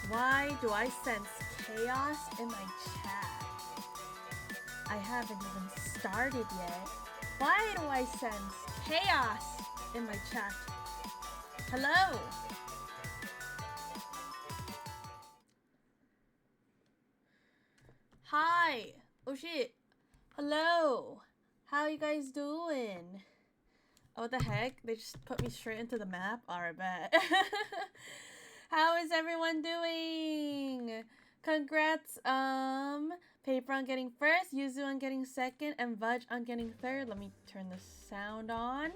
Why do I sense chaos in my chat? I haven't even started yet. Why do I sense chaos in my chat? Hello? Hi. Oh shit. Hello. How you guys doing? Oh, what the heck? They just put me straight into the map? Alright, bet. How is everyone doing? Congrats, Paper on getting first, Yuzu on getting second, and Vudge on getting third. Let me turn the sound on.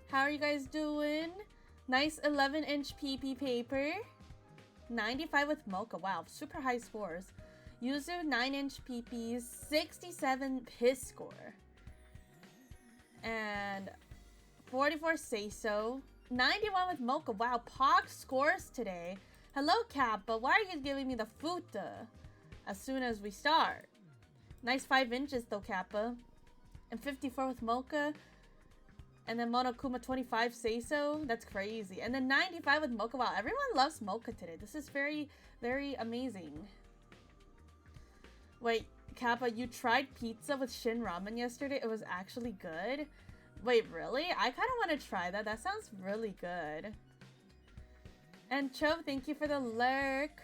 How are you guys doing? Nice 11-inch PP paper. 95 with Mocha. Wow, super high scores. Yuzu 9-inch PPs, 67 piss score. And 44 say so. 91 with Mocha. Wow, Pog scores today. Hello, Kappa. Why are you giving me the futa as soon as we start? Nice 5 inches though, Kappa. And 54 with Mocha. And then Monokuma 25 say so. That's crazy. And then 95 with Mocha. Wow, everyone loves Mocha today. This is very, very amazing. Wait, Kappa, you tried pizza with Shin Ramen yesterday? It was actually good. Wait, really? I kind of want to try that. That sounds really good. And Chove, thank you for the lurk.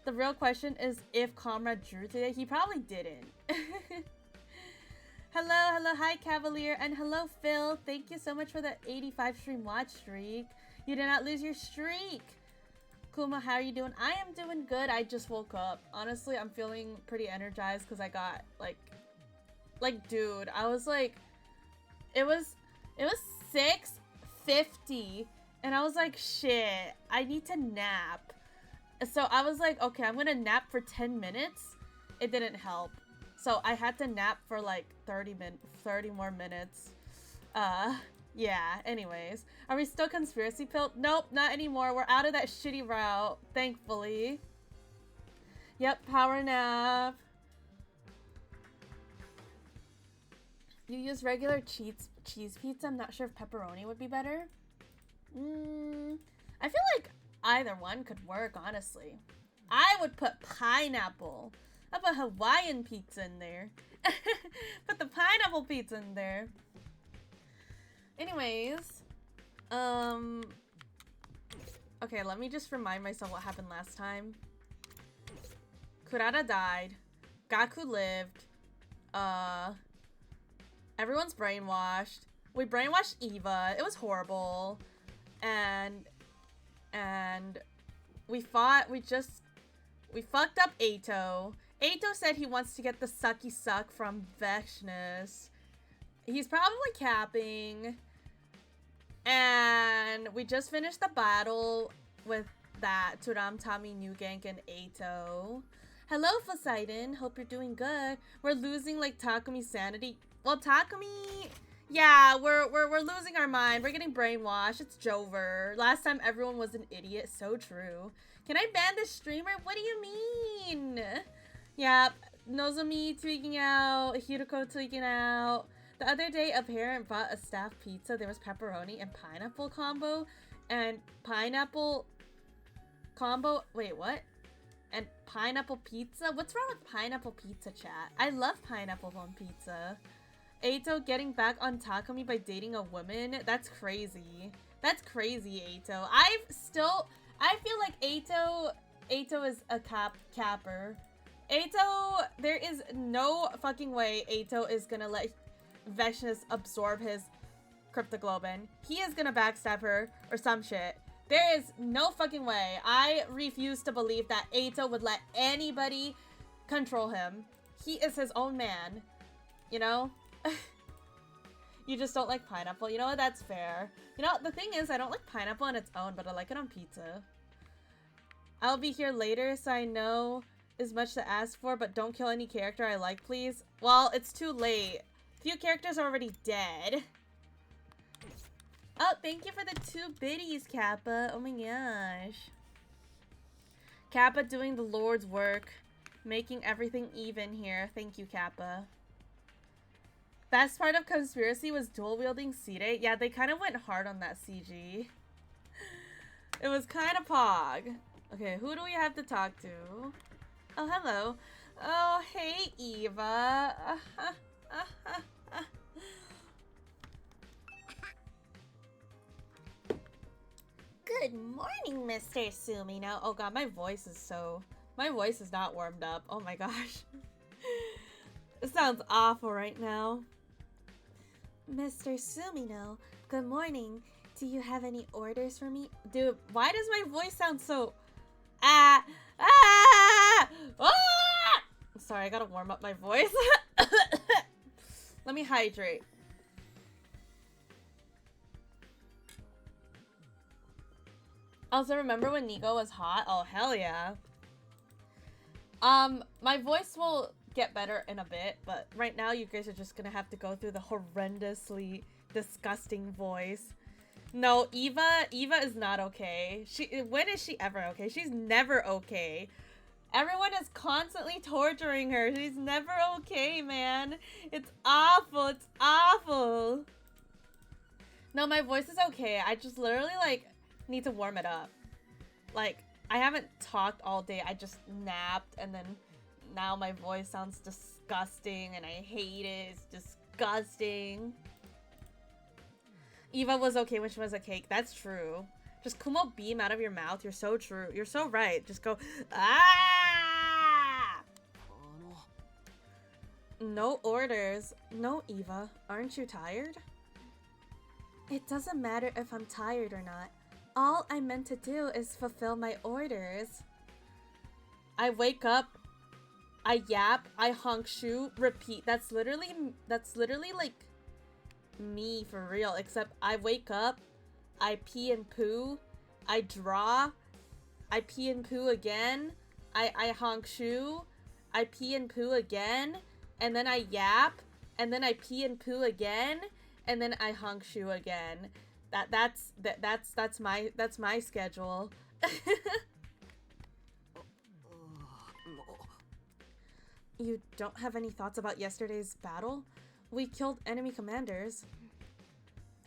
The real question is if Comrade drew today. He probably didn't. Hello, hi Cavalier, and hello Phil. Thank you so much for the 85 stream watch streak. You did not lose your streak. Kuma, how are you doing? I am doing good. I just woke up. Honestly, I'm feeling pretty energized because I got like dude, I was like, it was 6:50 and I was like, shit, I need to nap. So I was like, okay, I'm gonna nap for 10 minutes. It didn't help. So I had to nap for like 30 more minutes. Yeah, anyways. Are we still conspiracy pilled? Nope, not anymore. We're out of that shitty route, thankfully. Yep, power nap. You use regular cheese pizza? I'm not sure if pepperoni would be better. I feel like either one could work, honestly. I would put pineapple. How about Hawaiian pizza in there? Put the pineapple pizza in there. Anyways, okay, let me just remind myself what happened last time. Kurata died. Gaku lived. Everyone's brainwashed. We brainwashed Eva. It was horrible. And we fought. We fucked up Ato. Ato said he wants to get the sucky suck from Vexness. He's probably capping. And we just finished the battle with that Turam Tami New Gank and Ato. Hello, Poseidon. Hope you're doing good. We're losing like Takumi's sanity. Well, Takumi, yeah, we're losing our mind. We're getting brainwashed. It's Jover. Last time everyone was an idiot. So true. Can I ban this streamer? What do you mean? Yeah, Nozomi tweaking out. Hiroko tweaking out. The other day, a parent bought a staff pizza. There was pepperoni and pineapple combo. And pineapple combo. Wait, what? And pineapple pizza? What's wrong with pineapple pizza, chat? I love pineapple on pizza. Ato getting back on Takumi by dating a woman? That's crazy. That's crazy, Ato. I feel like Ato is a capper. Ato, there is no fucking way Ato is gonna let Vexness absorb his Cryptoglobin. He is gonna backstab her or some shit. There is no fucking way. I refuse to believe that Ato would let anybody control him. He is his own man. You know? You just don't like pineapple. You know what? That's fair. You know, the thing is, I don't like pineapple on its own, but I like it on pizza. I'll be here later, so I know is much to ask for, but don't kill any character I like, please. Well, it's too late. Few characters are already dead. Oh, thank you for the 2 biddies, Kappa. Oh my gosh. Kappa doing the Lord's work. Making everything even here. Thank you, Kappa. Best part of Conspiracy was dual-wielding Sire. Yeah, they kind of went hard on that CG. It was kind of pog. Okay, who do we have to talk to? Oh, hello. Oh, hey, Eva. Good morning, Mr. Sumino. Oh god, my voice is not warmed up. Oh my gosh. It sounds awful right now. Mr. Sumino, good morning. Do you have any orders for me? Dude, why does my voice sound so... Sorry, I gotta warm up my voice. Let me hydrate. Also, remember when Nigo was hot? Oh, hell yeah. My voice will get better in a bit, but right now you guys are just gonna have to go through the horrendously disgusting voice. No, Eva is not okay. When is she ever okay? She's never okay. Everyone is constantly torturing her. She's never okay, man. It's awful. It's awful. No, my voice is okay. I just literally, like, need to warm it up. Like, I haven't talked all day. I just napped, and then now my voice sounds disgusting, and I hate it. It's disgusting. Eva was okay when she was a cake. That's true. Just Kumo beam out of your mouth. You're so true. You're so right. Just go, ah! No orders. No, Eva. Aren't you tired? It doesn't matter if I'm tired or not. All I meant to do is fulfill my orders. I wake up, I yap, I honk shoe, repeat. That's literally like me for real, except I wake up, I pee and poo, I draw, I pee and poo again, I honk shoe, I pee and poo again, and then I yap, and then I pee and poo again, and then I honk shoe again. That's my schedule. You don't have any thoughts about yesterday's battle? We killed enemy commanders.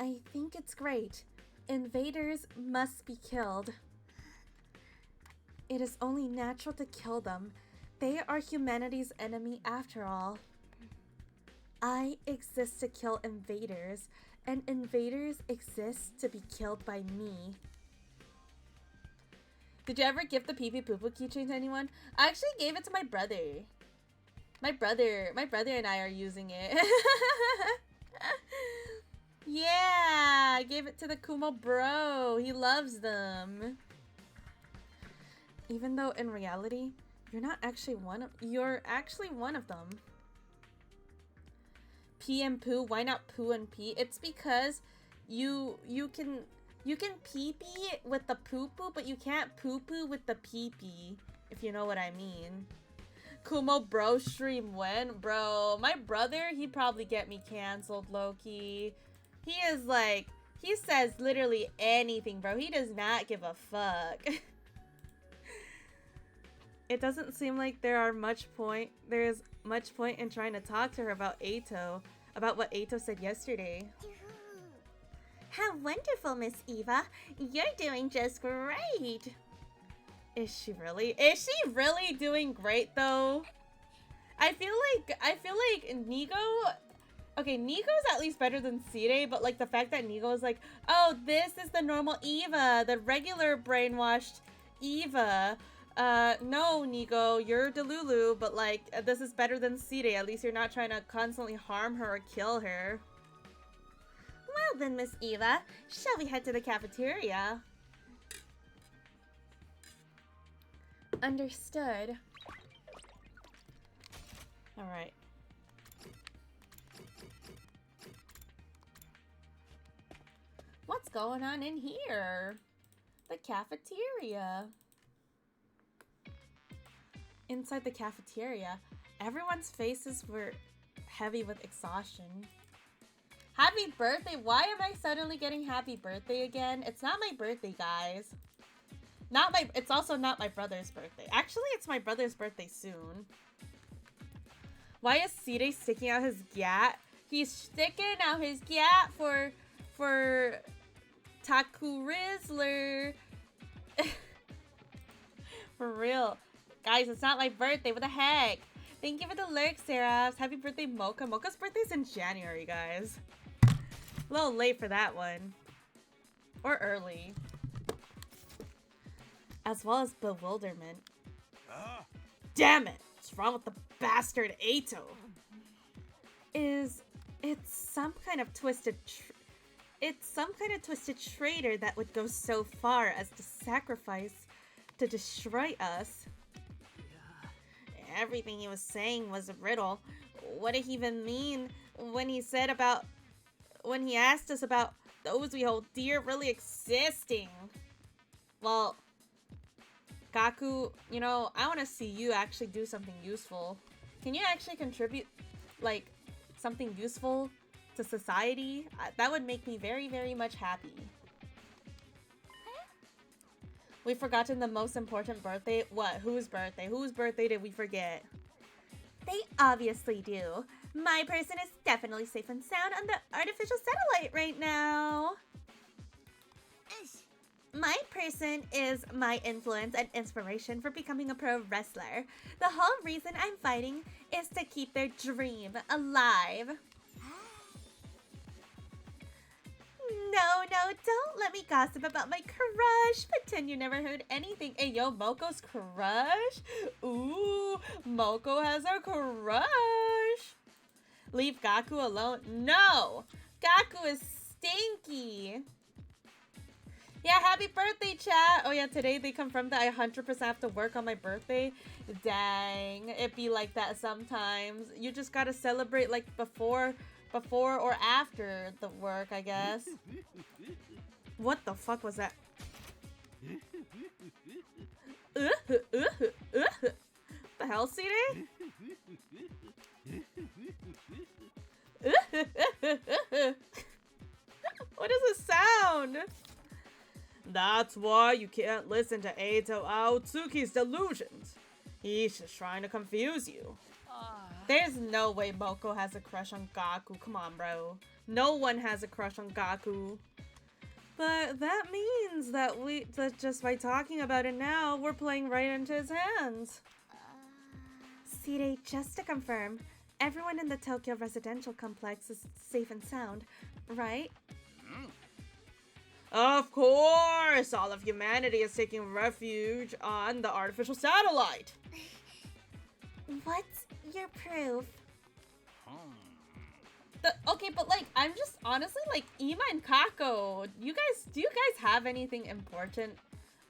I think it's great. Invaders must be killed. It is only natural to kill them. They are humanity's enemy after all. I exist to kill invaders, and invaders exist to be killed by me. Did you ever give the pee pee poo poo keychain to anyone? I actually gave it to my brother. My brother and I are using it. Yeah, I gave it to the Kumo bro. He loves them. Even though in reality, you're actually one of them. Pee and poo, why not poo and pee? It's because you can pee pee with the poo poo, but you can't poo poo with the pee pee, if you know what I mean. Kumo bro stream when? Bro, my brother, he'd probably get me canceled, Loki. He is like, he says literally anything, bro. He does not give a fuck. It doesn't seem like there's much point in trying to talk to her about Eito, about what Eito said yesterday. How wonderful, Miss Eva. You're doing just great. Is she really? Is she really doing great though? I feel like Nigo. Okay, Nigo's at least better than Sire, but like the fact that Nigo is like, oh, this is the normal Eva, the regular brainwashed Eva. No, Nigo, you're Delulu, but like, this is better than Sire. At least you're not trying to constantly harm her or kill her. Well then, Miss Eva, shall we head to the cafeteria? Understood. Alright. What's going on in here? The cafeteria. Inside the cafeteria, everyone's faces were heavy with exhaustion. Happy birthday! Why am I suddenly getting happy birthday again? It's not my birthday, guys. It's also not my brother's birthday. Actually, it's my brother's birthday soon. Why is Sire sticking out his gat? He's sticking out his gat for Taku Rizzler. For real. Guys, it's not my birthday. What the heck? Thank you for the lurk, Seraphs. Happy birthday, Mocha. Mocha's birthday's in January, guys. A little late for that one. Or early. As well as bewilderment. Damn it! What's wrong with the bastard Eito? It's some kind of twisted traitor that would go so far as to sacrifice to destroy us. Everything he was saying was a riddle. What did he even mean when he asked us about those we hold dear really existing? Well, Gaku, you know, I want to see you actually do something useful. Can you actually contribute, like, something useful to society? That would make me very, very much happy. We've forgotten the most important birthday. What? Whose birthday? Whose birthday did we forget? They obviously do. My person is definitely safe and sound on the artificial satellite right now. My person is my influence and inspiration for becoming a pro wrestler. The whole reason I'm fighting is to keep their dream alive. No, don't let me gossip about my crush. Pretend you never heard anything. Hey, yo, Moko's crush? Ooh, Moko has a crush. Leave Gaku alone. No! Gaku is stinky. Yeah, happy birthday, chat. Oh, yeah, today they confirmed that I 100% have to work on my birthday. Dang, it be like that sometimes. You just gotta celebrate, like, before or after the work, I guess. What the fuck was that? The hell, CD? What is this sound? That's why you can't listen to Eito Aotsuki's delusions. He's just trying to confuse you. There's no way Moko has a crush on Gaku. Come on, bro. No one has a crush on Gaku. But that means that just by talking about it now, we're playing right into his hands. Sire, just to confirm, everyone in the Tokyo residential complex is safe and sound, right? Of course! All of humanity is taking refuge on the artificial satellite. What's your proof? Okay, but like, I'm just honestly like, Ima and Kako, do you guys have anything important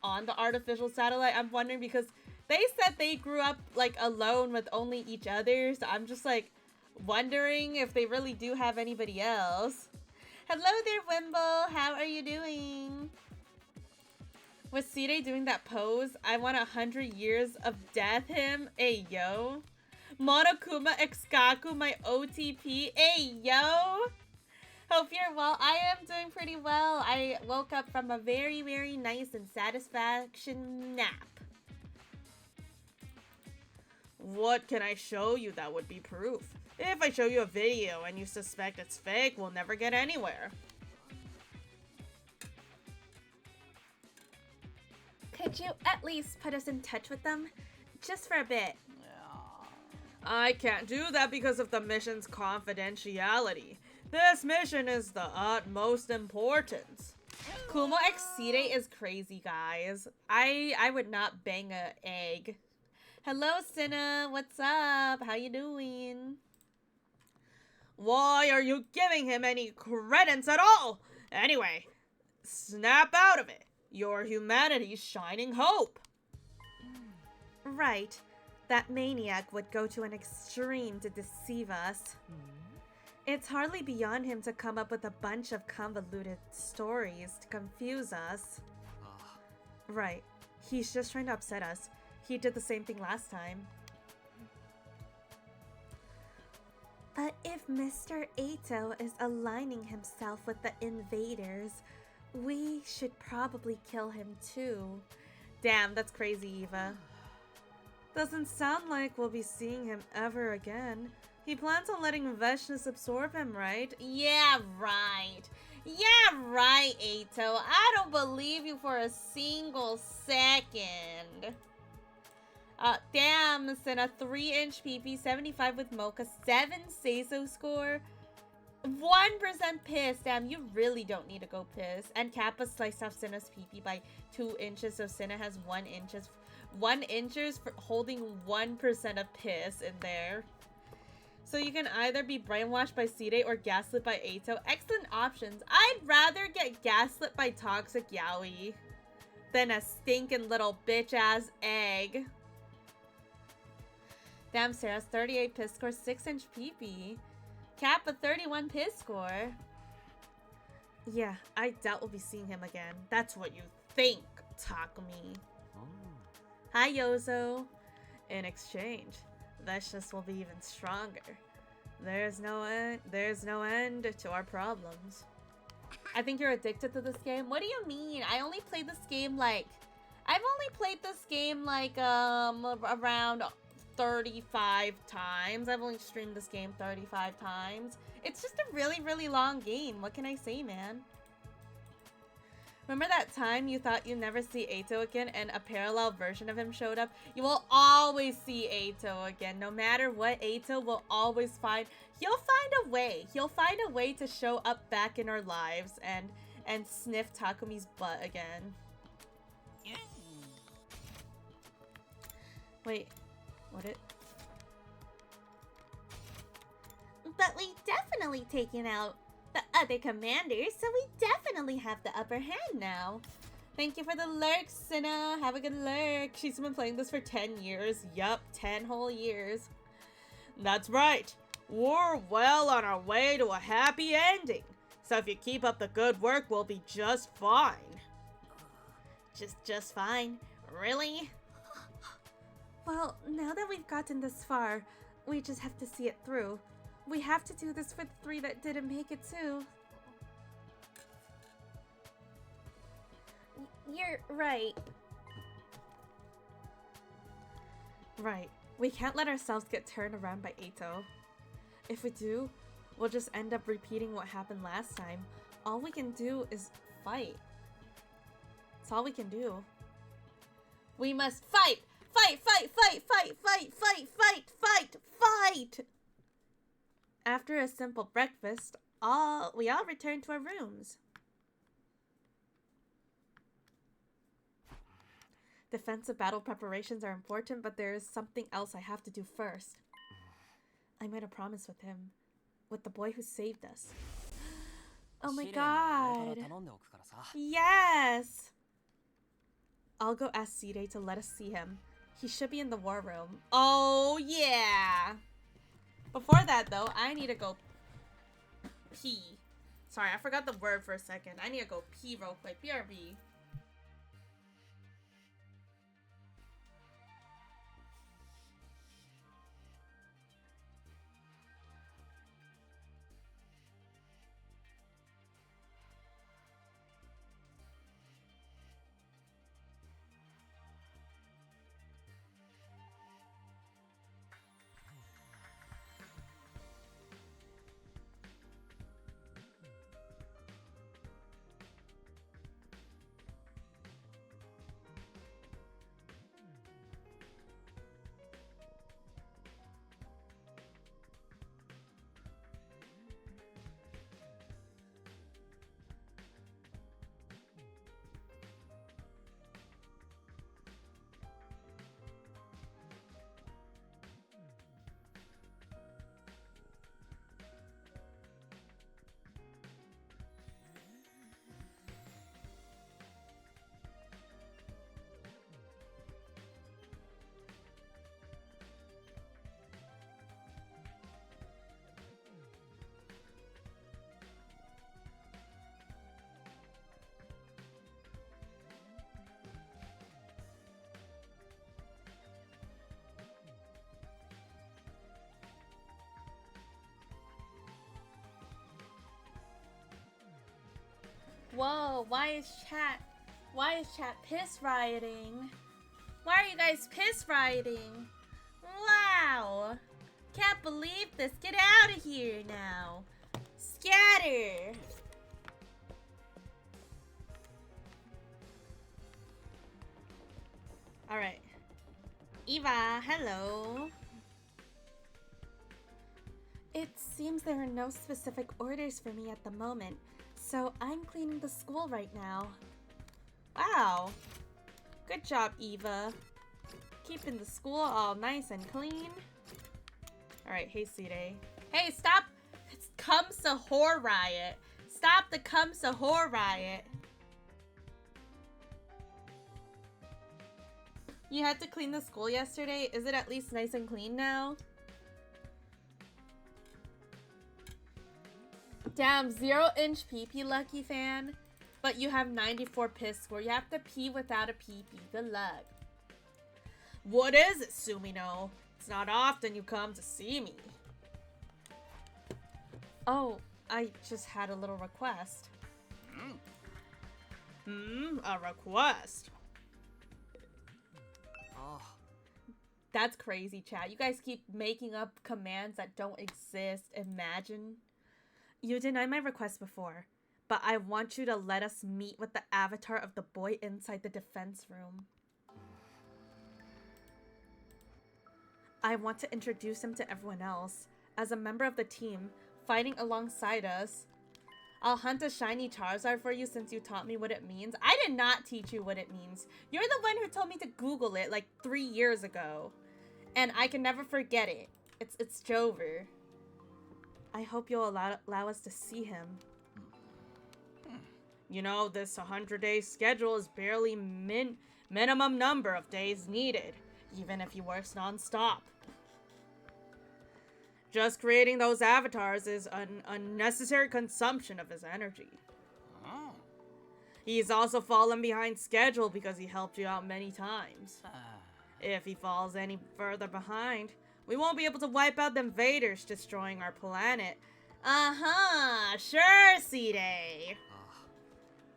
on the artificial satellite? I'm wondering because they said they grew up like alone with only each other, so I'm just like wondering if they really do have anybody else. Hello there, Wimble. How are you doing? Was Sire doing that pose? I want 100 years of death him. Hey, yo. Monokuma x Gaku, my OTP. Hey, yo. Hope you're well. I am doing pretty well. I woke up from a very, very nice and satisfaction nap. What can I show you that would be proof? If I show you a video and you suspect it's fake, we'll never get anywhere. Could you at least put us in touch with them? Just for a bit. I can't do that because of the mission's confidentiality. This mission is the utmost importance. Kumo x Sire is crazy, guys. I would not bang a egg. Hello, Cinna. What's up? How you doing? Why are you giving him any credence at all? Anyway, snap out of it. You're humanity's shining hope. Right. That maniac would go to an extreme to deceive us. It's hardly beyond him to come up with a bunch of convoluted stories to confuse us. Right. He's just trying to upset us. He did the same thing last time. But if Mr. Eito is aligning himself with the invaders, we should probably kill him too. Damn, that's crazy, Eva. Doesn't sound like we'll be seeing him ever again. He plans on letting Veshnus absorb him, right? Yeah, right. Yeah, right, Eito. I don't believe you for a single second. Damn, Senna, 3-inch PP, 75 with Mocha, 7 Seiso score, 1% piss. Damn, you really don't need to go piss. And Kappa sliced off Senna's PP by 2 inches, so Senna has 1 inches for holding 1% of piss in there. So you can either be brainwashed by Seedate or gaslit by Ato. Excellent options. I'd rather get gaslit by Toxic Yaoi than a stinking little bitch-ass egg. Damn, Sarah's 38 piss score, 6-inch PP. Kappa, 31 piss score. Yeah, I doubt we'll be seeing him again. That's what you think, Takumi. Hi, Yozo. In exchange, Vicious will be even stronger. There's no end to our problems. I think you're addicted to this game. What do you mean? I've only played this game like around 35 times. I've only streamed this game 35 times. It's just a really, really long game. What can I say, man? Remember that time you thought you'd never see Ato again and a parallel version of him showed up? You will always see Ato again. No matter what, Ato will always he'll find a way. He'll find a way to show up back in our lives and sniff Takumi's butt again. Wait, what it? But we definitely taken out the other commanders, so we definitely have the upper hand now. Thank you for the lurk, Cinna. Have a good lurk. She's been playing this for 10 years. Yup, 10 whole years. That's right. We're well on our way to a happy ending. So if you keep up the good work, we'll be just fine. Just fine? Really? Well, now that we've gotten this far, we just have to see it through. We have to do this for the 3 that didn't make it too. You're right. Right. We can't let ourselves get turned around by Ato. If we do, we'll just end up repeating what happened last time. All we can do is fight. That's all we can do. We must fight! Fight, fight, fight, fight, fight, fight, fight, fight, fight! After a simple breakfast, we all returned to our rooms. Defensive battle preparations are important, but there is something else I have to do first. I made a promise with him, with the boy who saved us. Oh my god. Yes! I'll go ask Seedate to let us see him. He should be in the war room. Oh yeah! Before that though, I need to go pee. Sorry, I forgot the word for a second. I need to go pee real quick. BRB. Whoa, why is chat piss rioting? Why are you guys piss rioting? Wow! Can't believe this. Get out of here now. Scatter! Alright. Eva, hello. It seems there are no specific orders for me at the moment, so I'm cleaning the school right now. Wow. Good job, Eva. Keeping the school all nice and clean. Alright, hey, Sire. Hey, stop! It's Kamsa Whore Riot. Stop the Kamsa Whore Riot. You had to clean the school yesterday. Is it at least nice and clean now? Damn, 0-inch pee-pee, lucky fan. But you have 94 piss score. You have to pee without a pee-pee. Good luck. What is it, Sumino? It's not often you come to see me. Oh, I just had a little request. A request? Oh. That's crazy, chat. You guys keep making up commands that don't exist. Imagine. You denied my request before, but I want you to let us meet with the avatar of the boy inside the defense room. I want to introduce him to everyone else. As a member of the team, fighting alongside us. I'll hunt a shiny Charizard for you since you taught me what it means. I did not teach you what it means. You're the one who told me to Google it like 3 years ago. And I can never forget it. It's Jover. I hope you'll allow us to see him. You know, this 100-day schedule is barely minimum number of days needed, even if he works non-stop. Just creating those avatars is an unnecessary consumption of his energy. Oh. He's also fallen behind schedule because he helped you out many times. If he falls any further behind, we won't be able to wipe out the invaders destroying our planet. Sure, C-Day.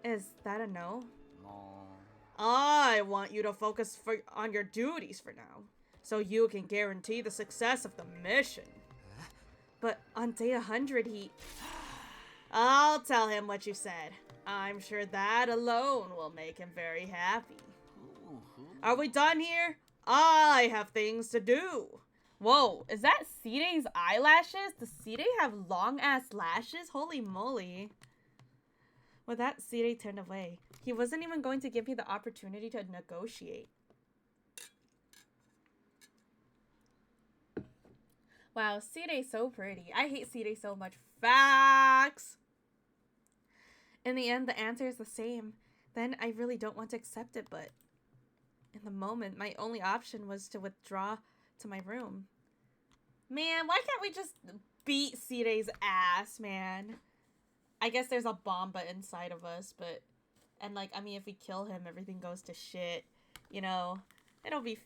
Is that a no? No. I want you to focus on your duties for now, so you can guarantee the success of the mission. But on day 100, I'll tell him what you said. I'm sure that alone will make him very happy. Are we done here? I have things to do. Whoa, is that C-Day's eyelashes? Does C-Day have long-ass lashes? Holy moly. With that, C-Day turned away. He wasn't even going to give me the opportunity to negotiate. Wow, C-Day's so pretty. I hate C-Day so much. Facts! In the end, the answer is the same. Then I really don't want to accept it, but in the moment, my only option was to withdraw to my room. Man, why can't we just beat C-Day's ass, man? I guess there's a Bomba inside of us, but... And, like, I mean, if we kill him, everything goes to shit. You know? It'll be...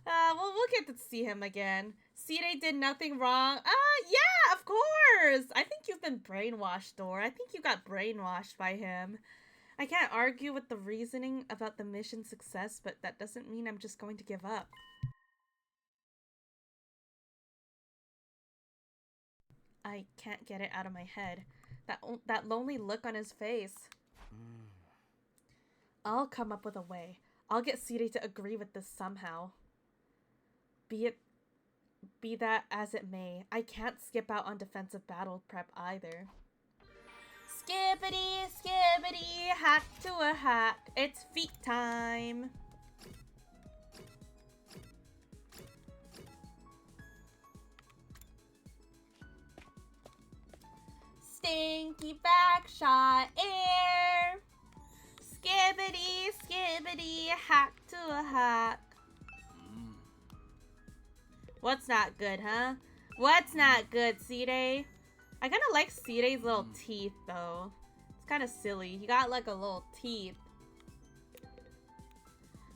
we'll get to see him again. C-Day did nothing wrong. Yeah, of course! I think you've been brainwashed, Dora. I think you got brainwashed by him. I can't argue with the reasoning about the mission's success, but that doesn't mean I'm just going to give up. I can't get it out of my head. That lonely look on his face. I'll come up with a way. I'll get C-Day to agree with this somehow. Be that as it may, I can't skip out on defensive battle prep either. Skippity, skippity, hack to a hack. It's feet time. Stinky back shot air. Skibbity, skibbity, hack to a hack. What's not good, huh? What's not good, C-Day? I kind of like C-Day's little teeth, though. It's kind of silly. He got, like, a little teeth.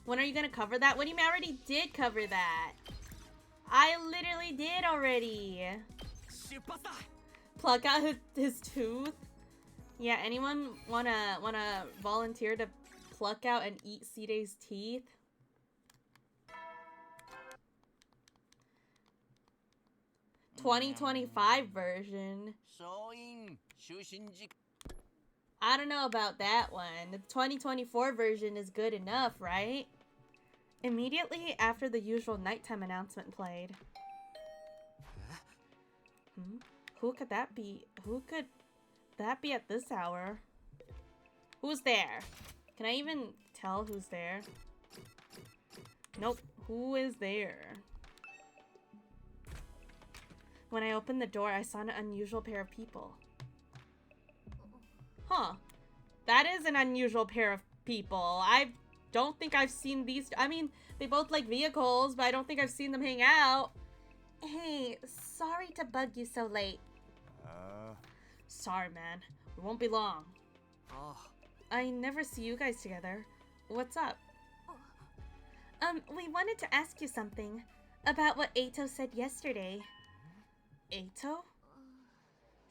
When are you gonna cover that? What do you mean? I already did cover that. I literally did already. Pluck out his tooth? Yeah, anyone wanna volunteer to pluck out and eat C-Day's teeth? (2025) version. I don't know about that one. The 2024 version is good enough, right? Immediately after the usual nighttime announcement played. Who could that be? Who could that be at this hour? Who's there? Can I even tell who's there? Nope. Who is there? When I opened the door, I saw an unusual pair of people. Huh. That is an unusual pair of people. I don't think I've seen these. I mean, they both like vehicles, but I don't think I've seen them hang out. Hey, sorry to bug you so late. Sorry, man. We won't be long. I never see you guys together. What's up? We wanted to ask you something about what Eito said yesterday. Eito?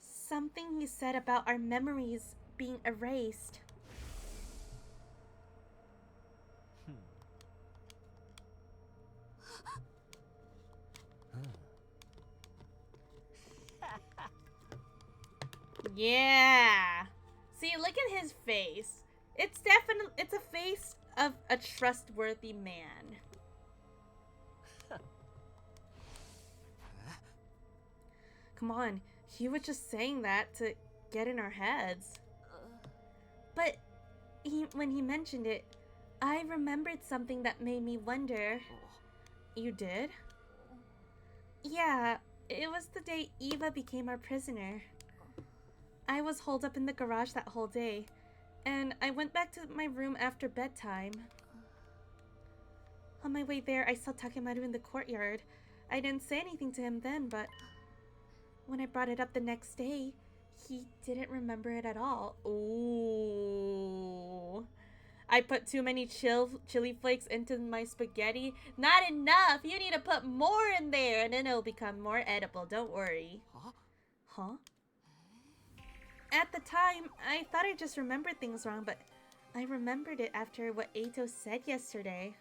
Something he said about our memories being erased. Yeah. See, look at his face. It's a face of a trustworthy man. Come on, he was just saying that to get in our heads. But when he mentioned it, I remembered something that made me wonder. You did? Yeah, it was the day Eva became our prisoner. I was holed up in the garage that whole day, and I went back to my room after bedtime. On my way there, I saw Takemaru in the courtyard. I didn't say anything to him then, but when I brought it up the next day, he didn't remember it at all. Ooh. I put too many chili flakes into my spaghetti. Not enough! You need to put more in there, and then it'll become more edible. Don't worry. Huh? At the time, I thought I just remembered things wrong, but I remembered it after what Eito said yesterday.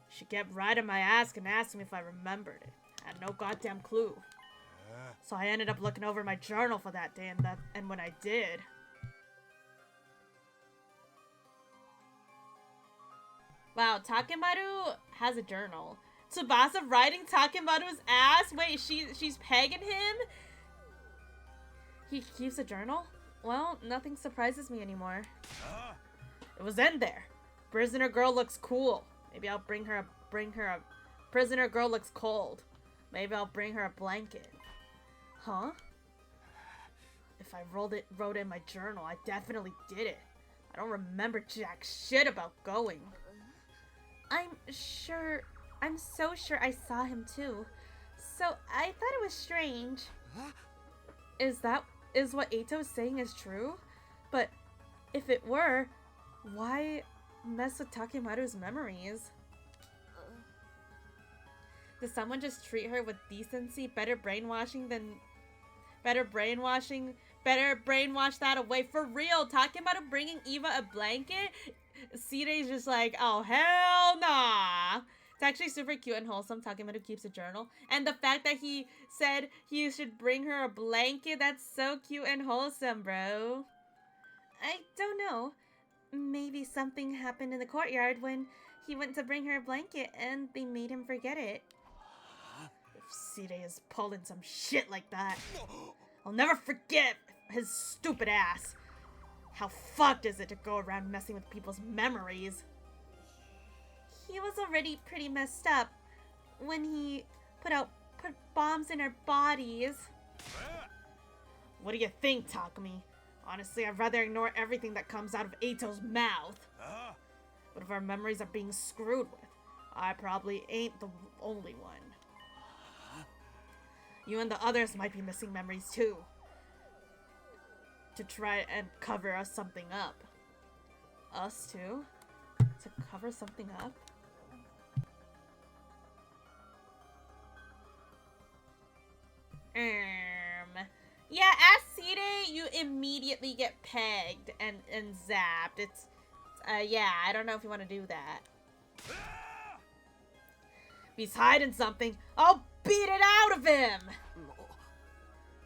She kept right on my ass and asked me if I remembered it. I had no goddamn clue. So I ended up looking over my journal for that day, and when I did... Wow, Takemaru has a journal. Tsubasa riding Takemaru's ass? Wait, she's pegging him? He keeps a journal? Well, nothing surprises me anymore. It was in there. Prisoner girl looks cool. Maybe I'll bring her a prisoner girl looks cold. Maybe I'll bring her a blanket. Huh? If I wrote it in my journal, I definitely did it. I don't remember jack shit about going. I'm so sure I saw him too. So I thought it was strange. Is what Eito is saying is true? But if it were, why mess with Takemaru's memories? Does someone just treat her with decency? Better brainwash that away. For real, Takemaru bringing Eva a blanket? Sire's just like, oh hell nah. It's actually super cute and wholesome. Takemaru keeps a journal. And the fact that he said he should bring her a blanket, that's so cute and wholesome, bro. I don't know. Maybe something happened in the courtyard when he went to bring her a blanket and they made him forget it. If Sire is pulling some shit like that, I'll never forget his stupid ass. How fucked is it to go around messing with people's memories? He was already pretty messed up when he put bombs in our bodies. What do you think, Takumi? Honestly, I'd rather ignore everything that comes out of Eito's mouth. But if our memories are being screwed with, I probably ain't the only one. You and the others might be missing memories too. To try and cover us something up. Us too? To cover something up? Yeah, as Sire, you immediately get pegged and zapped. It's yeah, I don't know if you want to do that. If he's hiding something, I'll beat it out of him!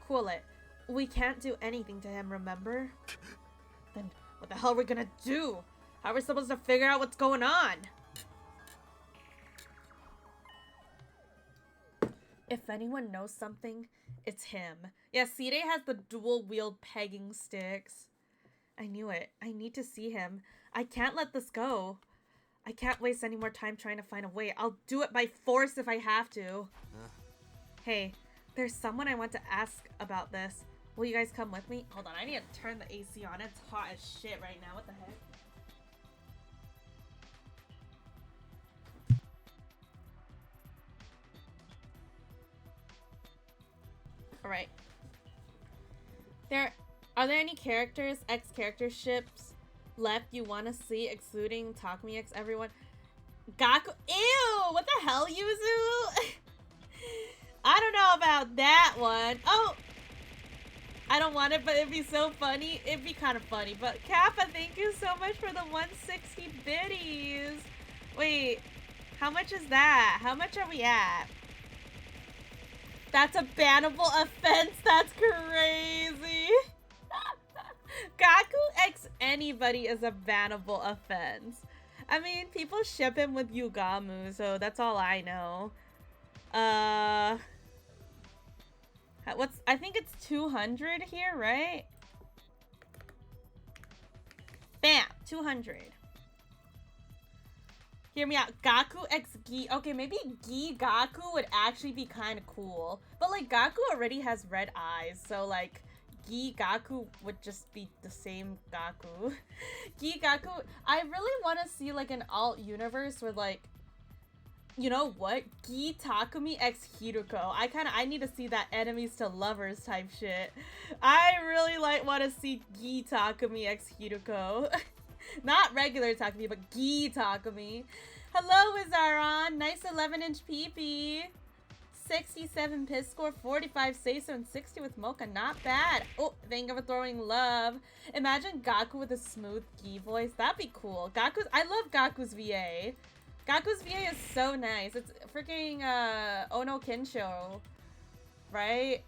Cool it. We can't do anything to him, remember? Then what the hell are we gonna do? How are we supposed to figure out what's going on? If anyone knows something, it's him. Yeah, Sire has the dual-wield pegging sticks. I knew it. I need to see him. I can't let this go. I can't waste any more time trying to find a way. I'll do it by force if I have to. Hey, there's someone I want to ask about this. Will you guys come with me? Hold on, I need to turn the AC on. It's hot as shit right now. What the heck? Alright. Are there any characters, ex-character ships left you want to see, excluding Takumi X everyone? Gaku— Ew! What the hell, Yuzu? I don't know about that one. Oh! I don't want it, but it'd be so funny. It'd be kind of funny. But Kappa, thank you so much for the 160 biddies. Wait, how much is that? How much are we at? That's a bannable offense. That's crazy. Gaku X anybody is a bannable offense. I mean, people ship him with Yugamu, so that's all I know. I think it's 200 here, right? Bam, 200. Hear me out. Gaku X Gi. Okay, maybe Gi Gaku would actually be kind of cool. But, like, Gaku already has red eyes. So, like, Gi Gaku would just be the same Gaku. Gi Gaku. I really want to see, like, an alt universe with, like, you know what? Gi Takumi X Hiruko. I need to see that enemies to lovers type shit. I really, like, want to see Gi Takumi X Hiruko. Not regular Takumi, but Gi Takumi. Hello, Wizaron. Nice 11-inch PP. 67 piss score, 45 Seiso, and 60 with Mocha. Not bad. Oh, thank you for throwing love. Imagine Gaku with a smooth Gi voice. That'd be cool. I love Gaku's VA. Gaku's VA is so nice. It's freaking Ono Kensho. Right?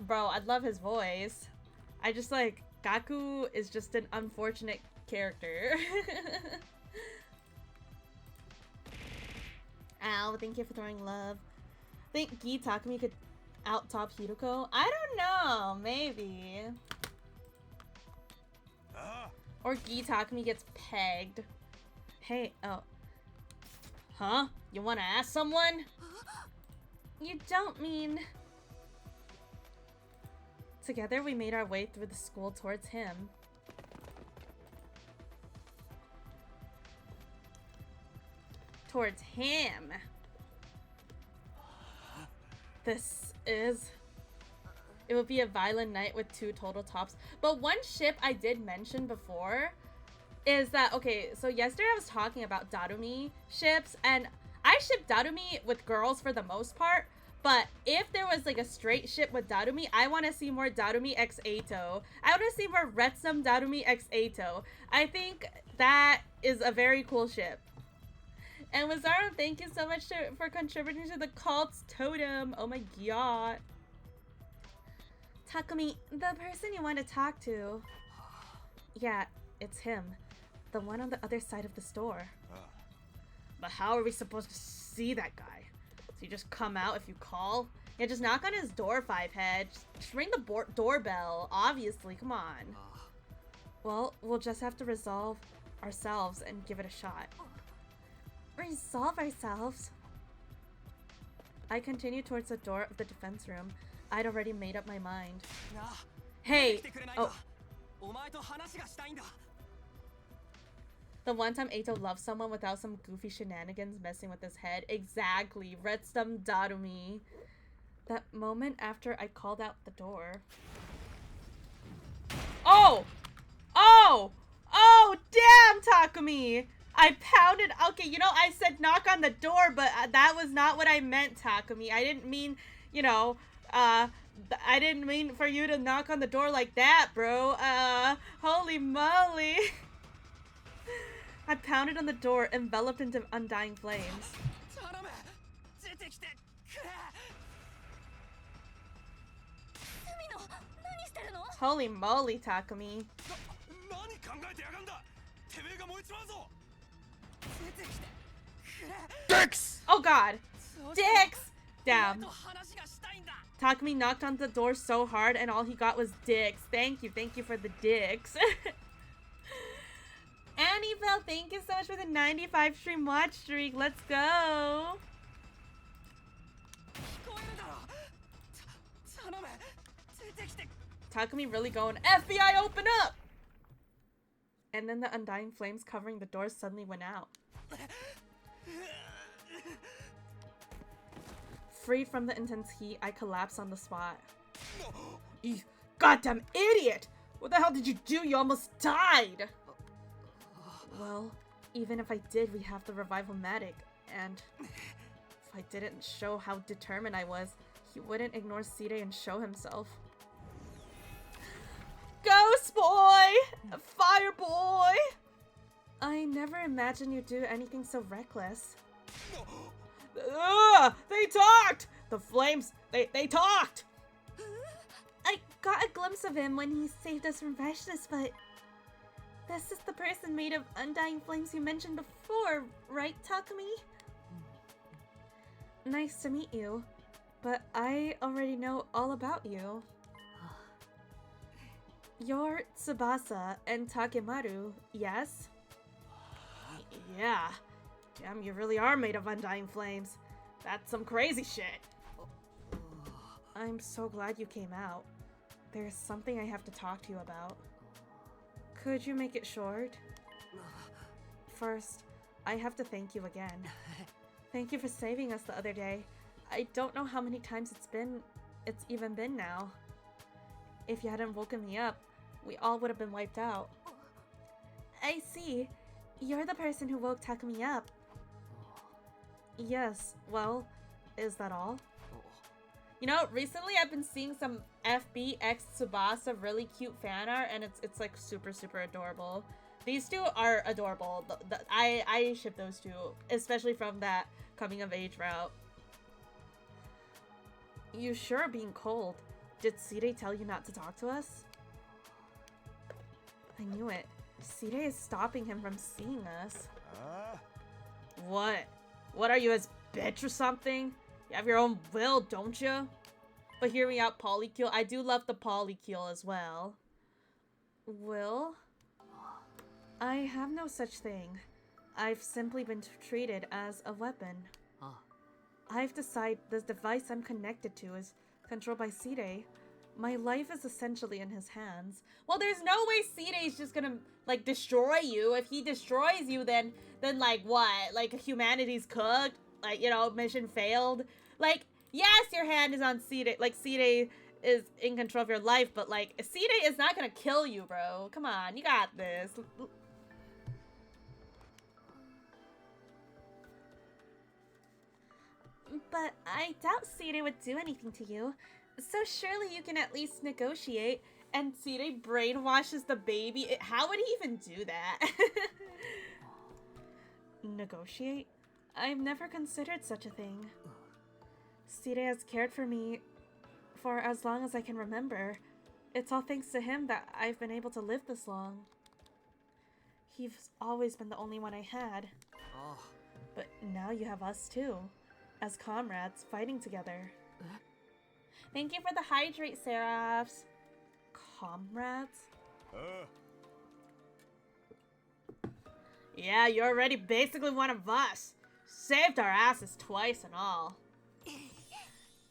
Bro, I love his voice. I just like, Gaku is just an unfortunate character. Ow, thank you for throwing love. Think Gi Takumi could out-top Hiruko? I don't know, maybe. Or Gi Takumi gets pegged. Hey, oh. Huh? You wanna ask someone? You don't mean... Together we made our way through the school towards him. Towards him. It would be a violent night with 2 total tops. But one ship I did mention before is that, okay, so yesterday I was talking about Darumi ships, and I ship Darumi with girls for the most part, but if there was like a straight ship with Darumi, I want to see more Darumi x Eito. I want to see more Retsum Darumi x Eito. I think that is a very cool ship. And Wizaro, thank you so much for contributing to the cult's totem. Oh my god. Takumi, the person you want to talk to. Yeah, it's him. The one on the other side of the store. But how are we supposed to see that guy? So you just come out if you call? Yeah, just knock on his door, Fivehead. Just ring the doorbell, obviously, come on. Well, we'll just have to resolve ourselves and give it a shot. Resolve ourselves? I continue towards the door of the defense room. I'd already made up my mind. Hey! Oh. The one time Eito loved someone without some goofy shenanigans messing with his head. Exactly. Retsum Darumi. That moment after I called out the door. Oh! Oh! Oh, damn, Takumi! I pounded. Okay, you know, I said knock on the door, but that was not what I meant, Takumi. I didn't mean, you know, I didn't mean for you to knock on the door like that, bro. Holy moly. I pounded on the door, enveloped into undying flames. Holy moly, Takumi. Dix! Oh god! Dix! Damn. Takumi knocked on the door so hard and all he got was dicks. Thank you for the dicks. Annabelle, thank you so much for the 95 stream watch streak. Let's go. Takumi really going, FBI, open up! And then the undying flames covering the door suddenly went out. Freed from the intense heat, I collapsed on the spot. You goddamn idiot! What the hell did you do? You almost died! Well, even if I did, we have the revival medic, and if I didn't show how determined I was, he wouldn't ignore Sire and show himself. Ghost boy! Fire boy! I never imagined you'd do anything so reckless. They talked! The flames, they talked! I got a glimpse of him when he saved us from Vashtis, but this is the person made of undying flames you mentioned before, right, Takumi? Nice to meet you, but I already know all about you. You're Tsubasa and Takemaru, yes? Yeah. Damn, you really are made of undying flames. That's some crazy shit. I'm so glad you came out. There's something I have to talk to you about. Could you make it short? First, I have to thank you again. Thank you for saving us the other day. I don't know how many times it's even been now. If you hadn't woken me up, we all would have been wiped out. I see. You're the person who woke Takumi up. Yes, well, is that all? You know, recently I've been seeing some FBX Tsubasa really cute fan art, and it's like super adorable. These two are adorable. I ship those two, especially from that coming of age route. You sure are being cold. Did Sire tell you not to talk to us? I knew it. Sire is stopping him from seeing us. What? What are you, his bitch or something? You have your own will, don't you? But hear me out, Polycule. I do love the Polycule as well. Will? I have no such thing. I've simply been treated as a weapon. I've decided the device I'm connected to is controlled by Sire. My life is essentially in his hands. Well, there's no way Sire is just gonna, like, destroy you. If he destroys you, then like, what? Like, humanity's cooked? Like, you know, mission failed? Like, yes, your hand is on Sire. Like, Sire is in control of your life, but, like, Sire is not gonna kill you, bro. Come on, you got this. But I doubt Sire would do anything to you. So surely you can at least negotiate. And Sire brainwashes the baby. How would he even do that? Negotiate? I've never considered such a thing. Sire has cared for me for as long as I can remember. It's all thanks to him that I've been able to live this long. He's always been the only one I had. But now you have us too. As comrades, fighting together. Thank you for the hydrate, Seraphs. Comrades? Yeah, you're already basically one of us. Saved our asses twice and all.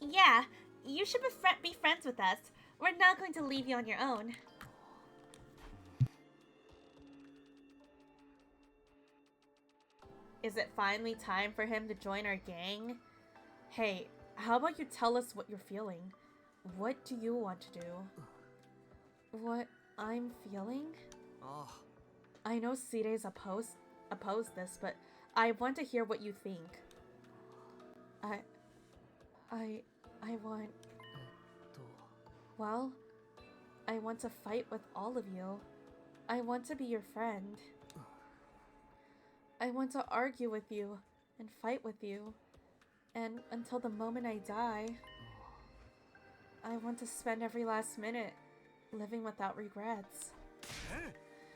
Yeah, you should be friends with us. We're not going to leave you on your own. Is it finally time for him to join our gang? Hey, how about you tell us what you're feeling? What do you want to do? What I'm feeling? I know Sire's opposed this, but I want to hear what you think. I want... Well, I want to fight with all of you. I want to be your friend. I want to argue with you and fight with you. And until the moment I die, I want to spend every last minute living without regrets.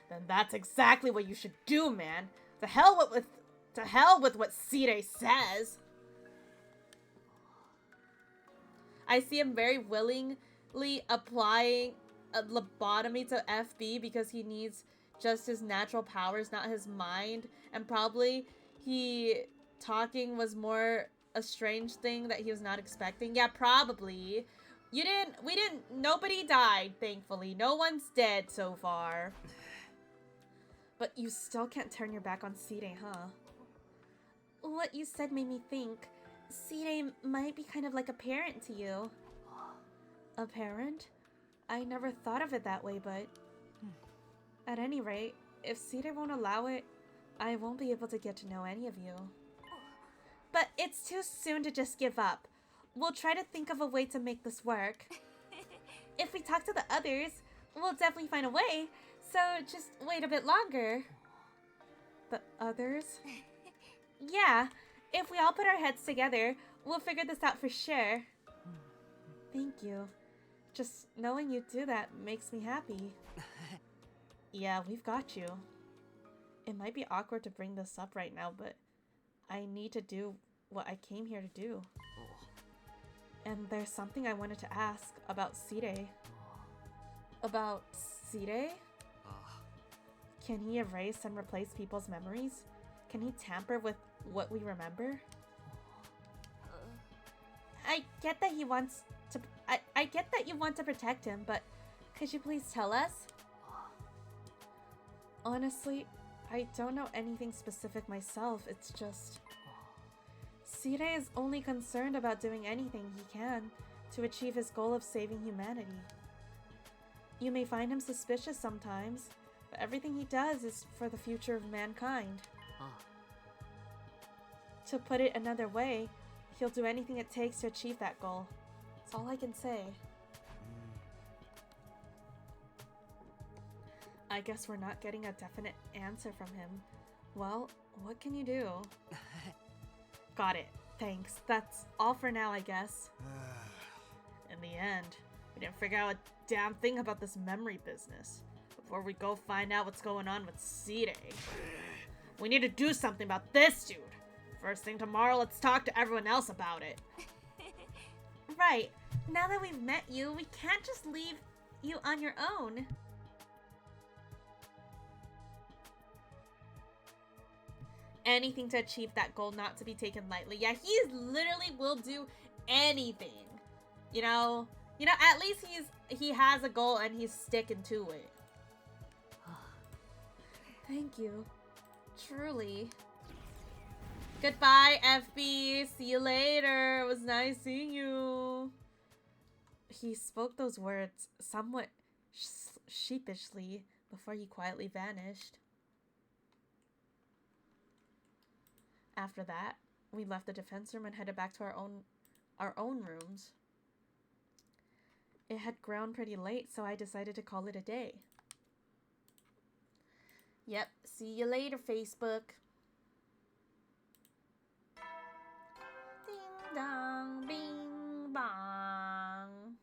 Then that's exactly what you should do, man. To hell with what Sire says. I see him very willingly applying a lobotomy to FB because he needs just his natural powers, not his mind. And probably he talking was more a strange thing that he was not expecting. Yeah, probably. Nobody died, thankfully. No one's dead so far. But you still can't turn your back on Sire, huh? What you said made me think. Sire might be kind of like a parent to you. A parent? I never thought of it that way, but... At any rate, if Sire won't allow it, I won't be able to get to know any of you. But it's too soon to just give up. We'll try to think of a way to make this work. If we talk to the others, we'll definitely find a way. So just wait a bit longer. The others? Yeah, if we all put our heads together, we'll figure this out for sure. Thank you. Just knowing you do that makes me happy. Yeah, we've got you. It might be awkward to bring this up right now, but I need to do what I came here to do. And there's something I wanted to ask about Sire. About Sire? Can he erase and replace people's memories? Can he tamper with what we remember? I get that he wants to... I get that you want to protect him, but could you please tell us? Honestly, I don't know anything specific myself. It's just... Sire is only concerned about doing anything he can to achieve his goal of saving humanity. You may find him suspicious sometimes, but everything he does is for the future of mankind. To put it another way, he'll do anything it takes to achieve that goal. That's all I can say. I guess we're not getting a definite answer from him. Well, what can you do? Got it. Thanks. That's all for now, I guess. In the end, we didn't figure out a damn thing about this memory business. Before we go find out what's going on with Sire. We need to do something about this dude. First thing tomorrow, let's talk to everyone else about it. Right. Now that we've met you, we can't just leave you on your own. Anything to achieve that goal, not to be taken lightly. Yeah, he literally will do anything. You know, at least he has a goal and he's sticking to it. Thank you. Truly. Goodbye, FB. See you later. It was nice seeing you. He spoke those words somewhat sheepishly before he quietly vanished. After that, we left the defense room and headed back to our own rooms. It had grown pretty late, so I decided to call it a day. Yep, see you later, Facebook. Ding dong, bing bong.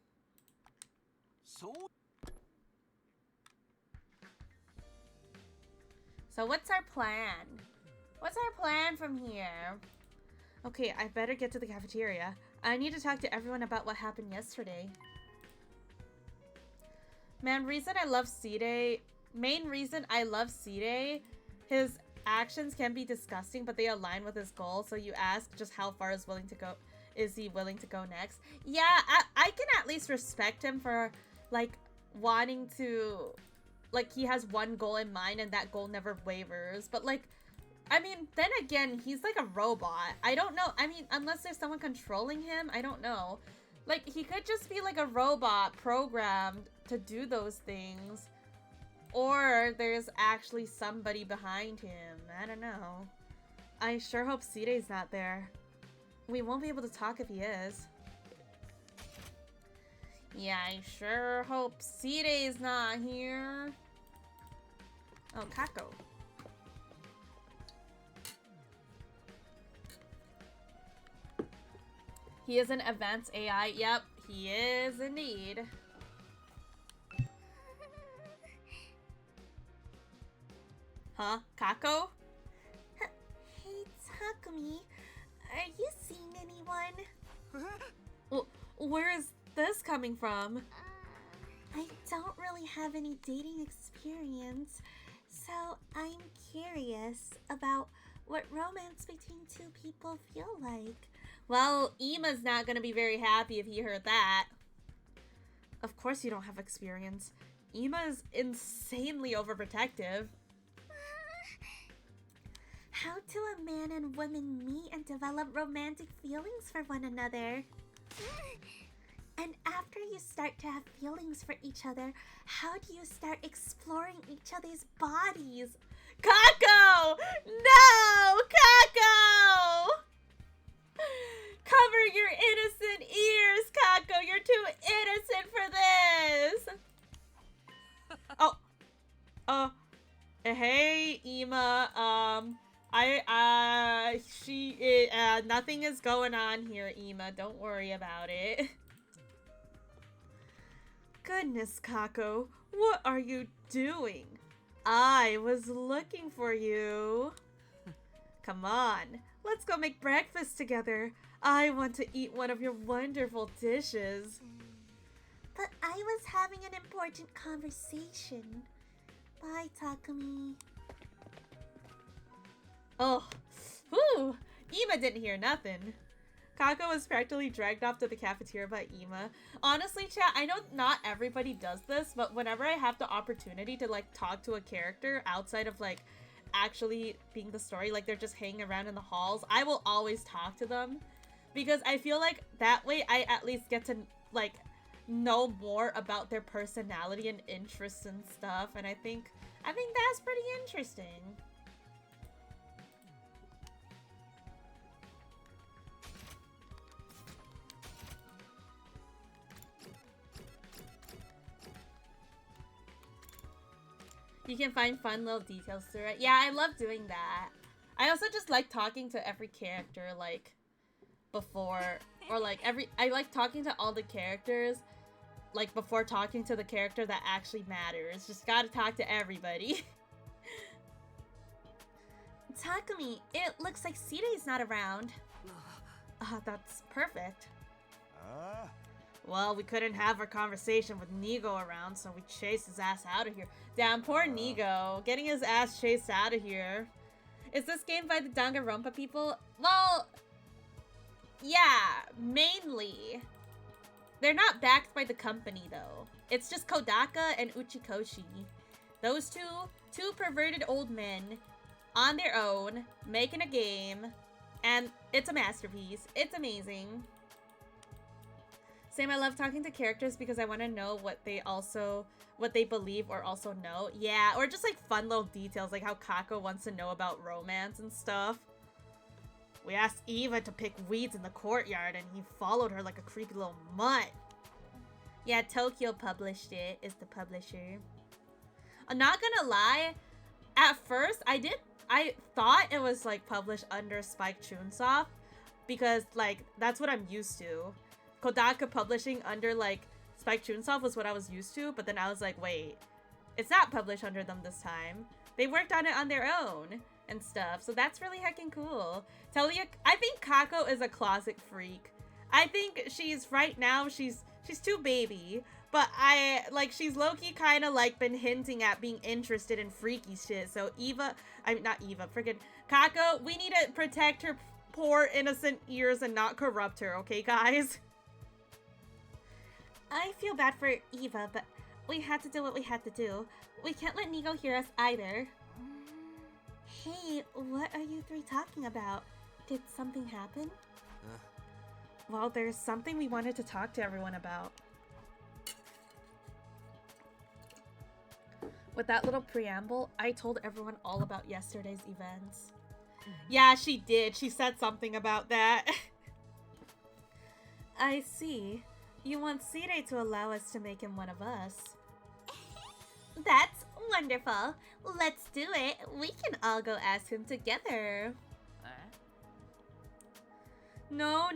So what's our plan? What's our plan from here? Okay, I better get to the cafeteria. I need to talk to everyone about what happened yesterday. Main reason I love Sire, his actions can be disgusting, but they align with his goal. So you ask just how far is he willing to go next? Yeah, I can at least respect him for like wanting to, like he has one goal in mind and that goal never wavers. But like, I mean, then again, he's like a robot. I don't know. I mean, unless there's someone controlling him, I don't know. Like, he could just be like a robot programmed to do those things. Or there's actually somebody behind him. I don't know. I sure hope Sire's not there. We won't be able to talk if he is. Yeah, I sure hope Sire's not here. Oh, Kako. He is an advanced AI. Yep, he is indeed. Huh? Kako? Hey, Takumi. Are you seeing anyone? Where is this coming from? I don't really have any dating experience, so I'm curious about what romance between two people feel like. Well, Ima's not gonna be very happy if he heard that. Of course you don't have experience. Ima is insanely overprotective. How do a man and woman meet and develop romantic feelings for one another? And after you start to have feelings for each other, how do you start exploring each other's bodies? Kako! No! Kako! Cover your innocent ears, Kako! You're too innocent for this! Oh. Hey, Ima. Nothing is going on here, Ima. Don't worry about it. Goodness, Kako. What are you doing? I was looking for you. Come on, let's go make breakfast together. I want to eat one of your wonderful dishes. But I was having an important conversation. Bye, Takumi. Oh, whew. Ima didn't hear nothing. Kako was practically dragged off to the cafeteria by Ima. Honestly, chat, I know not everybody does this, but whenever I have the opportunity to, like, talk to a character outside of, like, actually being the story, like they're just hanging around in the halls, I will always talk to them. Because I feel like that way I at least get to, like, know more about their personality and interests and stuff, and I think that's pretty interesting. You can find fun little details through it. Yeah, I love doing that. I also just like talking to every character, like, before, or like I like talking to all the characters, like, before talking to the character that actually matters. Just gotta talk to everybody. Takumi, it looks like Sidei's not around. That's perfect. Well, we couldn't have our conversation with Nigo around, so we chased his ass out of here. Damn, poor Nigo. Getting his ass chased out of here. Is this game by the Danganronpa people? Well, yeah, mainly. They're not backed by the company, though. It's just Kodaka and Uchikoshi. Those two perverted old men, on their own, making a game, and it's a masterpiece. It's amazing. Same, I love talking to characters because I want to know what they believe or also know. Yeah, or just like fun little details, like how Kako wants to know about romance and stuff. We asked Eva to pick weeds in the courtyard and he followed her like a creepy little mutt. Yeah, Tokyo published it, is the publisher. I'm not gonna lie, at first I thought it was like published under Spike Chunsoft because like that's what I'm used to. Kodaka publishing under, like, Spike Chunsoft was what I was used to, but then I was like, wait, it's not published under them this time. They worked on it on their own and stuff, so that's really heckin' cool. Telia, I think Kako is a closet freak. I think she's, right now, she's too baby, but she's low-key kind of, like, been hinting at being interested in freaky shit, so freaking Kako, we need to protect her poor innocent ears and not corrupt her, okay, guys? I feel bad for Eva, but we had to do what we had to do. We can't let Nigo hear us either. Hey, what are you three talking about? Did something happen? Well, there's something we wanted to talk to everyone about. With that little preamble, I told everyone all about yesterday's events. Yeah, she did. She said something about that. I see. You want Sidei to allow us to make him one of us. That's wonderful. Let's do it. We can all go ask him together. No,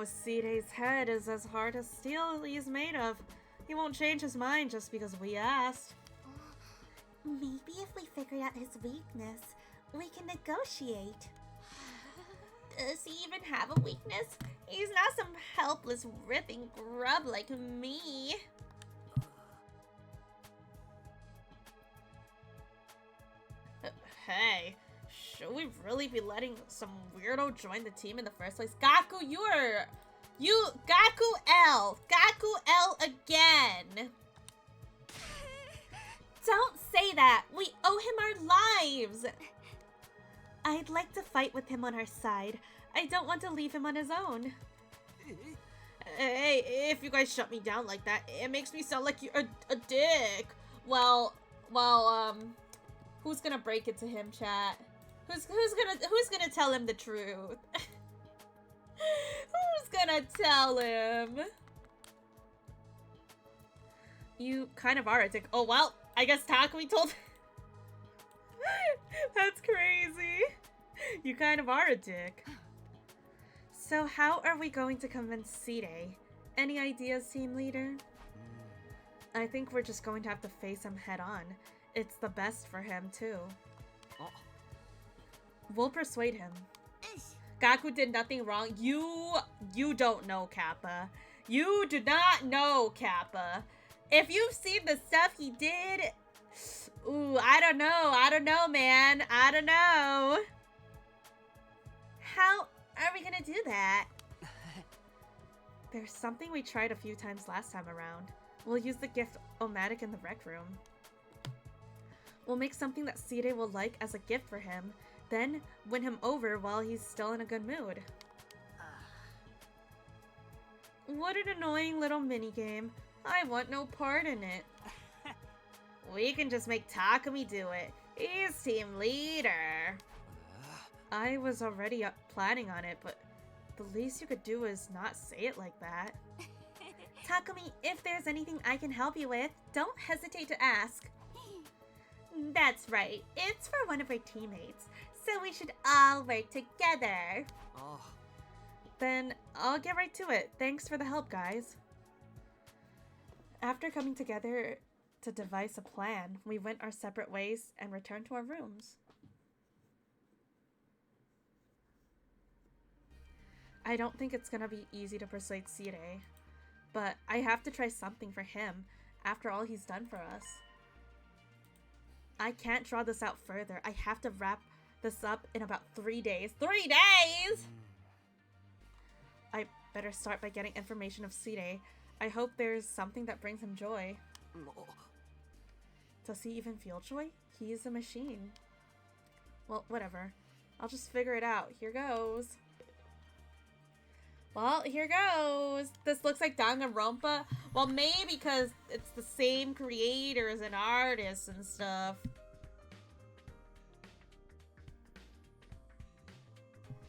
Sidei's head is as hard as steel he's made of. He won't change his mind just because we asked. Maybe if we figure out his weakness, we can negotiate. Does he even have a weakness. He's not some helpless, ripping grub like me. Hey, should we really be letting some weirdo join the team in the first place? Gaku, Gaku L again. Don't say that. We owe him our lives. I'd like to fight with him on our side. I don't want to leave him on his own. Hey, if you guys shut me down like that, it makes me sound like you're a dick. Well, who's gonna break it to him, chat? Who's gonna tell him the truth? Who's gonna tell him? You kind of are a dick. Oh, well, I guess Takumi told... That's crazy. You kind of are a dick. So how are we going to convince Side? Any ideas, team leader? I think we're just going to have to face him head on. It's the best for him, too. We'll persuade him. Gaku did nothing wrong. You don't know, Kappa. You do not know, Kappa. If you've seen the stuff he did... Ooh, I don't know, man. I don't know. How are we gonna do that? There's something we tried a few times last time around. We'll use the gift Omatic in the rec room. We'll make something that Side will like as a gift for him, then win him over while he's still in a good mood. What an annoying little minigame. I want no part in it. We can just make Takumi do it. He's team leader. I was already planning on it, but the least you could do is not say it like that. Takumi, if there's anything I can help you with, don't hesitate to ask. That's right. It's for one of our teammates, so we should all work together. Then I'll get right to it. Thanks for the help, guys. After coming together to devise a plan, we went our separate ways and returned to our rooms. I don't think it's gonna be easy to persuade Side, but I have to try something for him after all he's done for us. I can't draw this out further. I have to wrap this up in about 3 days. 3 days?! I better start by getting information of Side. I hope there's something that brings him joy. Does he even feel joy? He's a machine. Well, whatever. I'll just figure it out. Here goes. Well, here goes. This looks like Danganronpa. Well, maybe because it's the same creators and artists and stuff.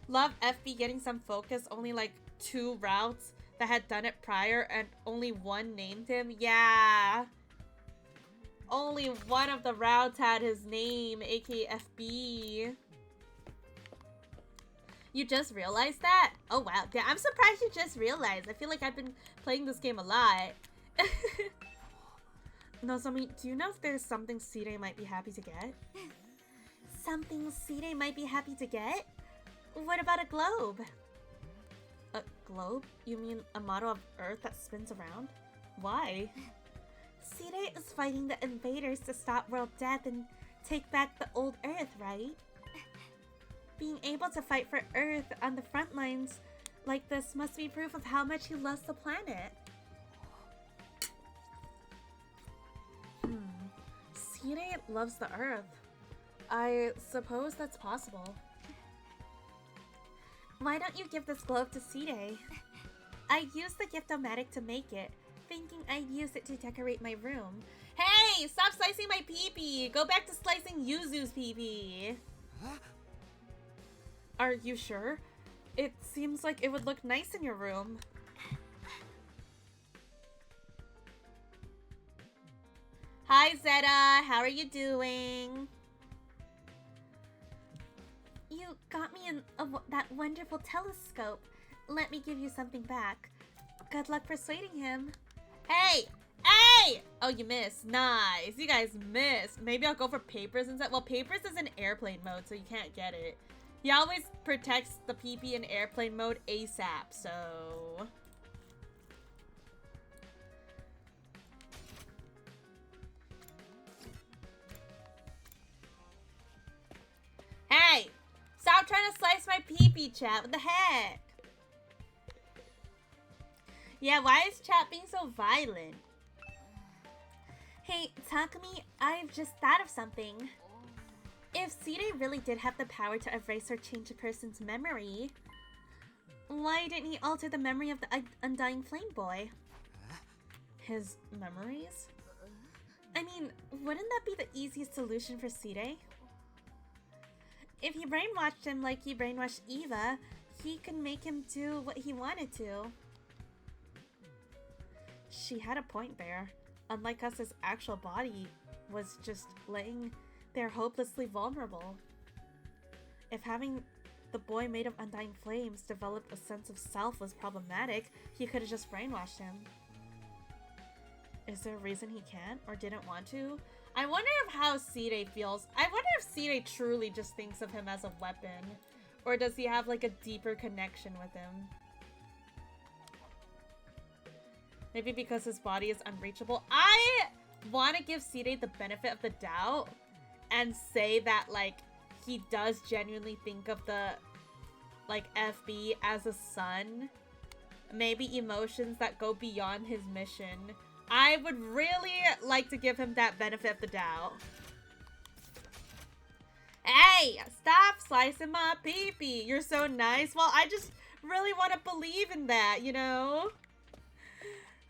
Love FB getting some focus. Only like 2 routes that had done it prior and only 1 named him. Yeah. Only 1 of the routes had his name, aka FB. You just realized that? Oh wow, yeah, I'm surprised you just realized. I feel like I've been playing this game a lot. Nozomi, do you know if there's something Side might be happy to get? Something Side might be happy to get? What about a globe? A globe? You mean a model of Earth that spins around? Why? Side is fighting the invaders to stop world death and take back the old Earth, right? Being able to fight for Earth on the front lines like this must be proof of how much he loves the planet. Side loves the Earth. I suppose that's possible. Why don't you give this globe to Side? I used the gift-o-matic to make it, thinking I'd use it to decorate my room. Hey! Stop slicing my pee-pee! Go back to slicing Yuzu's pee-pee! Are you sure? It seems like it would look nice in your room. Hi, Zeta! How are you doing? You got me that wonderful telescope. Let me give you something back. Good luck persuading him. Hey! Hey! Oh, you missed. Nice. You guys missed. Maybe I'll go for Papers instead. Well, Papers is in airplane mode, so you can't get it. He always protects the PP in airplane mode ASAP, so... Hey! Stop trying to slice my PP, chat. What the heck? Yeah, why is chat being so violent? Hey, Takumi, I've just thought of something. If Seirei really did have the power to erase or change a person's memory, why didn't he alter the memory of the Undying Flame Boy? His memories? I mean, wouldn't that be the easiest solution for Seirei? If he brainwashed him like he brainwashed Eva, he could make him do what he wanted to. She had a point there. Unlike us, his actual body was just laying there hopelessly vulnerable. If having the boy made of undying flames developed a sense of self was problematic, he could have just brainwashed him. Is there a reason he can't or didn't want to? I wonder how Seirei feels. I wonder if Seirei truly just thinks of him as a weapon. Or does he have like a deeper connection with him? Maybe because his body is unreachable. I want to give Seirei the benefit of the doubt and say that, like, he does genuinely think of the, like, FB as a son. Maybe emotions that go beyond his mission. I would really like to give him that benefit of the doubt. Hey, stop slicing my pee-pee. You're so nice. Well, I just really want to believe in that, you know?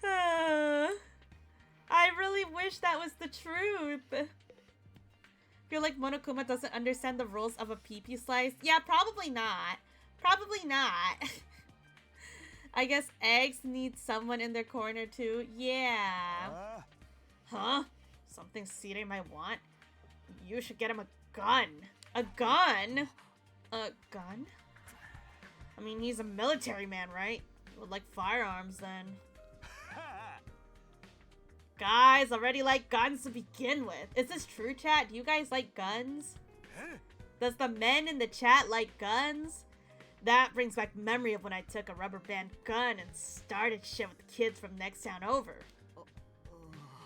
I really wish that was the truth. Feel like Monokuma doesn't understand the rules of a pee-pee slice? Yeah, probably not. Probably not. I guess eggs need someone in their corner too. Yeah. Huh? Something Seirei might want? You should get him a gun. A gun? A gun? I mean, he's a military man, right? Would like firearms then. Guys already like guns to begin with. Is this true, chat? Do you guys like guns? Does the men in the chat like guns? That brings back memory of when I took a rubber band gun and started shit with the kids from next town over.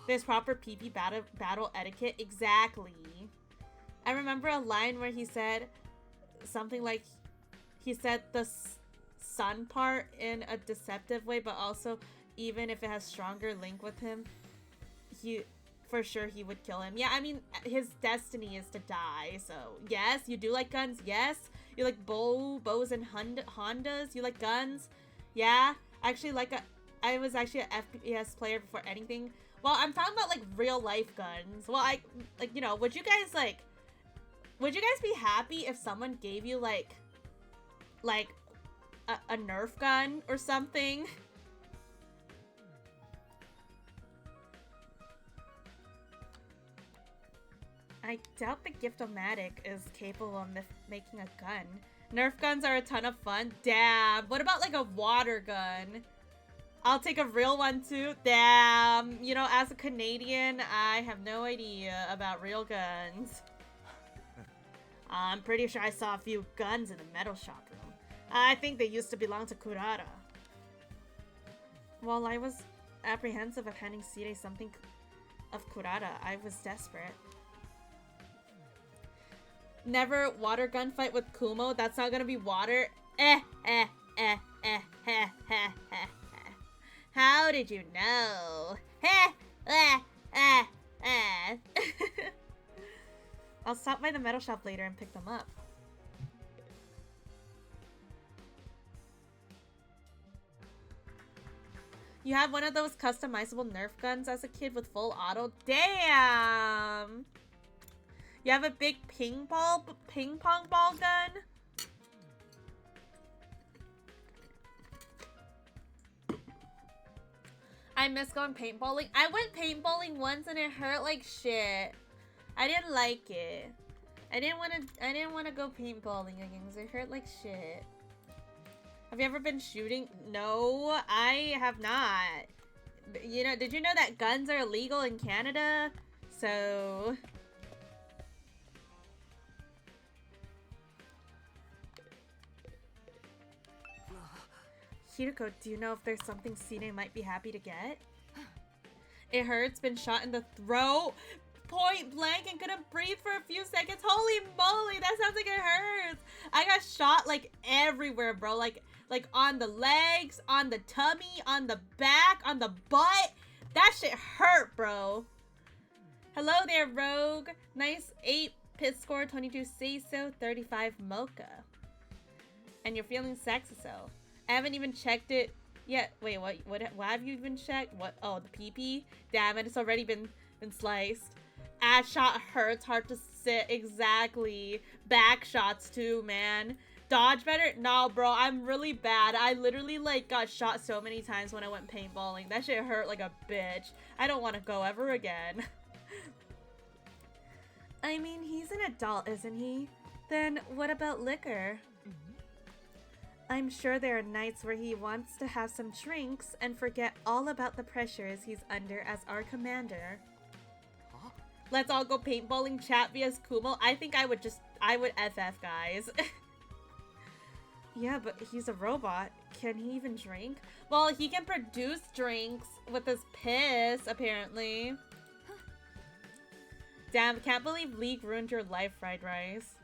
There's proper PP battle etiquette. Exactly. I remember a line where he said something like, he said the sun part in a deceptive way, but also even if it has stronger link with him, for sure he would kill him. Yeah, I mean, his destiny is to die, so yes, you do like guns, yes. You like bows and Hondas, you like guns, yeah. Actually, I was actually an FPS player before anything. Well, I'm talking about like real life guns. Well, you know, would you guys be happy if someone gave you like a Nerf gun or something? I doubt the Gift-O-Matic is capable of making a gun. Nerf guns are a ton of fun. Damn. What about like a water gun? I'll take a real one too. Damn. You know, as a Canadian, I have no idea about real guns. I'm pretty sure I saw a few guns in the metal shop room. I think they used to belong to Kurata. While I was apprehensive of handing Seirei something of Kurata, I was desperate. Never water gunfight with Kumo. That's not gonna be water. How did you know? I'll stop by the metal shop later and pick them up. You have one of those customizable Nerf guns as a kid with full auto? Damn! You have a big ping pong ball gun? I miss going paintballing. I went paintballing once and it hurt like shit. I didn't like it. I didn't want to go paintballing again because it hurt like shit. Have you ever been shooting? No, I have not. You know, did you know that guns are illegal in Canada? So Hiroko, do you know if there's something Sine might be happy to get? It hurts, been shot in the throat, point blank, and couldn't breathe for a few seconds. Holy moly, that sounds like it hurts. I got shot like everywhere, bro. Like on the legs, on the tummy, on the back, on the butt. That shit hurt, bro. Hello there, Rogue. Nice 8 pit score, 22 say so, 35 mocha. And you're feeling sexy, so. I haven't even checked it yet. Wait, what have you even checked? What? Oh, the pee-pee? Damn it, it's already been sliced. Ass shot hurts, hard to sit. Exactly. Back shots too, man. Dodge better? No, bro, I'm really bad. I literally, like, got shot so many times when I went paintballing. That shit hurt like a bitch. I don't want to go ever again. I mean, he's an adult, isn't he? Then what about liquor? I'm sure there are nights where he wants to have some drinks and forget all about the pressures he's under as our commander. Huh? Let's all go paintballing, chat vs Kumo. I think I would FF, guys. Yeah, but he's a robot. Can he even drink? Well, he can produce drinks with his piss, apparently. Damn, can't believe League ruined your life, fried rice.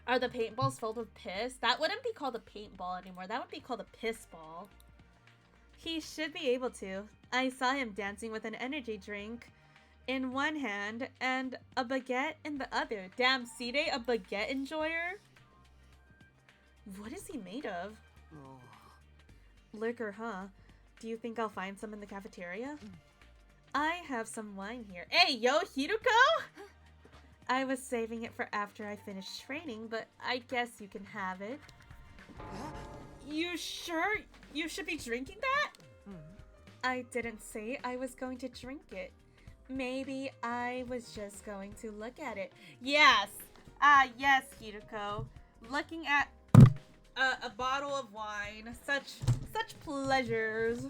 Are the paintballs filled with piss? That wouldn't be called a paintball anymore. That would be called a piss ball. He should be able to. I saw him dancing with an energy drink in one hand and a baguette in the other. Damn, Side, a baguette enjoyer? What is he made of? Oh. Liquor, huh? Do you think I'll find some in the cafeteria? I have some wine here. Hey, yo, Hiroko! I was saving it for after I finished training, but I guess you can have it. You sure you should be drinking that? I didn't say I was going to drink it. Maybe I was just going to look at it. Yes. Yes, Hiroko. Looking at a bottle of wine. Such pleasures.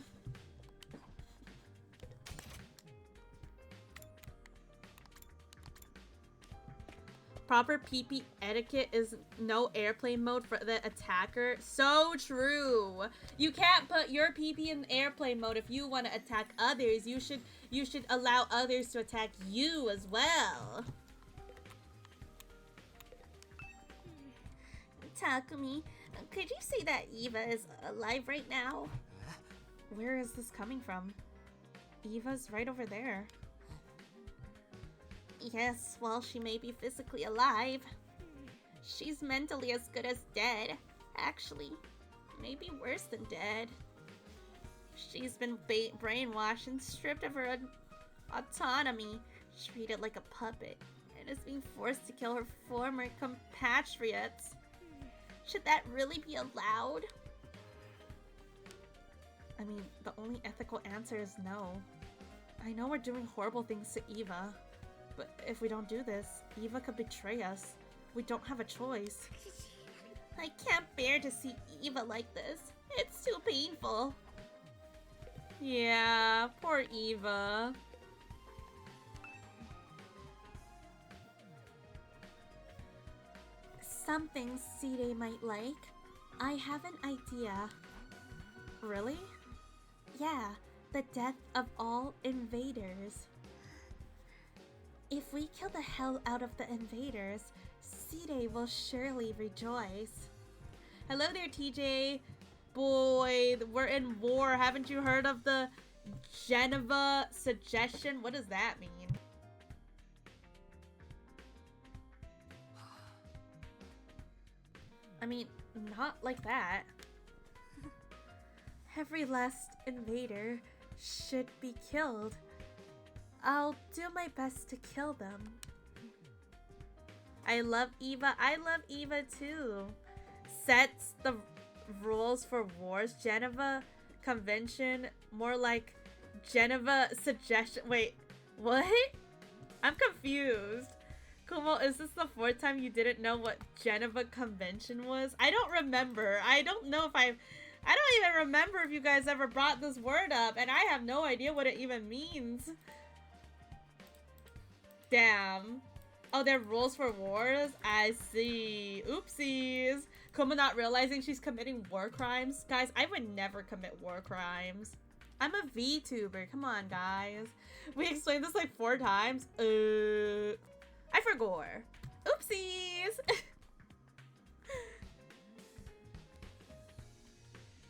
Proper PP etiquette is no airplane mode for the attacker. So true. You can't put your PP in airplane mode if you want to attack others. You should allow others to attack you as well. Takumi, could you say that Eva is alive right now? Where is this coming from? Eva's right over there. Yes, while she may be physically alive, she's mentally as good as dead. Actually, maybe worse than dead. She's been brainwashed and stripped of her autonomy, treated like a puppet, and is being forced to kill her former compatriots. Should that really be allowed? I mean, the only ethical answer is no. I know we're doing horrible things to Eva, but if we don't do this, Eva could betray us. We don't have a choice. I can't bear to see Eva like this. It's too painful. Yeah, poor Eva. Something Side might like. I have an idea. Really? Yeah, the death of all invaders. If we kill the hell out of the invaders, Side will surely rejoice. Hello there, TJ. Boy, we're in war. Haven't you heard of the Geneva suggestion? What does that mean? I mean, not like that. Every last invader should be killed. I'll do my best to kill them. I love Eva. I love Eva too. Sets the rules for wars. Geneva Convention. More like Geneva suggestion. Wait, what? I'm confused. Kumo, is this the 4th time you didn't know what Geneva Convention was? I don't remember. I don't know if I don't even remember if you guys ever brought this word up, and I have no idea what it even means. Damn. Oh, they're rules for wars? I see. Oopsies. Kuma not realizing she's committing war crimes. Guys, I would never commit war crimes. I'm a VTuber. Come on, guys. We explained this like 4 times. I forgot. Oopsies.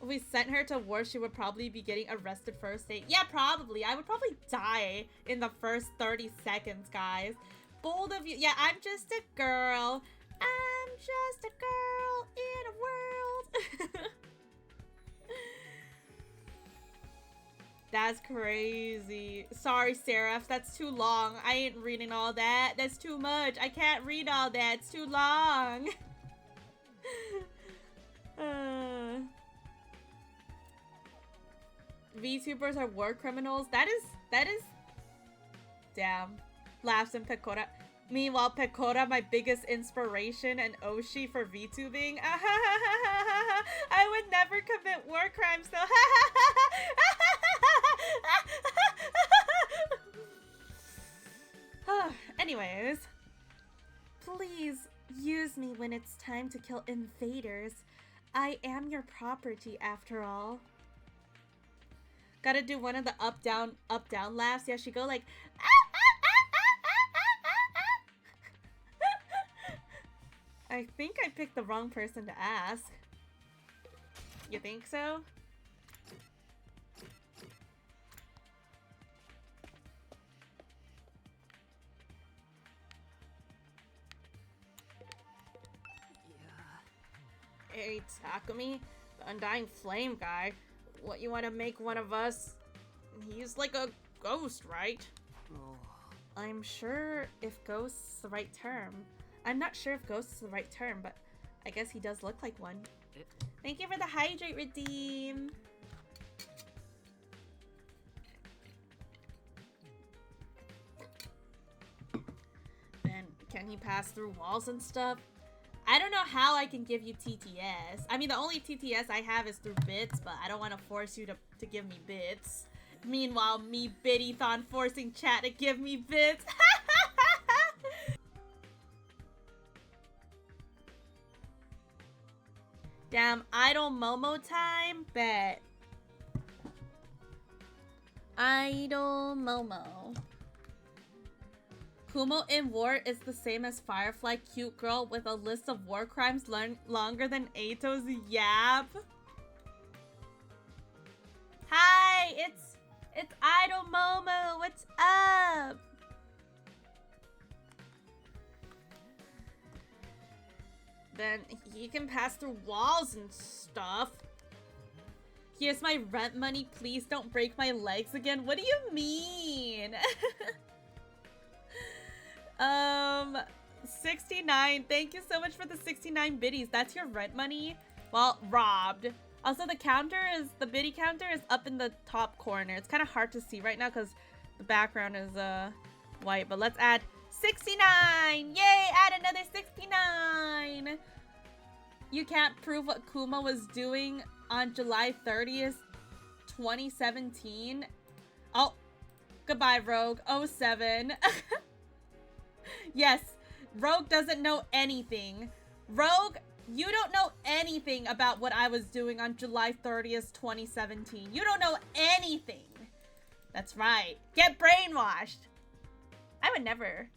If we sent her to war, she would probably be getting arrested first date. Yeah, probably. I would probably die in the first 30 seconds, guys. Bold of you. Yeah, I'm just a girl. I'm just a girl in a world. That's crazy. Sorry, Seraph. That's too long. I ain't reading all that. That's too much. I can't read all that. It's too long. VTubers are war criminals. That is damn. Laughs in Pecora. Meanwhile, Pecora, my biggest inspiration, and Oshi for VTubing. I would never commit war crimes though. Anyways, please use me when it's time to kill invaders. I am your property after all. Gotta do one of the up down laughs. Yeah, she go like I think I picked the wrong person to ask. You think so? Hey, Takumi, the Undying Flame guy. What, you want to make one of us? He's like a ghost, right? Oh. I'm sure if ghost's the right term. I'm not sure if ghost is the right term, but I guess he does look like one. Thank you for the hydrate redeem. Then can he pass through walls and stuff? I don't know how I can give you TTS. I mean, the only TTS I have is through bits, but I don't want to force you to give me bits. Meanwhile, me, Biddython, forcing chat to give me bits. Damn, Idol Momo time? Bet. Idol Momo. Kumo in war is the same as Firefly cute girl with a list of war crimes longer than Eito's yap. Hi, it's Idol Momo. What's up? Then he can pass through walls and stuff. Here's my rent money. Please don't break my legs again. What do you mean? 69. Thank you so much for the 69 biddies. That's your rent money? Well, robbed. Also, the biddy counter is up in the top corner. It's kind of hard to see right now because the background is white. But let's add 69. Yay, add another 69. You can't prove what Kuma was doing on July 30th, 2017. Oh, goodbye, Rogue. 07. Yes, Rogue doesn't know anything. Rogue, you don't know anything about what I was doing on July 30th, 2017. You don't know anything. That's right. Get brainwashed. I would never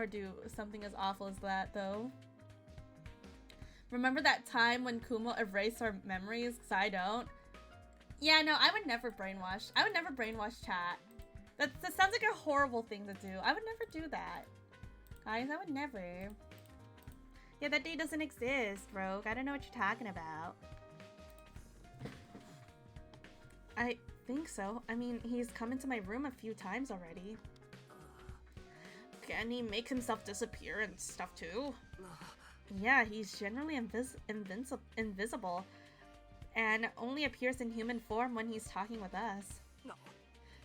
do something as awful as that, though. Remember that time when Kumo erased our memories? Because I don't. Yeah, no, I would never brainwash. I would never brainwash chat. That sounds like a horrible thing to do. I would never do that. Guys, I would never. Yeah, that day doesn't exist, Rogue. I don't know what you're talking about. I think so. I mean, he's come into my room a few times already. Can he make himself disappear and stuff too? Yeah, he's generally invisible. And only appears in human form when he's talking with us. No.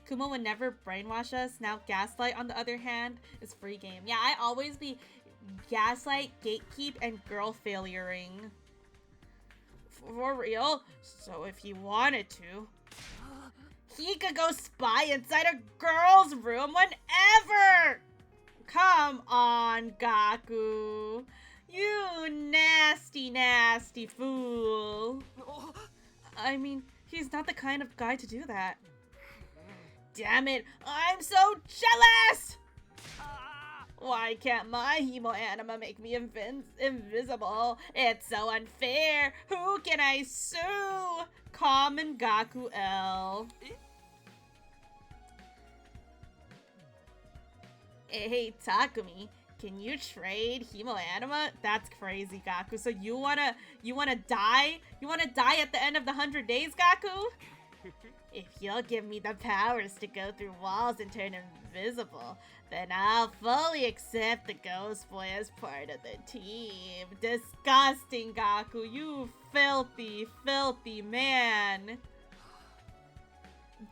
Kuma would never brainwash us. Now Gaslight, on the other hand, is free game. Yeah, I always be Gaslight, Gatekeep, and girl failuring. For real? So if he wanted to, he could go spy inside a girl's room whenever! Come on, Gaku. You nasty, nasty fool. I mean, he's not the kind of guy to do that. Damn it, I'm so jealous! Why can't my Hemo Anima make me invisible? It's so unfair. Who can I sue? Common Gaku L. Hey, Takumi, can you trade Hemo Anima? That's crazy, Gaku. So you wanna die? You wanna die at the end of the 100 days, Gaku? If you'll give me the powers to go through walls and turn invisible, then I'll fully accept the Ghost Boy as part of the team. Disgusting, Gaku. You filthy, filthy man.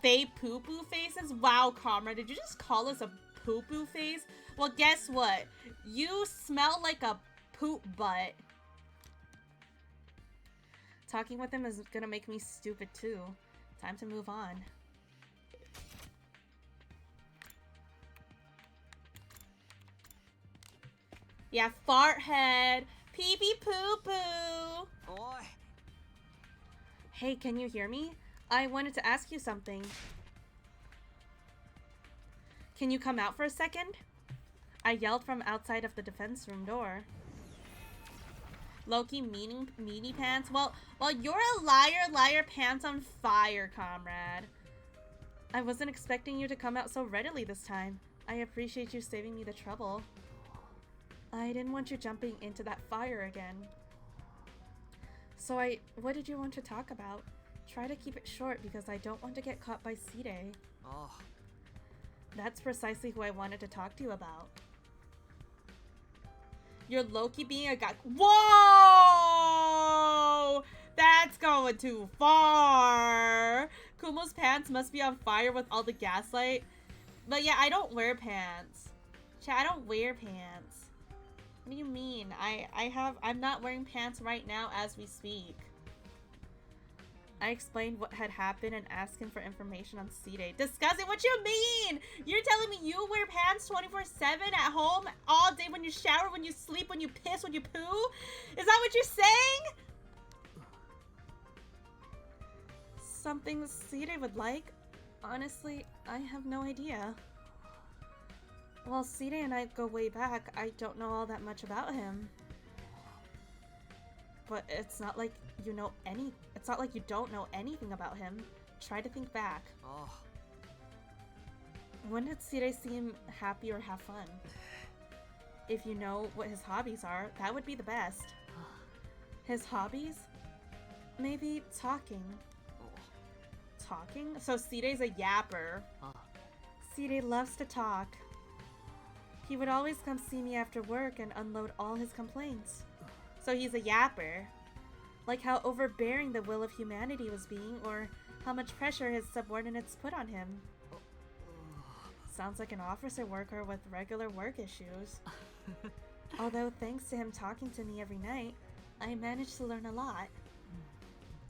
They poo-poo faces? Wow, Comrade, did you just call us a poo-poo face? Well, guess what? You smell like a poop butt. Talking with him is gonna make me stupid too. Time to move on. Yeah, fart head. Pee-pee poo-poo. Oi. Hey, can you hear me? I wanted to ask you something. Can you come out for a second? I yelled from outside of the defense room door. Loki meanie pants? Well, you're a liar, pants on fire, comrade. I wasn't expecting you to come out so readily this time. I appreciate you saving me the trouble. I didn't want you jumping into that fire again. So what did you want to talk about? Try to keep it short because I don't want to get caught by Side. Oh. That's precisely who I wanted to talk to you about. You're Loki being a guy. Whoa! That's going too far. Kumo's pants must be on fire with all the gaslight. But yeah, I don't wear pants. Chat, I don't wear pants. What do you mean? I'm not wearing pants right now as we speak. I explained what had happened and asked him for information on C-Day. Discussing? What you mean? You're telling me you wear pants 24/7 at home all day when you shower, when you sleep, when you piss, when you poo? Is that what you're saying? Something C-Day would like? Honestly, I have no idea. Well, C-Day and I go way back. I don't know all that much about him. But it's not like you know it's not like you don't know anything about him. Try to think back. Oh. When did Sire seem happy or have fun? If you know what his hobbies are, that would be the best. His hobbies? Maybe talking. Talking? So Sire's a yapper. Sire loves to talk. He would always come see me after work and unload all his complaints. So he's a yapper. Like how overbearing the will of humanity was being, or how much pressure his subordinates put on him. Sounds like an officer worker with regular work issues. Although thanks to him talking to me every night, I managed to learn a lot.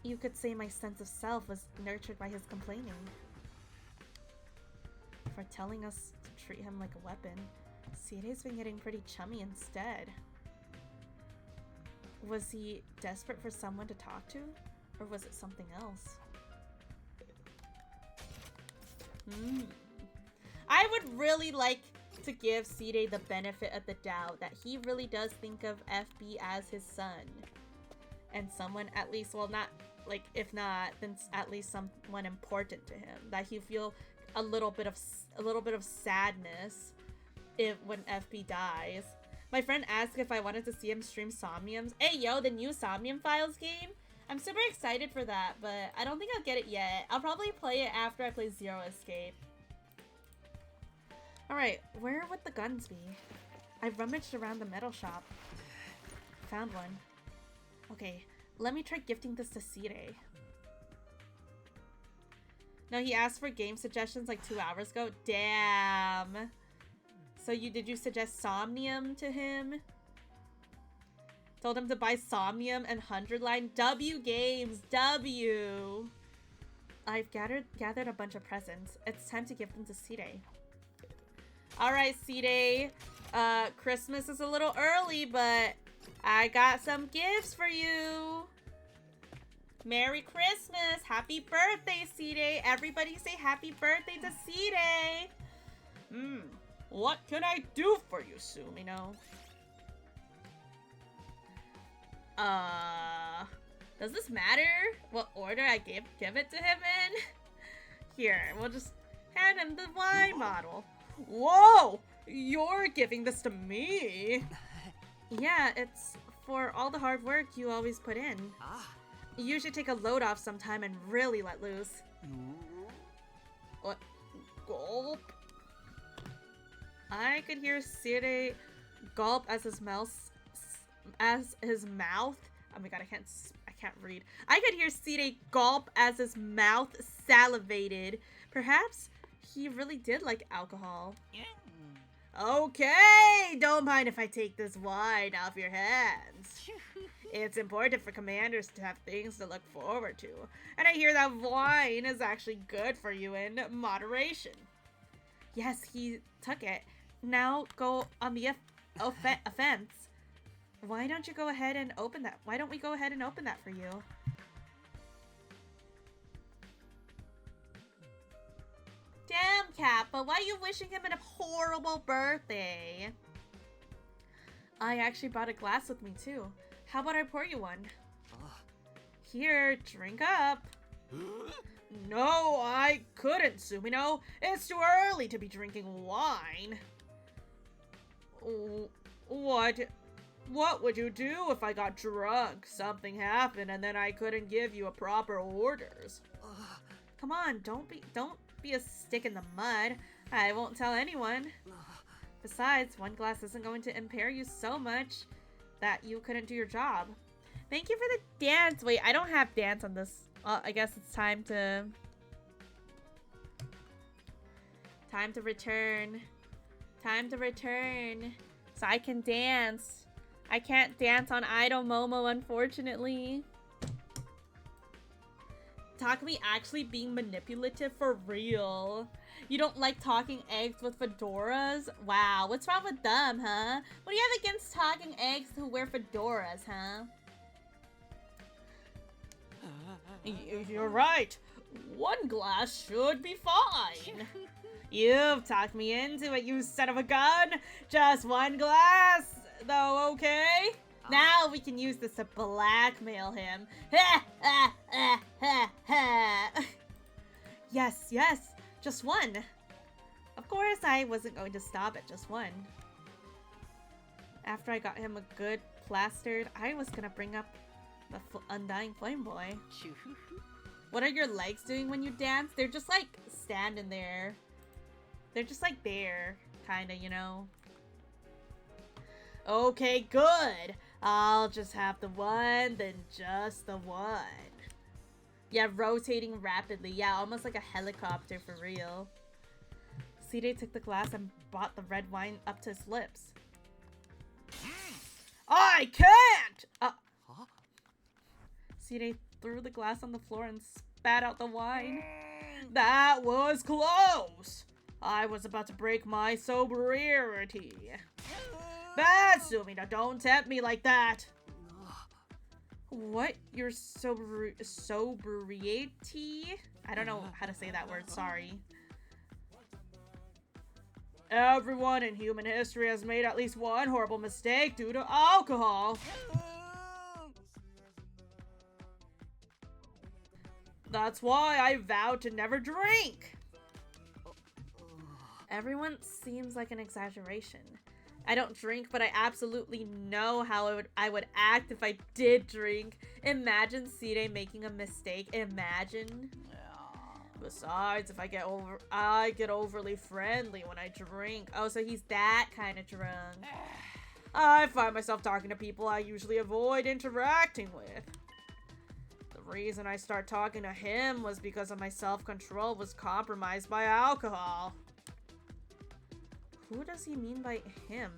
You could say my sense of self was nurtured by his complaining. For telling us to treat him like a weapon, Sire's been getting pretty chummy instead. Was he desperate for someone to talk to? Or was it something else? I would really like to give Sire the benefit of the doubt that he really does think of FB as his son. And someone at least, well, not, like, if not, then at least someone important to him. That he feel a little bit of sadness when FB dies. My friend asked if I wanted to see him stream Somniums. Hey yo, the new Somnium Files game? I'm super excited for that, but I don't think I'll get it yet. I'll probably play it after I play Zero Escape. Alright, where would the guns be? I rummaged around the metal shop. Found one. Okay, let me try gifting this to Sire. No, he asked for game suggestions like 2 hours ago. Damn. So did you suggest Somnium to him? Told him to buy Somnium and 100 Line. W Games. W. I've gathered a bunch of presents. It's time to give them to Sire. Alright, Sire. Christmas is a little early, but I got some gifts for you. Merry Christmas. Happy birthday, C-Day. Everybody say happy birthday to C-Day. What can I do for you, Sumino? Does this matter what order I give it to him in? Here, we'll just hand him the wine bottle. Whoa! You're giving this to me? Yeah, it's for all the hard work you always put in. You should take a load off sometime and really let loose. What? Gulp? I could hear Sire gulp as his mouth. Oh my god, I can't read. I could hear Sire gulp as his mouth salivated. Perhaps he really did like alcohol. Okay, don't mind if I take this wine off your hands. It's important for commanders to have things to look forward to. And I hear that wine is actually good for you in moderation. Yes, he took it. Now go on the offense. Why don't you go ahead and open that? Why don't we go ahead and open that for you? Damn, Kappa, why are you wishing him a horrible birthday? I actually brought a glass with me too. How about I pour you one? Here, drink up. No, I couldn't, Sumino. It's too early to be drinking wine. What would you do if I got drunk? Something happened and then I couldn't give you a proper orders. Come on, don't be a stick in the mud. I won't tell anyone. Besides, one glass isn't going to impair you so much that you couldn't do your job. Thank you for the dance. Wait, I don't have dance on this. I guess it's time to return. Time to return. So I can dance. I can't dance on Idol Momo, unfortunately. Takumi actually being manipulative for real. You don't like talking eggs with fedoras? Wow, what's wrong with them, huh? What do you have against talking eggs who wear fedoras, huh? You're right. One glass should be fine. You've talked me into it, you son of a gun. Just one glass, though, okay? Now we can use this to blackmail him. Yes, just one. Of course, I wasn't going to stop at just one. After I got him a good plastered, I was gonna bring up the Undying Flame Boy. What are your legs doing when you dance? They're just like standing there. They're just like there, kinda, you know? Okay, good. I'll just have the one, then just the one. Yeah, rotating rapidly. Yeah, almost like a helicopter for real. Sire took the glass and brought the red wine up to his lips. I can't! Sire threw the glass on the floor and spat out the wine. That was close! I was about to break my sobriety. Bad, Sumino, don't tempt me like that. What? Your sobriety? I don't know how to say that word, sorry. Everyone in human history has made at least one horrible mistake due to alcohol. That's why I vowed to never drink. Everyone seems like an exaggeration. I don't drink, but I absolutely know how I would act if I did drink. Imagine Sire making a mistake. Imagine. Besides, if I get overly friendly when I drink. Oh, so he's that kind of drunk. I find myself talking to people I usually avoid interacting with. The reason I start talking to him was because of my self-control was compromised by alcohol. Who does he mean by him?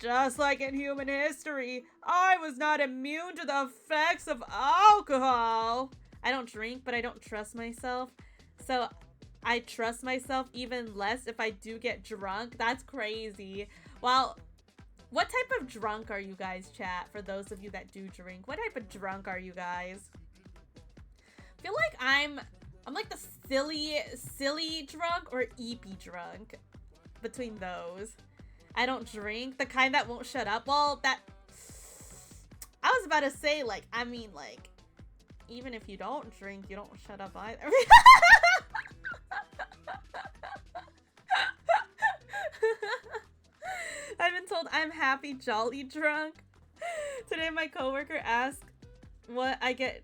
Just like in human history, I was not immune to the effects of alcohol. I don't drink, but I don't trust myself. So I trust myself even less if I do get drunk. That's crazy. Well, What type of drunk are you guys, chat? For those of you that do drink, what type of drunk are you guys? I feel like I'm like the silly drunk or eepy drunk. Between those. I don't drink. The kind that won't shut up. Well, that... I was about to say, like, I mean, like, even if you don't drink, you don't shut up either. I've been told I'm happy, jolly drunk. Today my coworker asked what I get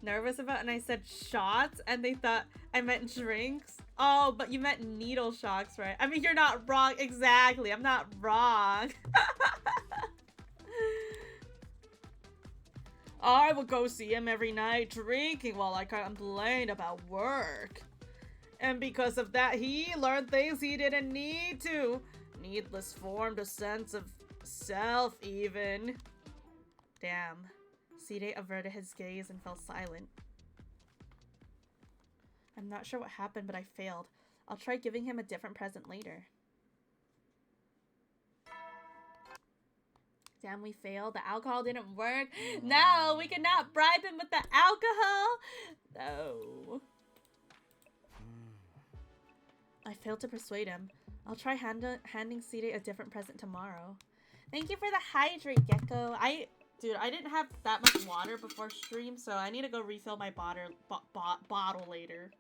nervous about, and I said shots, and they thought I meant drinks. Oh, but you meant needle shocks, right? I mean, you're not wrong. Exactly. I'm not wrong. I would go see him every night drinking while I complained about work. And because of that, he learned things he didn't need to. Needless formed a sense of self, even. Damn. Side averted his gaze and fell silent. I'm not sure what happened, but I failed. I'll try giving him a different present later. Damn, we failed. The alcohol didn't work. No, we cannot bribe him with the alcohol. No. I failed to persuade him. I'll try handing Side a different present tomorrow. Thank you for the hydrate, Gecko. Dude, I didn't have that much water before stream, so I need to go refill my bottle later.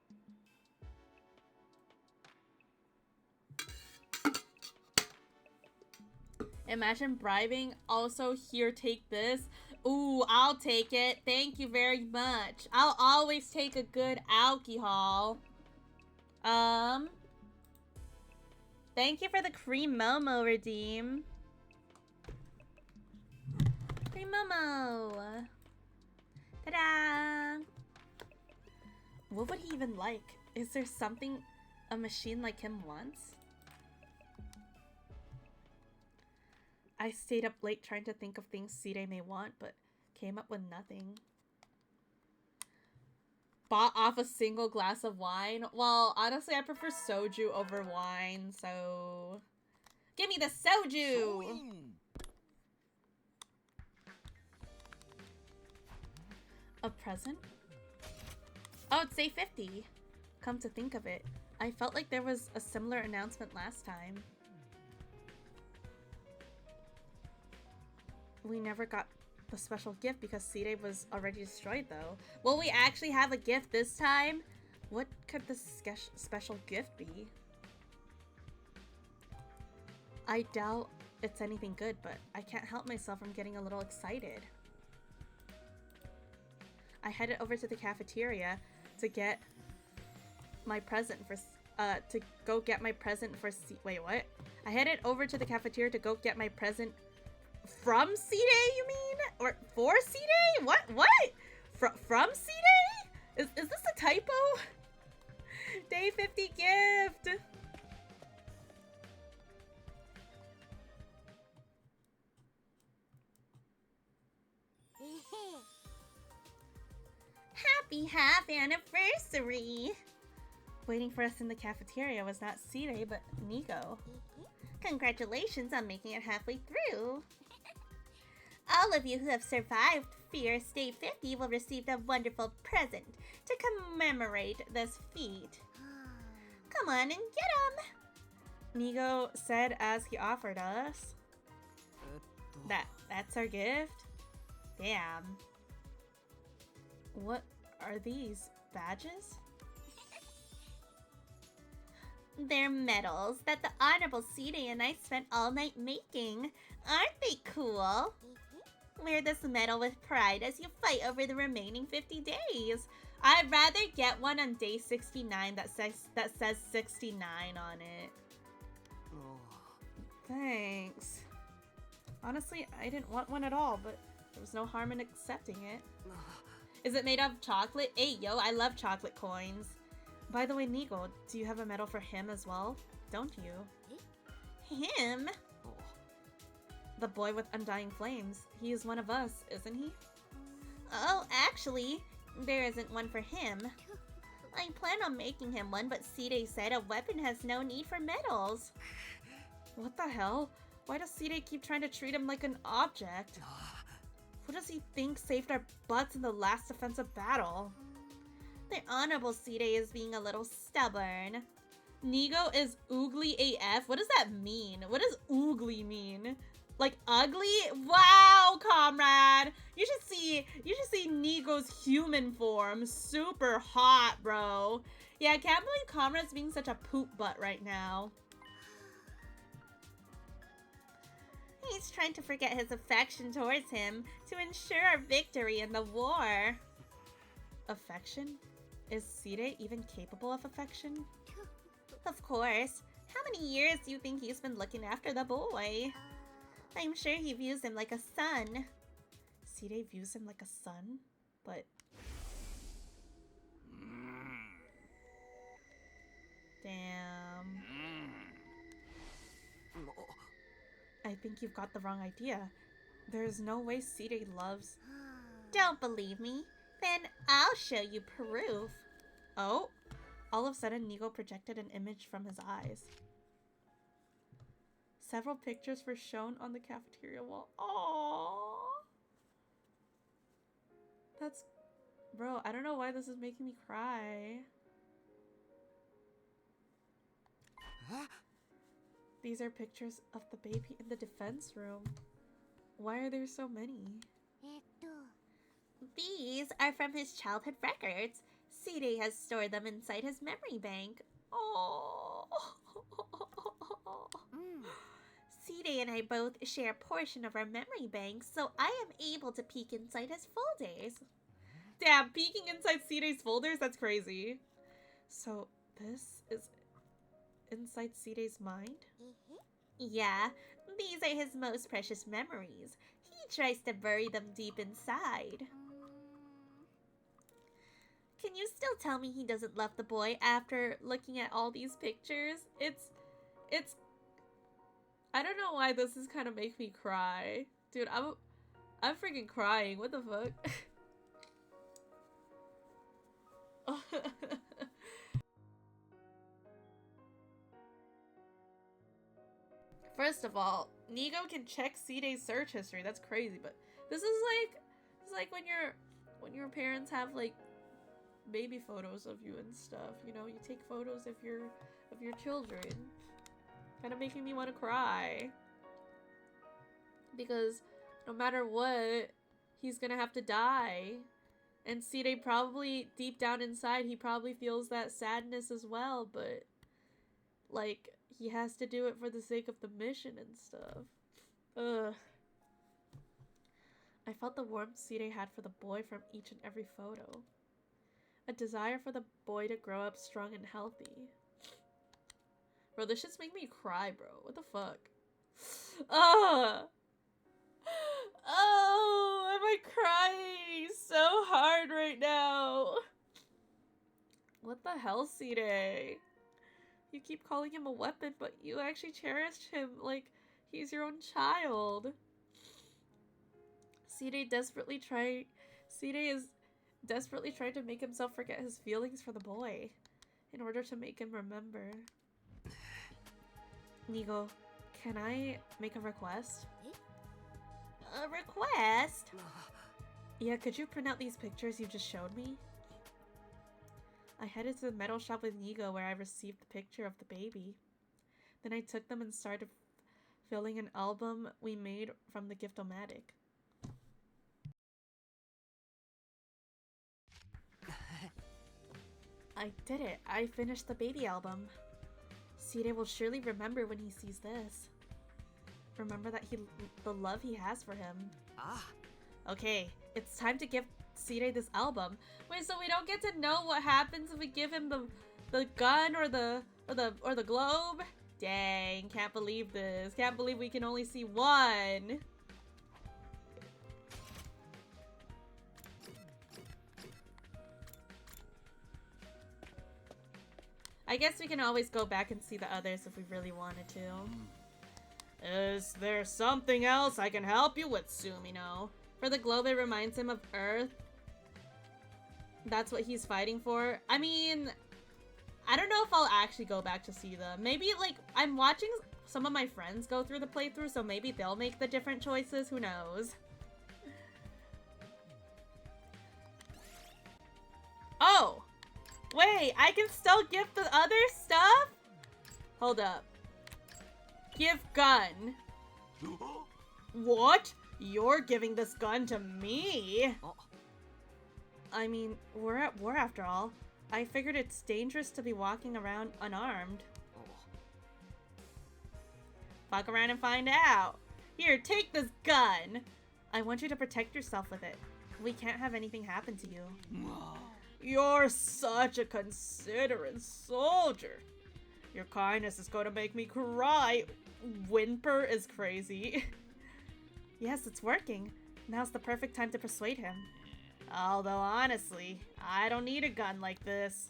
Imagine bribing. Also, here, take this. Ooh, I'll take it. Thank you very much. I'll always take a good alcohol. Thank you for the cream Momo redeem. Cream Momo. Ta-da! What would he even like? Is there something a machine like him wants? I stayed up late trying to think of things Side may want, but came up with nothing. Bought off a single glass of wine? Well, honestly, I prefer soju over wine, so... Give me the soju! A present? Oh, it's day 50. Come to think of it, I felt like there was a similar announcement last time. We never got the special gift because Side was already destroyed, though. Will we actually have a gift this time? What could the special gift be? I doubt it's anything good, but I can't help myself from getting a little excited. I headed over to the cafeteria to get my present for wait, what? I headed over to the cafeteria to go get my present from Side, you mean? Or for Side? What? From Side? Is this a typo? Day 50 gift! Happy half anniversary! Waiting for us in the cafeteria was not Side, but Nico. Congratulations on making it halfway through! All of you who have survived Fierce Day 50 will receive a wonderful present to commemorate this feat. Come on and get 'em! Nico said as he offered us. That's our gift? Damn. What are these? Badges? They're medals that the Honorable Side and I spent all night making. Aren't they cool? Wear this medal with pride as you fight over the remaining 50 days. I'd rather get one on day 69 that says 69 on it. Thanks. Honestly, I didn't want one at all, but there was no harm in accepting it. Is it made of chocolate? Hey, yo, I love chocolate coins. By the way, Nico, do you have a medal for him as well? Don't you? Him? The boy with undying flames. He is one of us, isn't he? Oh, actually, there isn't one for him. I plan on making him one, but Side said a weapon has no need for medals. What the hell? Why does Sirei keep trying to treat him like an object? Who does he think saved our butts in the last defensive battle? The Honorable Sirei is being a little stubborn. Nigo is oogly AF? What does that mean? What does oogly mean? Like ugly? Wow, comrade! You should see Nigo's human form. Super hot, bro. Yeah, I can't believe Comrade's being such a poop butt right now. He's trying to forget his affection towards him to ensure our victory in the war. Affection? Is Sirei even capable of affection? Of course. How many years do you think he's been looking after the boy? I'm sure he views him like a son. Sirei views him like a son? But... Damn. I think you've got the wrong idea. There's no way Sirei loves... Don't believe me? Then I'll show you proof. Oh! All of a sudden, Nigo projected an image from his eyes. Several pictures were shown on the cafeteria wall. Aww! That's... Bro, I don't know why this is making me cry. These are pictures of the baby in the defense room. Why are there so many? These are from his childhood records. Sirei has stored them inside his memory bank. Oh. Sirei and I both share a portion of our memory bank, so I am able to peek inside his folders. Damn, peeking inside Sirei's folders? That's crazy. So, this is inside Sirei's mind? Yeah, these are his most precious memories. He tries to bury them deep inside. Can you still tell me he doesn't love the boy after looking at all these pictures? It's... I don't know why this is kind of making me cry. Dude, I'm freaking crying. What the fuck? First of all, Nigo can check Sirei's search history. That's crazy, but this is like when your parents have like baby photos of you and stuff. You know, you take photos of your children. Kind of making me want to cry. Because no matter what, he's gonna have to die. And Sirei probably, deep down inside, he probably feels that sadness as well, but like, he has to do it for the sake of the mission and stuff. Ugh. I felt the warmth Sirei had for the boy from each and every photo. A desire for the boy to grow up strong and healthy. Bro, this shit's making me cry, bro. What the fuck? Ugh! Oh, am I crying so hard right now? What the hell, Sirei? You keep calling him a weapon, but you actually cherished him like he's your own child. Sirei is desperately trying to make himself forget his feelings for the boy in order to make him remember. Nigo, can I make a request? A request? Yeah, could you print out these pictures you just showed me? I headed to the metal shop with Nigo where I received the picture of the baby. Then I took them and started filling an album we made from the Gift-O-Matic. I did it. I finished the baby album. Sirei will surely remember when he sees this. Remember that the love he has for him. Okay, it's time to give Sirei this album. Wait, so we don't get to know what happens if we give him the gun or the globe? Dang, can't believe this. Can't believe we can only see one. I guess we can always go back and see the others if we really wanted to. Is there something else I can help you with, Sumino? For the globe, it reminds him of Earth. That's what he's fighting for. I mean, I don't know if I'll actually go back to see them. Maybe, like, I'm watching some of my friends go through the playthrough, so maybe they'll make the different choices. Who knows? Oh! Wait, I can still give the other stuff? Hold up. Give gun. What? You're giving this gun to me? I mean, we're at war after all. I figured it's dangerous to be walking around unarmed. Fuck around and find out. Here, take this gun. I want you to protect yourself with it. We can't have anything happen to you. You're such a considerate soldier. Your kindness is going to make me cry. Whimper is crazy. Yes, it's working. Now's the perfect time to persuade him. Although, honestly, I don't need a gun like this.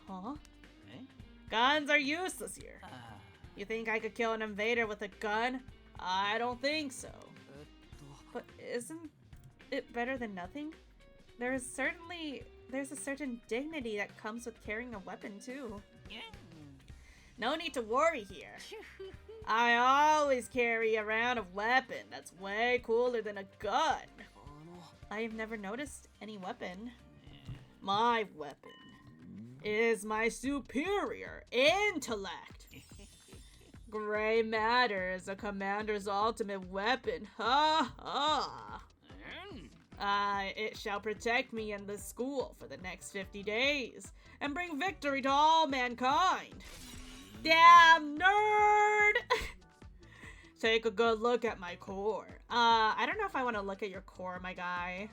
Huh? Guns are useless here. You think I could kill an invader with a gun? I don't think so. But isn't it better than nothing? There's a certain dignity that comes with carrying a weapon, too. No need to worry here. I always carry around a weapon that's way cooler than a gun. I have never noticed any weapon. My weapon is my superior intellect. Gray matter is a commander's ultimate weapon. Ha ha. It shall protect me and the school for the next 50 days and bring victory to all mankind. Damn nerd! Take a good look at my core. I don't know if I want to look at your core, my guy.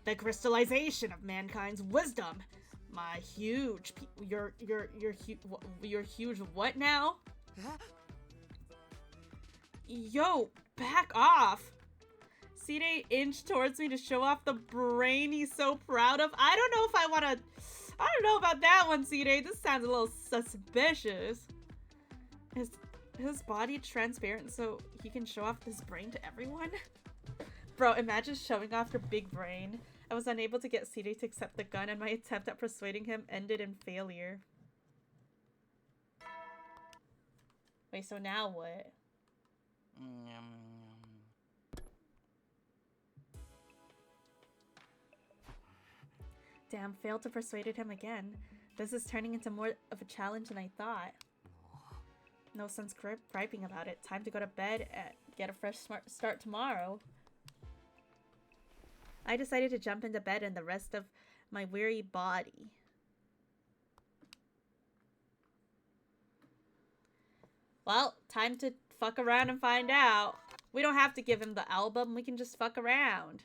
The crystallization of mankind's wisdom. My huge, your huge what now? Yo, back off. Side inched towards me to show off the brain he's so proud of. I don't know if I want to. I don't know about that one, Side. This sounds a little suspicious. Is his body transparent so he can show off this brain to everyone? Bro, imagine showing off your big brain. I was unable to get Side to accept the gun, and my attempt at persuading him ended in failure. Wait, so now what? Damn, failed to persuade him again. This is turning into more of a challenge than I thought. No sense griping about it. Time to go to bed and get a fresh start tomorrow. I decided to jump into bed and the rest of my weary body. Well, time to fuck around and find out. We don't have to give him the album. We can just fuck around.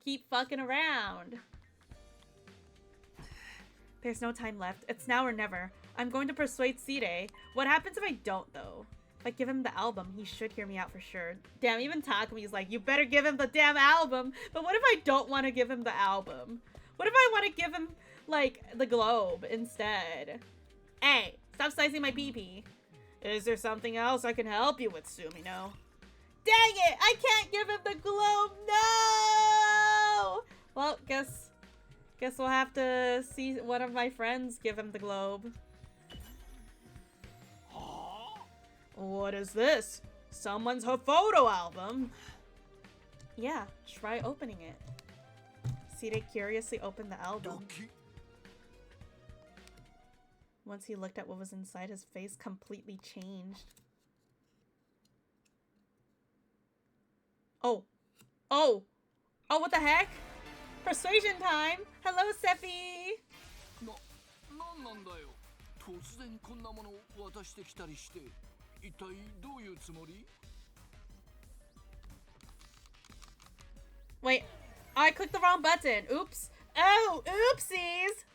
Keep fucking around. There's no time left. It's now or never. I'm going to persuade Side. What happens if I don't, though? If I give him the album, he should hear me out for sure. Damn, even Takumi's like, you better give him the damn album. But what if I don't want to give him the album? What if I want to give him, like, the globe instead? Hey, stop slicing my pee-pee. Is there something else I can help you with, Sumino? Dang it! I can't give him the globe! No! Well, guess we'll have to see one of my friends give him the globe. What is this? Someone's photo album? Yeah, try opening it. Side curiously opened the album. Once he looked at what was inside, his face completely changed. Oh, what the heck? Persuasion time! Hello, Sephi! なんだよ。突然こんなものを渡してきたりして、一体どういうつもり? Wait, I clicked the wrong button. Oops. Oh, oopsies!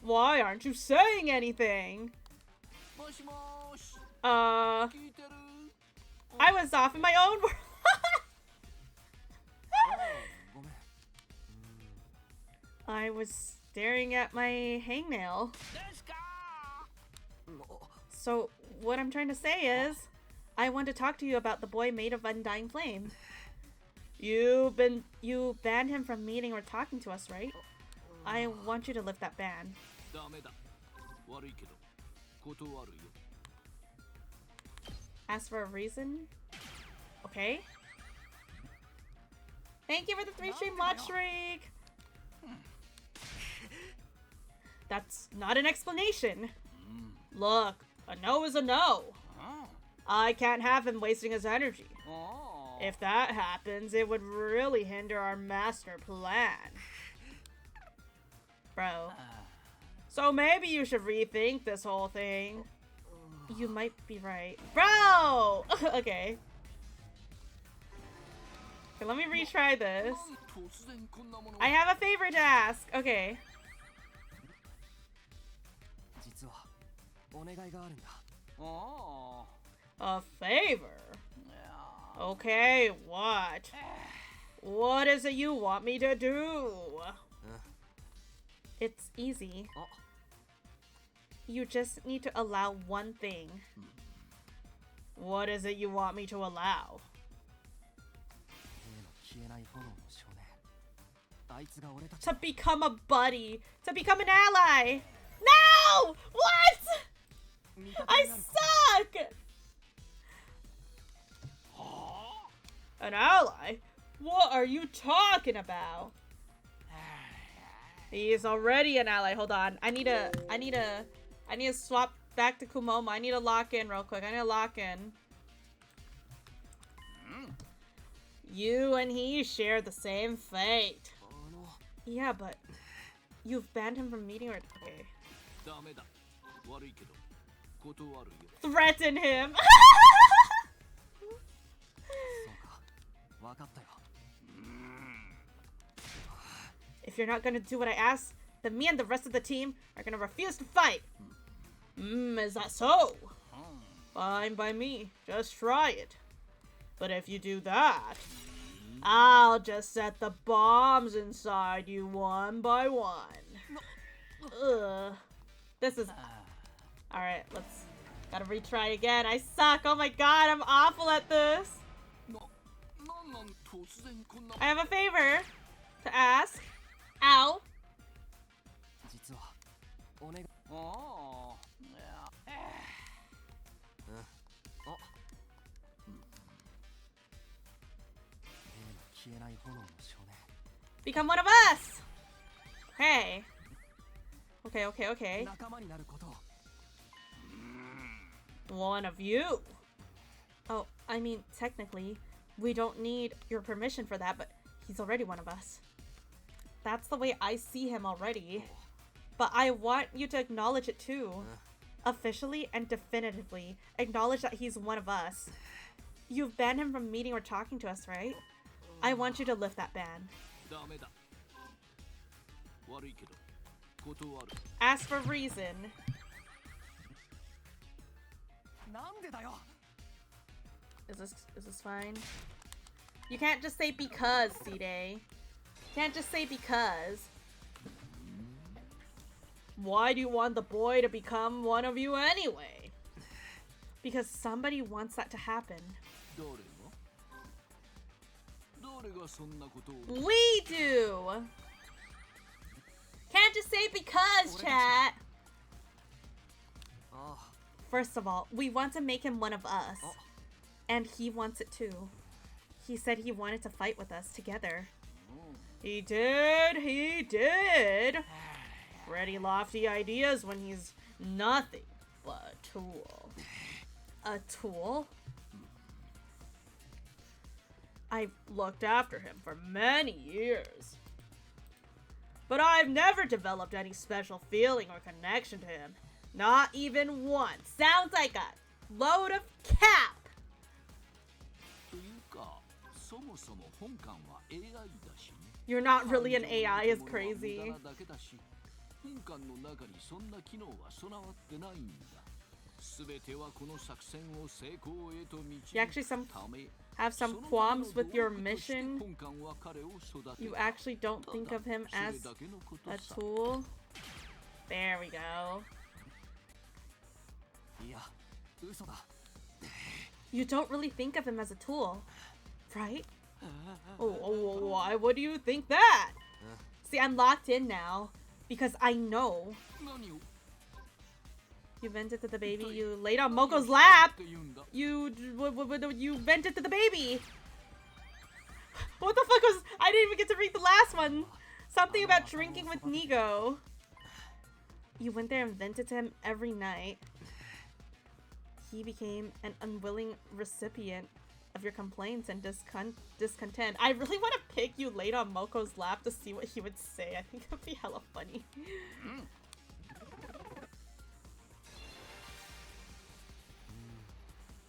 Why aren't you saying anything? もしもし。 聞いてる? I was off in my own world. I was staring at my hangnail. So, what I'm trying to say is, I want to talk to you about the boy made of undying flame. You banned him from meeting or talking to us, right? I want you to lift that ban. ダメだ。悪いけど、断るよ。 Ask for a reason? Okay. Thank you for the 3-stream watch streak! That's not an explanation. Look, a no is a no. I can't have him wasting his energy. If that happens, it would really hinder our master plan. Bro. So maybe you should rethink this whole thing. You might be right. Bro! Okay. Okay, let me retry this. 突然こんなもの I have a favor to ask. Okay. 実はお願いがあるんだ。あ A favor? Okay, what? What is it you want me to do? It's easy. You just need to allow one thing. What is it you want me to allow? 例の消えない炎の少年。あいつが俺たち To become a buddy. To become an ally. No! What? I suck! An ally? What are you talking about? He's already an ally. Hold on. I need to swap back to Kumomo. I need to lock in real quick. I need to lock in. You and he share the same fate. あの Yeah, but you've banned him from meeting or okay. ダメだ。悪いけど断るよ。 Threaten him. そうか分かったよ。 If you're not gonna do what I ask, then me and the rest of the team are gonna refuse to fight. Is that so? Fine by me. Just try it. But if you do that, I'll just set the bombs inside you one by one. Ugh. This is... Alright, let's... Gotta retry again. I suck. Oh my god, I'm awful at this. なん突然こんな I have a favor to ask. Ow. 実はお願い。ああ。あ。例の消えない炎の少年。 Become one of us. Okay. Okay. 仲間になることを。 One of you. Oh, I mean, technically, we don't need your permission for that, but he's already one of us. That's the way I see him already. But I want you to acknowledge it too. Officially and definitively acknowledge that he's one of us. You've banned him from meeting or talking to us, right? I want you to lift that ban. ダメだ。悪いけど断る。 Ask for reason. なんでだよ。 Is this fine? You can't just say because, C-Day. Can't just say because. Why do you want the boy to become one of you anyway? Because somebody wants that to happen. 誰が？誰がそんなことを？ We do! Can't just say because, chat! ああ。 First of all, we want to make him one of us. And he wants it too. He said he wanted to fight with us together. He did! Pretty lofty ideas when he's nothing but a tool. A tool? I've looked after him for many years. But I've never developed any special feeling or connection to him. Not even once. Sounds like a load of cap! というか、そもそも本館は AI だしね。 You're not really an AI is crazy. 無駄なだけだし、本館の中にそんな機能は備わってないんだ。すべてはこの作戦を成功へと導く You actually ため。 have some qualms with your mission. 本館は彼を育てた You actually don't think of him as それだけのこと a さ。 tool. There we go. いや、嘘だ。 You don't really think of him as a tool, right? Oh, why would you think that? See, I'm locked in now because I know. 何を？ You vented to the baby. You laid on Moko's lap. って言うんだ You vented to the baby. What the fuck was? I didn't even get to read the last one. Something about drinking with Nigo. You went there and vented to him every night. He became an unwilling recipient of your complaints and discontent. I really want to pick you laid on Moko's lap to see what he would say. I think it would be hella funny.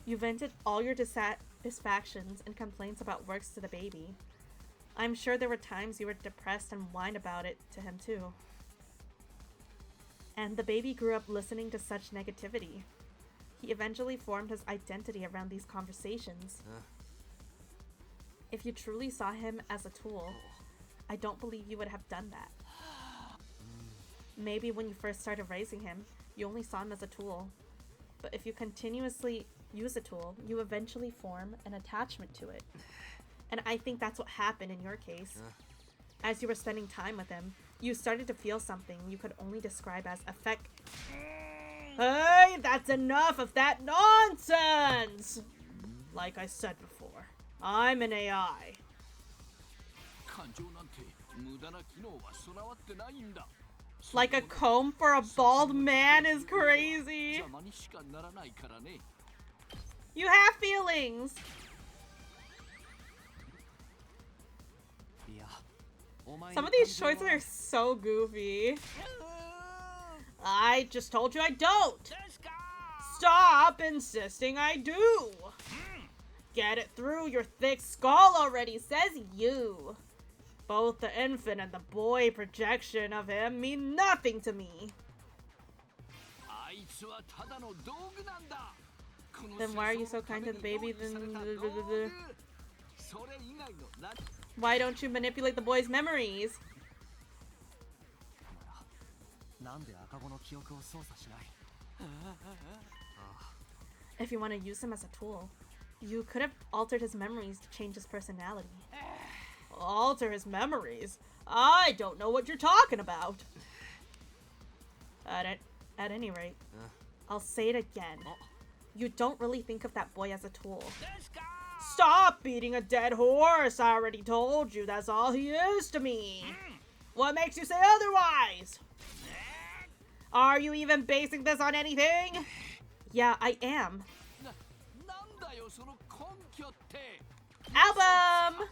You vented all your dissatisfactions and complaints about works to the baby. I'm sure there were times you were depressed and whined about it to him too. And the baby grew up listening to such negativity. He eventually formed his identity around these conversations. If you truly saw him as a tool, I don't believe you would have done that. Maybe when you first started raising him, you only saw him as a tool. But if you continuously use a tool, you eventually form an attachment to it. And I think that's what happened in your case. As you were spending time with him, you started to feel something you could only describe as affect. Hey, that's enough of that nonsense! Like I said before, I'm an AI. 感情なんて無駄な機能は備わってないんだ Like a comb for a bald man is crazy. 邪魔にしかならないからね You have feelings. いやお前 Some of these choices are so goofy. I just told you I don't. Stop insisting I do. Get it through your thick skull already, says you. Both the infant and the boy projection of him mean nothing to me. あいつはただの道具なんだ Then why are you so kind to the baby? Then それ以外の何 why don't you manipulate the boy's memories? なんで赤子の記憶を操作しない If you want to use him as a tool, you could have altered his memories to change his personality. Alter his memories? I don't know what you're talking about. At any rate, I'll say it again. You don't really think of that boy as a tool. Stop beating a dead horse! I already told you that's all he is to me. What makes you say otherwise? Are you even basing this on anything? Yeah, I am. なんだよその根拠って Album!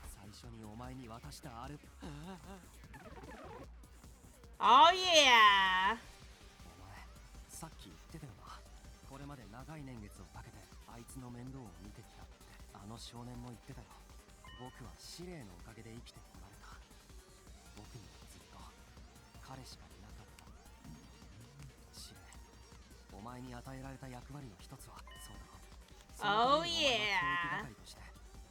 最初にお前に渡したある Oh yeah! お前さっき言ってたよなこれまで長い年月をかけてあいつの面倒を見てきたってあの少年も言ってたよ僕は司令のおかげで生きてこられた僕にはずっと彼しかいなかった司令お前に与えられた役割の一つはそうだ Oh yeah! として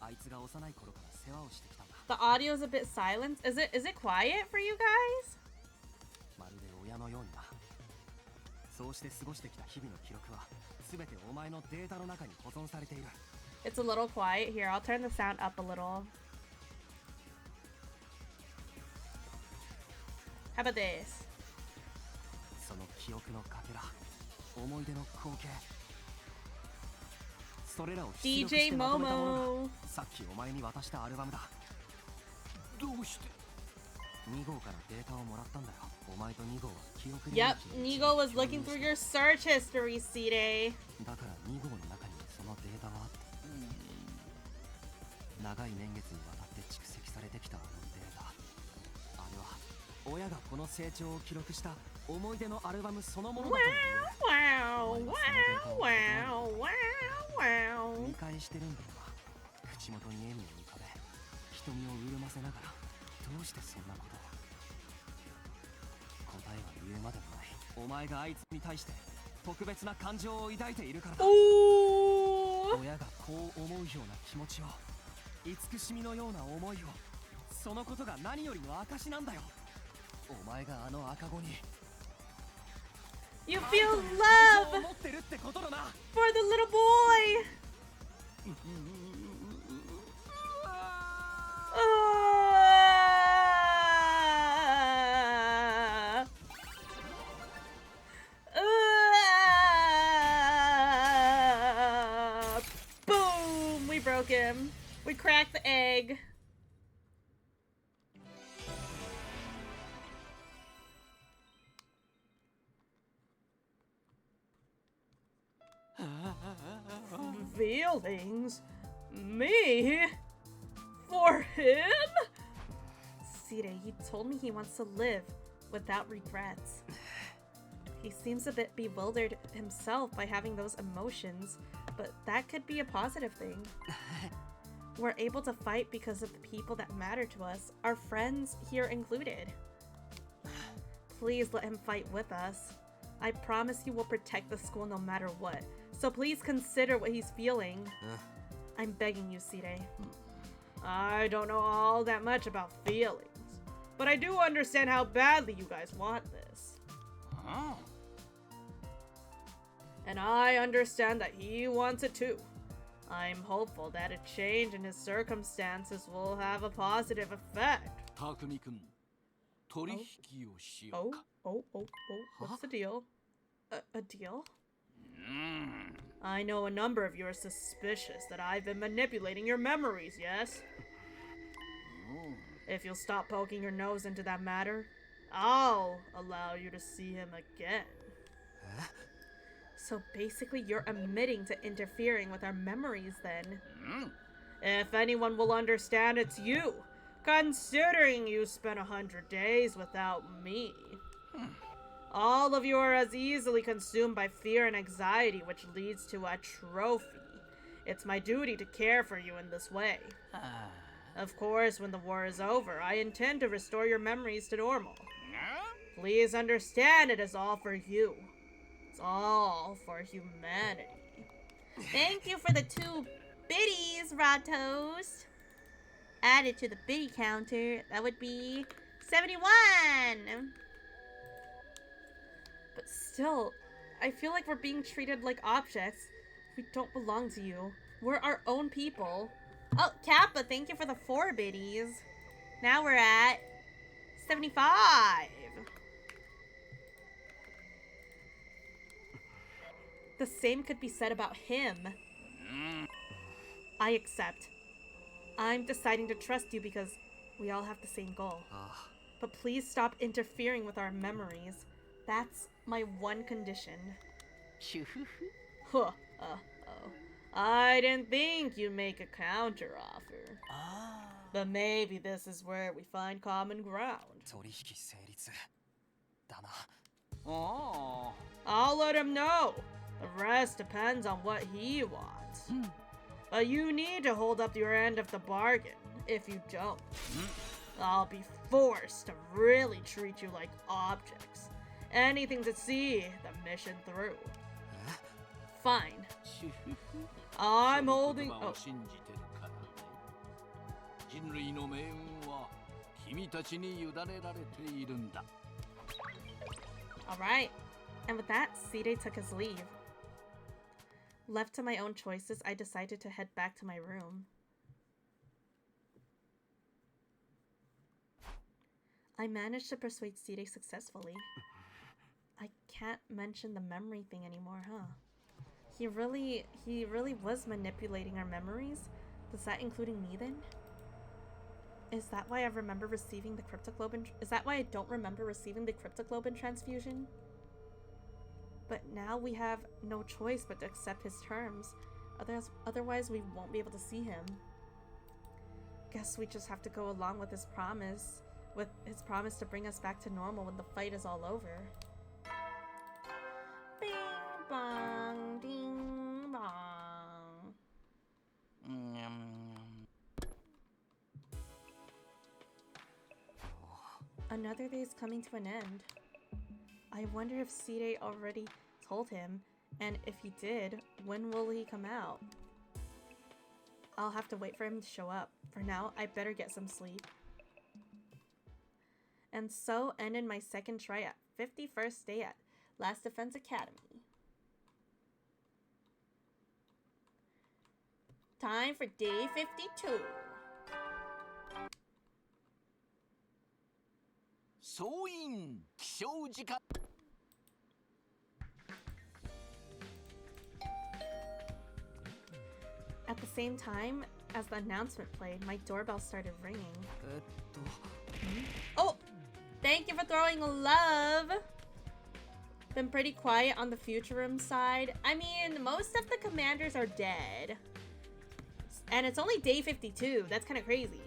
あいつが幼い頃から世話をしてきたんだ The audio is a bit silent. Is it quiet for you guys? まるで親のようになそうして過ごしてきた日々の記録は全てお前のデータの中に保存されている It's a little quiet here. I'll turn the sound up a little. How about this? その記憶のかけら思い出の光景それらを出力し DJ てまとめたもの Momo. がさっきお前に渡したアルバムだどうして2号からデータをもらったんだよお前と2号は記憶 Yep, Nigo was looking through your search history, C-Day. だから2号の中にそのデータはあって長い年月にわたって蓄積されてきたあのデータあれは親がこの成長を記録した思い出のアルバムそのものだとも Wow, wow, wow, wow, wow. 見返してるんだよな口元に笑みを浮かべ瞳を潤ませながらどうしてそんなことを答えは言うまでもないお前があいつに対して特別な感情を抱いているからだ Ooh. 親がこう思うような気持ちを慈しみのような思いをそのことが何よりの証なんだよお前があの赤子に You feel 感情を love 持ってるってことだな for the little boy. We cracked the egg. Feelings? Me? For him? Sire, he told me he wants to live without regrets. He seems a bit bewildered himself by having those emotions, but that could be a positive thing. We're able to fight because of the people that matter to us, our friends here included. Please let him fight with us. I promise he will protect the school no matter what, so please consider what he's feeling. I'm begging you, Sire. I don't know all that much about feelings, but I do understand how badly you guys want this. Huh? And I understand that he wants it too. I'm hopeful that a change in his circumstances will have a positive effect. 匠君、取引をしようか。What's the deal? A deal? I know a number of you are suspicious that I've been manipulating your memories, yes? If you'll stop poking your nose into that matter, I'll allow you to see him again. So basically you're admitting to interfering with our memories then. If anyone will understand, it's you, considering you spent 100 days without me. All of you are as easily consumed by fear and anxiety, which leads to atrophy. It's my duty to care for you in this way. Of course, when the war is over, I intend to restore your memories to normal. Please understand, it is all for you. It's all for humanity. Thank you for the 2 biddies, Raw Toast. Added to the biddy counter, that would be 71. But still, I feel like we're being treated like objects. We don't belong to you. We're our own people. Oh, Kappa, thank you for the 4 biddies. Now we're at 75. The same could be said about him. I accept. I'm deciding to trust you because we all have the same goal. But please stop interfering with our memories. That's my one condition. Huh. I didn't think you'd make a counteroffer. But maybe this is where we find common ground. 取引成立だな。I'll let him know. The rest depends on what he wants. But you need to hold up your end of the bargain. If you don't, I'll be forced to really treat you like objects. Anything to see the mission through. Fine. I'm holding... Oh. 人類の命運は君たちに委ねられているんだ。Alright. And with that, Sire took his leave. Left to my own choices, I decided to head back to my room. I managed to persuade Sire successfully. I can't mention the memory thing anymore, huh? He really was manipulating our memories? Does that including me then? Is that why I remember receiving the cryptoglobin? Is that why I don't remember receiving the cryptoglobin transfusion? But now we have no choice but to accept his terms. Otherwise we won't be able to see him. Guess we just have to go along with his promise. With his promise to bring us back to normal when the fight is all over. Bing bong, ding bong. Another day's coming to an end. I wonder if Sire already told him, and if he did, when will he come out? I'll have to wait for him to show up. For now, I better get some sleep. And so ended my second try at 51st day at Last Defense Academy. Time for day 52. 総員起床時間。At the same time, as the announcement played, my doorbell started ringing. えっと Oh! Thank you for throwing love! Been pretty quiet on the Future Room side. I mean, most of the commanders are dead. And it's only day 52. That's kind of crazy.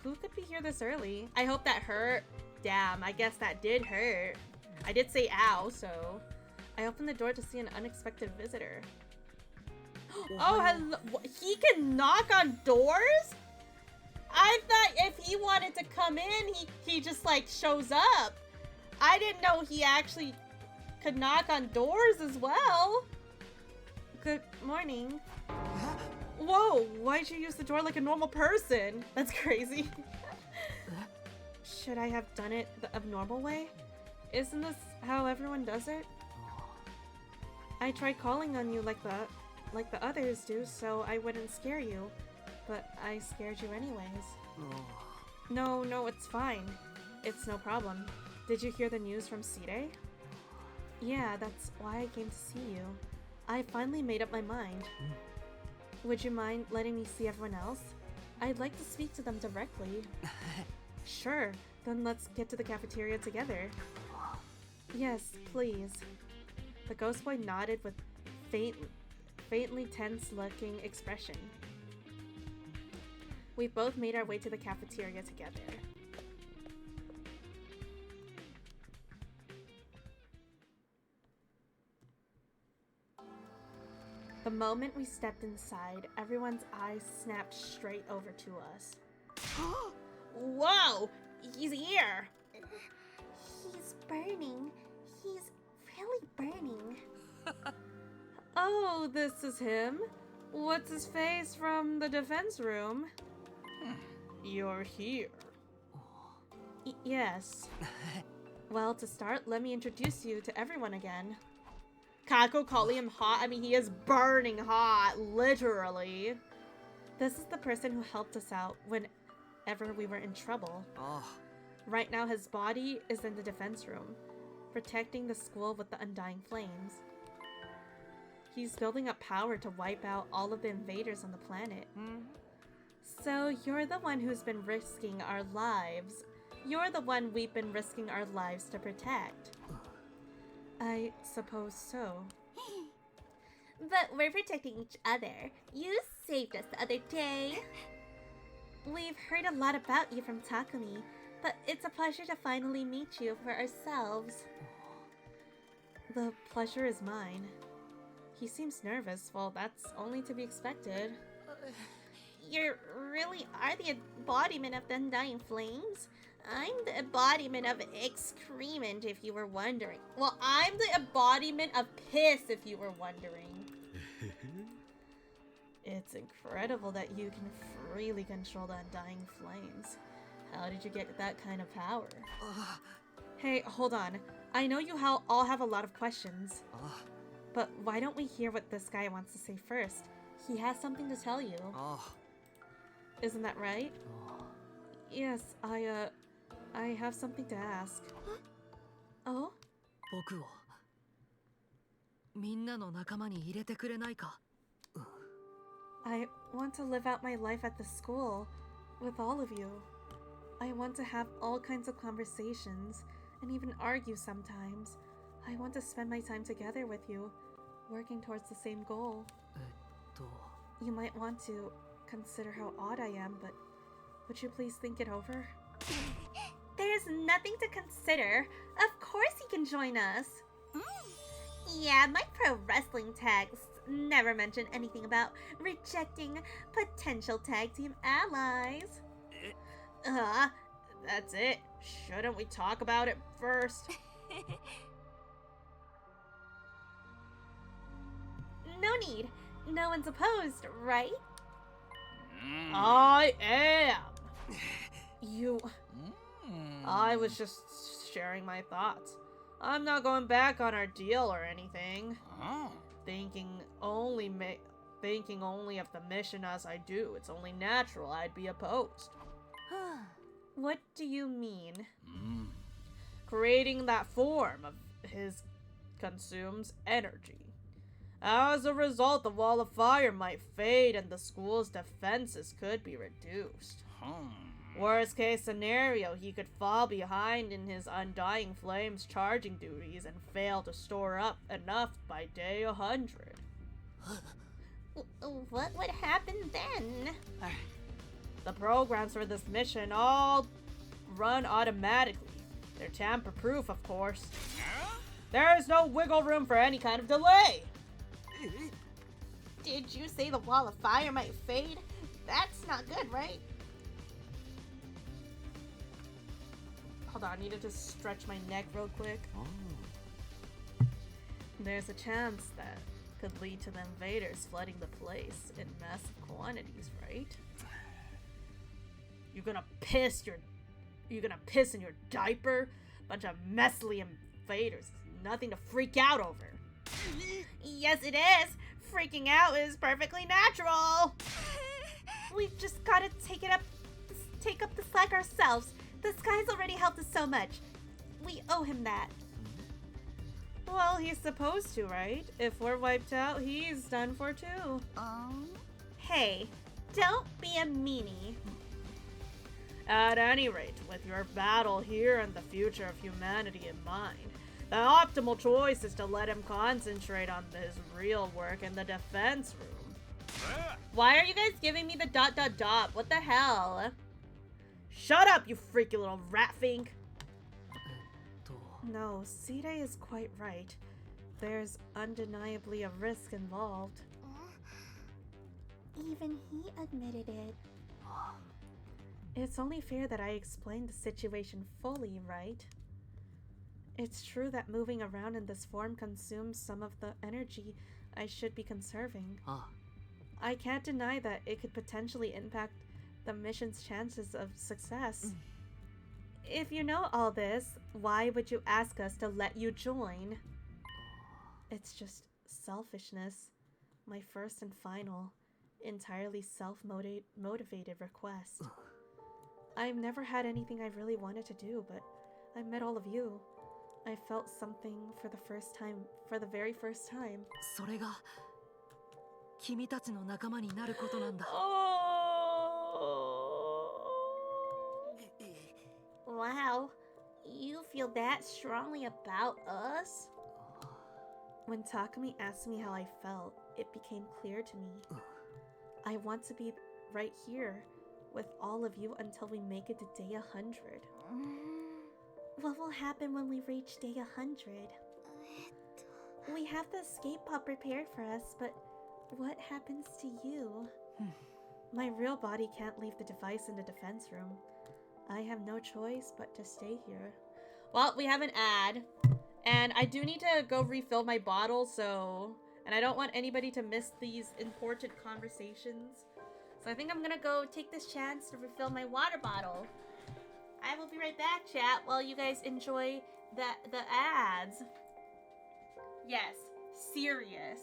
Who could be here this early? I hope that hurt. Damn, I guess that did hurt. I did say ow, so... I opened the door to see an unexpected visitor. Oh, hello. He can knock on doors? I thought if he wanted to come in, he just like shows up. I didn't know he actually could knock on doors as well. Good morning. Whoa, why'd you use the door like a normal person? That's crazy. Should I have done it the abnormal way? Isn't this how everyone does it? I tried calling on you like the others do, so I wouldn't scare you. But I scared you anyways. No, it's fine. It's no problem. Did you hear the news from Sire? Yeah, that's why I came to see you. I finally made up my mind. Would you mind letting me see everyone else? I'd like to speak to them directly. Sure, then let's get to the cafeteria together. Yes, please. The ghost boy nodded with faintly tense-looking expression. We both made our way to the cafeteria together. The moment we stepped inside, everyone's eyes snapped straight over to us. Whoa! He's here! He's burning. He's really burning. Oh, this is him? What's his face from the defense room? You're here. Yes. Well, to start, let me introduce you to everyone again. Kako calling him hot? I mean, he is burning hot, literally. This is the person who helped us out whenever we were in trouble. Right now, his body is in the defense room, protecting the school with the undying flames. He's building up power to wipe out all of the invaders on the planet. So you're the one who's been risking our lives. You're the one we've been risking our lives to protect. I suppose so. But we're protecting each other. You saved us the other day. We've heard a lot about you from Takumi, but it's a pleasure to finally meet you for ourselves. The pleasure is mine. He seems nervous. Well, that's only to be expected. You really are the embodiment of the undying flames. I'm the embodiment of excrement, if you were wondering. Well, I'm the embodiment of piss, if you were wondering. It's incredible that you can freely control the undying flames. How did you get that kind of power? Hey, hold on. I know you all have a lot of questions. But why don't we hear what this guy wants to say first? He has something to tell you. Isn't that right? Yes, I have something to ask. Oh? 僕をみんなの仲間に入れてくれないか I want to live out my life at the school with all of you. I want to have all kinds of conversations and even argue sometimes. I want to spend my time together with you, working towards the same goal. You might want to consider how odd I am, but would you please think it over? There's nothing to consider. Of course he can join us. Yeah, my pro wrestling texts never mention anything about rejecting potential tag team allies. That's it. Shouldn't we talk about it first? No need. No one's opposed, right? I am. I was just sharing my thoughts. I'm not going back on our deal or anything. Thinking only of the mission as I do, it's only natural I'd be opposed. What do you mean? Creating that form of his consumes energy. As a result, the wall of fire might fade and the school's defenses could be reduced. Worst case scenario, he could fall behind in his Undying Flames charging duties and fail to store up enough by day 100. What would happen then? The programs for this mission all run automatically. They're tamper-proof, of course. There is no wiggle room for any kind of delay. Did you say the wall of fire might fade? That's not good, right? Hold on, I need to just stretch my neck real quick. Oh. There's a chance that could lead to the invaders flooding the place in massive quantities, right? You're gonna piss in your diaper? Bunch of messly invaders. Nothing to freak out over. Yes, it is. Freaking out is perfectly natural. We've just gotta take up the slack ourselves. This guy's already helped us so much. We owe him that. Well, he's supposed to, right? If we're wiped out, he's done for too. Hey, don't be a meanie. At any rate, with your battle here and the future of humanity in mind, the optimal choice is to let him concentrate on his real work in the defense room. Why are you guys giving me the ... What the hell? Shut up, you freaky little rat fink! No, Sire is quite right. There's undeniably a risk involved. Even he admitted it. It's only fair that I explain the situation fully, right? It's true that moving around in this form consumes some of the energy I should be conserving. I can't deny that it could potentially impact the mission's chances of success. If you know all this, why would you ask us to let you join? It's just selfishness. My first and final, entirely self-motivated request. I've never had anything I really wanted to do, but I met all of you. I felt something for the very first time. それが君たちの仲間になることなんだ。 Wow, you feel that strongly about us? When Takumi asked me how I felt, it became clear to me. I want to be right here with all of you until we make it to day 100. What will happen when we reach day 100? We have the escape pod prepared for us, but what happens to you? My real body can't leave the device in the defense room. I have no choice but to stay here. Well, we have an ad. And I do need to go refill my bottle, so... And I don't want anybody to miss these important conversations. So I think I'm gonna go take this chance to refill my water bottle. I will be right back, chat, while you guys enjoy the ads. Yes, serious.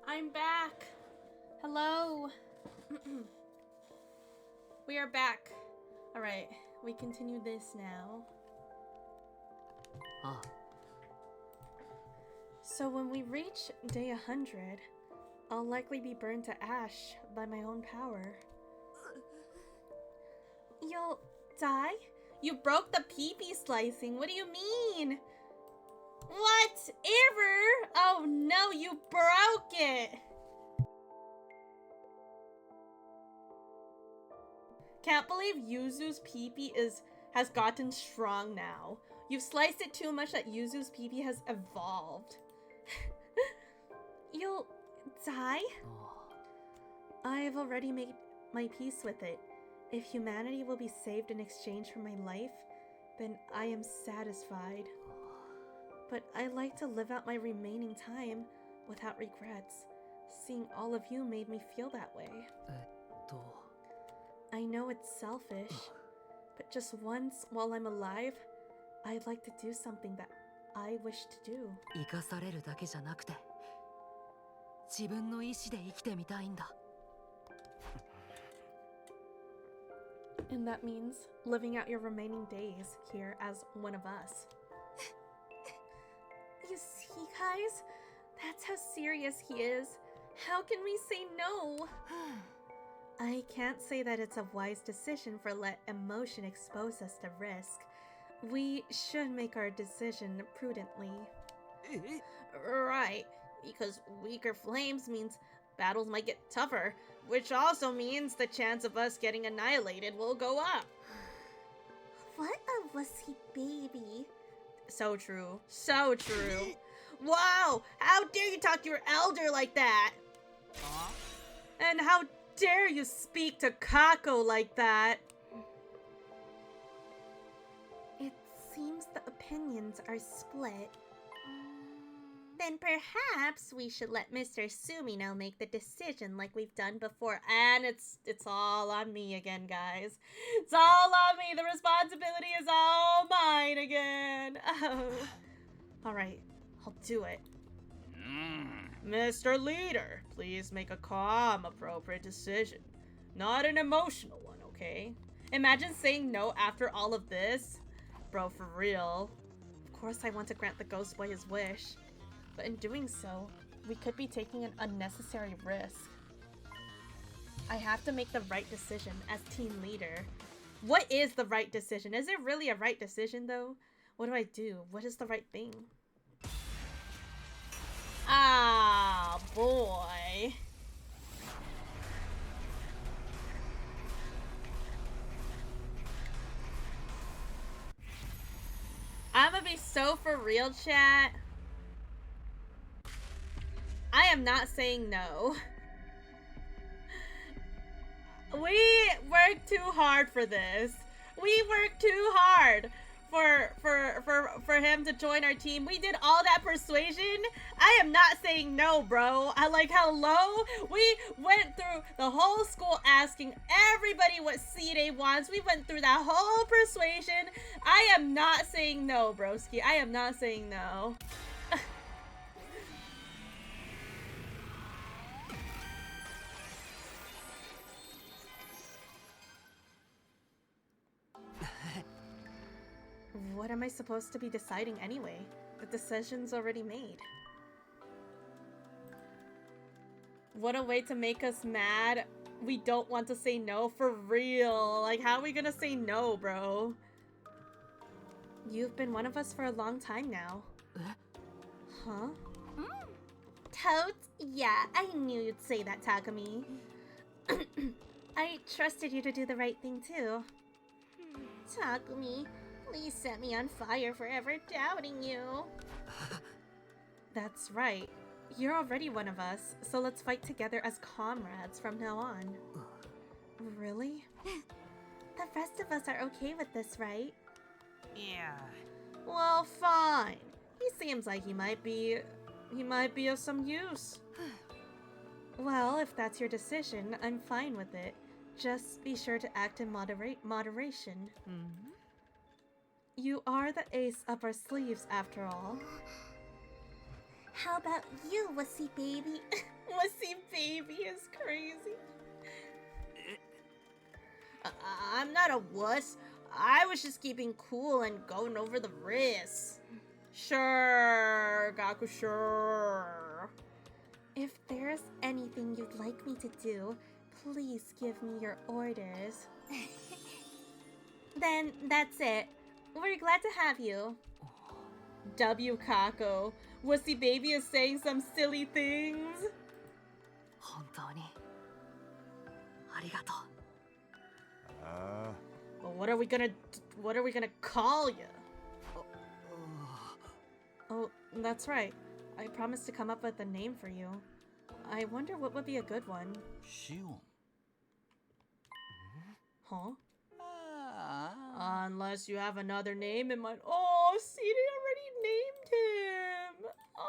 I'm back. Hello. We are back. Alright, we continue this now. Ah, So when we reach day 100, I'll likely be burned to ash by my own power. You'll die? You broke the pee-pee slicing. What do you mean? Whatever. Oh no, you broke it. Can't believe Yuzu's pee-pee has gotten strong now. You've sliced it too much that Yuzu's pee-pee has evolved. You'll die? I've already made my peace with it. If humanity will be saved in exchange for my life, then I am satisfied. But I like to live out my remaining time without regrets. Seeing all of you made me feel that way. I know it's selfish, but just once while I'm alive, I'd like to do something that I wish to do. 生かされるだけじゃなくて、自分の意志で生きてみたいんだ。And that means living out your remaining days here as one of us. You see, guys? That's how serious he is. How can we say no? I can't say that it's a wise decision for let emotion expose us to risk. We should make our decision prudently. Right, because weaker flames means battles might get tougher, which also means the chance of us getting annihilated will go up. What a wussy baby. So true. So true. Wow! How dare you talk to your elder like that? And how dare you speak to Kako like that? It seems the opinions are split. Then perhaps we should let Mr. Sumino make the decision like we've done before. And it's all on me again, guys. It's all on me. The responsibility is all mine again. Oh. Alright, I'll do it. Mr. Leader, please make a calm, appropriate decision. Not an emotional one, okay? Imagine saying no after all of this. Bro, for real. Of course I want to grant the ghost boy his wish. But in doing so, we could be taking an unnecessary risk. I have to make the right decision as team leader. What is the right decision? Is it really a right decision though? What do I do? What is the right thing? Ah, boy. I'm gonna be so for real, chat. I am not saying no. We worked too hard for this. We worked too hard for him to join our team. We did all that persuasion. I am not saying no, bro. I like how low we went through the whole school asking everybody what seed they wants. We went through that whole persuasion. I am not saying no, broski. I am not saying no. What am I supposed to be deciding anyway? The decision's already made. What a way to make us mad. We don't want to say no for real. Like, how are we gonna say no, bro? You've been one of us for a long time now. Huh? Totes? Yeah, I knew you'd say that, Takumi. I trusted you to do the right thing too. Takumi, please set me on fire for ever doubting you. That's right. You're already one of us, so let's fight together as comrades from now on. Really? The rest of us are okay with this, right? Yeah. Well, fine. He seems like he might be of some use. Well, if that's your decision, I'm fine with it. Just be sure to act in moderation. You are the ace up our sleeves, after all. How about you, wussy baby? Wussy baby is crazy. I'm not a wuss. I was just keeping cool and going over the risks. Sure, Gaku, sure. If there's anything you'd like me to do, please give me your orders. Then that's it. We're glad to have you. W. Kako. Wussy baby is saying some silly things. 本当にありがとう。 Well, what are we gonna call you? Oh, that's right. I promised to come up with a name for you. I wonder what would be a good one. シオン。 Huh? ああ。 Unless you have another name in mind. Oh, CD already named him. Oh.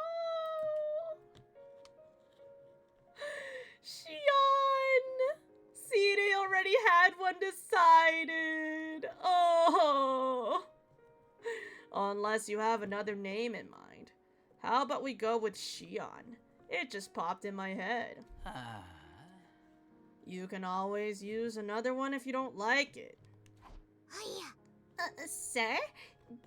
Shion. CD already had one decided. Oh. Unless you have another name in mind. How about we go with Shion? It just popped in my head. ああ。 You can always use another one if you don't like it. Sir?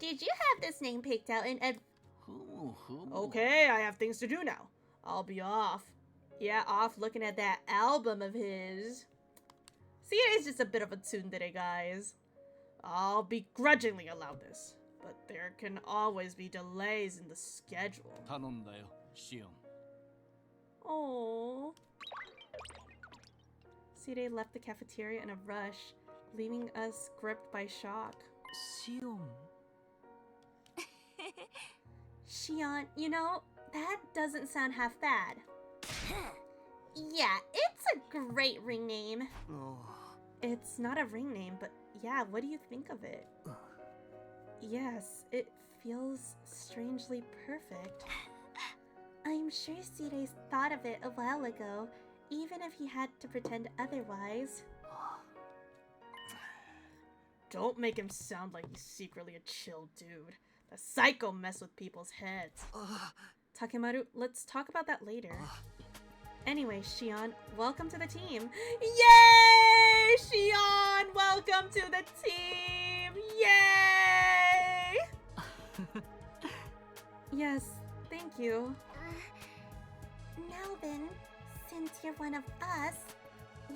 Did you have this name picked out in ふむふむ。 Okay, I have things to do now. I'll be off. Yeah, off looking at that album of his. See, it's just a bit of a tsundere, guys. I'll begrudgingly allow this, but there can always be delays in the schedule. 頼んだよ、シオン。 Oh. Sire left the cafeteria in a rush, leaving us gripped by shock. シオン。 Shion, you know, that doesn't sound half bad. Yeah, it's a great ring name. It's not a ring name, but yeah, what do you think of it? Yes, it feels strangely perfect. I'm sure Sire's thought of it a while ago, even if he had to pretend otherwise. Don't make him sound like he's secretly a chill dude. The psycho mess with people's heads. Takemaru, let's talk about that later. Anyway, Shion, welcome to the team. Yay! Shion, welcome to the team! Yay! Yes, thank you. Now then, since you're one of us,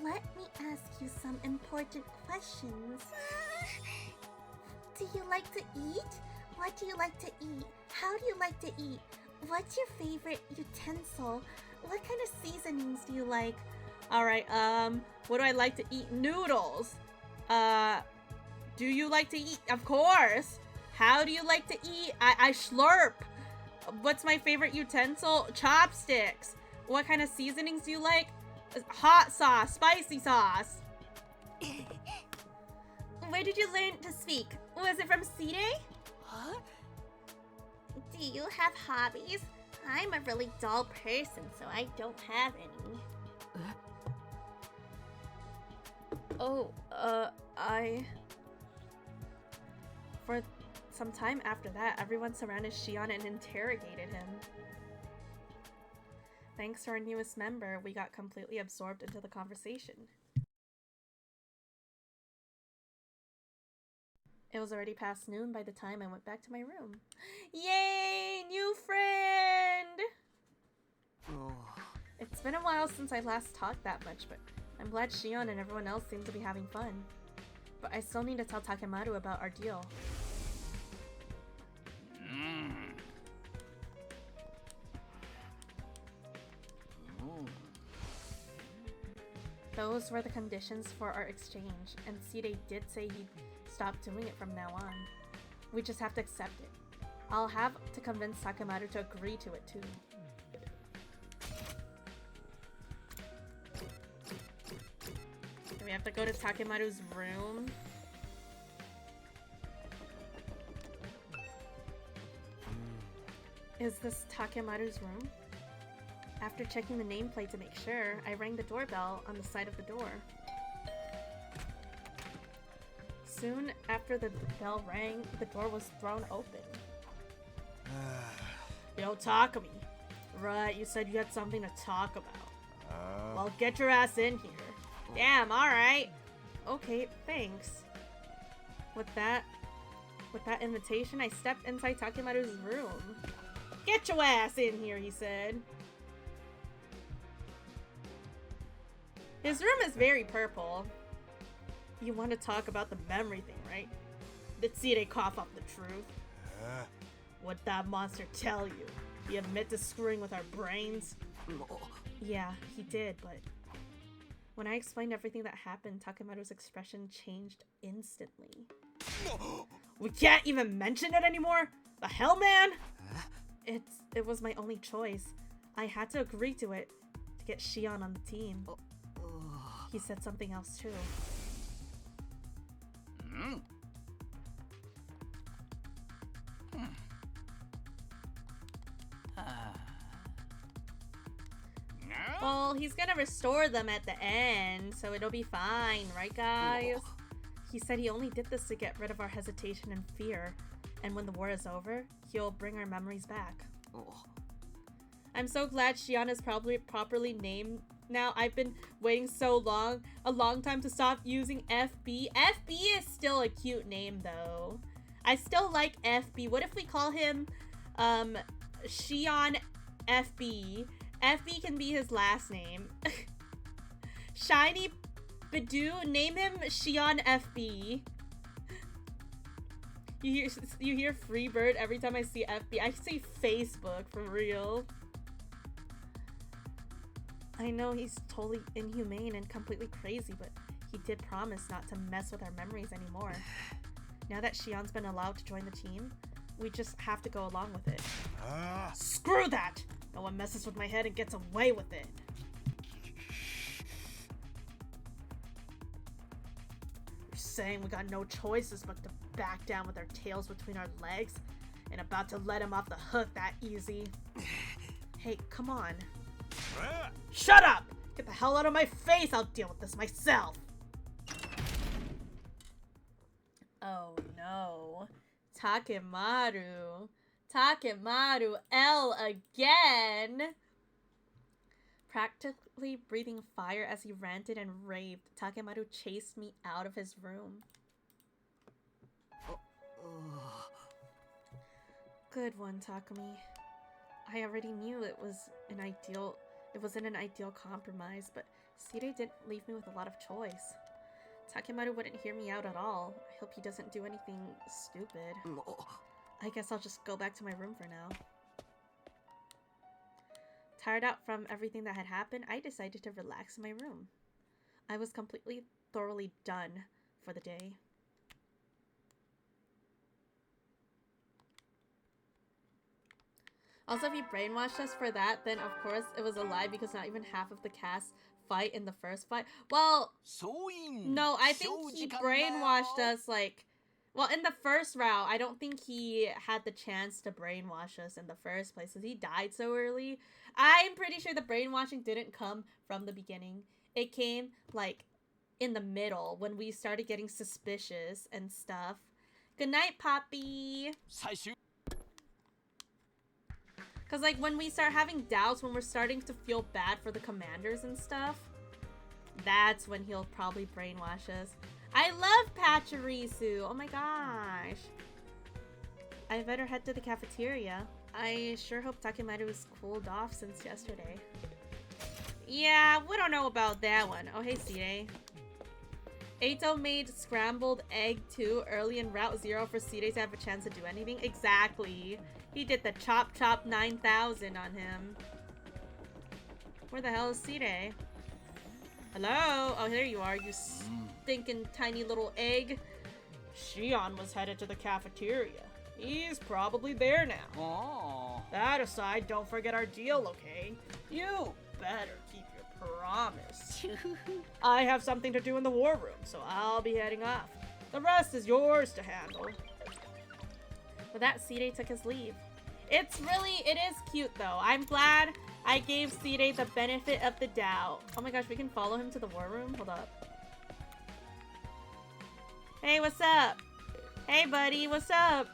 let me ask you some important questions. Do you like to eat? What do you like to eat? How do you like to eat? What's your favorite utensil? What kind of seasonings do you like? Alright, what do I like to eat? Noodles. Do you like to eat? Of course. How do you like to eat? I slurp. What's my favorite utensil? Chopsticks. What kind of seasonings do you like? Hot sauce, spicy sauce. Where did you learn to speak? Was it from Sire? Huh? Do you have hobbies? I'm a really dull person, so I don't have any. Oh, For some time after that, everyone surrounded Shion and interrogated him. Thanks to our newest member, we got completely absorbed into the conversation. It was already past noon by the time I went back to my room. Yay! New friend! It's been a while since I last talked that much, but I'm glad Shion and everyone else seem to be having fun. But I still need to tell Takemaru about our deal. Those were the conditions for our exchange, and Sire did say he'd stop doing it from now on. We just have to accept it. I'll have to convince Takemaru to agree to it too. Do we have to go to Takemaru's room? Is this Takemaru's room? After checking the nameplate to make sure, I rang the doorbell on the side of the door. Soon after the bell rang, the door was thrown open. Yo, Takumi. Right, you said you had something to talk about. Well, get your ass in here. Damn, alright. Okay, thanks. With that invitation, I stepped inside Takemaru's room. Get your ass in here, he said. His room is very purple. You want to talk about the memory thing, right? Let's see they cough up the truth. What'd that monster tell you? He admit to screwing with our brains? Yeah, he did, but when I explained everything that happened, Takemaru's expression changed instantly. We can't even mention it anymore? The hell, man? It was my only choice. I had to agree to it to get Shion on the team. He said something else too. Well, he's gonna restore them at the end, so it'll be fine, right guys? He said he only did this to get rid of our hesitation and fear, and when the war is over, he'll bring our memories back. I'm so glad Shion is probably properly named now. I've been waiting a long time to stop using FB. FB is still a cute name though. I still like FB. What if we call him Shion FB? FB can be his last name. Shiny Bidoo, name him Shion FB. You hear Freebird every time I see FB. I say Facebook for real. I know he's totally inhumane and completely crazy, but he did promise not to mess with our memories anymore. Now that Shion's been allowed to join the team, we just have to go along with it. Screw that! No one messes with my head and gets away with it. You're saying we got no choices but to back down with our tails between our legs and about to let him off the hook that easy? Hey, come on. Shut up! Get the hell out of my face! I'll deal with this myself! Oh no. Takemaru. Takemaru L again! Practically breathing fire as he ranted and raved, Takemaru chased me out of his room. Good one, Takumi. I already knew it was an ideal compromise, but Sire didn't leave me with a lot of choice. Takemaru wouldn't hear me out at all. I hope he doesn't do anything stupid. I guess I'll just go back to my room for now. Tired out from everything that had happened, I decided to relax in my room. I was completely, thoroughly done for the day. Also, if he brainwashed us for that, then of course it was a lie because not even half of the cast fight in the first fight. Well, no, I think he brainwashed us like... Well, in the first round, I don't think he had the chance to brainwash us in the first place because he died so early. I'm pretty sure the brainwashing didn't come from the beginning. It came, like, in the middle when we started getting suspicious and stuff. Good night, Poppy! Because, like, when we start having doubts, when we're starting to feel bad for the commanders and stuff, that's when he'll probably brainwash us. I love Pachirisu! Oh my gosh. I better head to the cafeteria. I sure hope Takemaru is cooled off since yesterday. Yeah, we don't know about that one. Oh, hey, Sire. Eito made scrambled egg too early in Route 0 for Sire to have a chance to do anything. Exactly. He did the chop chop 9000 on him. Where the hell is Sire? Hello? Oh, there you are, you stinking tiny little egg. Shion was headed to the cafeteria. He's probably there now. Oh. That aside, don't forget our deal, okay? You better keep your promise. I have something to do in the war room, so I'll be heading off. The rest is yours to handle. With that, Sire took his leave. It is cute though. I'm glad I gave Sire the benefit of the doubt. Oh my gosh, we can follow him to the war room? Hold up. Hey, what's up? Hey, buddy, what's up?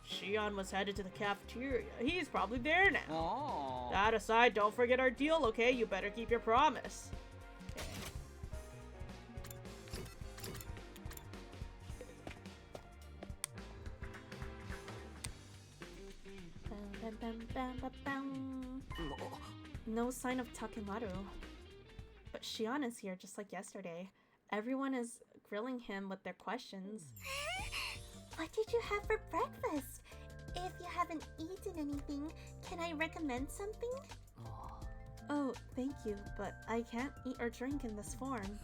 Shion was headed to the cafeteria. He's probably there now. Oh. That aside, don't forget our deal, okay? You better keep your promise. No sign of Takemaru. But Shion is here just like yesterday. Everyone is grilling him with their questions. What did you have for breakfast? If you haven't eaten anything, can I recommend something? Oh, thank you, but I can't eat or drink in this form.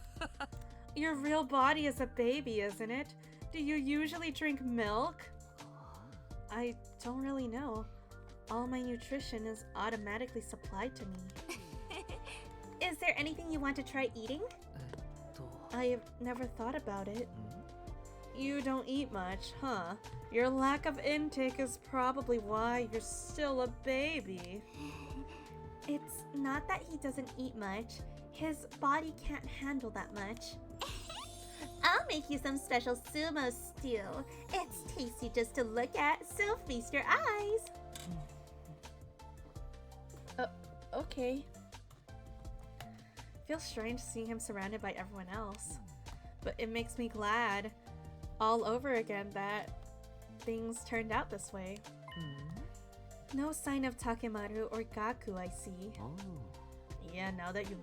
Your real body is a baby, isn't it? Do you usually drink milk? I don't really know. All my nutrition is automatically supplied to me. Is there anything you want to try eating? I've never thought about it. You don't eat much, huh? Your lack of intake is probably why you're still a baby. It's not that he doesn't eat much. His body can't handle that much. I'll make you some special sumo stew. It's tasty just to look at, so feast your eyes. Okay. Feels strange seeing him surrounded by everyone else, but it makes me glad all over again that things turned out this way. No sign of Takemaru or Gaku, I see. Oh. Yeah, now that you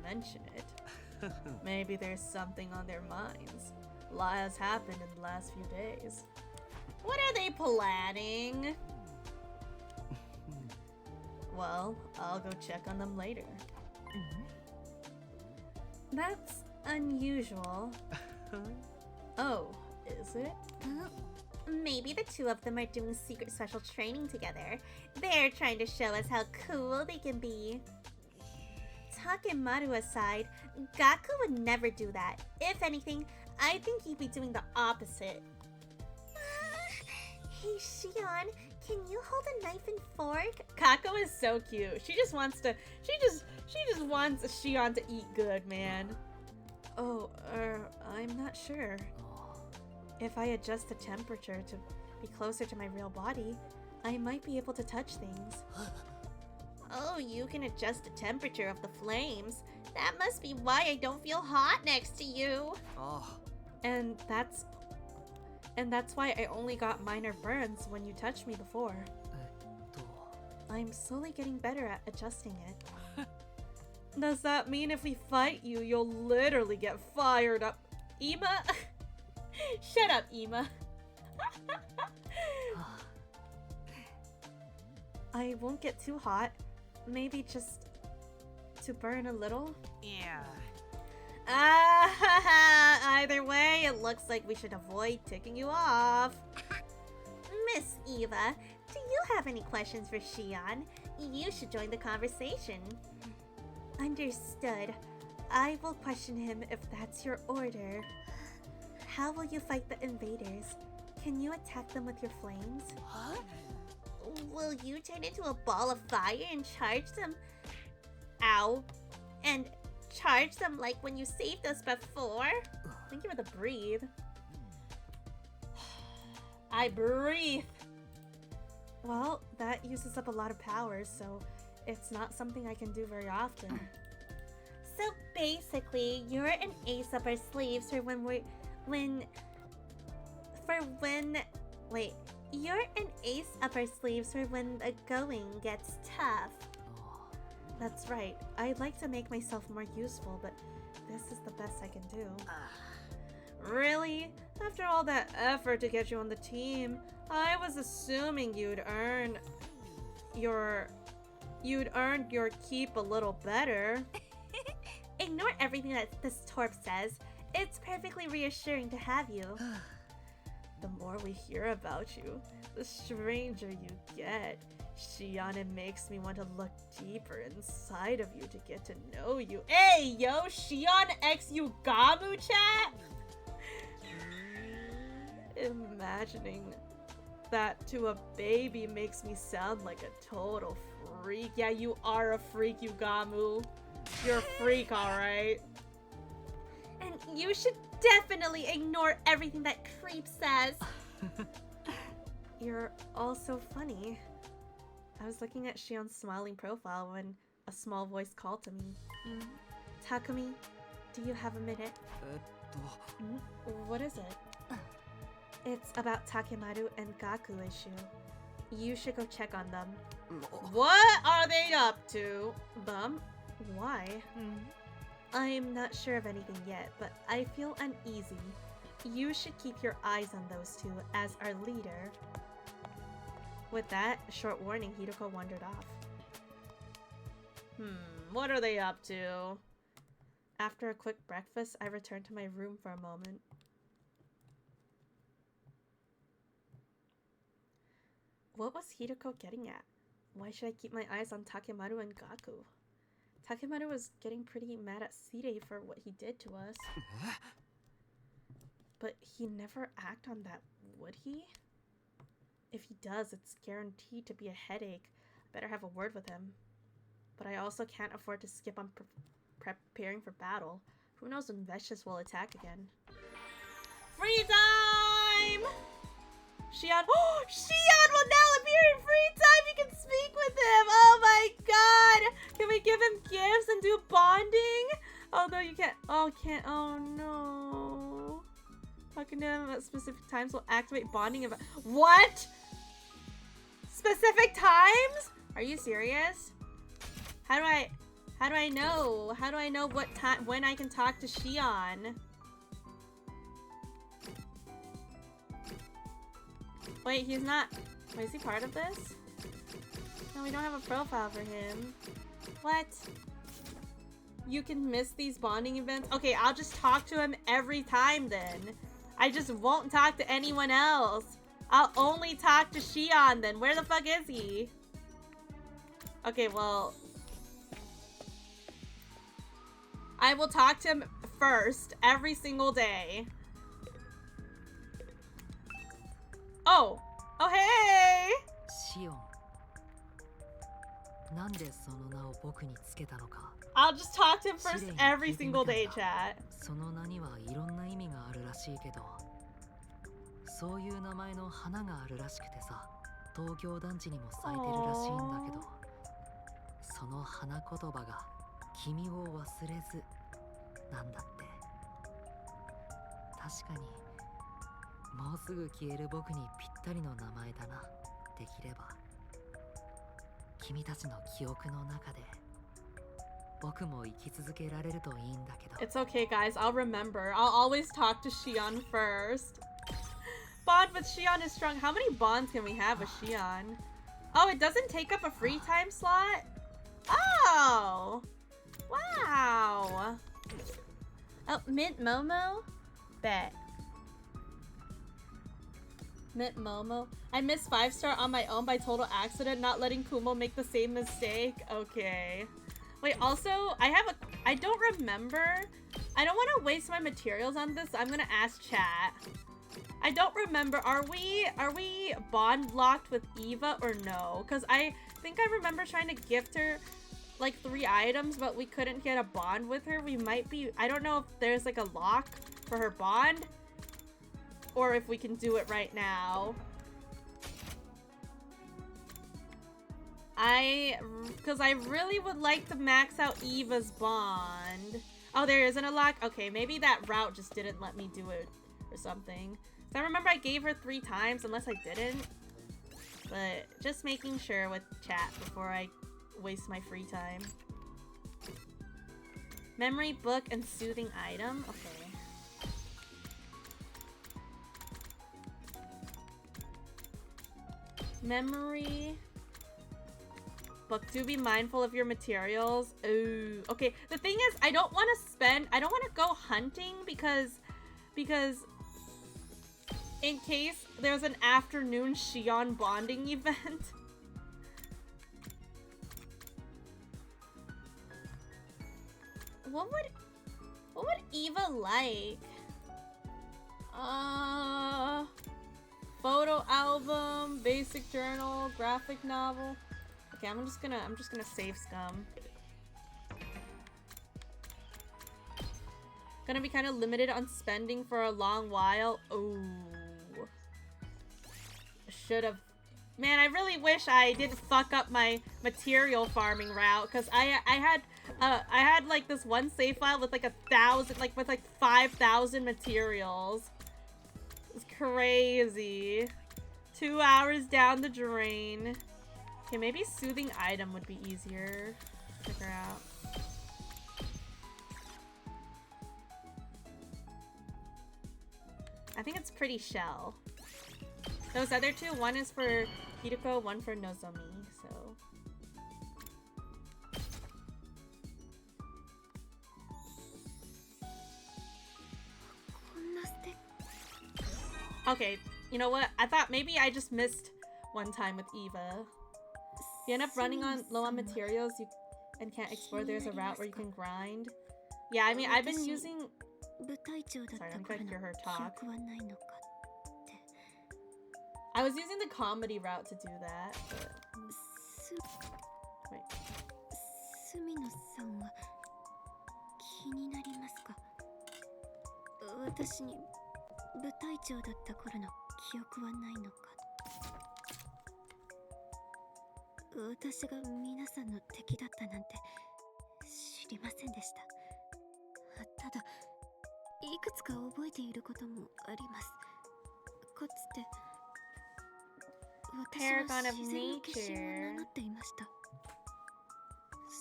mention it. Maybe there's something on their minds. A lot has happened in the last few days. What are they planning? Well, I'll go check on them later. That's unusual. Oh, is it? Maybe the two of them are doing secret special training together. They're trying to show us how cool they can be. Takemaru aside, Gaku would never do that. If anything, I think he'd be doing the opposite. Hey Shion, can you hold a knife and fork? Kako is so cute. She just wants Shion to eat good, man. Oh, I'm not sure. If I adjust the temperature to be closer to my real body, I might be able to touch things. Oh, you can adjust the temperature of the flames. That must be why I don't feel hot next to you. Oh. And that's why I only got minor burns when you touched me before. I'm slowly getting better at adjusting it. Does that mean if we fight you, you'll literally get fired up? Ima? Shut up, Ima. I won't get too hot. Maybe just to burn a little? Yeah. Either way, it looks like we should avoid ticking you off. Miss Eva, do you have any questions for Shion? You should join the conversation. Understood. I will question him if that's your order. How will you fight the invaders? Can you attack them with your flames? Huh? Will you turn into a ball of fire and charge them? Ow. And charge them like when you saved us before? Thank you for the breathe. I breathe. Well, that uses up a lot of power, so it's not something I can do very often. So basically, you're an ace up our sleeves for you're an ace up our sleeves for when the going gets tough. That's right. I'd like to make myself more useful, but this is the best I can do. Really? After all that effort to get you on the team, I was assuming you'd earned your keep a little better. Ignore everything that this Torp says. It's perfectly reassuring to have you. The more we hear about you, the stranger you get. Shion, it makes me want to look deeper inside of you to get to know you. Hey, yo, Shion X Yugamu chat? Imagining that to a baby makes me sound like a total freak. Yeah, you are a freak, Yugamu. You're a freak, alright? And you should definitely ignore everything that Creep says. You're all so funny. I was looking at Shion's smiling profile when a small voice called to me. Takumi, do you have a minute? What is it? It's about Takemaru and Gaku issue. You should go check on them. What are they up to? Bum? Why? I'm not sure of anything yet, but I feel uneasy. You should keep your eyes on those two as our leader. With that short warning, Hideko wandered off. What are they up to? After a quick breakfast, I returned to my room for a moment. What was Hideko getting at? Why should I keep my eyes on Takemaru and Gaku? Takemaru was getting pretty mad at Sirei for what he did to us. But he never act on that, would he? If he does, it's guaranteed to be a headache. I better have a word with him. But I also can't afford to skip on preparing for battle. Who knows when Vicious will attack again. Free time! Shion. Oh, Shion will now appear in free time! You can speak with him! Oh my god! Can we give him gifts and do bonding? Although you can't. Oh, can't. Oh no. Talking to him at specific times will activate bonding event. What? Specific times? Are you serious? How do I know? How do I know what time when I can talk to Shion? Wait, he's not. Wait, is he part of this? No, we don't have a profile for him. What? You can miss these bonding events? Okay, I'll just talk to him every time then. I just won't talk to anyone else. I'll only talk to Shion then. Where the fuck is he? Okay, well, I will talk to him first every single day. Oh! Oh, hey! シオン、なんでその名を僕につけたのか。 I'll just talk to him first every single day, chat. その名にはいろんな意味があるらしいけど、そういう名前の花があるらしくてさ、東京団地にも咲いてるらしいんだけど、その花言葉が君を忘れずなんだって。確かにもうすぐ消える僕にぴったりの名前だな。できれば君たちの記憶の中で僕も生き続けられるといいんだけど。 It's okay, guys. I'll remember. I'll always talk to Shion first. Bond with Shion is strong. How many bonds can we have with Shion? Oh, it doesn't take up a free time slot? Oh! Wow! Oh, Mint Momo? Bet. Mint Momo. I missed 5-star on my own by total accident, not letting Kumo make the same mistake. Okay. Wait, also, I don't remember. I don't want to waste my materials on this, so I'm gonna ask chat. I don't remember. Are we bond locked with Eva or no? Because I think I remember trying to gift her like 3 items, but we couldn't get a bond with her. We might be. I don't know if there's like a lock for her bond or if we can do it right now. Because I really would like to max out Eva's bond. Oh, there isn't a lock? Okay, maybe that route just didn't let me do it or something. So I remember I gave her 3 times, unless I didn't. But just making sure with chat before I waste my free time. Memory, book, and soothing item? Okay. Memory... book. Do be mindful of your materials. Ooh. Okay, the thing is, I don't want to go hunting because in case there's an afternoon Shion bonding event. What would Eva like? Photo album, basic journal, graphic novel. Okay, I'm just gonna save scum. Gonna be kind of limited on spending for a long while. Oh. should have. Man, I really wish I didn't fuck up my material farming route, because I had like this one save file with like 1,000, like with like 5,000 materials. It's crazy. 2 hours down the drain. Okay, maybe soothing item would be easier to figure out. I think it's pretty shell. Those other two, one is for Hideko, one for Nozomi, so. Okay, you know what? I thought maybe I just missed one time with Eva. If you end up running on low on materials and can't explore, there's a route where you can grind. Yeah, I mean, I've been using... Sorry, I'm trying to hear her talk. I was using the comedy route to do that, but... Wait. 私に部隊長だった頃の記憶はないのか。私が皆さんの敵だったなんて知りませんでした。ただ、いくつか覚えていることもあります。かつて、私は自然の化身を名乗っていました。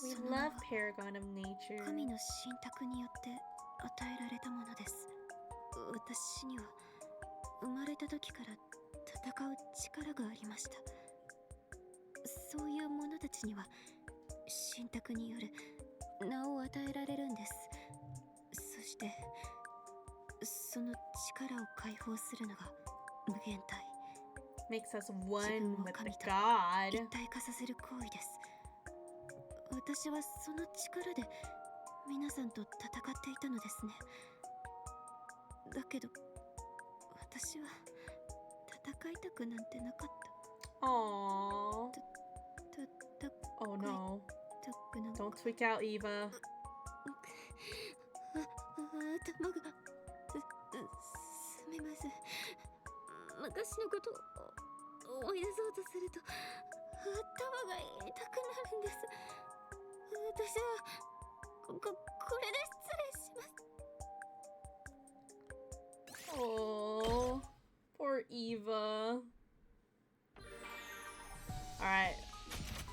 We love Paragon of Nature. 神の信託によって与えられたものです。私には生まれた時から戦う力がありました。そういう者たちには信託による名を与えられるんです。そしてその力を解放するのが無限体。Makes us one with the god. 一体化させる行為です。私はその力で皆さんと戦っていたのですね。だけど私は戦いたくなんてなかった。Aww. Oh no. Don't tweak out, Eva. 頭がすみません。昔のことを思い出そうとすると頭が痛くなるんです。私はこれで失礼します。Oh, poor Eva. Alright,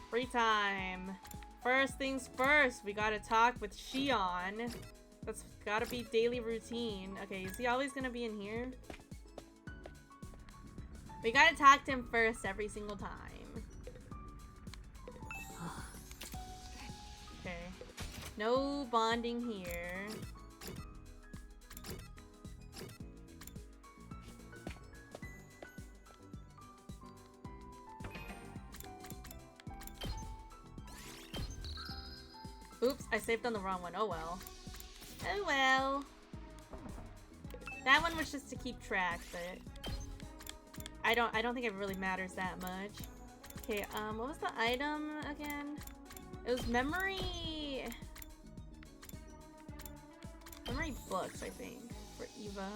free time. First things first, we gotta talk with Shion. That's gotta be daily routine. Okay, is he always gonna be in here? We gotta talk to him first every single time. Okay. No bonding here. Oops, I saved on the wrong one. Oh well. Oh well. That one was just to keep track, but I don't think it really matters that much. Okay, what was the item again? It was memory books, I think, for Eva.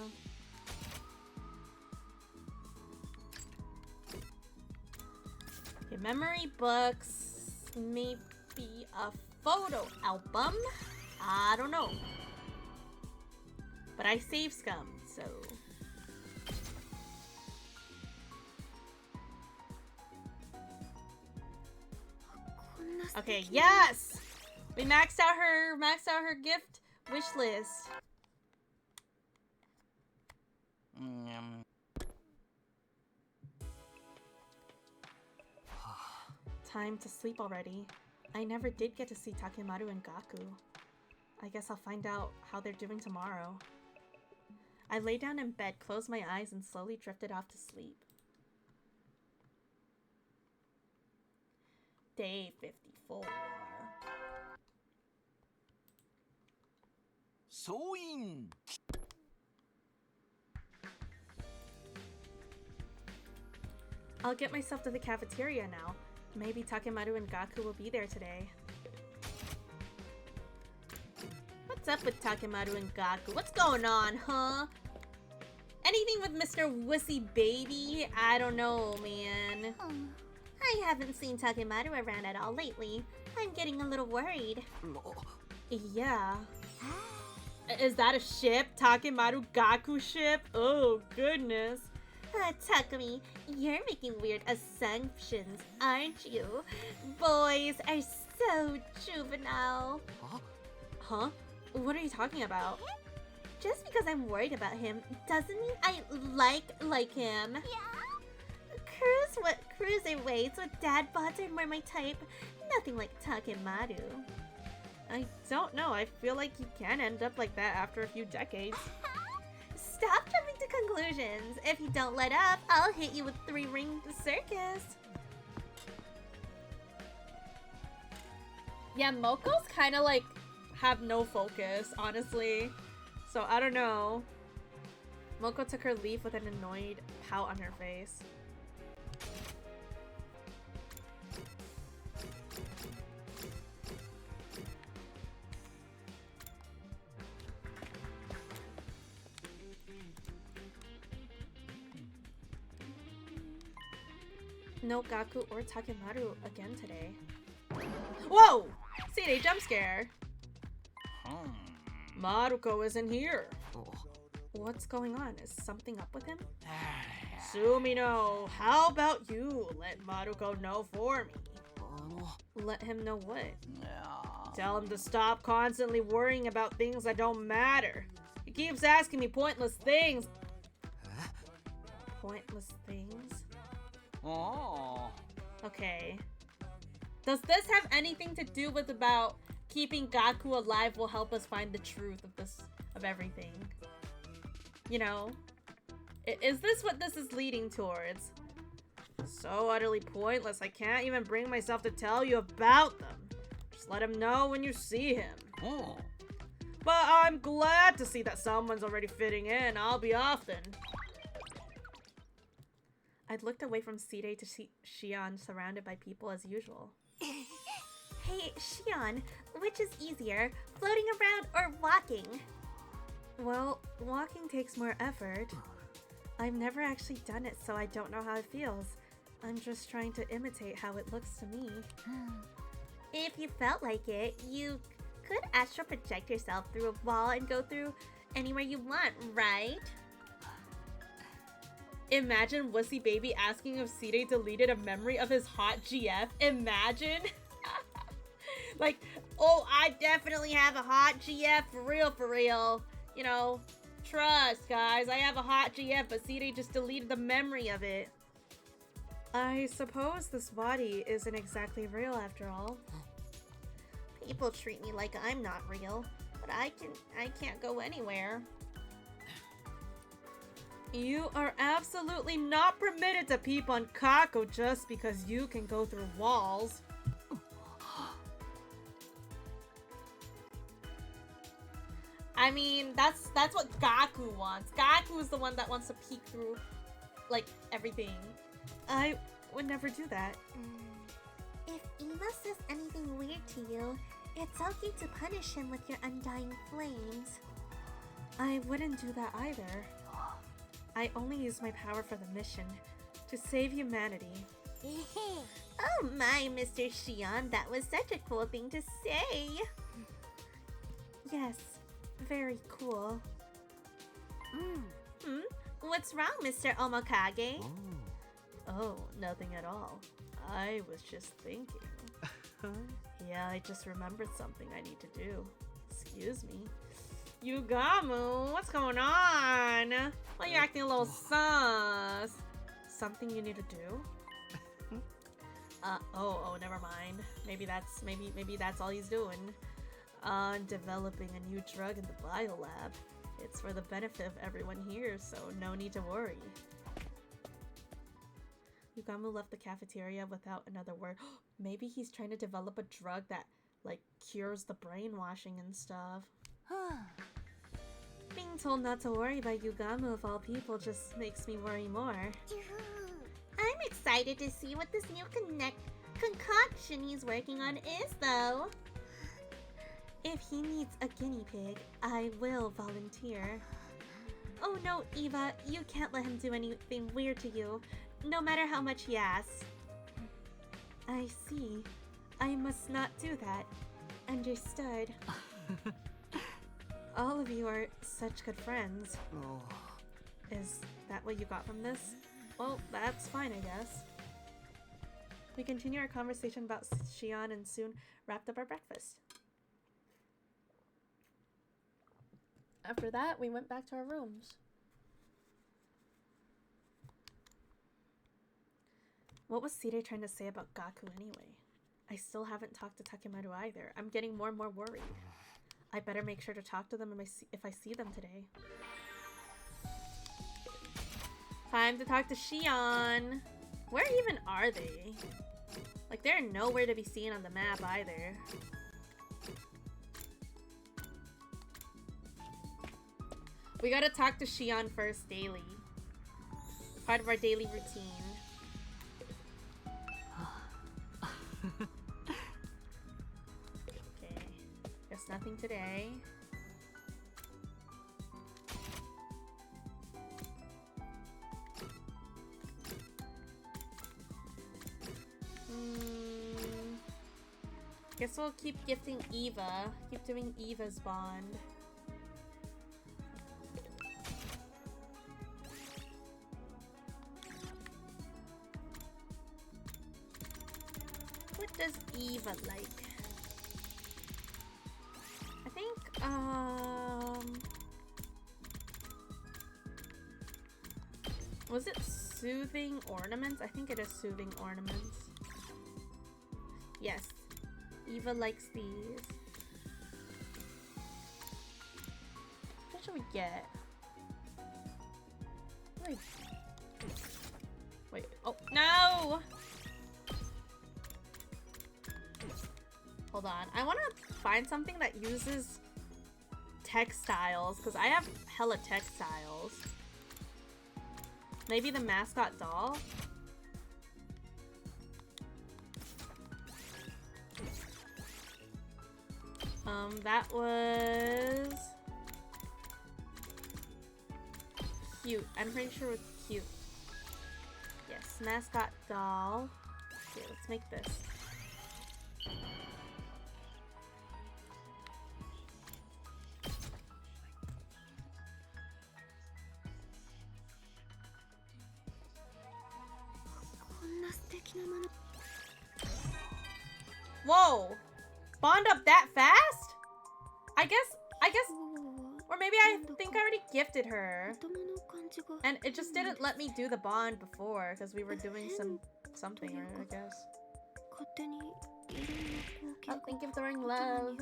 Okay, memory books, maybe a photo album. I don't know. But I save scum, so. Okay, yes! We maxed out her gift wish list. Time to sleep already. I never did get to see Takemaru and Gaku. I guess I'll find out how they're doing tomorrow. I lay down in bed, closed my eyes, and slowly drifted off to sleep. Day 54. 総員 I'll get myself to the cafeteria now. Maybe Takemaru and Gaku will be there today. What's up with Takemaru and Gaku? What's going on, huh? Anything with Mr. Wussy Baby? I don't know, man. I haven't seen Takemaru around at all lately. I'm getting a little worried. Yeah. Is that a ship? Takemaru Gaku ship? Oh, goodness. Takumi, you're making weird assumptions, aren't you? Boys are so juvenile. Huh? What are you talking about? Just because I'm worried about him doesn't mean I like him. Yeah. Cruiserweights with dad bods are more my type. Nothing like Takemaru. I don't know. I feel like you can end up like that after a few decades. Stop jumping to conclusions. If you don't let up, I'll hit you with 3-ring circus. Yeah, Moko's kind of like have no focus, honestly. So I don't know. Moko took her leave with an annoyed pout on her face. No Gaku or Takemaru again today. Whoa! CD jump scare. Maruko isn't here. What's going on? Is something up with him? Sumino, how about you let Maruko know for me? Let him know what? Tell him to stop constantly worrying about things that don't matter. He keeps asking me pointless things. Pointless things? Okay. Does this have anything to do with about keeping Gaku alive will help us find the truth of everything? You know? Is this what this is leading towards? So utterly pointless, I can't even bring myself to tell you about them. Just let him know when you see him. But I'm glad to see that someone's already fitting in. I'll be off then. I'd looked away from Side to see Shion surrounded by people as usual. Hey, Shion, which is easier, floating around or walking? Well, walking takes more effort. I've never actually done it, so I don't know how it feels. I'm just trying to imitate how it looks to me. If you felt like it, you could astral project yourself through a wall and go through anywhere you want, right? Imagine Wussy Baby asking if Side deleted a memory of his hot GF. Imagine! Like, oh, I definitely have a hot GF for real. You know, trust, guys. I have a hot GF, but Side just deleted the memory of it. I suppose this body isn't exactly real after all. People treat me like I'm not real, but I can't go anywhere. You are absolutely not permitted to peep on Kako just because you can go through walls. I mean, that's what Gaku wants. Gaku is the one that wants to peek through, like, everything. I would never do that. If Eva says anything weird to you, it's okay to punish him with your undying flames. I wouldn't do that either. I only use my power for the mission, to save humanity. Oh my, Mr. Shion, that was such a cool thing to say. Yes, very cool. What's wrong, Mr. Omokage? Oh, nothing at all. I was just thinking. Yeah, I just remembered something I need to do. Excuse me. Yugamu, what's going on? Why are you acting a little sus? Something you need to do? Oh, never mind. Maybe that's all he's doing. Developing a new drug in the biolab. It's for the benefit of everyone here, so no need to worry. Yugamu left the cafeteria without another word. Maybe he's trying to develop a drug that, like, cures the brainwashing and stuff. Being told not to worry by Yugamu of all people just makes me worry more. I'm excited to see what this new concoction he's working on is, though. If he needs a guinea pig, I will volunteer. Oh no, Eva, you can't let him do anything weird to you, no matter how much he asks. I see. I must not do that. Understood. All of you are such good friends. Oh. Is that what you got from this? Well, that's fine, I guess. We continue our conversation about Xion and soon wrapped up our breakfast. After that, we went back to our rooms. What was Sire trying to say about Gaku anyway? I still haven't talked to Takemaru either. I'm getting more and more worried. I better make sure to talk to them if I see them today. Time to talk to Xion. Where even are they? Like, they're nowhere to be seen on the map either. We gotta talk to Xion first daily. Part of our daily routine. Okay. Guess nothing today. Guess we'll keep gifting Eva. Keep doing Eva's bond. What does Eva like? I think, was it soothing ornaments? I think it is soothing ornaments. Yes. Eva likes these. What should we get? Wait. Oh, no! Hold on. I want to find something that uses textiles, because I have hella textiles. Maybe the mascot doll? That was cute. I'm pretty sure it was cute. Yes, mascot doll. Okay, let's make this. Whoa! Bond up that fast? I guess, or maybe I think I already gifted her. And it just didn't let me do the bond before, because we were doing something, I guess. Oh, thank you for throwing love.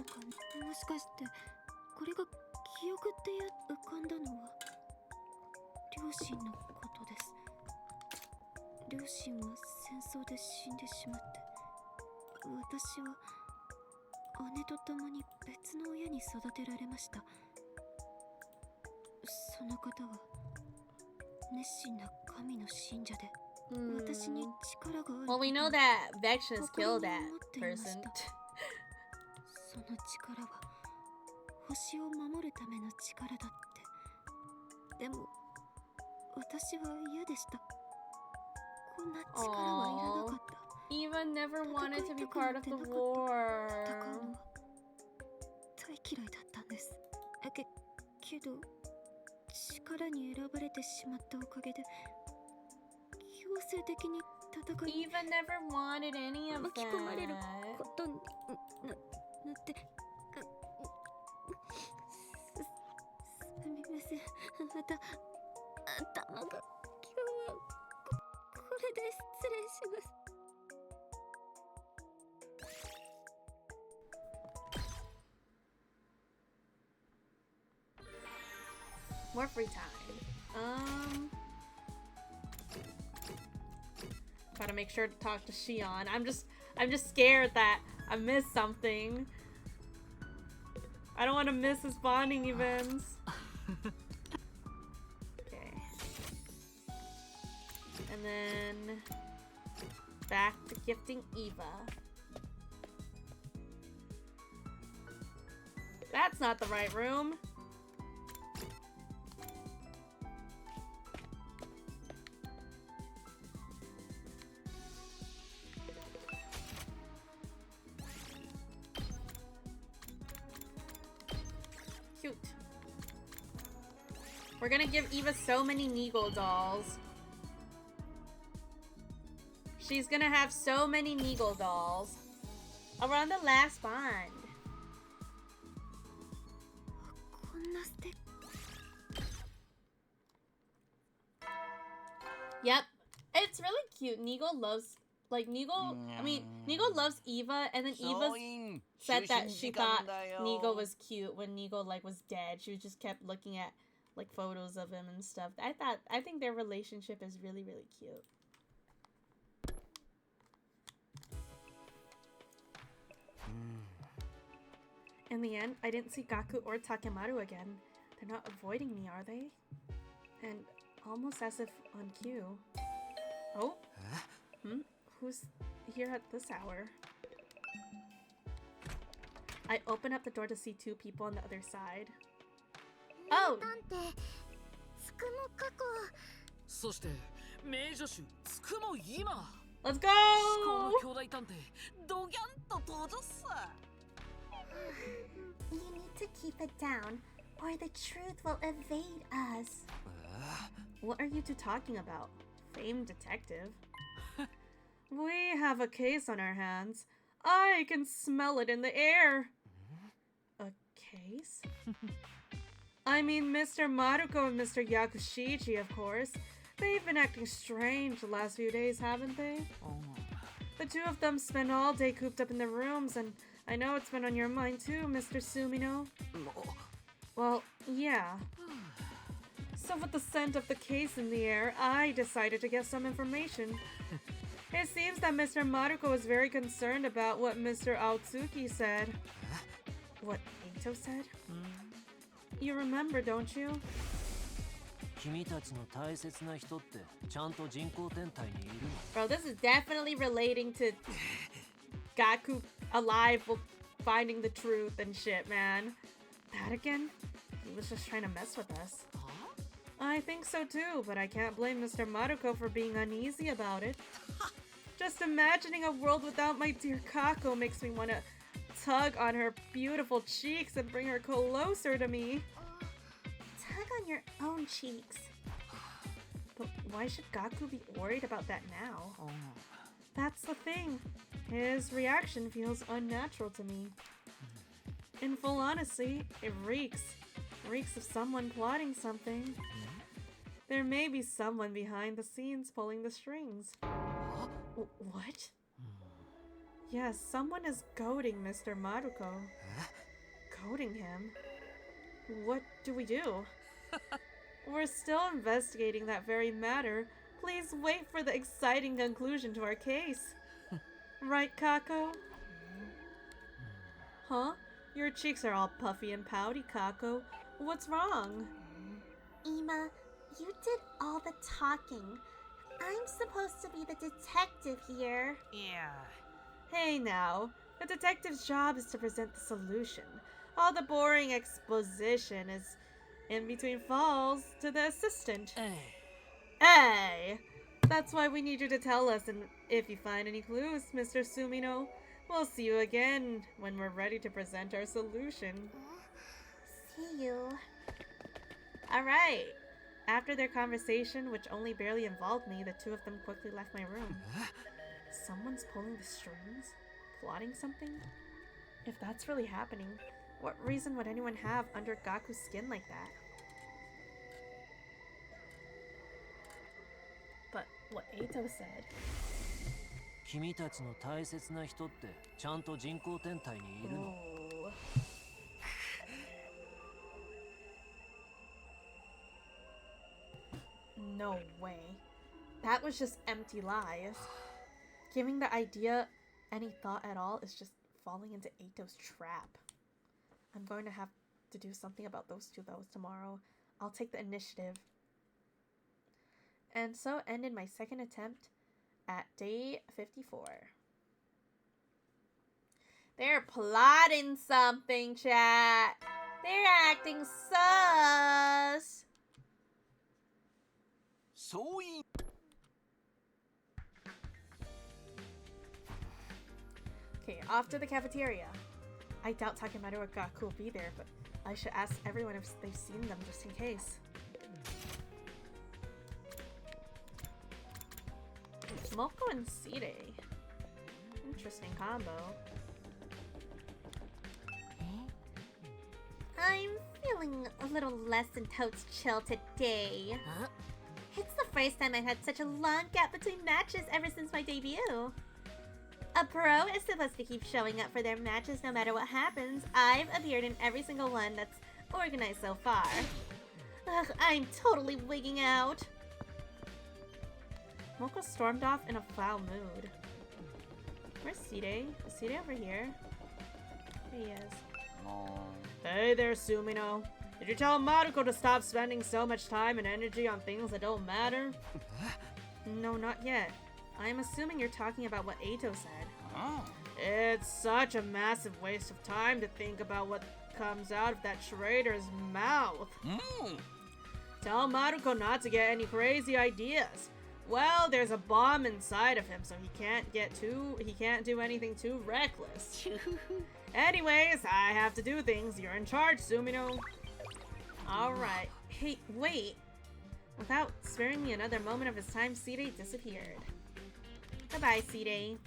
Well, we know that Vection has killed that person. Aww. Eva never wanted to be part of the war. Eva never wanted any of that. More free time. Gotta make sure to talk to Xion. I'm just scared that I missed something. I don't want to miss his bonding events. Okay. And then back to gifting Eva. That's not the right room. cute. We're gonna give Eva so many Nigo dolls. She's gonna have so many Nigo dolls. Oh, we're on the last bond. Yep. It's really cute. Nigo loves, like, Nigo, I mean, Nigo loves Eva, and then Eva said that she thought Nigo was cute when Nigo, like, was dead. She just kept looking at, like, photos of him and stuff. I think their relationship is really, really cute. In the end, I didn't see Gaku or Takemaru again. They're not avoiding me, are they? And almost as if on cue. Oh? Who's here at this hour? I open up the door to see two people on the other side. Oh! そして名助手つくも今 Let's 至高 go! の兄弟探偵ドギャンと登場っす You need to keep it down, or the truth will evade us. What are you two talking about? Famed detective? We have a case on our hands. I can smell it in the air. A case? I mean, Mr. Maruko and Mr. Yakushichi, of course. They've been acting strange the last few days, haven't they? The two of them spend all day cooped up in their rooms, and I know it's been on your mind too, Mr. Sumino. Well, yeah. So with the scent of the case in the air, I decided to get some information. It seems that Mr. Maruko is very concerned about what Mr. Aotsuki said. What Eito said? You remember, don't you? 君たちの大切な人ってちゃんと人工天体にいるの Bro, this is definitely relating to Gaku alive finding the truth and shit, man. That again? He was just trying to mess with us. I think so too, but I can't blame Mr. Maruko for being uneasy about it. Just imagining a world without my dear Kako makes me want to tug on her beautiful cheeks and bring her closer to me. Tug on your own cheeks. But why should Gaku be worried about that now? That's the thing. His reaction feels unnatural to me. In full honesty, it reeks. Reeks of someone plotting something. There may be someone behind the scenes pulling the strings. What? Yes, someone is goading Mr. Maruko. Goading him? What do we do? We're still investigating that very matter. Please wait for the exciting conclusion to our case. Right, Kako? Huh? Your cheeks are all puffy and pouty, Kako. What's wrong? Ima, you did all the talking. I'm supposed to be the detective here. Yeah. Hey now, the detective's job is to present the solution. All the boring exposition is in between falls to the assistant. Hey! That's why we need you to tell us, and if you find any clues, Mr. Sumino, we'll see you again when we're ready to present our solution. See you. Alright. After their conversation, which only barely involved me, the two of them quickly left my room. Someone's pulling the strings? Plotting something? If that's really happening, what reason would anyone have under Gaku's skin like that? But what Eito said... 君たちの大切な人ってちゃんと人工天体にいるの Oh. No way. That was just empty lies. Giving the idea any thought at all is just falling into Eito's trap. I'm going to have to do something about those two though tomorrow. I'll take the initiative. And so ended my second attempt at day 54. They're plotting something, chat. They're acting sus. そうい Okay, off to the cafeteria. I doubt Takemaru or Gaku will be there, but I should ask everyone if they've seen them just in case. Moko and Sire. Interesting combo. I'm feeling a little less than totes chill today. Huh? It's the first time I've had such a long gap between matches ever since my debut. A pro is supposed to keep showing up for their matches no matter what happens. I've appeared in every single one that's organized so far. Ugh, I'm totally wigging out. Moko stormed off in a foul mood. Where's Sire? Is Sire over here? There he is. Hey there, Sumino. Did you tell Maruko to stop spending so much time and energy on things that don't matter? No, not yet. I'm assuming you're talking about what Eito said. Oh. It's such a massive waste of time to think about what comes out of that traitor's mouth. Tell Maruko not to get any crazy ideas. Well, there's a bomb inside of him, so he can't do anything too reckless. Anyways, I have to do things. You're in charge, Sumino. Alright. Hey, wait. Without sparing me another moment of his time, Sire disappeared. Bye-bye, Sire.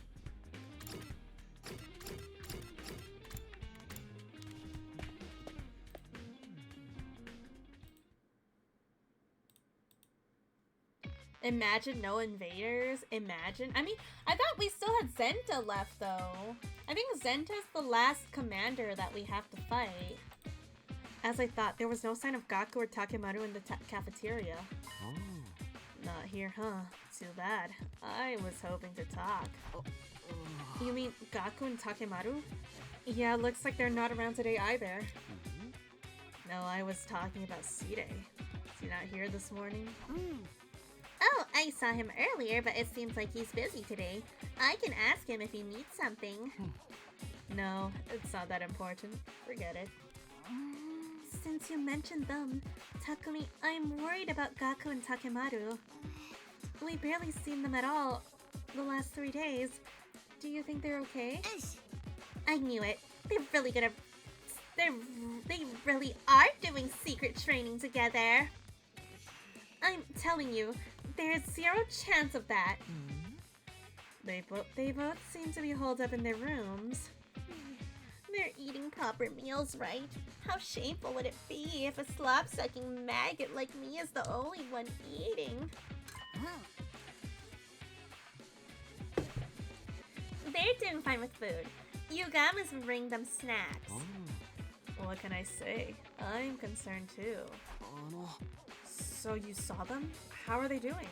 Imagine no invaders. Imagine. I mean, I thought we still had Zenta left, though. I think Zenta's the last commander that we have to fight. As I thought, there was no sign of Gaku or Takemaru in the cafeteria. Oh. Not here, huh? Too bad. I was hoping to talk. You mean Gaku and Takemaru? Yeah, looks like they're not around today either. No, I was talking about Sire. Is he not here this morning? Oh, I saw him earlier, but it seems like he's busy today. I can ask him if he needs something. No, it's not that important. Forget it. Since you mentioned them, Takumi, I'm worried about Gaku and Takemaru. We barely seen them at all the last 3 days. Do you think they're okay? I knew it. They're really gonna... They really are doing secret training together. I'm telling you, there's 0 chance of that. They both seem to be holed up in their rooms. They're eating proper meals, right? How shameful would it be if a slop-sucking maggot like me is the only one eating? They're doing fine with food. Yugamas bring them snacks. What can I say? I'm concerned too. So you saw them? How are they doing?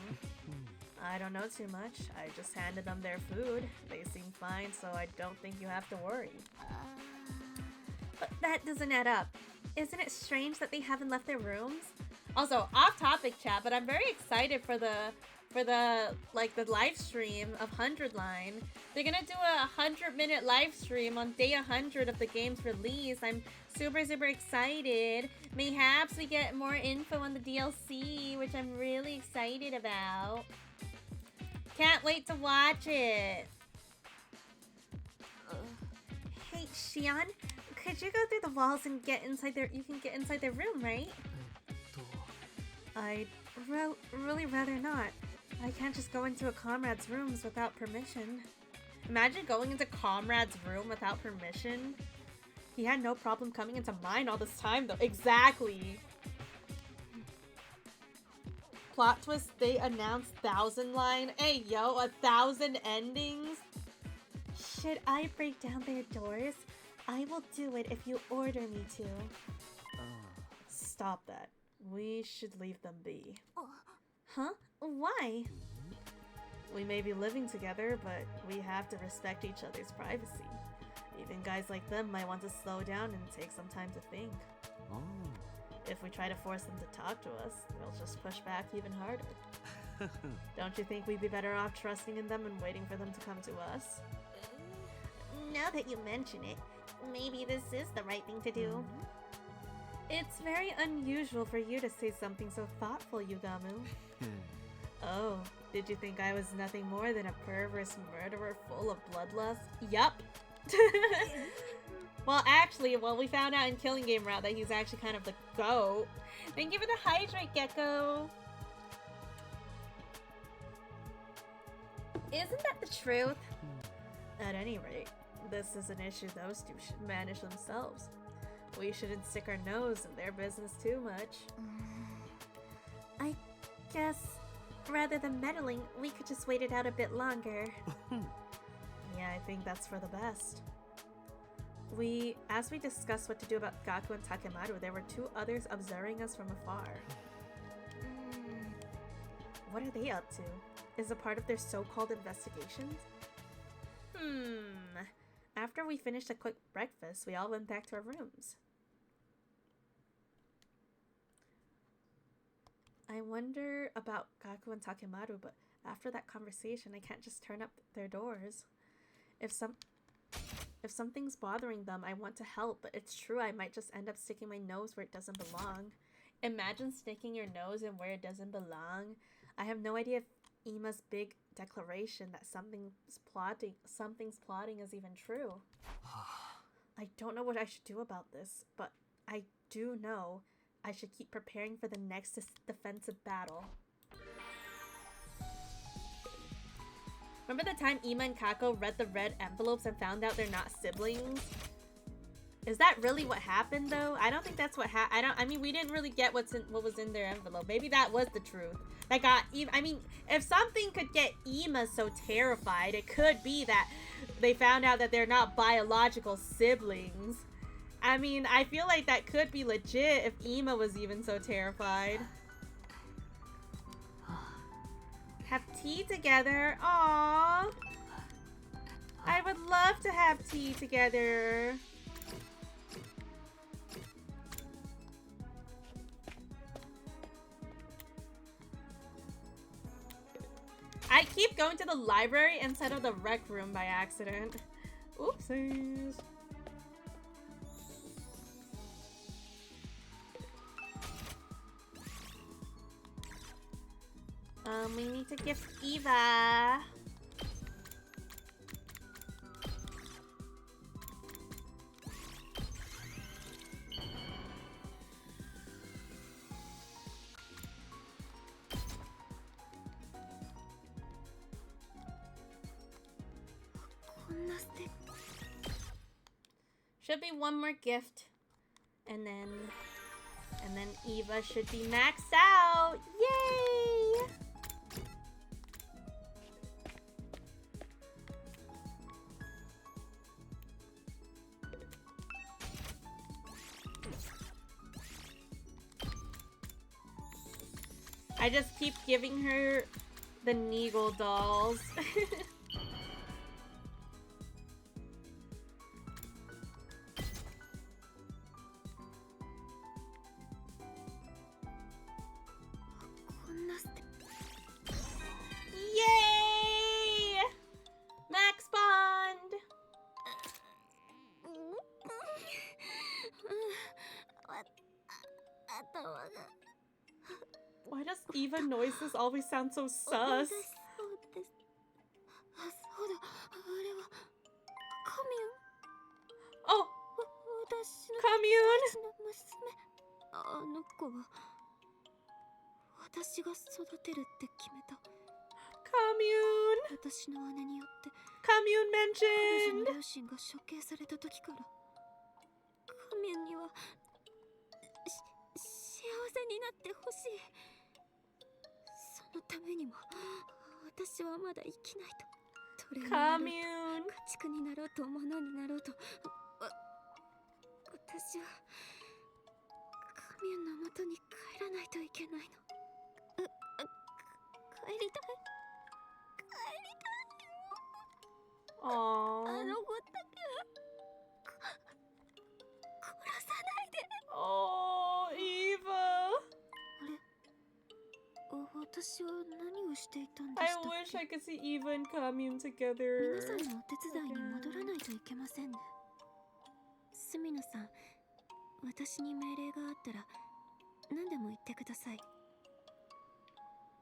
I don't know too much. I just handed them their food. They seem fine, so I don't think you have to worry. But that doesn't add up. Isn't it strange that they haven't left their rooms? Also, off topic chat, but I'm very excited for the live stream of 100 Line. They're gonna do a 100-minute live stream on day 100 of the game's release. I'm super excited. Mayhaps we get more info on the DLC, which I'm really excited about. Can't wait to watch it. Hey, Shion, could you go through the walls and get inside their... You can get inside their room, right? I'd really rather not. I can't just go into a comrade's rooms without permission. Imagine going into comrade's room without permission. He had no problem coming into mine all this time, though. Exactly. Plot twist, they announced 1,000 Line. Hey, yo, 1,000 endings? Should I break down their doors? I will do it if you order me to. Stop that. We should leave them be. Huh? Why? We may be living together, but we have to respect each other's privacy. Even guys like them might want to slow down and take some time to think. If we try to force them to talk to us, they'll just push back even harder. Don't you think we'd be better off trusting in them and waiting for them to come to us? Now that you mention it, maybe this is the right thing to do. It's very unusual for you to say something so thoughtful, Yugamu. Oh, did you think I was nothing more than a perverse murderer full of bloodlust? Yup! Well, actually, we found out in Killing Game Route that he's actually kind of the GOAT. Thank you for the hydrate, Gecko. Isn't that the truth? At any rate, this is an issue those two should manage themselves. We shouldn't stick our nose in their business too much. I guess rather than meddling, we could just wait it out a bit longer. Yeah, I think that's for the best. As we discussed what to do about Gaku and Takemaru, there were two others observing us from afar. What are they up to? Is it part of their so-called investigations? After we finished a quick breakfast, we all went back to our rooms. I wonder about Gaku and Takemaru, but after that conversation, I can't just turn up their doors. If something's bothering them, I want to help, but it's true I might just end up sticking my nose where it doesn't belong. Imagine sticking your nose in where it doesn't belong. I have no idea if Ima's big declaration that something's plotting is even true. I don't know what I should do about this, but I do know I should keep preparing for the next defensive battle. Remember the time Ima and Kako read the red envelopes and found out they're not siblings? Is that really what happened though? I don't think that's what happened. I mean, we didn't really get what was in their envelope. Maybe that was the truth. That got Ima. I mean, if something could get Ima so terrified, it could be that they found out that they're not biological siblings. I mean, I feel like that could be legit if Ima was even so terrified. Have tea together. Aww. I would love to have tea together. I keep going to the library instead of the rec room by accident. Oopsies. We need to gift Eva. Should be one more gift. And then Eva should be maxed out. Yay! I just keep giving her the Neagle dolls. Yay! Max Bond! Why does Eva noises always sound so sus? Oh! Commune! あの子は私が育てるって決めた。 Commune! 私の姉によって Commune 彼女 mentioned! の両親が処刑された時からカミュンには幸せになってほしい。そのためにも私はまだ生きないと。奴隷になろうと Commune! 家畜になろうと物になろうと私はカミュンの元に帰らないといけないの。帰りたい。帰りたいよ。 Aww. あの子だけは殺さないで。 Oh, Eva! あれ、私は何をしていたんで I したっ wish け？ I could see Eva and Commune 皆 together. さんのお手伝いに戻らないといけませんね。隅野さん、私に命令があったら何でも言ってください。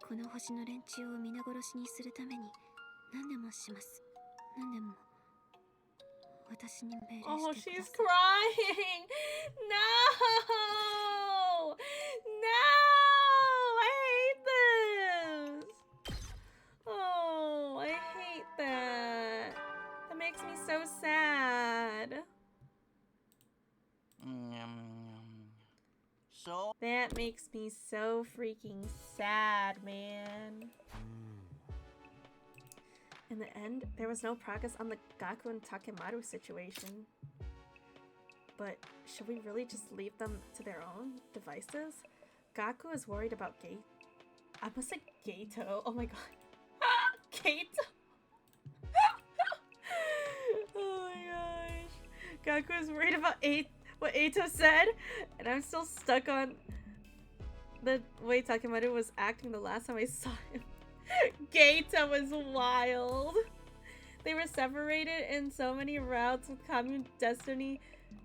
この星の連中を皆殺しにするために何でもします。何でも。私に命令 Oh, してくだ she's さい。 crying. No. No. I hate this. Oh, I hate that. That makes me so sad. So, That makes me so freaking sad, man. In the end, there was no progress on the Gaku and Takemaru situation. But should we really just leave them to their own devices? Gaku is worried about I must say Gato. Oh my god. Gato. Oh my gosh. Gaku is worried about what Eito said, and I'm still stuck on the way Takemaru was acting the last time I saw him. Gato was wild. They were separated in so many routes with common destiny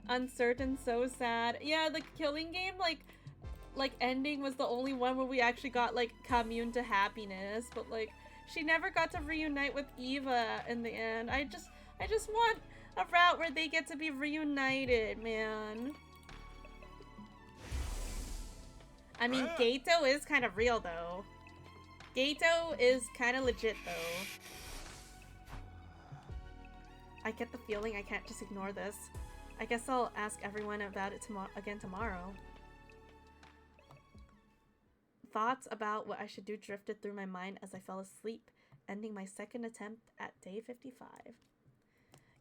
uncertain, so sad. Yeah, the Killing Game like ending was the only one where we actually got like commune to happiness, but like she never got to reunite with Eva in the end. I just want a route where they get to be reunited, man. I mean, Gato is kind of real though. Gato is kind of legit though. I get the feeling I can't just ignore this. I guess I'll ask everyone about it again tomorrow. Thoughts about what I should do drifted through my mind as I fell asleep, ending my second attempt at day 55.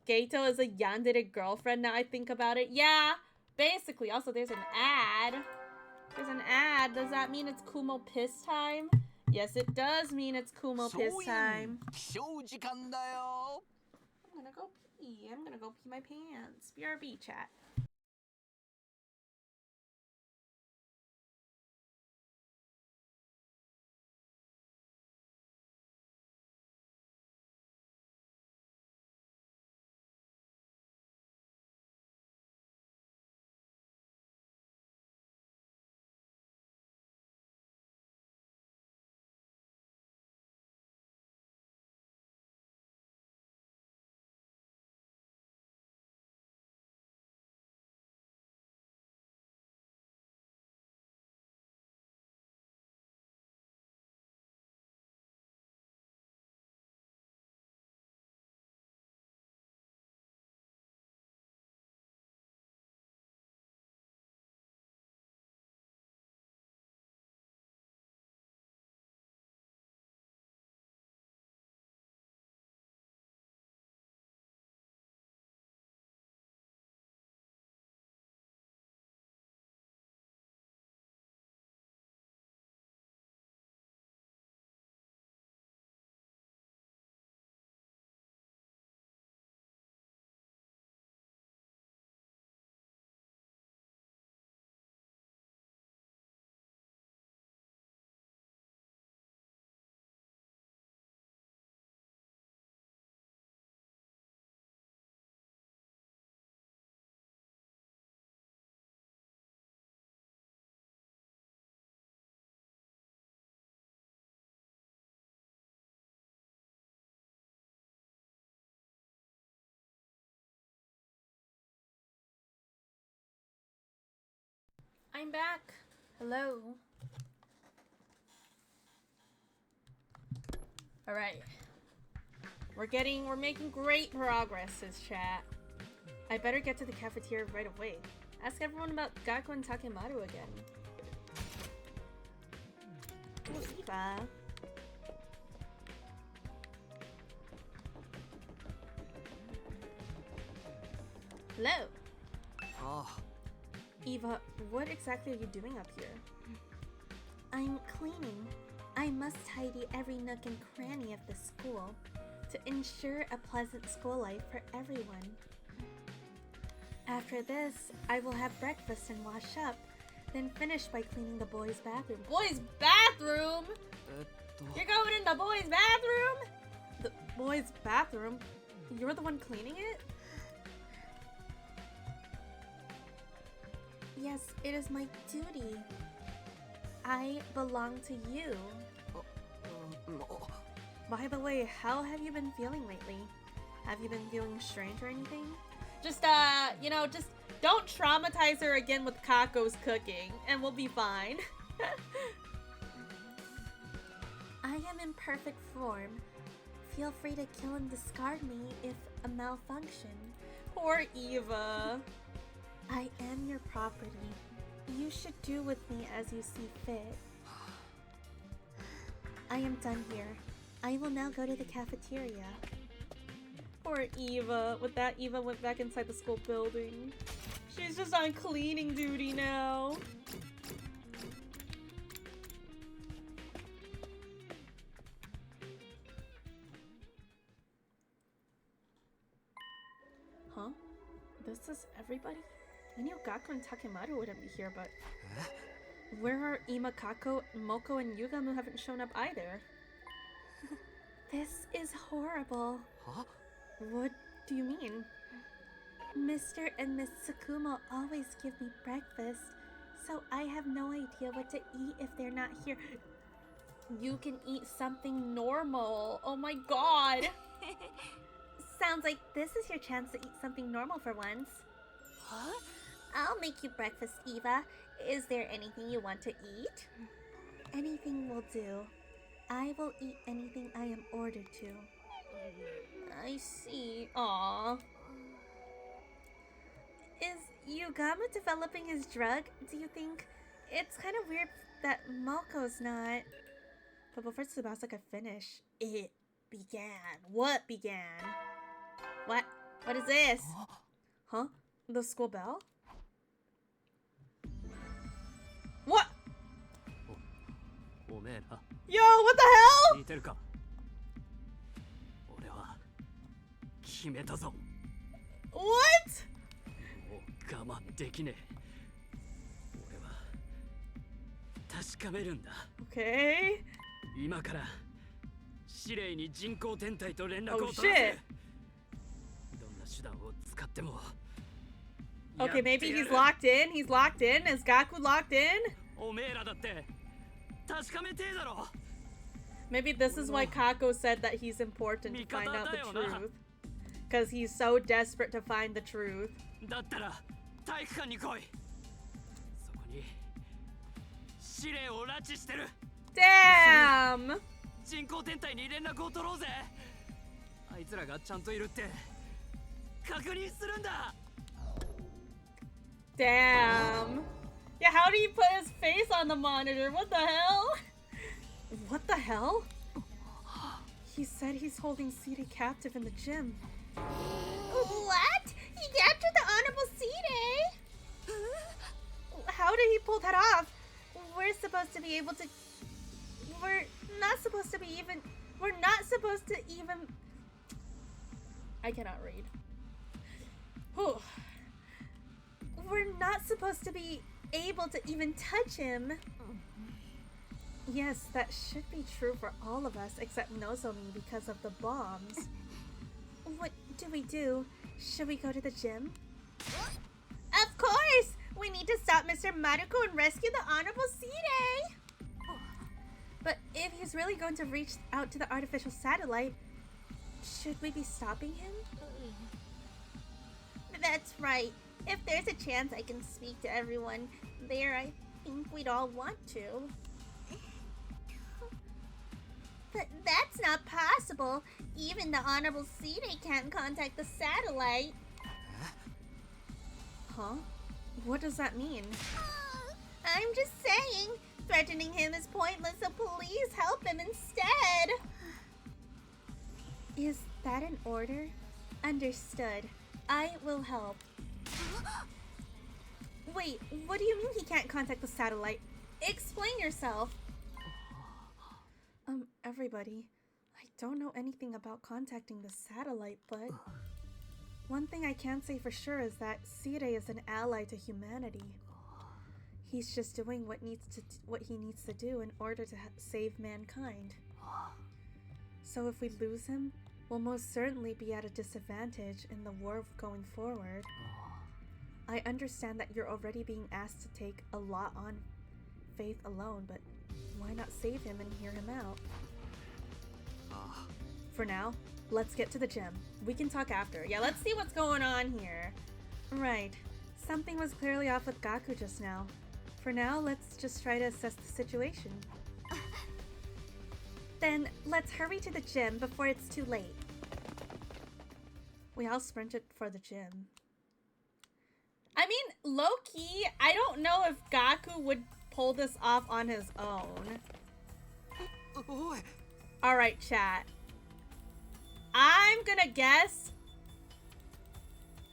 Gato is a yandere girlfriend now I think about it. Yeah, basically. Also, there's an ad. There's an ad. Does that mean it's Kumo piss time? Yes, it does mean it's Kumo piss time. I'm gonna go pee. I'm gonna go pee my pants. BRB chat. I'm back. Hello. Alright. We're making great progress, says chat. I better get to the cafeteria right away. Ask everyone about Gaku and Takemaru again. Oh, Eva. Hello. Oh, Eva, what exactly are you doing up here? I'm cleaning. I must tidy every nook and cranny of the school to ensure a pleasant school life for everyone. After this, I will have breakfast and wash up, then finish by cleaning the boys' bathroom. Boys' bathroom? えっと You're going in the boys' bathroom? The boys' bathroom? You're the one cleaning it? Yes, it is my duty. I belong to you. By the way, how have you been feeling lately? Have you been feeling strange or anything? Just, you know, just don't traumatize her again with Kako's cooking, and we'll be fine. I am in perfect form. Feel free to kill and discard me if a malfunction. Poor Eva. I am your property. You should do with me as you see fit. I am done here. I will now go to the cafeteria. Poor Eva. With that, Eva went back inside the school building. She's just on cleaning duty now. Huh? This is everybody? I knew Gaku and Takemaru wouldn't be here, but... Where are Ima, Kako, Moko, and Yugamu haven't shown up either? This is horrible. Huh? What do you mean? Mr. and Miss Tsukumo always give me breakfast, so I have no idea what to eat if they're not here. You can eat something normal. Oh my god. Sounds like this is your chance to eat something normal for once. Huh? I'll make you breakfast, Eva. Is there anything you want to eat? Anything will do. I will eat anything I am ordered to. I see. Aww. Is Yugama developing his drug, do you think? It's kind of weird that Moko's not. But before Tsubasa could finish, it began. What began? What? What is this? Huh? The school bell? What? おめえら Yo, what the hell? 聞いてるか俺は決めたぞ What? もう我慢できねえ俺は確かめるんだ Okay. 今から司令に人工天体と連絡 Oh を取ら shit. せどんな手段を使っても Okay, maybe やっ he's てやる locked in. He's locked in. Is Gaku locked in? おめえらだって確かめてえだろ Maybe this is why Kako said that he's important to find out the truth. Because he's so desperate to find the truth. だったら体育館に来いそこに司令を拉致してる Damn! 人工天体に連絡を取ろうぜあいつらがちゃんといるって確認するんだ Damn. Yeah, how do you put his face on the monitor? What the hell? What the hell? He said he's holding CD captive in the gym. What? He captured the Honorable Sire? How did he pull that off? We're supposed to be able to... We're not supposed to be even... We're not supposed to even... I cannot read. Whew. We're not supposed to be able to even touch him. Yes, that should be true for all of us except Nozomi because of the bombs. What do we do? Should we go to the gym? Of course! We need to stop Mr. Maruko and rescue the Honorable Sire! But if he's really going to reach out to the artificial satellite, should we be stopping him? That's right. If there's a chance I can speak to everyone there, I think we'd all want to. But that's not possible. Even the Honorable Sire can't contact the satellite. Huh? What does that mean? I'm just saying. Threatening him is pointless, so please help him instead. Is that an order? Understood. I will help. Wait, what do you mean he can't contact the satellite? Explain yourself. Everybody, I don't know anything about contacting the satellite, but one thing I can say for sure is that Sire is an ally to humanity. He's just doing what he needs to do in order to save mankind. So if we lose him, we'll most certainly be at a disadvantage in the war going forward. I understand that you're already being asked to take a lot on faith alone, but why not save him and hear him out? For now, let's get to the gym. We can talk after. Yeah, let's see what's going on here. Right. Something was clearly off with Gaku just now. For now, let's just try to assess the situation. Then let's hurry to the gym before it's too late. We all sprinted for the gym. I mean, low-key, I don't know if Gaku would pull this off on his own. Alright, chat. I'm gonna guess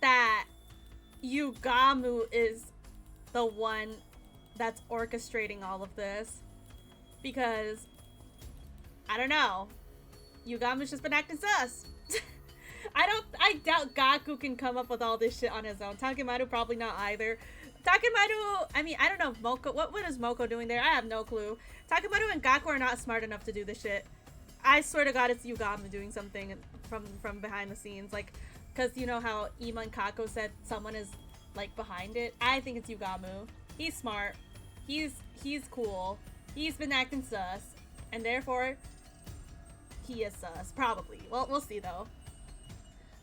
that Yugamu is the one that's orchestrating all of this. Because, I don't know. Yugamu's just been acting sus. I doubt Gaku can come up with all this shit on his own. Takemaru probably not either. Takemaru, I mean, I don't know if Moko, what is Moko doing there? I have no clue. Takemaru and Gaku are not smart enough to do this shit. I swear to God, it's Yugamu doing something from behind the scenes. Like, cause you know how Ima and Kako said someone is like behind it? I think it's Yugamu. He's smart. He's cool. He's been acting sus. And therefore, he is sus. Probably. Well, we'll see though.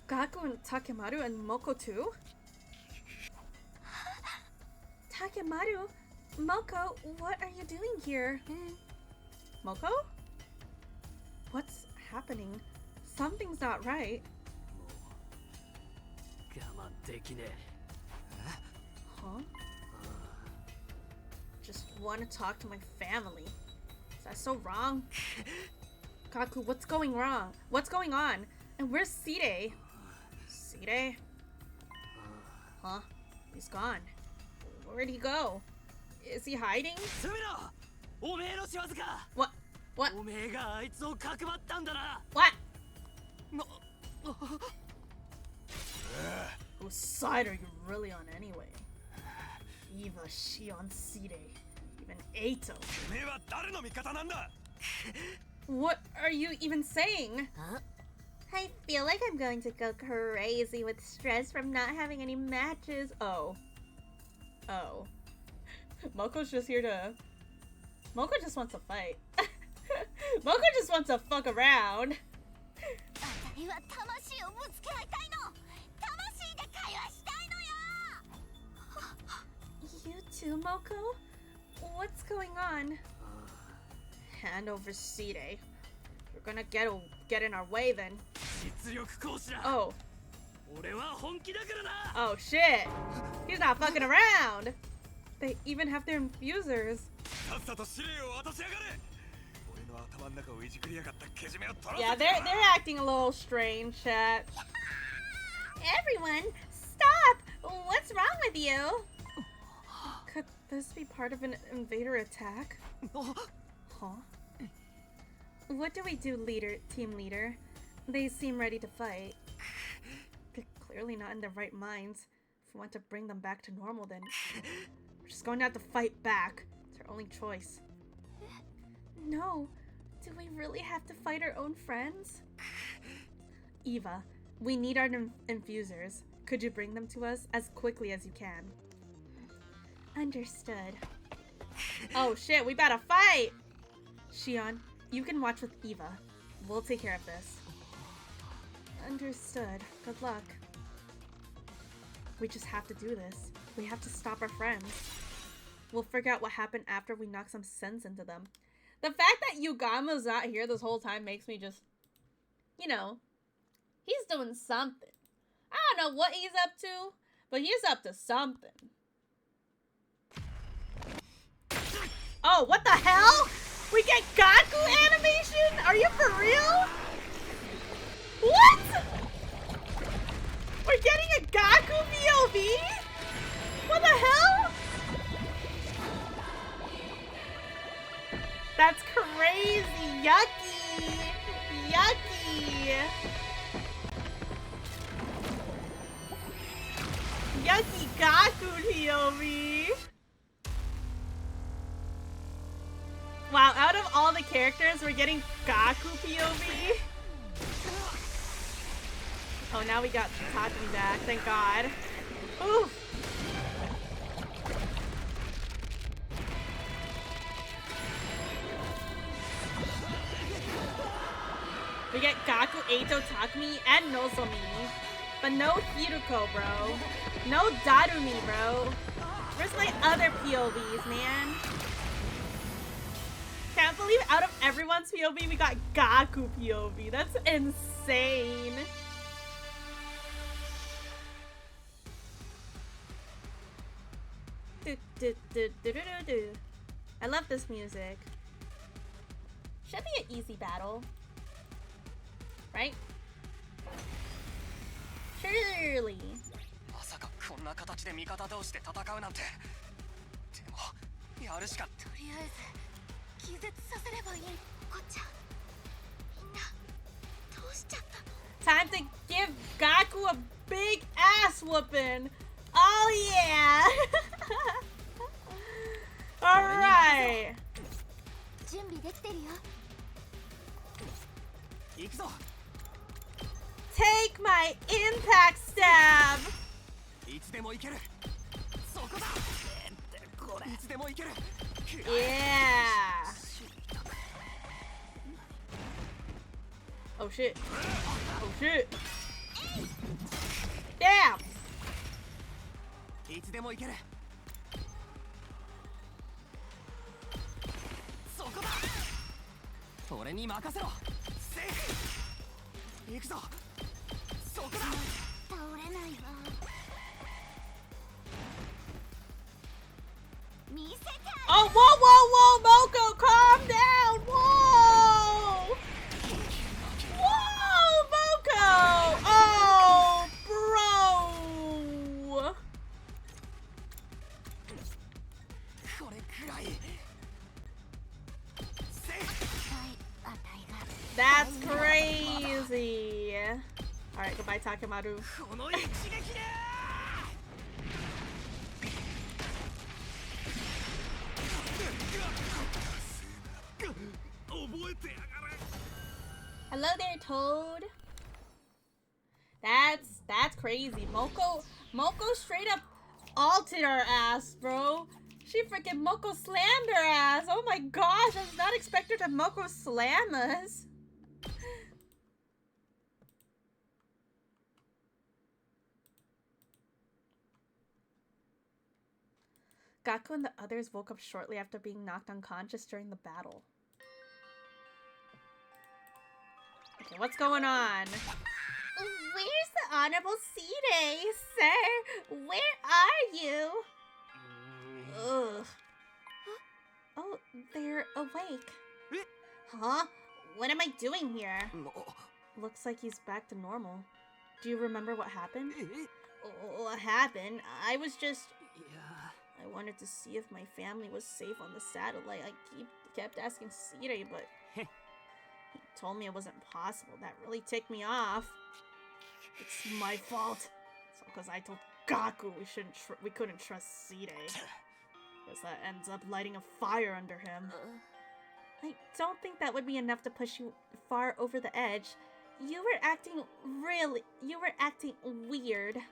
Gaku and Takemaru and Moko too? Takemaru, Moko, what are you doing here? Moko? What's happening? Something's not right. Huh? Just want to talk to my family. Is that so wrong? Gaku, what's going wrong? What's going on? And where's Side? Side? Huh? He's gone. Where'd he go? Is he hiding? What? What? What? Whose side are you really on anyway? Eva, Shion, Side, even Eito. What are you even saying? Huh? I feel like I'm going to go crazy with stress from not having any matches. Oh. Oh. Moko's just here to... Moko just wants to fight. Moko just wants to fuck around. You too, Moko? What's going on? Hand over Side. You're gonna get in our way then. Oh. Oh shit. He's not fucking around. They even have their infusers. Yeah, they're acting a little strange, chat. Everyone, stop! What's wrong with you? Could this be part of an invader attack? Huh? What do we do, team leader? They seem ready to fight. They're clearly not in their right minds. If we want to bring them back to normal, then we're just going to have to fight back. It's our only choice. No. Do we really have to fight our own friends? Eva, we need our infusers. Could you bring them to us as quickly as you can? Understood. Oh shit, we better fight! Shion, you can watch with Eva. We'll take care of this. Understood. Good luck. We just have to do this. We have to stop our friends. We'll figure out what happened after we knock some sense into them. The fact that Yugamu's not here this whole time makes me just... You know, he's doing something. I don't know what he's up to, but he's up to something. Oh, what the hell? We get Gaku animation? Are you for real? What? We're getting a Gaku POV? What the hell? That's crazy. Yucky. Yucky. Yucky Gaku POV. Wow, out of all the characters, we're getting Gaku POV. Oh, now we got Tatami back, thank God. Oof. We get Gaku, Eito, Takumi, and Nozomi. But no Hiruko, bro. No Darumi, bro. Where's my other POVs, man? Can't believe out of everyone's POV, we got Gaku POV. That's insane. I love this music. Should be an easy battle. Right? Surely. まさかこんな形で味方同士で戦うなんて。でもやるしか。とりあえず気絶させればいい。こっちゃん。みんなどうしちゃったの？ Time to give Gaku a big ass whooping. Oh yeah. All right. 準備できてるよ。行くぞ。 Take my impact stab. いつでも行ける。そこだ。これいつでも行ける。 Yeah. Oh shit. Oh shit. Damn. いつでも行ける。そこだ。俺に任せろ。セーフ。行くぞ。そこだ。倒れないわ。見せて。 Oh, whoa, whoa, whoa, Moko, calm down. Whoa. Whoa, Moko. Oh, bro. これくらい。セーフ。 That's crazy. All right, goodbye, Takemaru. この一撃で。 Hello there, Toad. That's crazy. Moko straight up ulted our ass, bro. She freaking Moko slammed her ass. Oh my gosh, I was not expecting to Moko slam us. Gaku and the others woke up shortly after being knocked unconscious during the battle. Okay, what's going on? Where's the Honorable Sire, sir? Where are you? Ugh. Oh, they're awake. Huh? What am I doing here? Looks like he's back to normal. Do you remember what happened? What happened? I was just... I wanted to see if my family was safe on the satellite. I kept asking Sire, but he told me it wasn't possible. That really ticked me off. It's my fault. So because I told Gaku we couldn't trust Sire. Because that ends up lighting a fire under him. I don't think that would be enough to push you far over the edge. You were acting weird.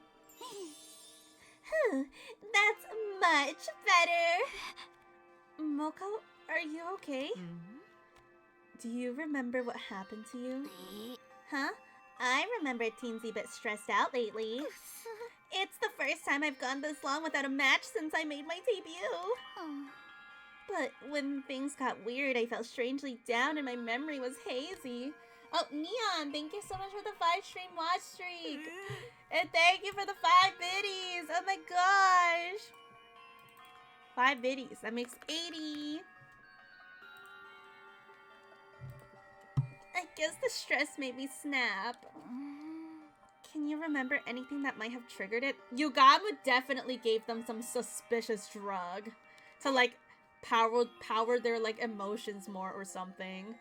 That's much better. Moko, are you okay? Do you remember what happened to you? Huh? I remember teensy bit stressed out lately. It's the first time I've gone this long without a match since I made my debut. But when things got weird, I felt strangely down and my memory was hazy. Oh, Neon, thank you so much for the 5-stream watch streak. And thank you for the 5 biddies. Oh my gosh. 5 biddies. That makes 80. I guess the stress made me snap. Can you remember anything that might have triggered it? Yugama definitely gave them some suspicious drug to like power their like emotions more or something.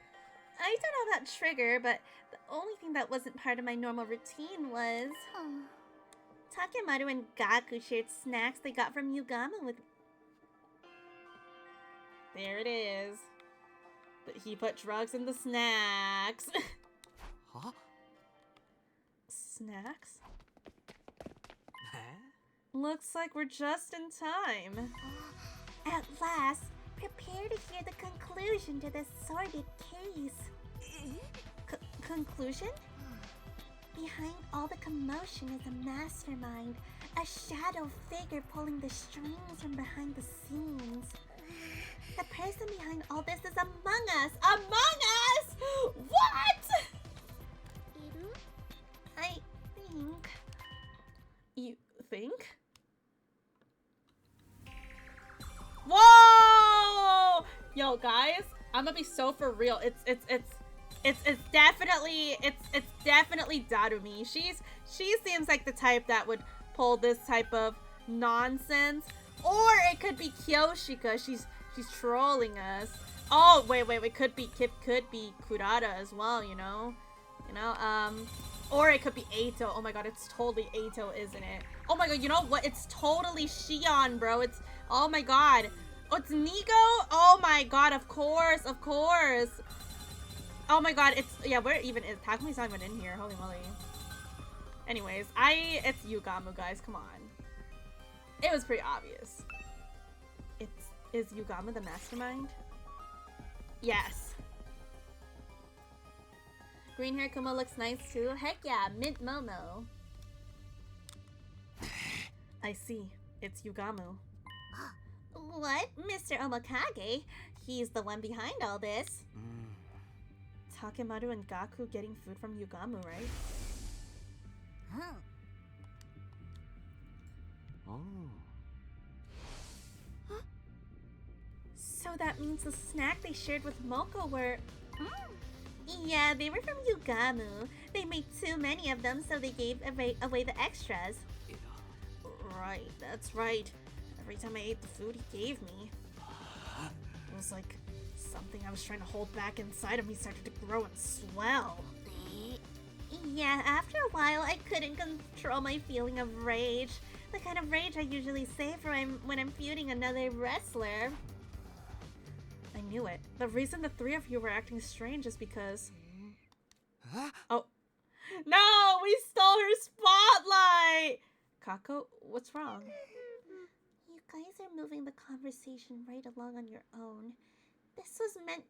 I don't know about trigger, but the only thing that wasn't part of my normal routine was Takemaru and Gaku shared snacks they got from Yugama with. There it is. But he put drugs in the snacks. Huh? Snacks? Looks like we're just in time. At last, prepare to hear the conclusion to this sordid case. Conclusion? Behind all the commotion is a mastermind, a shadow figure pulling the strings from behind the scenes. The person behind all this is Among Us! Among Us! What? I think... You think? Whoa! Yo, guys, I'm gonna be so for real. It's definitely Darumi. She seems like the type that would pull this type of nonsense. Or it could be Kyoshika. She's trolling us. Oh, wait, could be Kurata as well, you know? Or it could be Eito. Oh my god, it's totally Eito, isn't it? Oh my god, you know what? It's totally Shion, bro. It's, oh my god. Oh, it's Nico? Oh my god, of course. Oh my god, it's, yeah, where even is, Takumi's not even in here, holy moly. Anyways, it's Yugamu, guys, come on. It was pretty obvious. Is Yugamu the mastermind? Yes. Green hair Kumo looks nice too. Heck yeah, mint Momo. I see. It's Yugamu. What? Mr. Omokage? He's the one behind all this. Takemaru and Gaku getting food from Yugamu, right? Oh. So that means the snack they shared with Moko were... Yeah, they were from Yugamu. They made too many of them, so they gave away the extras. Right, that's right. Every time I ate the food he gave me, it was like something I was trying to hold back inside of me started to grow and swell. Yeah, after a while, I couldn't control my feeling of rage. The kind of rage I usually save for when I'm feuding another wrestler. I knew it. The reason the three of you were acting strange is because... Oh. No! We stole her spotlight! Kako, what's wrong? You guys are moving the conversation right along on your own. This was meant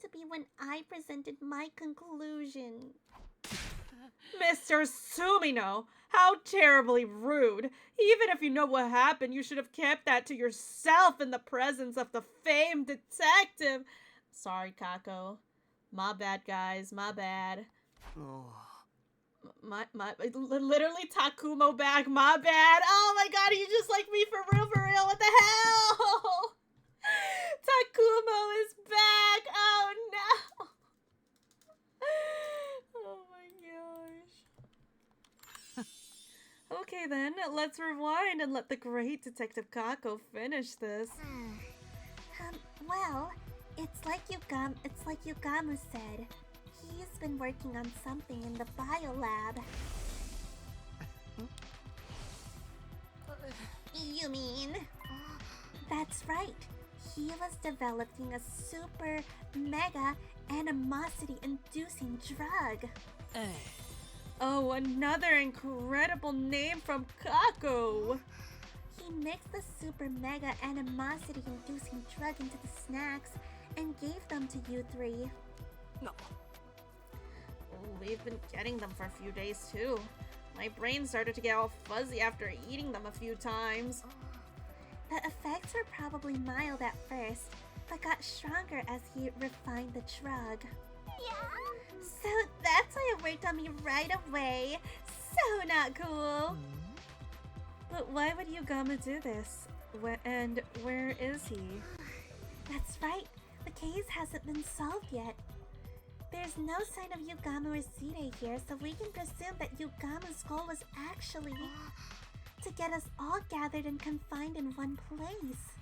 to be when I presented my conclusion. Mr. Sumino, how terribly rude. Even if you know what happened, you should have kept that to yourself in the presence of the famed detective. Sorry, Kako. My bad, guys. My bad. Oh. Literally Takumo back. My bad. Oh my god, you just like me for real, for real. What the hell? Takumo is back. Oh no. Oh my gosh. Okay then, let's rewind and let the great Detective Kako finish this. Well, it's like Yugamu said. He's been working on something in the biolab. You mean? That's right. He was developing a super mega animosity-inducing drug. Oh, another incredible name from Kako! He mixed the super mega animosity-inducing drug into the snacks and gave them to you three. No. We've been getting them for a few days too. My brain started to get all fuzzy after eating them a few times. The effects were probably mild at first, but got stronger as he refined the drug. Yeah. So that's why it worked on me right away. So not cool. But why would Yugamu do this? And where is he? That's right. The case hasn't been solved yet. There's no sign of Yugamu or Sire here, so we can presume that Yugamu's goal was actually to get us all gathered and confined in one place.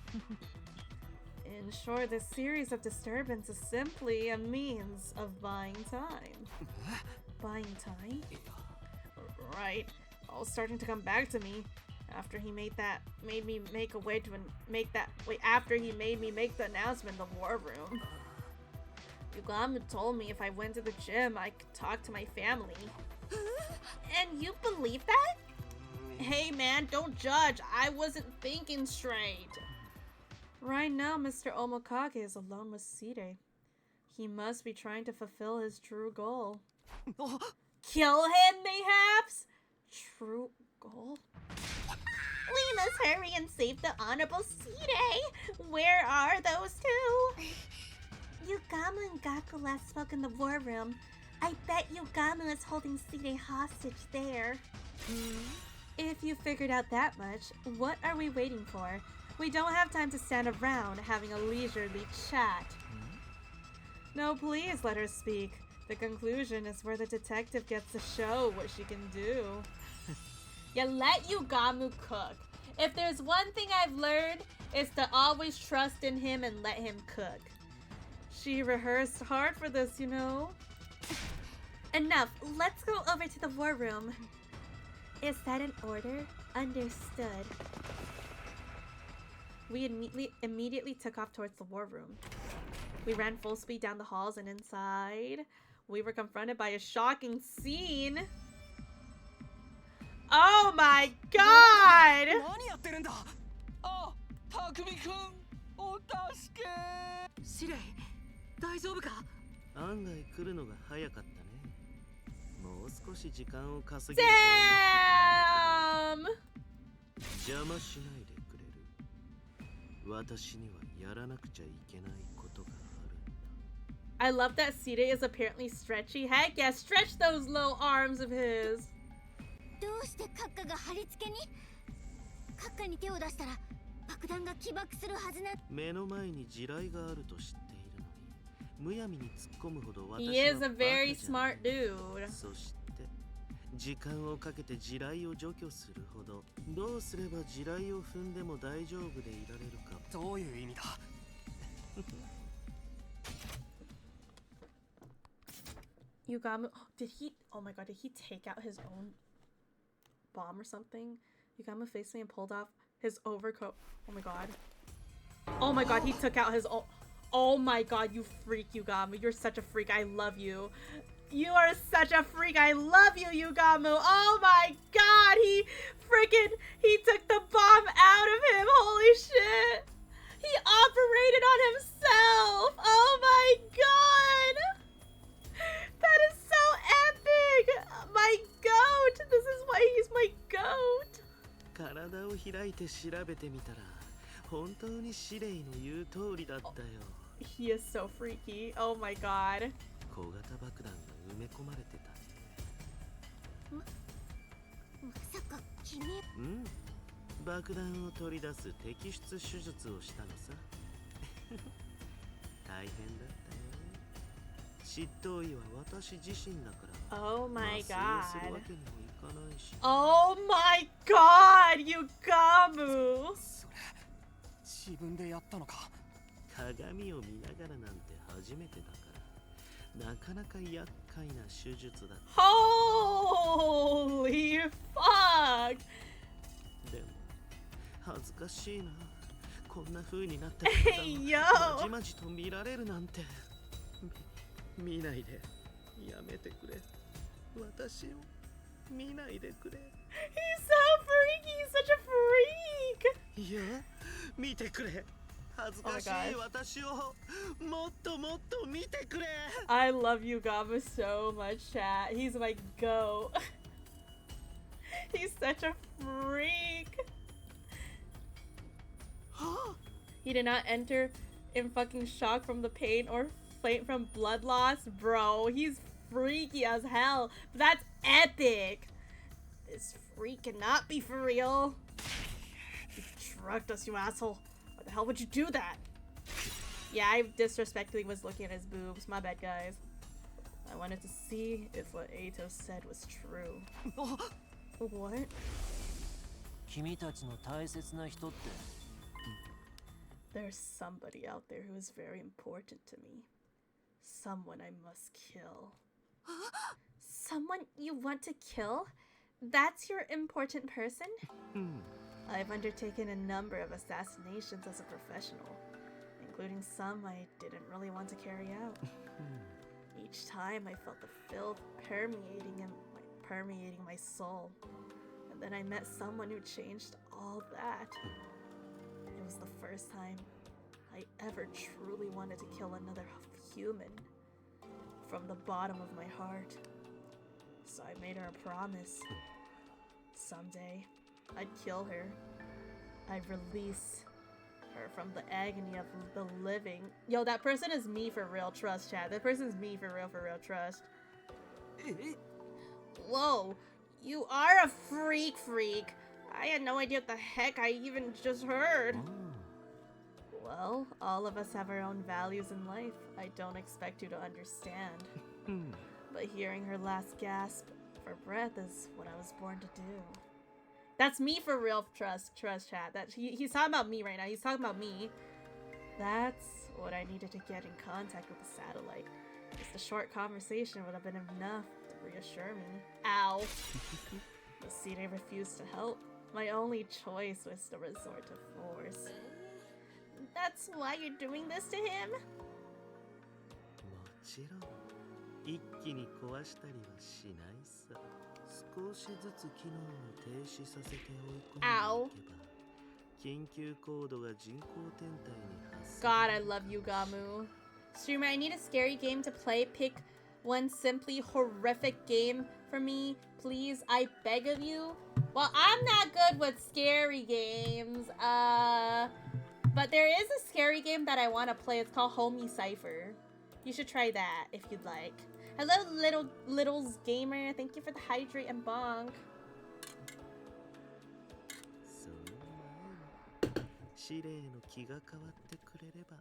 In short, this series of disturbance is simply a means of buying time. Buying time? Right. All starting to come back to me. After he made me make the announcement in the war room. Yugamu told me if I went to the gym, I could talk to my family. And you believe that? Hey man, don't judge. I wasn't thinking straight. Right now, Mr. Omokage is alone with Sire. He must be trying to fulfill his true goal. Kill him, mayhaps? True goal? We must hurry and save the Honorable Sire! Where are those two? Yugamu and Gaku last spoke in the war room. I bet Yugamu is holding Sire hostage there. If you figured out that much, what are we waiting for? We don't have time to stand around having a leisurely chat. No, please let her speak. The conclusion is where the detective gets to show what she can do. You let Yugamu cook. If there's one thing I've learned, it's to always trust in him and let him cook. She rehearsed hard for this, you know? Enough. Let's go over to the war room. Is that an order? Understood. We immediately took off towards the war room. We ran full speed down the halls and inside. We were confronted by a shocking scene. Oh my god! 何やってるんだ。あ、匠くん、お助け。シレイ、大丈夫か？案外来るのが早かったね。もう少し時間を稼げると思ってたんだけど。邪魔しないでくれる。私にはやらなくちゃいけないことがあるんだ。 I love that Sire is apparently stretchy. Heck yeah, stretch those little arms of his. どうして閣下が貼り付けに？閣下に手を出したら爆弾が起爆するはずな。目の前に地雷があると知っているのに、むやみに突っ込むほど私は He is バ a カじゃない very smart dude. そして時間をかけて地雷を除去するほど、どうすれば地雷を踏んでも大丈夫でいられるか。どういう意味だ。Yugamu, did he? Oh my god, did he take out his own bomb or something? Yugamu faced me and pulled off his overcoat. Oh my god. Oh my god, he took out his own. Oh my god, you freak, Yugamu. You're such a freak. I love you. You are such a freak. I love you, Yugamu. Oh my god, he took the bomb out of him. Holy shit. He operated on himself. Oh my god. That is so epic! My goat! This is why he's my goat! 体を開いて調べてみたら、本当にシレイの言う通りだったよ。He is so freaky. Oh my god. 小型爆弾が埋め込まれてた。まさか君。うん。爆弾を取り出す摘出手術をしたのさ。大変だったよ。執刀医は私自身だから。Oh my 麻酔をする god. わけにもいかないし。Oh my god, Yugamu! それ自分でやったのか。鏡を見ながらなんて初めてだから、なかなか厄介な手術だった。Holy fuck! でも恥ずかしいな。こんな風になったこと Hey が yo! まじまじと見られるなんて。見ないで。やめてくれ。私を見ないでくれ。 He's so freaky! He's such a freak! いや、見てくれ。恥ずかしい私をもっともっと見てくれ。 I love Yugamu so much, chat. He's my goat. He's such a freak. He did not enter in fucking shock from the pain or faint from blood loss. Bro, he's freaky as hell. But that's epic. This freak cannot be for real. You drugged us, you asshole. Why the hell would you do that? Yeah, I disrespectfully was looking at his boobs. My bad, guys. I wanted to see if what Ato said was true. What? 君たちの大切な人って。 There's somebody out there who is very important to me. Someone I must kill. Someone you want to kill? That's your important person? I've undertaken a number of assassinations as a professional, including some I didn't really want to carry out. Each time I felt the filth permeating my soul. And then I met someone who changed all that. It was the first time I ever truly wanted to kill another human. From the bottom of my heart, So I made her a promise. Someday, I'd kill her. I'd release her from the agony of the living. Yo, that person is me for real, trust, chat. That person's me for real, trust. Whoa, you are a freak. I had no idea what the heck I even just heard. Well, all of us have our own values in life. I don't expect you to understand. But hearing her last gasp for breath is what I was born to do. That's me for real, trust chat. He's talking about me right now. He's talking about me. That's what I needed to get in contact with the satellite. Just a short conversation would have been enough to reassure me. Ow. The Seed refused to help. My only choice was to resort to force. That's why you're doing this to him? もちろん一気に壊したりはしないさ。少しずつ機能を停止させて追い込んでいけば緊急コードが人工天体に発生。 God, I love you, Gamu. Streamer, I need a scary game to play. Pick one simply horrific game for me, please. I beg of you. Well, I'm not good with scary games. But there is a scary game that I want to play. It's called Homie Cypher. You should try that if you'd like. Hello, Littles Gamer. Thank you for the hydrate and bonk. その前に司令の気が変わってくれれば。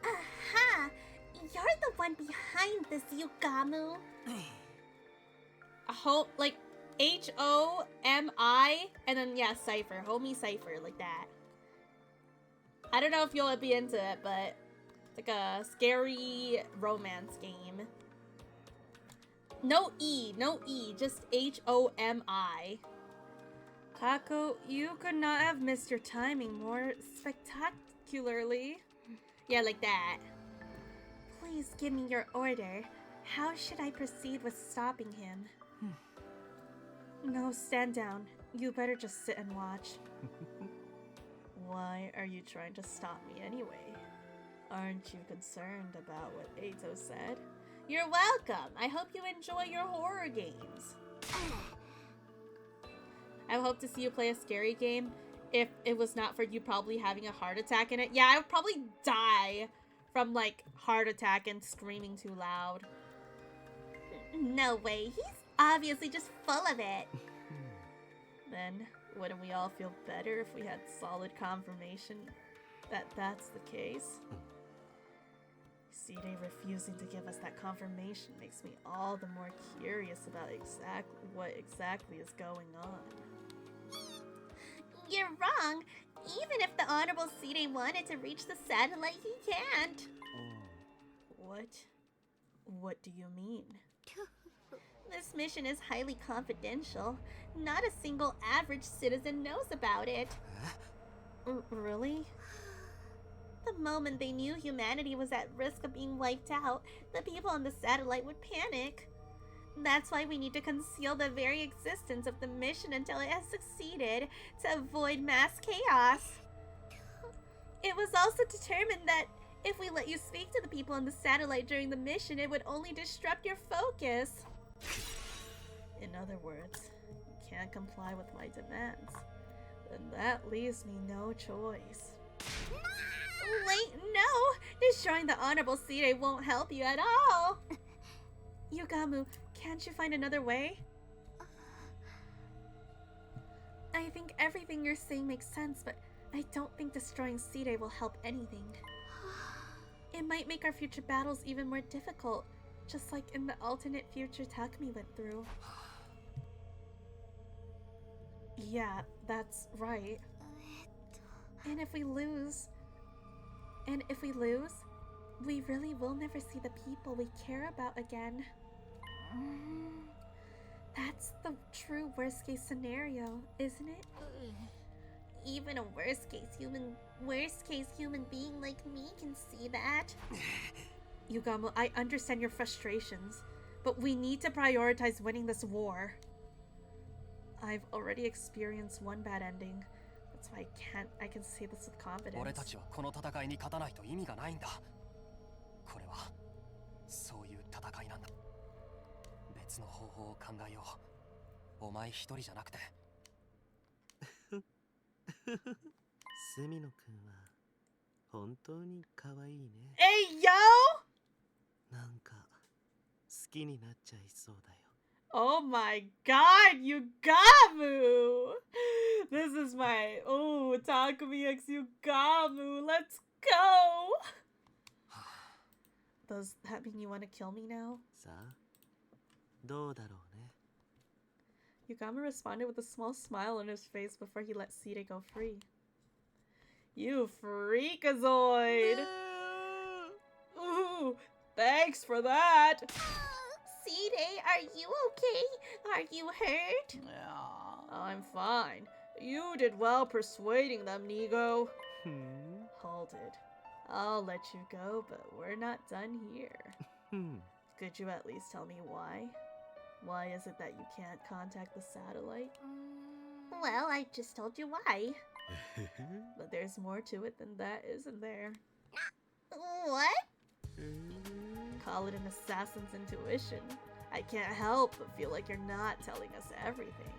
Aha! You're the one behind this, Yugamu. Like H-O-M-I and then yeah, Cypher. Homie Cypher, like that. I don't know if you'll be into it, but it's like a scary romance game. No E, just H-O-M-I. Kako, you could not have missed your timing more spectacularly. Yeah, like that. Please give me your order. How should I proceed with stopping him? No, stand down. You better just sit and watch. Why are you trying to stop me anyway? Aren't you concerned about what Ato said? You're welcome! I hope you enjoy your horror games. I hope to see you play a scary game. If it was not for you probably having a heart attack in it. Yeah, I would probably die from like heart attack and screaming too loud. No way, he's obviously just full of it. Then wouldn't we all feel better if we had solid confirmation that that's the case? Side refusing to give us that confirmation makes me all the more curious about what exactly is going on. You're wrong. Even if the Honorable Side wanted to reach the satellite, he can't. What do you mean? This mission is highly confidential. Not a single average citizen knows about it. Really? The moment they knew humanity was at risk of being wiped out, the people on the satellite would panic. That's why we need to conceal the very existence of the mission until it has succeeded, to avoid mass chaos. It was also determined that if we let you speak to the people on the satellite during the mission, it would only disrupt your focus. In other words, you can't comply with my demands. Then that leaves me no choice. Wait, no! Destroying the Honorable Side won't help you at all! Yugamu, can't you find another way? I think everything you're saying makes sense, but I don't think destroying Side will help anything. It might make our future battles even more difficult, just like in the alternate future Takumi went through. Yeah, that's right. And if we lose, we really will never see the people we care about again. That's the true worst case scenario, isn't it? Even a worst case human being like me can see that. Yugamu, I understand your frustrations, but we need to prioritize winning this war. I've already experienced one bad ending. That's why I can say this with confidence. 俺たちはこの戦いに勝たないと意味がないんだ。これはそういう戦いなんだ。別の方法を考えよう。お前一人じゃなくて。スミノ君は本当に可愛いね。 Hey, yo! なんか好きになっちゃいそうだよ。 Oh my god, Yugamu! This is my, oh, Takumi X Yugamu, let's go! Does that mean you want to kill me now? さあ、どうだろうね。 Yugama responded with a small smile on his face before he let Side go free. You freakazoid! Ooh, thanks for that! Side, are you okay? Are you hurt? I'm fine. You did well persuading them, Nigo. ふん Hold it. I'll let you go, but we're not done here. ふん Could you at least tell me why? Why is it that you can't contact the satellite? Well, I just told you why. But there's more to it than that, isn't there? What? Call it an assassin's intuition. I can't help but feel like you're not telling us everything.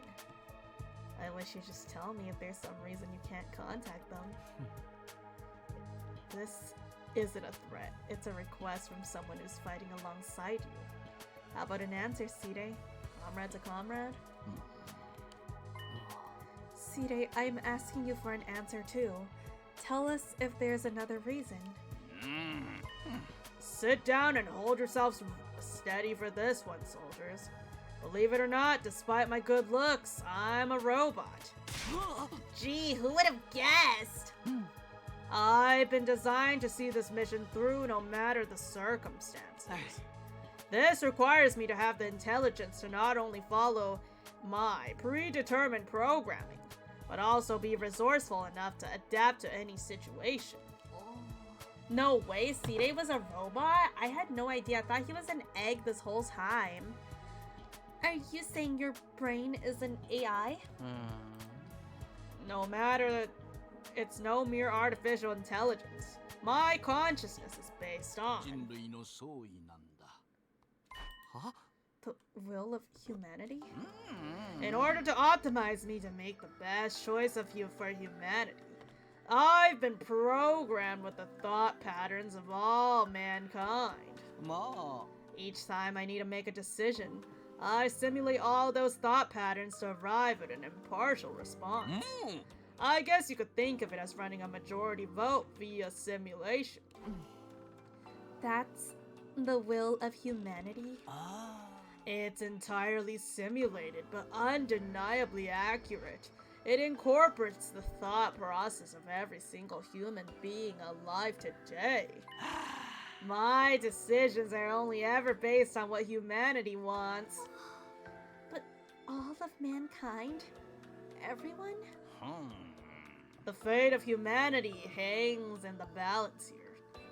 I wish you'd just tell me if there's some reason you can't contact them. This isn't a threat. It's a request from someone who's fighting alongside you. How about an answer, Side? Comrade to comrade? Side, I'm asking you for an answer too. Tell us if there's another reason. Sit down and hold yourselves steady for this one, soldiers. Believe it or not, despite my good looks, I'm a robot. Gee, who would have guessed? I've been designed to see this mission through no matter the circumstances. This requires me to have the intelligence to not only follow my predetermined programming, but also be resourceful enough to adapt to any situation. No way, Side was a robot? I had no idea. I thought he was an egg this whole time. Are you saying your brain is an AI? No matter, it's no mere artificial intelligence. My consciousness is based on 人類の総意なんだ。は the will of humanity. In order to optimize me to make the best choice of you for humanity, I've been programmed with the thought patterns of all mankind. ま Each time I need to make a decision, I simulate all those thought patterns to arrive at an impartial response. I guess you could think of it as running a majority vote via simulation. That's the will of humanity? It's entirely simulated, but undeniably accurate. It incorporates the thought process of every single human being alive today. My decisions are only ever based on what humanity wants. But all of mankind? Everyone? The fate of humanity hangs in the balance here.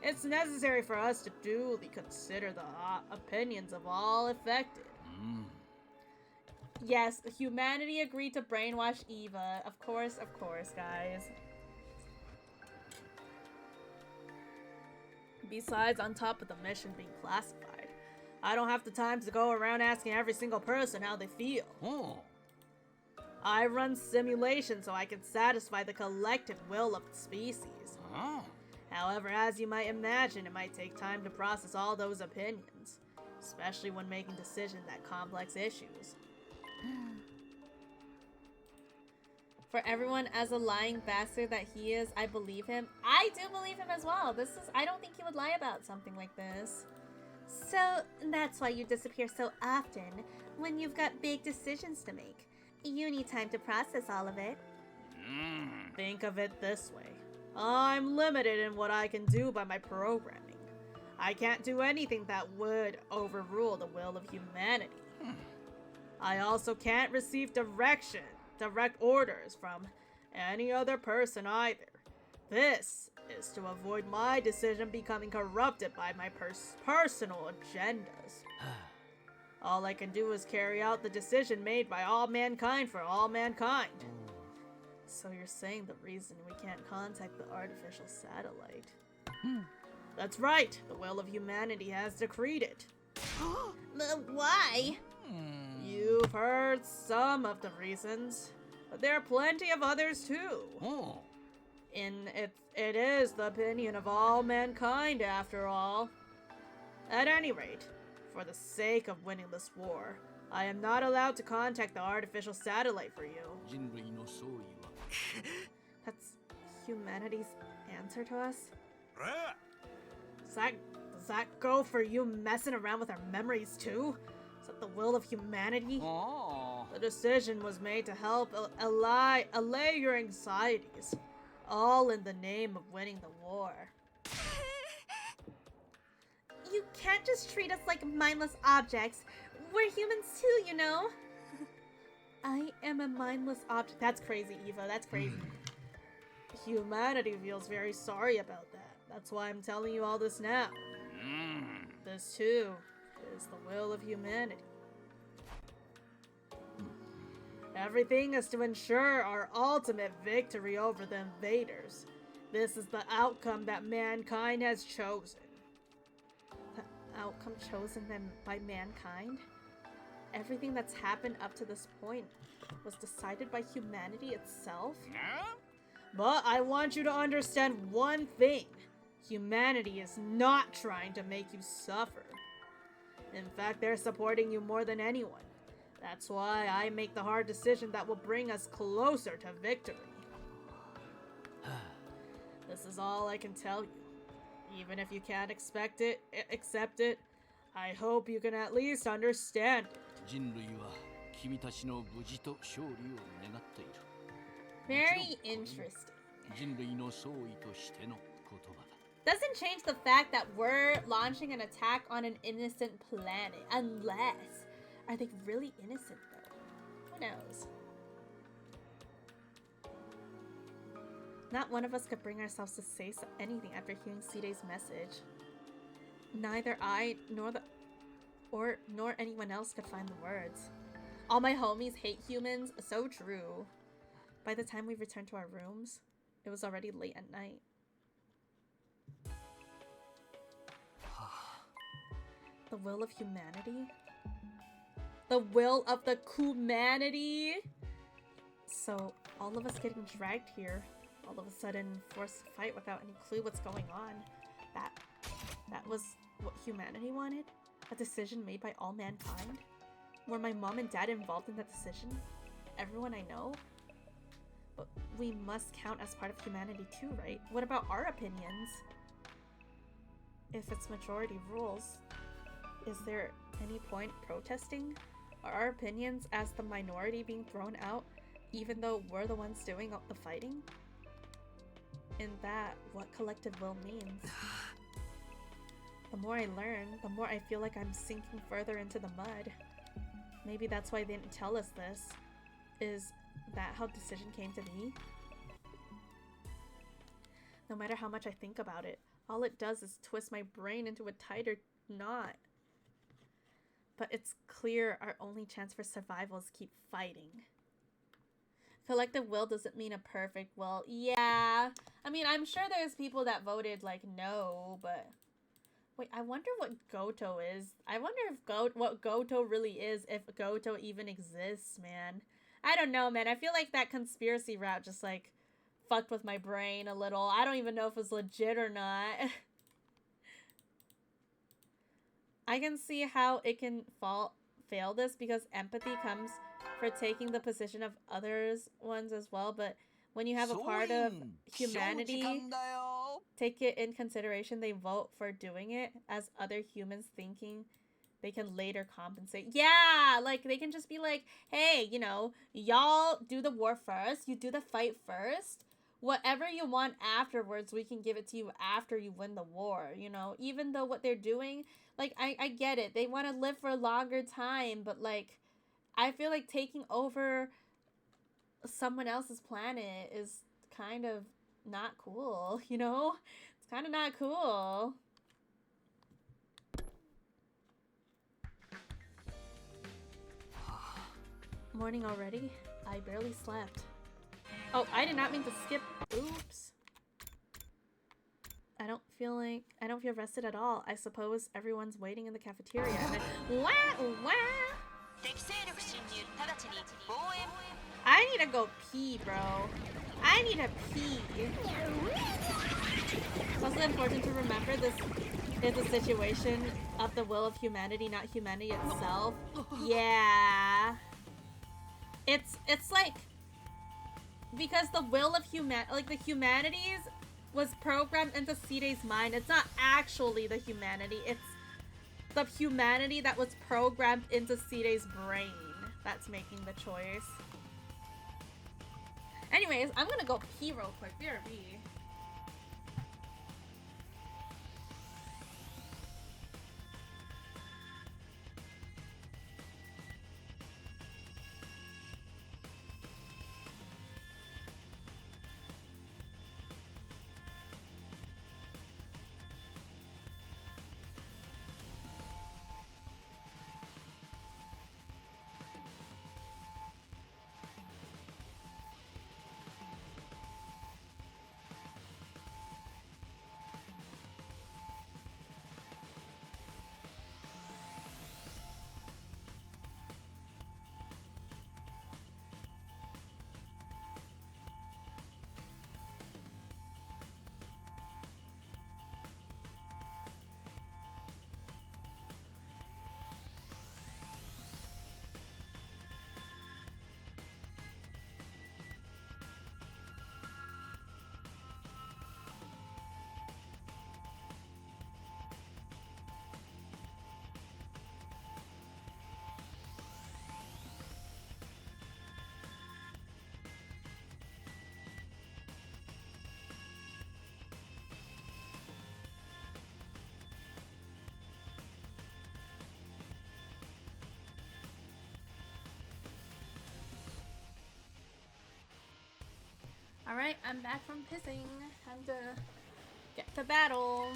It's necessary for us to duly consider the opinions of all affected. Yes, humanity agreed to brainwash Eva. Of course, guys. Besides, on top of the mission being classified, I don't have the time to go around asking every single person how they feel. I run simulations so I can satisfy the collective will of the species. However, as you might imagine, it might take time to process all those opinions, especially when making decisions at complex issues. For everyone as a lying bastard that he is, I believe him. I do believe him as well. I don't think he would lie about something like this. So that's why you disappear so often when you've got big decisions to make. You need time to process all of it. Think of it this way. I'm limited in what I can do by my programming. I can't do anything that would overrule the will of humanity. I also can't receive direct orders from any other person either. This is to avoid my decision becoming corrupted by my personal agendas. All I can do is carry out the decision made by all mankind for all mankind. So you're saying the reason we can't contact the artificial satellite? That's right, the will of humanity has decreed it. Why? You've heard some of the reasons, but there are plenty of others too. Oh. And it is the opinion of all mankind, after all. At any rate, for the sake of winning this war, I am not allowed to contact the artificial satellite for you. 人類の総意は That's humanity's answer to us? Does that go for you messing around with our memories too? Is that the will of humanity? あ The decision was made to help allay your anxieties, all in the name of winning the war. You can't just treat us like mindless objects. We're humans too, you know? I am a mindless object. That's crazy, Eva. That's crazy. Humanity feels very sorry about that. That's why I'm telling you all this now. This too is the will of humanity. Everything is to ensure our ultimate victory over the invaders. This is the outcome that mankind has chosen. The outcome chosen by mankind? Everything that's happened up to this point was decided by humanity itself? But I want you to understand one thing. Humanity is not trying to make you suffer. In fact, they're supporting you more than anyone. That's why I make the hard decision that will bring us closer to victory. This is all I can tell you. Even if you can't accept it, I hope you can at least understand it. 人類は君たちの無事と勝利を願っている。 Very interesting. 人類の総意としての言葉だ。 Doesn't change the fact that we're launching an attack on an innocent planet. Unless, are they really innocent though? Who knows? Not one of us could bring ourselves to say anything after hearing Side's message. Neither I nor anyone else could find the words. All my homies hate humans. So true. By the time we returned to our rooms, it was already late at night. The will of humanity? The will of the humanity? So, all of us getting dragged here, all of a sudden forced to fight without any clue what's going on. That was what humanity wanted? A decision made by all mankind? Were my mom and dad involved in that decision? Everyone I know? But we must count as part of humanity too, right? What about our opinions? If it's majority rules, is there any point protesting? Are our opinions as the minority being thrown out, even though we're the ones doing the fighting? In that, what collective will means. The more I learn, the more I feel like I'm sinking further into the mud. Maybe that's why they didn't tell us this. Is that how decision came to be? No matter how much I think about it, all it does is twist my brain into a tighter knot. But it's clear our only chance for survival is keep fighting. Collective will doesn't mean a perfect will. Yeah. I mean, I'm sure there's people that voted like no, but... Wait, I wonder what Goto is. I wonder if what Goto really is, if Goto even exists, man. I don't know, man. I feel like that conspiracy route just like fucked with my brain a little. I don't even know if it's legit or not. I can see how it can fail this because empathy comes for taking the position of others ones as well, but when you have a part of humanity take it in consideration, they vote for doing it as other humans thinking they can later compensate. Yeah, like they can just be like, hey, you know, y'all do the war first, you do the fight first. Whatever you want afterwards, we can give it to you after you win the war, you know? Even though what they're doing, like, I get it. They want to live for a longer time, but, like, I feel like taking over someone else's planet is kind of not cool, you know? It's kind of not cool. Morning already? I barely slept. Oh, I did not mean to skip. Oops. I don't feel rested at all. I suppose everyone's waiting in the cafeteria. And wah, wah. I need to go pee, bro. I need to pee. It's also important to remember this is a situation of the will of humanity, not humanity itself. Yeah. It's like because the will of the humanities was programmed into Side's mind. It's not actually the humanity. It's the humanity that was programmed into Side's brain that's making the choice. Anyways, I'm gonna go pee real quick. BRB. Alright, I'm back from pissing. Time to get to battle.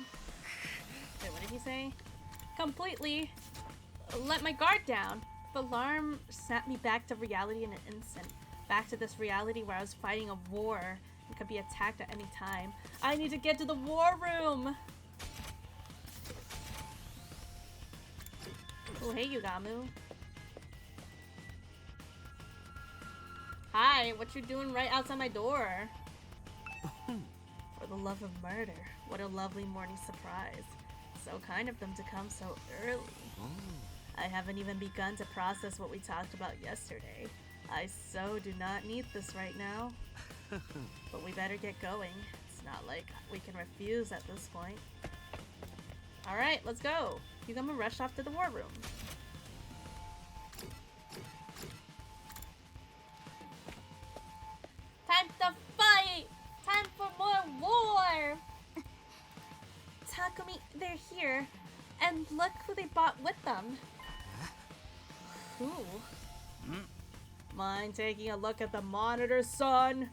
Wait, what did he say? Completely let my guard down. The alarm snapped me back to reality in an instant. Back to this reality where I was fighting a war and could be attacked at any time. I need to get to the war room! Oh, hey, Yugamu. Hi, what you doing right outside my door? For the love of murder. What a lovely morning surprise. So kind of them to come so early. I haven't even begun to process what we talked about yesterday. I so do not need this right now. But we better get going. It's not like we can refuse at this point. Alright, let's go. Yugamu rush off to the war room. Time to fight! Time for more war! Takumi, they're here. And look who they brought with them. Who? Mind taking a look at the monitor, son?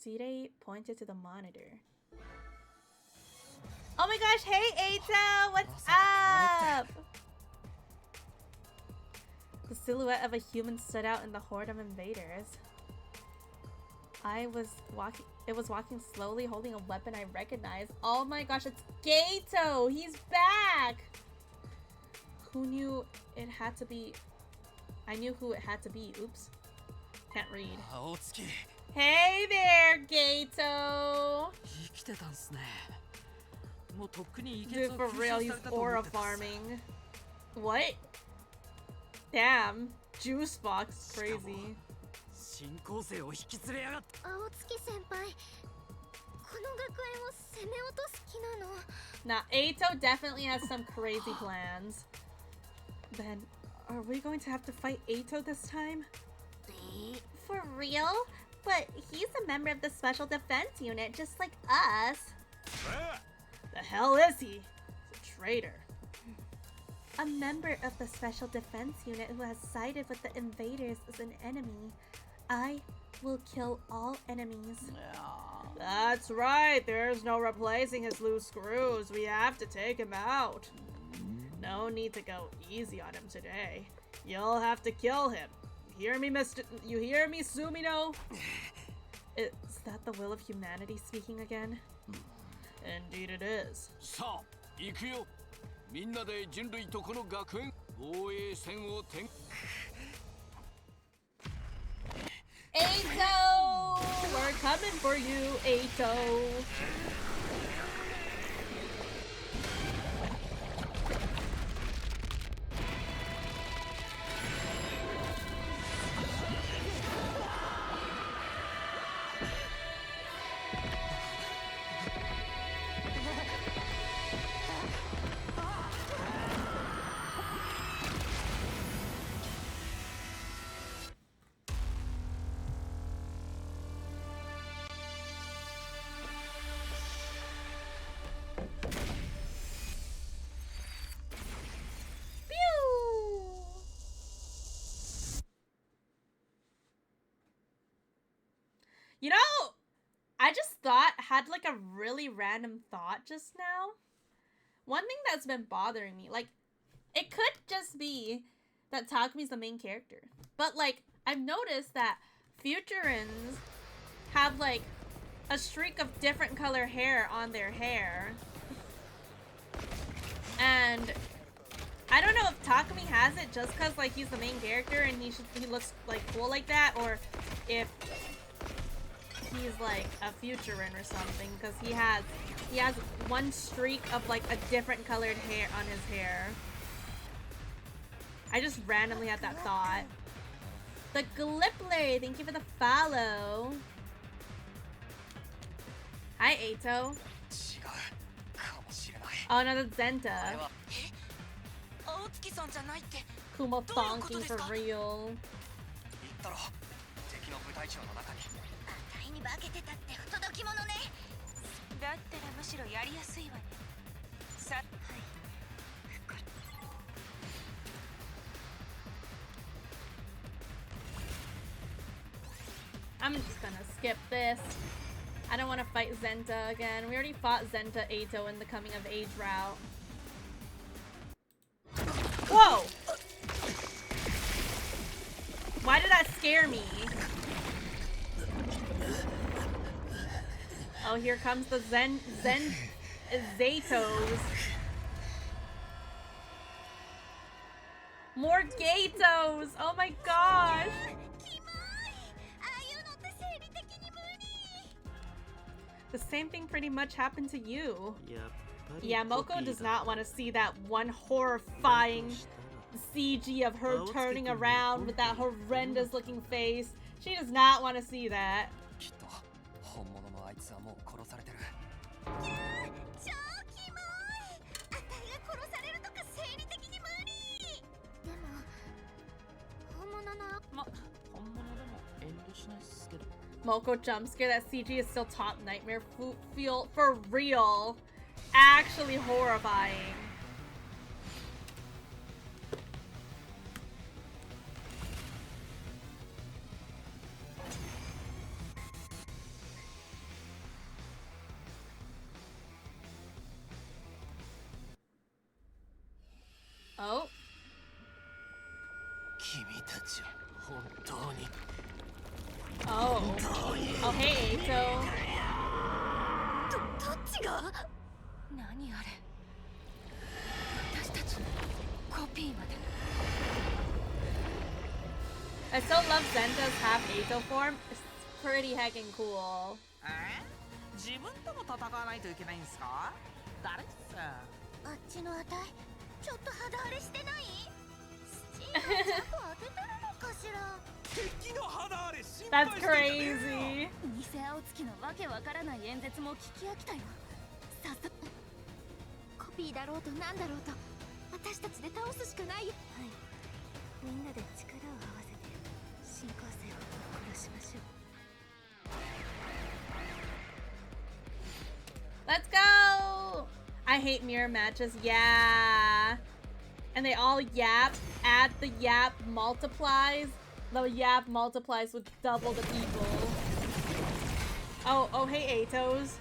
Side pointed to the monitor. Oh my gosh, hey Eito! What's up? The silhouette of a human stood out in the horde of invaders. It was walking slowly, holding a weapon I recognized. Oh my gosh, it's Gato! He's back! Who knew it had to be... I knew who it had to be. Oops. Can't read. Hey there, Gato! Dude, for real, he's aura farming. What? Damn, Juice Box, crazy. Now, Eito definitely has some crazy plans. Then, are we going to have to fight Eito this time? For real? But he's a member of the Special Defense Unit, just like us. The hell is he? He's a traitor. A member of the Special Defense Unit who has sided with the invaders is an enemy. I will kill all enemies. That's right. There's no replacing his loose screws. We have to take him out. No need to go easy on him today. You'll have to kill him. You hear me, You hear me, Sumino? Is that the will of humanity speaking again? Indeed it is. みんなで人類とこの学園防衛戦を展 Ato! We're coming for you, Ato! You know, I just had like a really random thought just now. One thing that's been bothering me, like, it could just be that Takumi's the main character. But like, I've noticed that Futurins have like a streak of different color hair on their hair. And I don't know if Takumi has it just cause like he's the main character and he looks like cool like that, or if he's like a Futurin or something, because he has one streak of like a different colored hair on his hair. I just randomly had that thought. The Glippler, thank you for the follow. Hi, Ato. Oh no, that's Zenta. Kumo bonking for real. に化けてたって不届き者ね。だったらむしろやりやすいわね。さ、はい。I'm just gonna skip this. I don't want to fight Zenta again. We already fought Zenta Ato in the coming of age route. Whoa! Why did that scare me? Oh, here comes the Zatos. More Gatos! Oh my gosh! The same thing pretty much happened to you. Yeah, Moko does not want to see that one horrifying CG of her turning around with that horrendous looking face. She does not want to see that. Moko jump scare, that CG is still top nightmare feel for real. Actually horrifying. Oh. Oh. Oh, hey, Ato. I still love Zenta's half Ato form. It's pretty heckin' cool. 自分とも戦わないといけないんすか？誰っす？あっちのあたい、ちょっと肌荒れしてない？スチームちゃんと当てたのかしら？ That's crazy. 偽青月のわけわからない演説も聞き飽きたよ。さっさコピーだろうとなんだろうと私たちで倒すしかないよ。はい。みんなで力を合わせて進行性を殺しましょう。 Let's go! I hate mirror matches. Yeah. And they all yap. Add the yap multiplies. The yap multiplies with double the people. Oh, hey, Atos.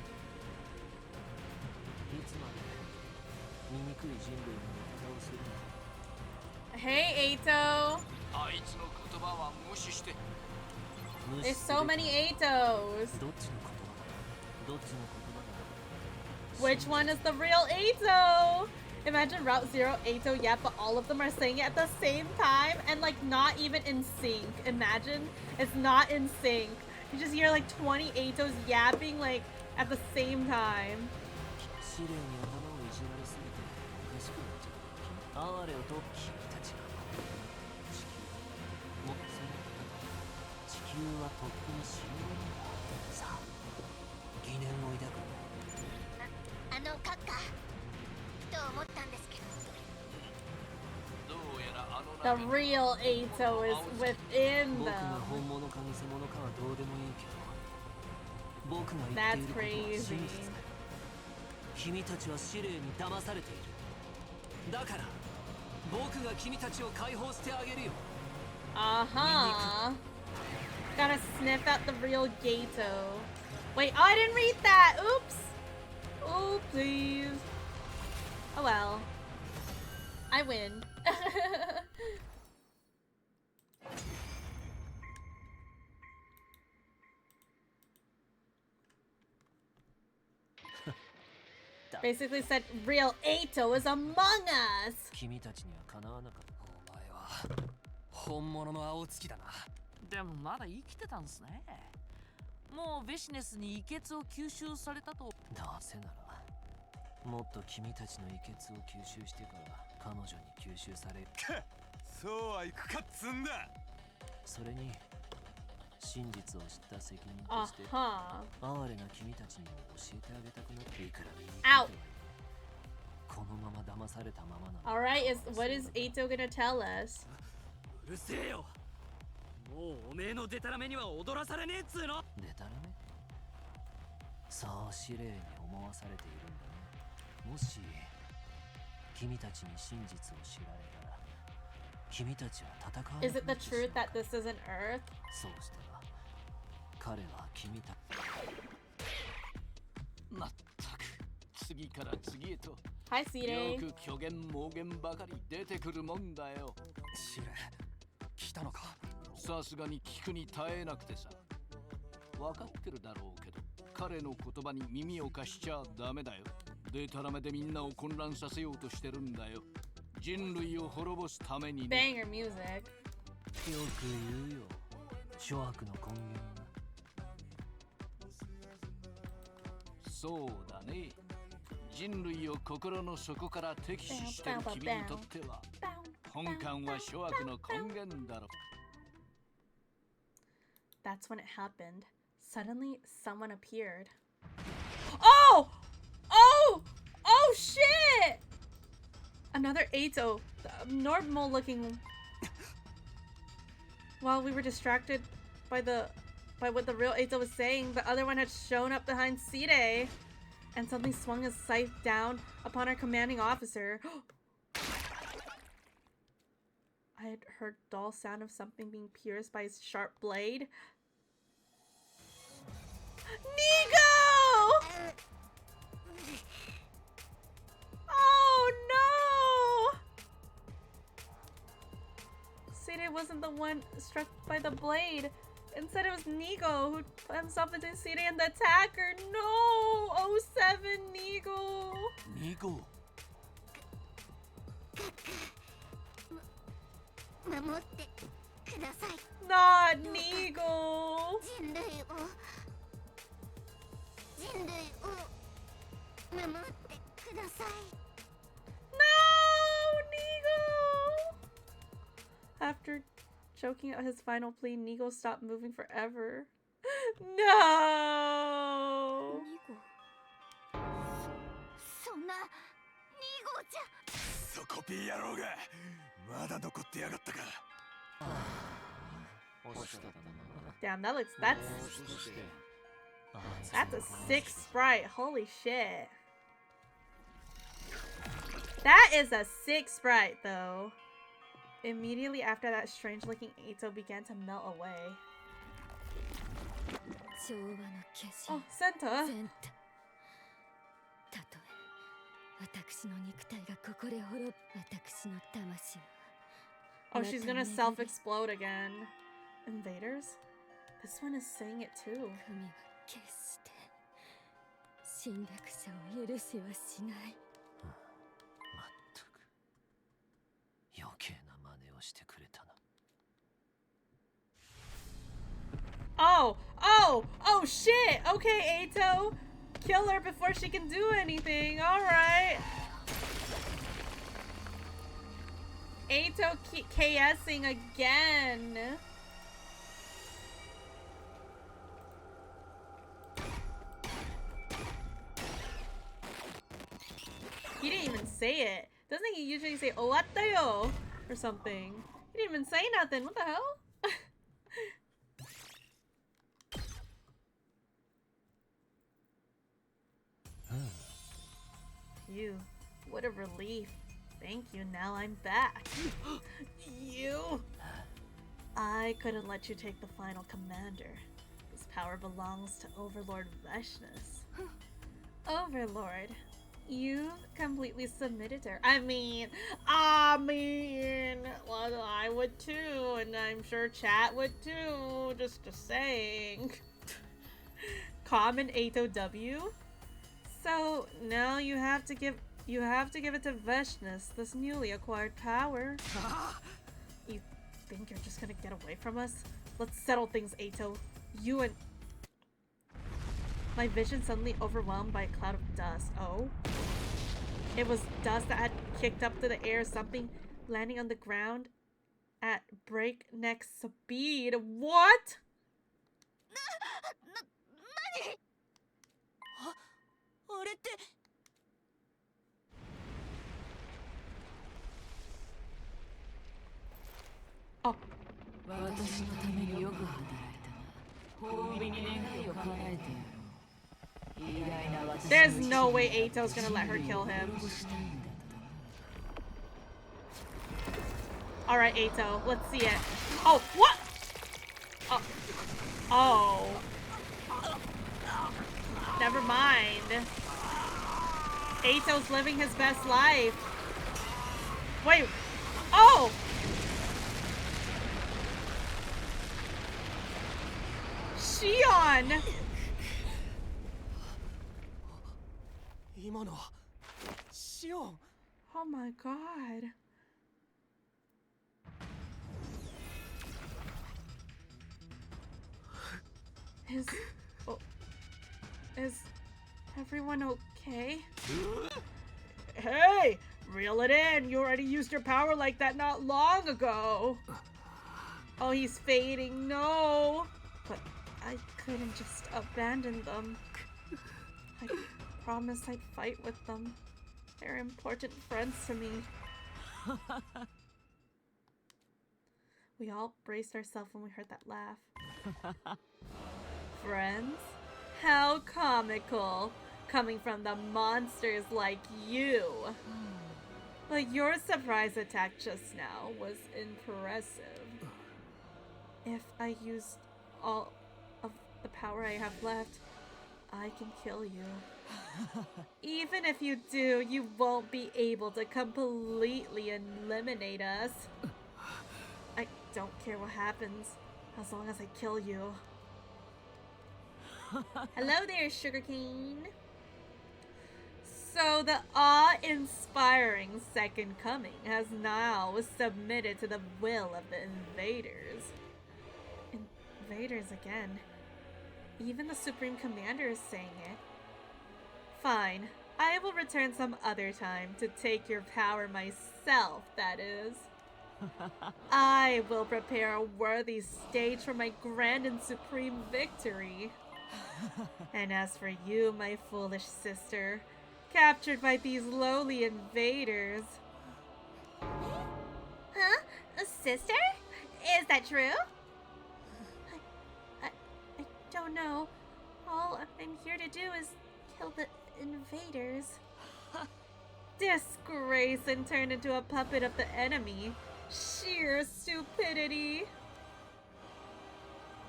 Hey, Ato. There's so many Atos. Which one is the real Ato? Imagine Route Zero, Eito, yeah, but all of them are saying it at the same time and like not even in sync. Imagine it's not in sync. You just hear like 20 Eitos yapping like at the same time. 試練に頭をいじられすぎておかしくなっちゃった。哀れをと君たちが地球もその地球はとっくに死んでるんだ。さあ疑念を抱くあの閣下と思ったんですけど。どうやらあの The 中に real Eito is within 僕が them. 本物か偽物かはどうでもいいけど僕が言 That's っていることは crazy. 真実だ。君たちは試練に騙されている。だから僕が君たちを解放してあげるよ。 Uh-huh. Gotta sniff out the real Gato. Wait, oh, I didn't read that. Oops. Oh, please. Oh well. I win. Basically said real Eito is among us. 君たちにはかなわなかった。お前は本物の青月だな。でもまだ生きてたんですね。もうビジネスに遺血を吸収されたと。どうせならもっと君たちの遺血を吸収してから彼女に吸収される。そうはいくかっつんだ。それに真実を知った責任として、 Uh-huh. 哀れな君たちにも教えてあげたくなっていくら見に Ow. このまま騙されたままなの。 Alright, what is Eito gonna tell us? うるせえよ。もうおめえのデタラメには踊らされねえっつうの。デタラメ？そう試練に思わされているんだね。もし君たちに真実を知られたら君たちは戦わな Is く it な the ってしまう truth that this isn't Earth? そうしたら彼は君たまったく次から次へと Hi, よ C-Day. く虚言妄言ばかり出てくるもんだよ。試練来たのか。さすがに聞くに耐えなくてさ。分かってるだろうけど彼の言葉に耳を貸しちゃダメだよ。デタラメでみんなを混乱させようとしてるんだよ。人類を滅ぼすためにね。 Banger music. よく言うよ。諸悪の根源は。そうだね。人類を心の底から敵視してる君にとっては本館は諸悪の根源だろ。 That's when it happened. Suddenly, someone appeared. Oh! Oh! Oh shit! Another Eito. Normal looking. While we were distracted by what the real Eito was saying, the other one had shown up behind Side and suddenly swung his scythe down upon our commanding officer. I had heard dull sound of something being pierced by his sharp blade. Nigo! Oh no! Side wasn't the one struck by the blade. Instead it was Nigo who put himself between Side and the attacker. No! 07 Nigo! ニゴ守ってください。 Not Nigo! 人類を守ってください。 No! Nigo! After choking out his final plea, Nigo stopped moving forever. No! そんなニゴちゃん。そこピー野郎がまだ残ってやがったか。Damn, that's a sick sprite. Holy shit. That is a sick sprite though. Immediately after that, strange looking Eito began to melt away. Oh, Senta. たとえ私の肉体がここで滅ぶ、私の魂は Oh, she's gonna self-explode again. Invaders? This one is saying it too. 神は決して侵略者を許しはしない。まっしてくれたな。 Oh shit! Okay, Ato! Kill her before she can do anything, alright! Ato KSing again! He didn't even say it. Doesn't he usually say "Owattayo" or something? He didn't even say nothing. What the hell? Phew. What a relief. Thank you. Now I'm back. You. I couldn't let you take the final commander. This power belongs to Overlord Veshness. Overlord. You've completely submitted to her. I mean, well, I would too, and I'm sure chat would too. Just saying. Common Ato W. So now you have to give it to Veshness, this newly acquired power. You think you're just gonna get away from us? Let's settle things, Ato. You and... My vision suddenly overwhelmed by a cloud of dust. Oh? It was dust that had kicked up to the air, something landing on the ground at breakneck speed. What? Oh. There's no way Ato's gonna let her kill him. Alright, Ato, let's see it. Oh, what? Oh. Oh. Never mind. Ato's living his best life. Wait. Oh! Shion! Oh my god. Is everyone okay? Hey! Reel it in! You already used your power like that not long ago! Oh, he's fading. No! But I couldn't just abandon them. I promised I'd fight with them. They're important friends to me. We all braced ourselves when we heard that laugh. Friends? How comical! Coming from the monsters like you! But your surprise attack just now was impressive. If I used all of the power I have left, I can kill you. Even if you do, you won't be able to completely eliminate us. I don't care what happens, as long as I kill you. Hello there, Sugarcane. So the awe-inspiring Second Coming has now submitted to the will of the invaders. Invaders again. Even the Supreme Commander is saying it. Fine. I will return some other time to take your power myself, that is. I will prepare a worthy stage for my grand and supreme victory. And as for you, my foolish sister, captured by these lowly invaders... Huh? A sister? Is that true? I don't know. All I'm here to do is kill the invaders. Disgrace and turn into a puppet of the enemy. Sheer stupidity.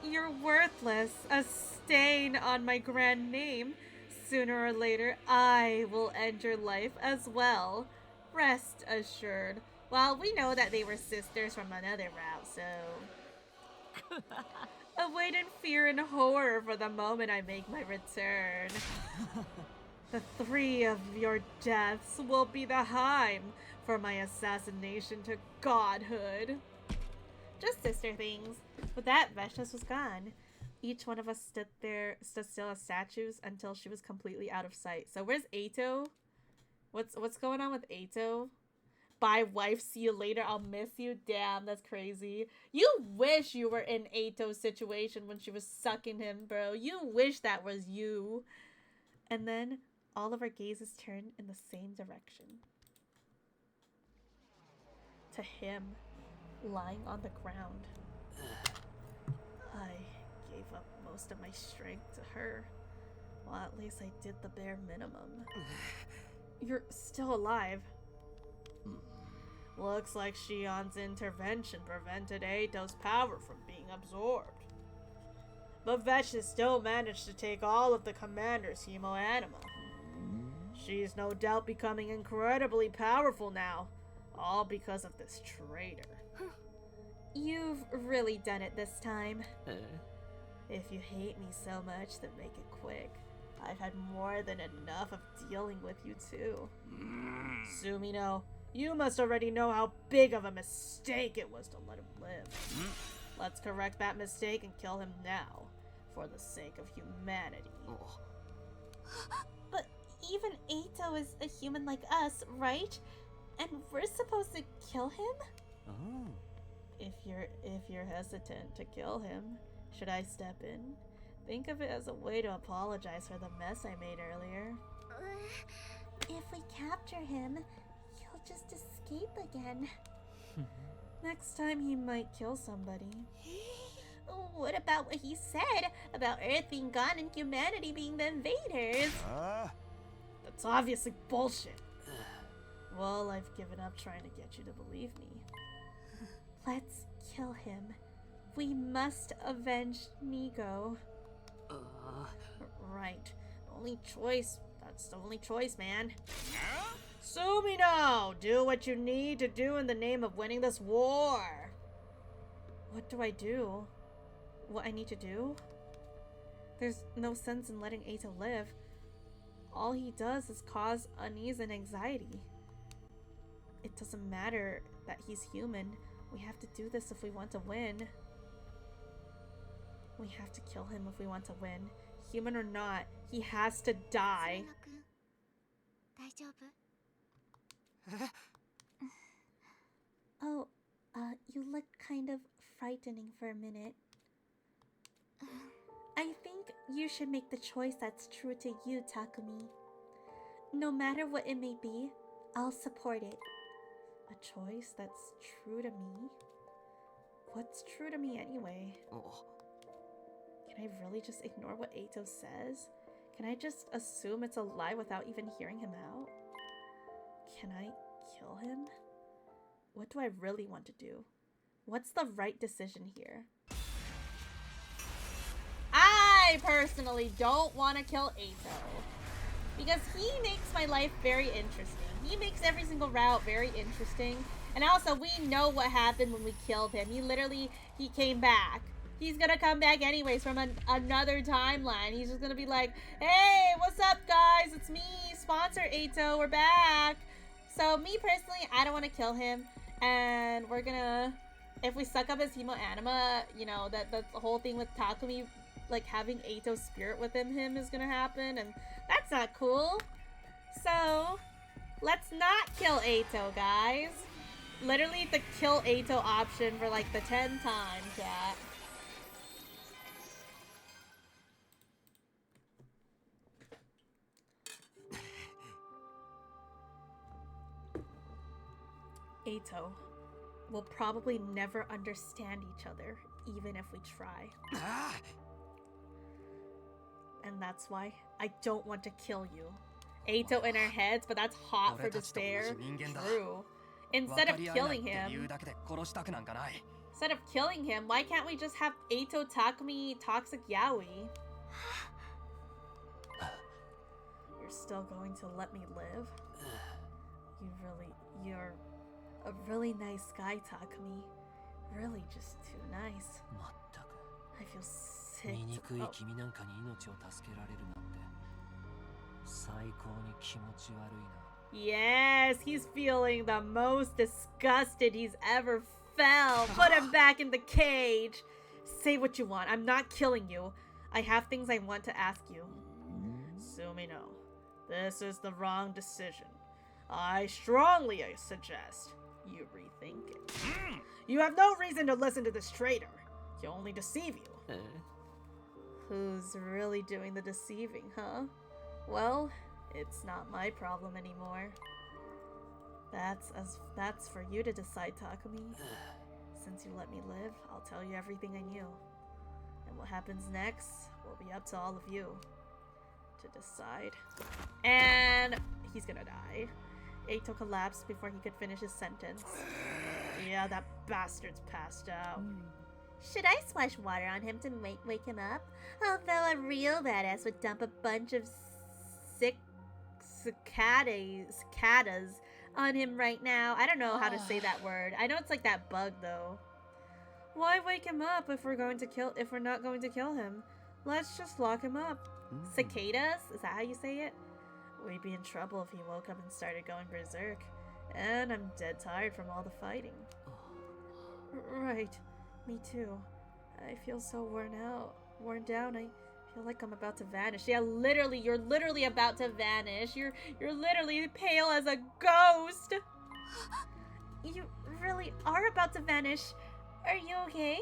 You're worthless, a stain on my grand name. Sooner or later, I will end your life as well. Rest assured. Well, we know that they were sisters from another route, so... Await in fear and horror for the moment I make my return. The three of your deaths will be the heim for my assassination to godhood. Just sister things. With that, Veshnes was gone. Each one of us stood still as statues until she was completely out of sight. So where's Eito? What's going on with Eito? Bye, wife. See you later. I'll miss you. Damn, that's crazy. You wish you were in Eito's situation when she was sucking him, bro. You wish that was you. And then all of our gazes turned in the same direction. To him, lying on the ground. I gave up most of my strength to her. Well, at least I did the bare minimum. You're still alive. Looks like Shion's intervention prevented Eito's power from being absorbed. But Veshnes still managed to take all of the commander's hemoanima. She's no doubt becoming incredibly powerful now, all because of this traitor. You've really done it this time. If you hate me so much, then make it quick. I've had more than enough of dealing with you too. Sumino, you must already know how big of a mistake it was to let him live. Let's correct that mistake and kill him now, for the sake of humanity. But even Eito is a human like us, right? And we're supposed to kill him? If you're hesitant to kill him, should I step in? Think of it as a way to apologize for the mess I made earlier. If we capture him, he'll just escape again. Next time he might kill somebody. What about what he said about Earth being gone and humanity being the invaders? That's obviously bullshit. Well, I've given up trying to get you to believe me. Let's kill him. We must avenge Nigo. Right. That's the only choice, man. Sumino! Do what you need to do in the name of winning this war! What do I do? What I need to do? There's no sense in letting Eito live. All he does is cause unease and anxiety. It doesn't matter that he's human. We have to do this if we want to win. We have to kill him if we want to win. Human or not, he has to die. Oh, you look kind of frightening for a minute. I think you should make the choice that's true to you, Takumi. No matter what it may be, I'll support it. A choice that's true to me? What's true to me anyway? Can I really just ignore what Eito says? Can I just assume it's a lie without even hearing him out? Can I kill him? What do I really want to do? What's the right decision here? I personally don't want to kill Eito because he makes my life very interesting. He makes every single route very interesting. And also, we know what happened when we killed him. He came back. He's gonna come back anyways from another timeline. He's just gonna be like, hey, what's up, guys? It's me, sponsor Eito. We're back. So, me personally, I don't want to kill him. And we're gonna, if we suck up his hemoanima, you know, that the whole thing with Takumi, like, having Eito's spirit within him is gonna happen. And that's not cool. So, let's not kill Eito, guys. Literally the kill Eito option for like the 10 times, chat. Eito will probably never understand each other, even if we try. And that's why I don't want to kill you. Eito in our heads, but that's hot for despair. True. Instead of killing him, why can't we just have Eito Takumi toxic yaoi? You're still going to let me live? You're a really nice guy, Takumi. Really just too nice. I feel sick. Yes, he's feeling the most disgusted he's ever fell. Put him back in the cage. Say what you want. I'm not killing you. I have things I want to ask you. Sumino, this is the wrong decision. I strongly suggest you rethink it. You have no reason to listen to this traitor. He'll only deceive you. Who's really doing the deceiving, huh? Well, it's not my problem anymore. That's for you to decide, Takumi. Since you let me live, I'll tell you everything I knew. And what happens next will be up to all of you to decide. And he's gonna die. Eito collapsed before he could finish his sentence. Yeah, that bastard's passed out. Should I splash water on him to wake him up? Although a real badass would dump a bunch of sick cicadas on him right now. I don't know how to say that word. I know it's like that bug though. Why wake him up if we're not going to kill him? Let's just lock him up. Cicadas? Is that how you say it? We'd be in trouble if he woke up and started going berserk. And I'm dead tired from all the fighting. Right. Me too. I feel so worn down. I feel like I'm about to vanish. Yeah, literally, you're literally about to vanish. You're literally pale as a ghost. You really are about to vanish. Are you okay?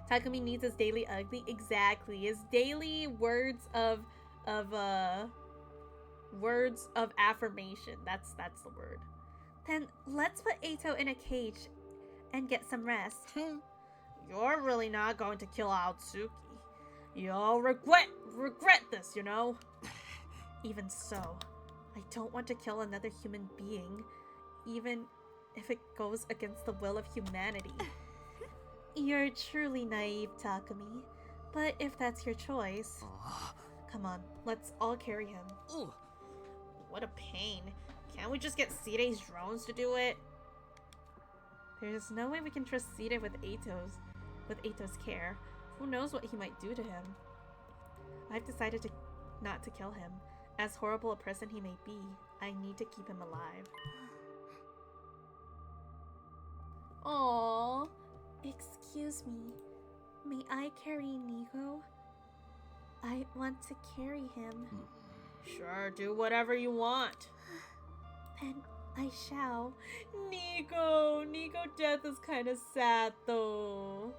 Takumi needs his daily ugly. Exactly. His daily words of affirmation. That's the word. Then let's put Eito in a cage and get some rest. You're really not going to kill Aotsuki. You'll regret this, you know? Even so, I don't want to kill another human being, even if it goes against the will of humanity. You're truly naive, Takumi. But if that's your choice... Come on, let's all carry him. What a pain. Can't we just get Side's drones to do it? There's no way we can trust Side with Eito's care. Who knows what he might do to him? I've decided not to kill him. As horrible a person he may be, I need to keep him alive. Aww. Excuse me. May I carry Nigo? I want to carry him. Sure, do whatever you want. Then I shall. Nigo death is kind of sad though.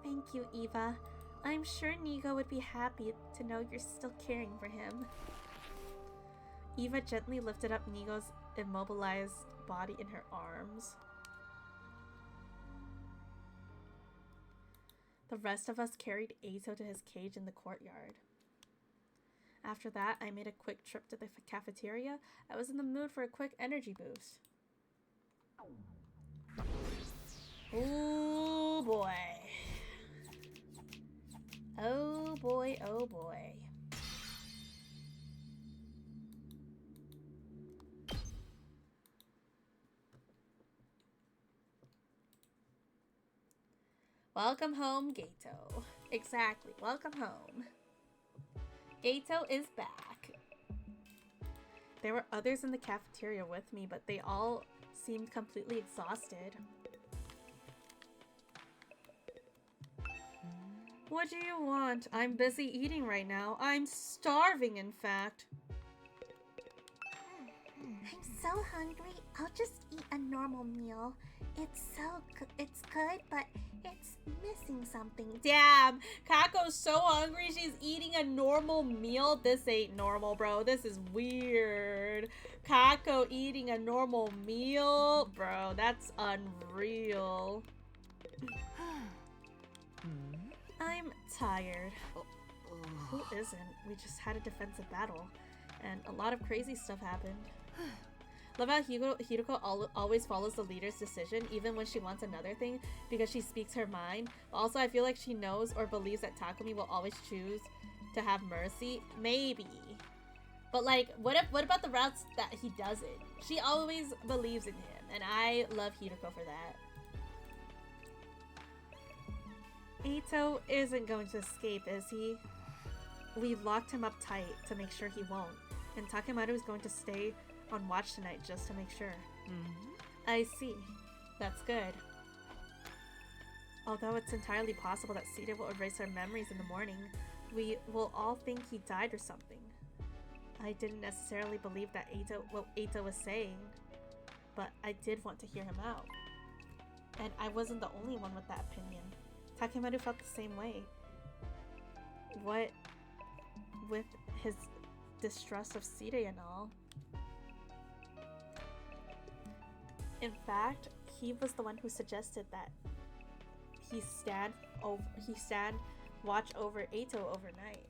Thank you, Eva. I'm sure Nigo would be happy to know you're still caring for him. Eva gently lifted up Nigo's immobilized body in her arms. The rest of us carried Eito to his cage in the courtyard. After that, I made a quick trip to the cafeteria. I was in the mood for a quick energy boost. Oh boy. Oh boy, oh boy. Welcome home, Geito. Exactly, welcome home. Geito is back. There were others in the cafeteria with me, but they all seemed completely exhausted. What do you want? I'm busy eating right now. I'm starving, in fact. I'm so hungry. I'll just eat a normal meal. It's good, but it's missing something. Damn, Kako's so hungry she's eating a normal meal. This ain't normal, bro. This is weird. Kako eating a normal meal? Bro, that's unreal. I'm tired. Who isn't? We just had a defensive battle, and a lot of crazy stuff happened. Love how Hiroko always follows the leader's decision, even when she wants another thing, because she speaks her mind. But also, I feel like she knows or believes that Takumi will always choose to have mercy. Maybe. But like, what about the routes that he doesn't? She always believes in him, and I love Hiroko for that. Eito isn't going to escape, is he? We locked him up tight to make sure he won't. And Takemaru is going to stay on watch tonight just to make sure. I see. That's good. Although it's entirely possible that Cedar will erase our memories in the morning, we will all think he died or something. I didn't necessarily believe that what Eito was saying, but I did want to hear him out. And I wasn't the only one with that opinion. Takemaru felt the same way. What with his distrust of Sire and all. In fact, he was the one who suggested that he stand watch over Eito overnight.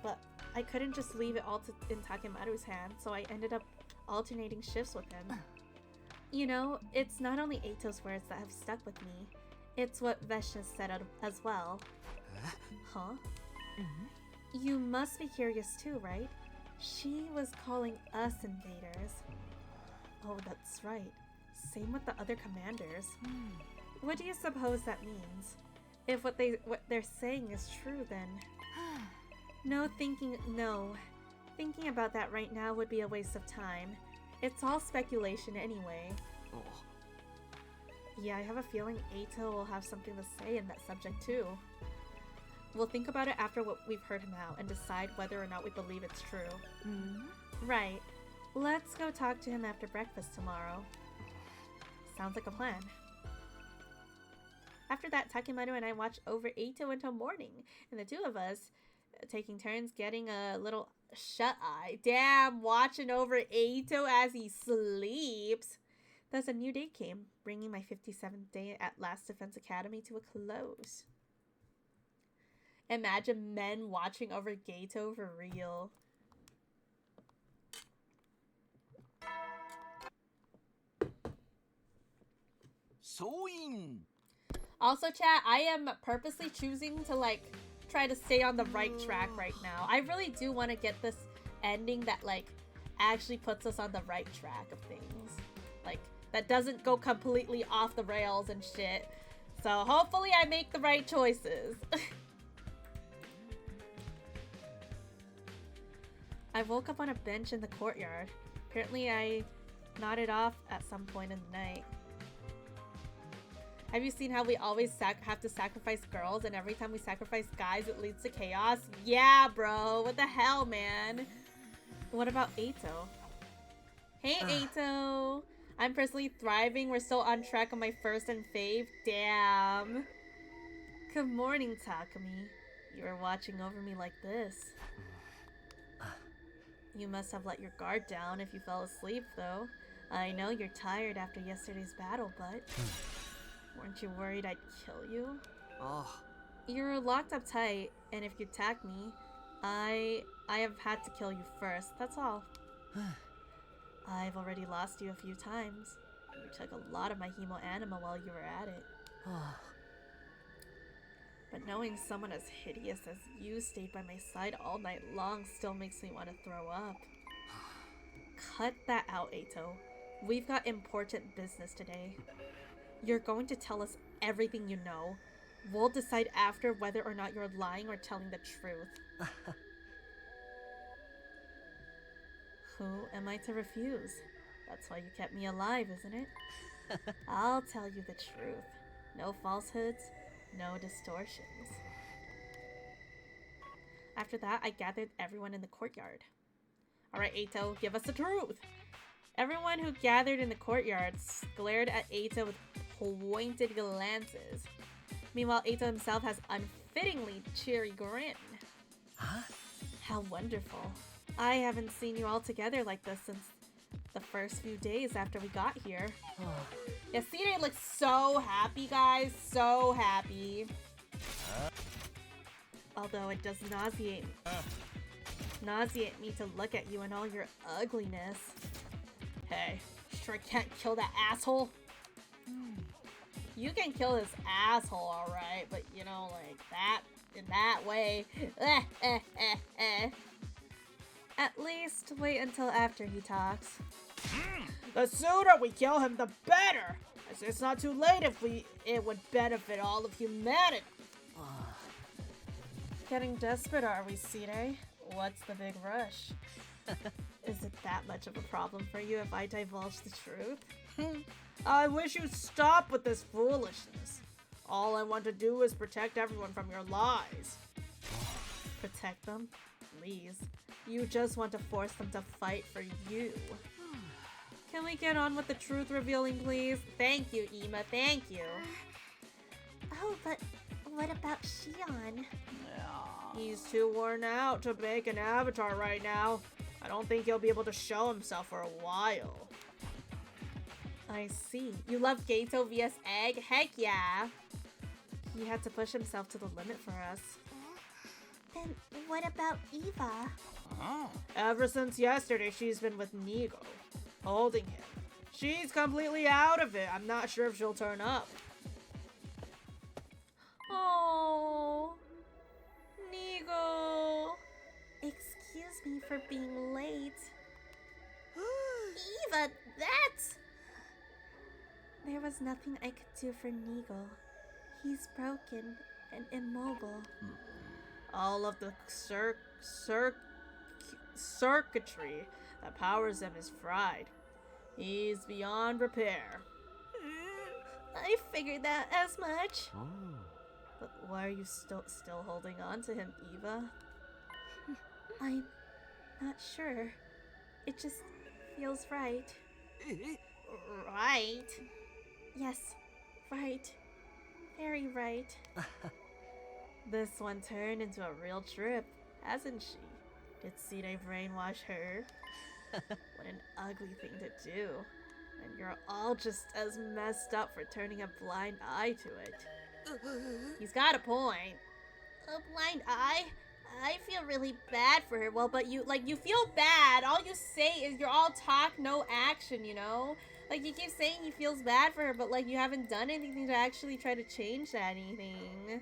But I couldn't just leave it all in Takemaru's hands, so I ended up alternating shifts with him. You know, it's not only Eito's words that have stuck with me, it's what Veshna said as well. Huh? You must be curious too, right? She was calling us invaders. Oh, that's right. Same with the other commanders. What do you suppose that means? If what they're saying is true, then... No. Thinking about that right now would be a waste of time. It's all speculation anyway. Oh. Yeah, I have a feeling Eito will have something to say in that subject too. We'll think about it after we've heard him out and decide whether or not we believe it's true. Right. Let's go talk to him after breakfast tomorrow. Sounds like a plan. After that, Takemaru and I watched over Eito until morning, and the two of us taking turns getting a little shut-eye. Damn, watching over Eito as he sleeps. Thus, a new day came, bringing my 57th day at Last Defense Academy to a close. Imagine men watching over Geto for real. Also, chat, I am purposely choosing to, like, try to stay on the right track right now. I really do want to get this ending that, like, actually puts us on the right track of things. Like, that doesn't go completely off the rails and shit. So, hopefully I make the right choices. I woke up on a bench in the courtyard. Apparently I nodded off at some point in the night. Have you seen how we always have to sacrifice girls, and every time we sacrifice guys it leads to chaos? Yeah, bro. What the hell, man? What about Eito? Hey, Eito. I'm personally thriving. We're still on track on my first and fave. Damn. Good morning, Takumi. You were watching over me like this. You must have let your guard down if you fell asleep, though. I know you're tired after yesterday's battle, but... Weren't you worried I'd kill you? Oh. You're locked up tight, and if you attack me, I have had to kill you first, that's all. I've already lost you a few times. You took a lot of my hemo anima while you were at it. But knowing someone as hideous as you stayed by my side all night long still makes me want to throw up. Cut that out, Eito. We've got important business today. You're going to tell us everything you know. We'll decide after whether or not you're lying or telling the truth. Who am I to refuse? That's why you kept me alive, isn't it? I'll tell you the truth. No falsehoods, no distortions. After that, I gathered everyone in the courtyard. Alright, Eito, give us the truth! Everyone who gathered in the courtyard glared at Eito with pointed glances. Meanwhile, Eito himself has unfittingly cheery grin. Huh? How wonderful. I haven't seen you all together like this since the first few days after we got here. Yeah, Cedar looks so happy, guys. So happy. Although it does nauseate me to look at you in all your ugliness. Hey, sure can't kill that asshole? You can kill this asshole, alright, but you know, like, that, in that way. At least wait until after he talks. The sooner we kill him, the better! As it's not too late if it would benefit all of humanity. Getting desperate, are we, Cedar? What's the big rush? Is it that much of a problem for you if I divulge the truth? I wish you'd stop with this foolishness. All I want to do is protect everyone from your lies. Protect them? Please. You just want to force them to fight for you. Can we get on with the truth revealing, please? Thank you, Ema. Thank you. Oh, but what about Shion? He's too worn out to make an avatar right now. I don't think he'll be able to show himself for a while. I see. You love Gato vs Egg? Heck yeah! He had to push himself to the limit for us. Then what about Eva? Ever since yesterday, she's been with Nigo, holding him. She's completely out of it. I'm not sure if she'll turn up. Oh, Nigo. Excuse me for being late. Eva, that's... There was nothing I could do for Nigo. He's broken and immobile. All of the circuitry that powers him is fried. He's beyond repair. I figured that as much. But why are you still holding on to him, Eva? I'm not sure. It just feels right. Right? Yes, right. Very right. This one turned into a real trip, hasn't she? Did Sine brainwash her? What an ugly thing to do. And you're all just as messed up for turning a blind eye to it. He's got a point. A blind eye? I feel really bad for her. Well, but you feel bad. All you say is you're all talk, no action, you know? Like, you keep saying he feels bad for her, but, like, you haven't done anything to actually try to change anything.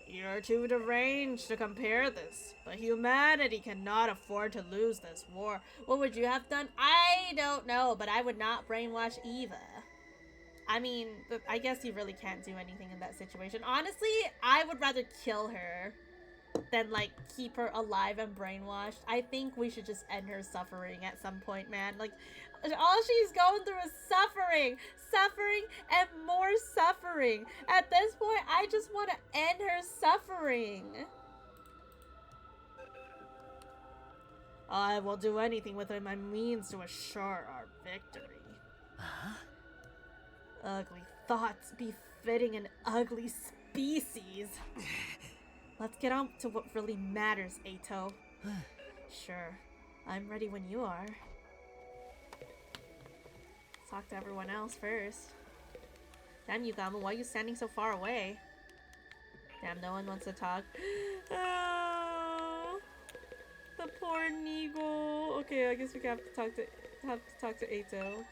You're too deranged to compare this, but humanity cannot afford to lose this war. What would you have done? I don't know, but I would not brainwash Eva. I mean, I guess you really can't do anything in that situation. Honestly, I would rather kill her than, like, keep her alive and brainwashed. I think we should just end her suffering at some point, man. Like, all she's going through is suffering. Suffering and more suffering. At this point, I just want to end her suffering. I will do anything within my means to assure our victory. Ugly thoughts befitting an ugly species. Let's get on to what really matters, Ato. Sure, I'm ready when you are. Talk to everyone else first. Damn, Yugama, why are you standing so far away? Damn, no one wants to talk. Oh, the poor Nigo. Okay, I guess we have to talk to Ato.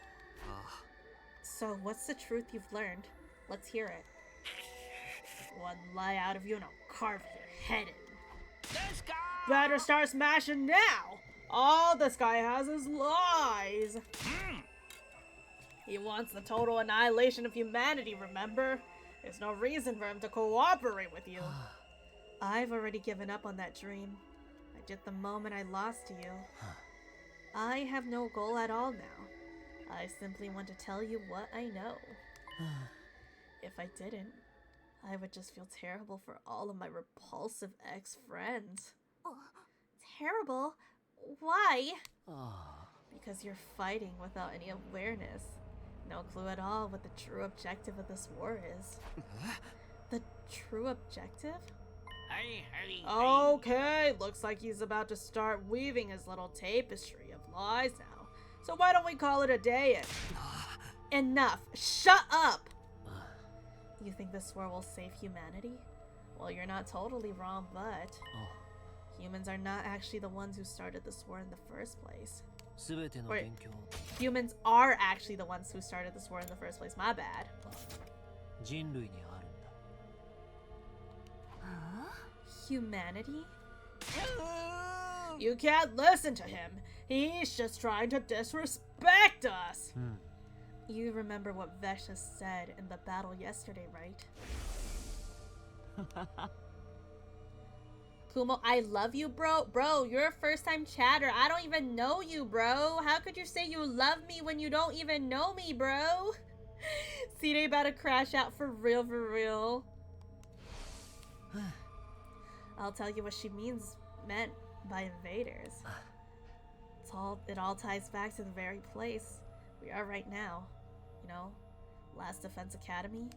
So, what's the truth you've learned? Let's hear it. One lie out of you and I'll carve your head in. Better start smashing now! All this guy has is lies! He wants the total annihilation of humanity, remember? There's no reason for him to cooperate with you. I've already given up on that dream. I did the moment I lost to you. I have no goal at all now. I simply want to tell you what I know. If I didn't, I would just feel terrible for all of my repulsive ex-friends. Terrible? Why? Because you're fighting without any awareness. No clue at all what the true objective of this war is. The true objective? Okay, looks like he's about to start weaving his little tapestry of lies now. So why don't we call it a day? Enough! Shut up! You think this war will save humanity? Well, you're not totally wrong, but humans are not actually the ones who started this war in the first place. Wait, humans are actually the ones who started this war in the first place. My bad. Humanity? You can't listen to him. He's just trying to disrespect us. You remember what Vesha said in the battle yesterday, right? Kumo, I love you, bro. Bro, you're a first-time chatter. I don't even know you, bro. How could you say you love me when you don't even know me, bro? Sire about to crash out for real, for real. I'll tell you what she meant by invaders. It all ties back to the very place we are right now. You know, Last Defense Academy.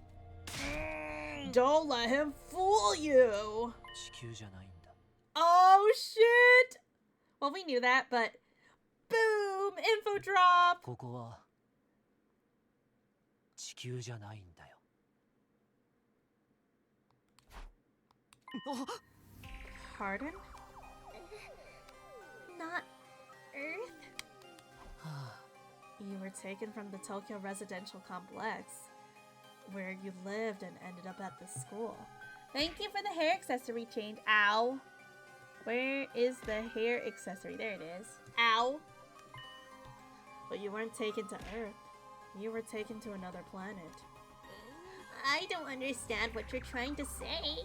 Don't let him fool you! Oh shit! Well, we knew that, but boom! Info drop! ここは地球じゃないんだよ。Pardon? Not Earth? You were taken from the Tokyo residential complex, where you lived and ended up at the school. Thank you for the hair accessory change. Ow. Where is the hair accessory? There it is. Ow. But you weren't taken to Earth. You were taken to another planet. I don't understand what you're trying to say.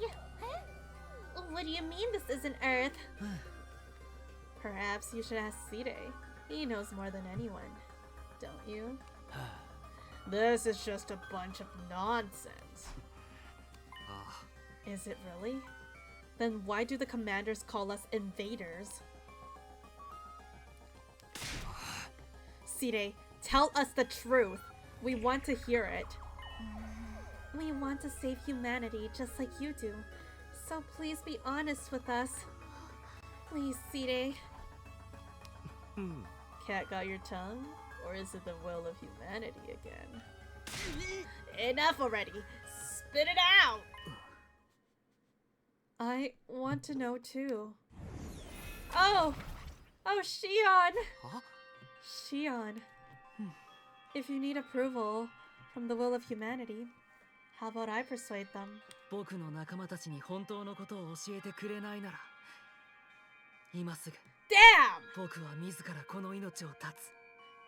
What do you mean this isn't Earth? Perhaps you should ask Sire. He knows more than anyone. Don't you? This is just a bunch of nonsense. Is it really? Then why do the commanders call us invaders? Sire, tell us the truth. We want to hear it. We want to save humanity just like you do. So please be honest with us. Please, Sire. Cat got your tongue? Or is it the will of humanity again? Enough already! Spit it out! I want to know too. Oh! Oh, Shion! Huh? Shion. If you need approval from the will of humanity, how about I persuade them? 僕の仲間たちに本当のことを教えてくれないなら、今すぐ Damn! 僕は自らこの命を絶つ。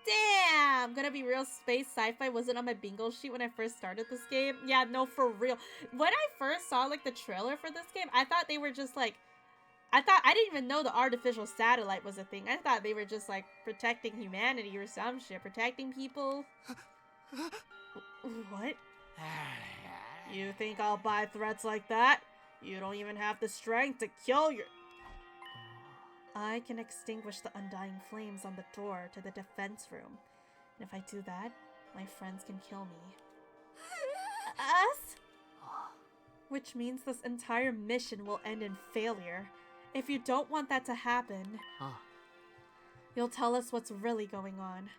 Damn! Gonna be real space sci-fi wasn't on my bingo sheet when I first started this game. Yeah, no, for real. When I first saw like the trailer for this game, I thought they were just like, I didn't even know the artificial satellite was a thing. I thought they were just like protecting humanity or some shit, protecting people. What? You think I'll buy threats like that? You don't even have the strength to kill your... I can extinguish the undying flames on the door to the defense room. And if I do that, my friends can kill me. Us? Which means this entire mission will end in failure. If you don't want that to happen, you'll tell us what's really going on.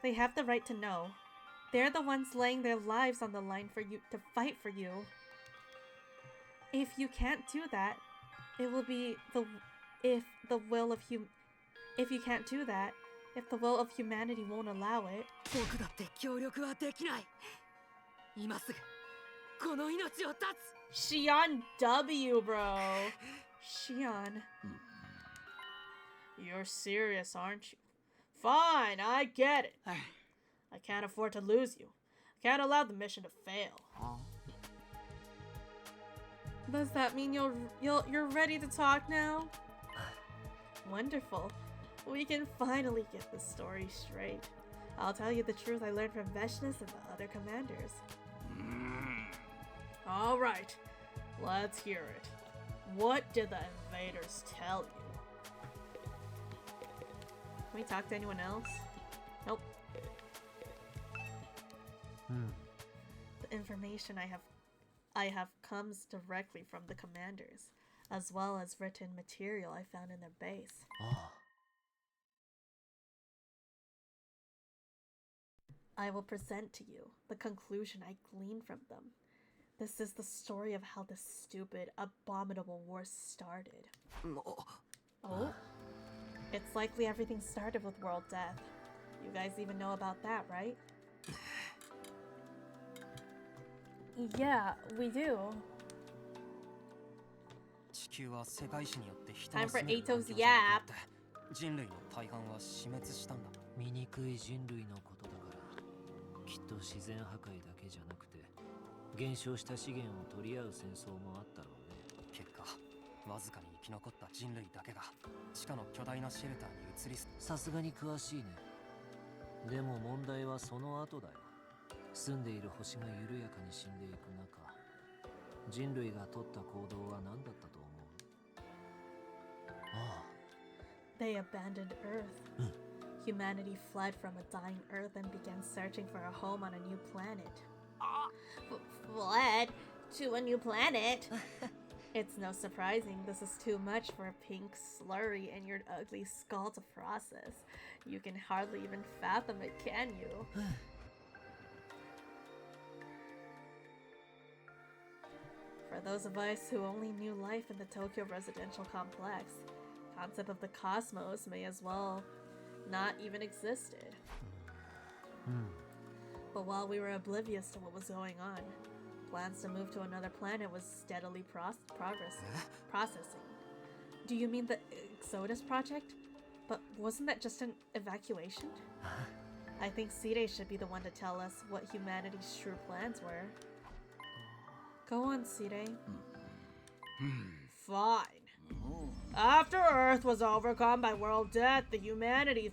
They have the right to know. They're the ones laying their lives on the line for you to fight for you. If you can't do that, it will be if you can't do that, if the will of humanity won't allow it. 僕だって協力はできない。今すぐこの命を絶つ。 Shion W, bro. Shion. You're serious, aren't you? Fine, I get it. I can't afford to lose you. I can't allow the mission to fail. Does that mean you're ready to talk now? Wonderful. We can finally get the story straight. I'll tell you the truth I learned from Veshness and the other commanders. Alright, let's hear it. What did the invaders tell you? Can we talk to anyone else? Nope. The information I have comes directly from the commanders, as well as written material I found in their base. I will present to you the conclusion I gleaned from them. This is the story of how this stupid, abominable war started. Oh? It's likely everything started with world death. You guys even know about that, right? Yeah, we do. Time for Ato's yap. 人類の大半は死滅したんだ。醜い人類のことだから、きっと自然破壊だけじゃなくて、減少した資源を取り合う戦争もあったろうね。結わずかに生き残った人類だけが地下の巨大なシェルターに移りさすがに詳しいね。でも問題はその後だよ。住んでいる星が緩やかに死んでいく中、人類が取った行動は何だったと思う？ああ。They abandoned Earth. Humanity fled from a dying Earth and began searching for a home on a new planet. Fled to a new planet? It's no surprising this is too much for a pink slurry and your ugly skull to process. You can hardly even fathom it, can you? For those of us who only knew life in the Tokyo residential complex, concept of the cosmos may as well not even existed. But while we were oblivious to what was going on, plans to move to another planet was steadily processing. Do you mean the Exodus project? But wasn't that just an evacuation? I think Sire should be the one to tell us what humanity's true plans were. Go on, Sire. Fine. After Earth was overcome by world death, the humanity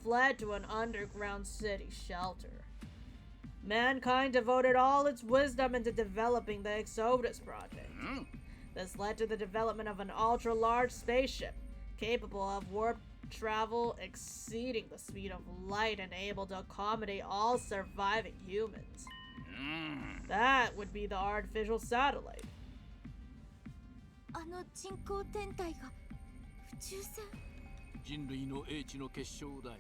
fled to an underground city shelter. Mankind devoted all its wisdom into developing the Exodus project. This led to the development of an ultra-large spaceship, capable of warp travel exceeding the speed of light and able to accommodate all surviving humans. That would be the artificial satellite. あの人工天体が宇宙船？人類の英知の結晶だよ。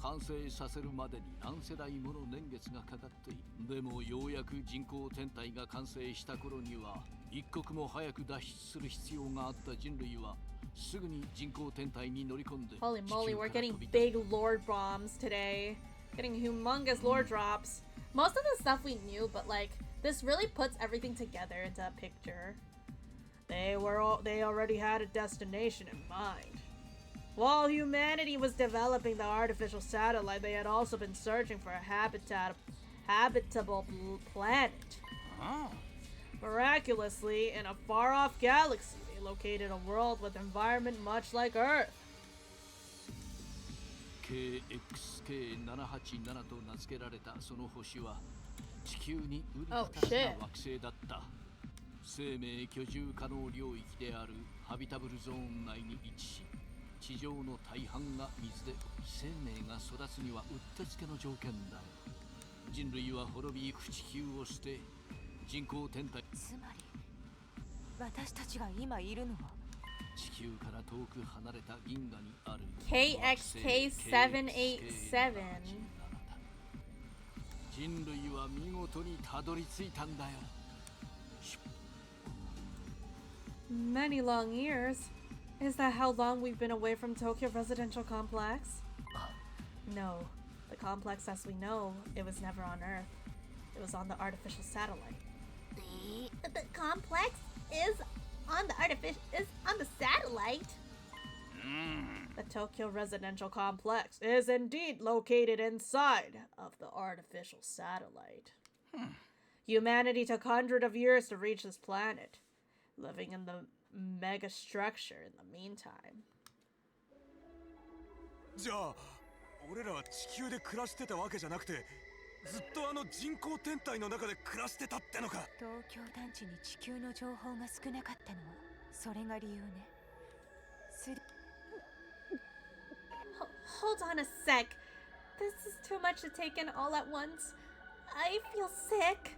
完成させるまでに何世代もの年月がかかっている。でもようやく人工天体が完成した頃には一刻も早く脱出する必要があった人類はすぐに人工天体に乗り込んで。Holy moly, we're getting big lore bombs today. Getting humongous lore drops. Most of the stuff we knew, but like this really puts everything together into a picture. They already had a destination in mind. While humanity was developing the artificial satellite, they had also been searching for a habitable planet. Miraculously, in a far-off galaxy, they located a world with environment much like Earth. KXK787 と名付けられたその星は地球にうり二つな惑星だった。生命居住可能領域であるハビタブルゾーン内に位置し、地上の大半が水で生命が育つにはうってつけの条件だ。人類は滅びゆく地球を捨て、人工天体。つまり、私たちが今いるのは地球から遠く離れた銀河にある KXK787。人類は見事にたどり着いたんだよ。Many long years. Is that how long we've been away from Tokyo Residential Complex? No. The complex as we know, it was never on Earth. It was on the artificial satellite. The complex is on the satellite? The Tokyo Residential Complex is indeed located inside of the artificial satellite. Humanity took hundreds of years to reach this planet, living in the mega structure in the meantime. じゃあ、俺らは地球で暮らしてたわけじゃなくて、ずっとあの人工天体の中で暮らしてたってのか。東京団地に地球の情報が少なかったのはそれが理由ね。Hold on a sec. This is too much to take in all at once. I feel sick.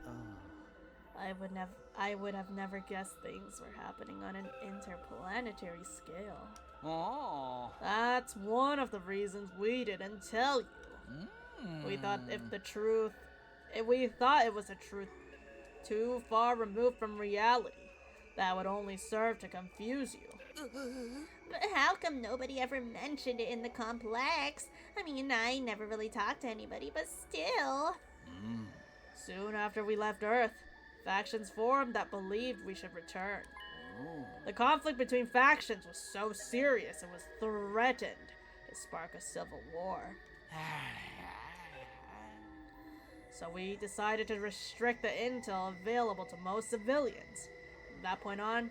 I would have never guessed things were happening on an interplanetary scale. Oh. That's one of the reasons we didn't tell you. We thought it was a truth too far removed from reality that would only serve to confuse you. But how come nobody ever mentioned it in the complex? I mean, I never really talked to anybody, but still. Soon after we left Earth, factions formed that believed we should return. The conflict between factions was so serious it was threatened to spark a civil war. So we decided to restrict the intel available to most civilians. From that point on,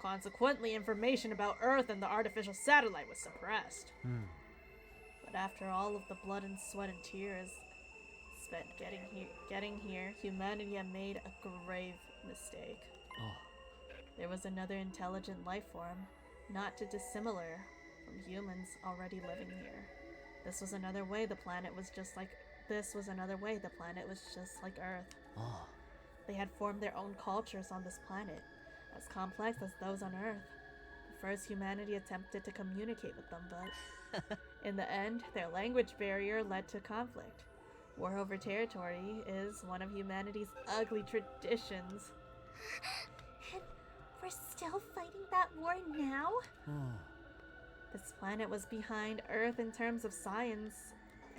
Consequently, information about Earth and the artificial satellite was suppressed. But after all of the blood and sweat and tears spent getting here, humanity had made a grave mistake. There was another intelligent life form, not too dissimilar from humans already living here. This was another way the planet was just like Earth. They had formed their own cultures on this planet, as complex as those on Earth. First, humanity attempted to communicate with them, but in the end, their language barrier led to conflict. War over territory is one of humanity's ugly traditions. And we're still fighting that war now? This planet was behind Earth in terms of science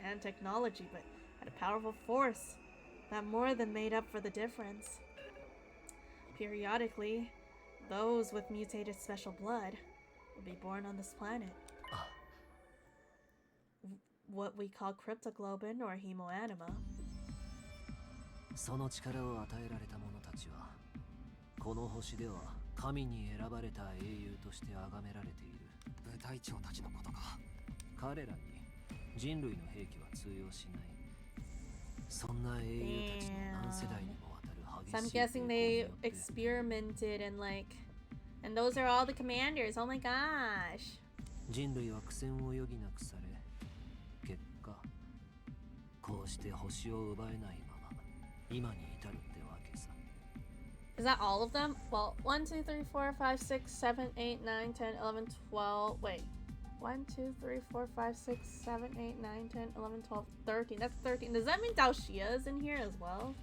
and technology, but had a powerful force that more than made up for the difference. Periodically, those with mutated special blood would be born on this planet. What we call cryptoglobin or hemoanima. その力を与えられた者たちはこの星では神に選ばれた英雄として崇められている。部隊長たちのことか。彼らに人類の兵器は通用しない。そんな英雄たちの何世代にもわたる So I'm guessing they experimented and those are all the commanders. Oh my gosh. 人類は苦戦を余儀なくされ、結果こうして星を奪えないまま今に至るってわけさ。Is that all of them? Well, 1, 2, 3, 4, 5, 6, 7, 8, 9, 10, 11, 12. Wait. 1, 2, 3, 4, 5, 6, 7, 8, 9, 10, 11, 12, 13. That's 13. Does that mean Dao Xia is in here as well?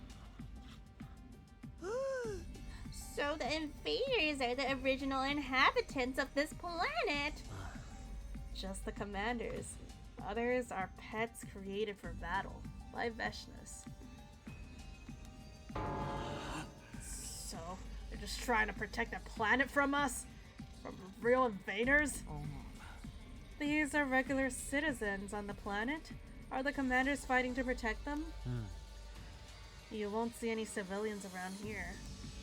So the invaders are the original inhabitants of this planet. Just the commanders. Others are pets created for battle by Veshness. So, they're just trying to protect the planet from us? From real invaders? These are regular citizens on the planet. Are the commanders fighting to protect them? You won't see any civilians around here.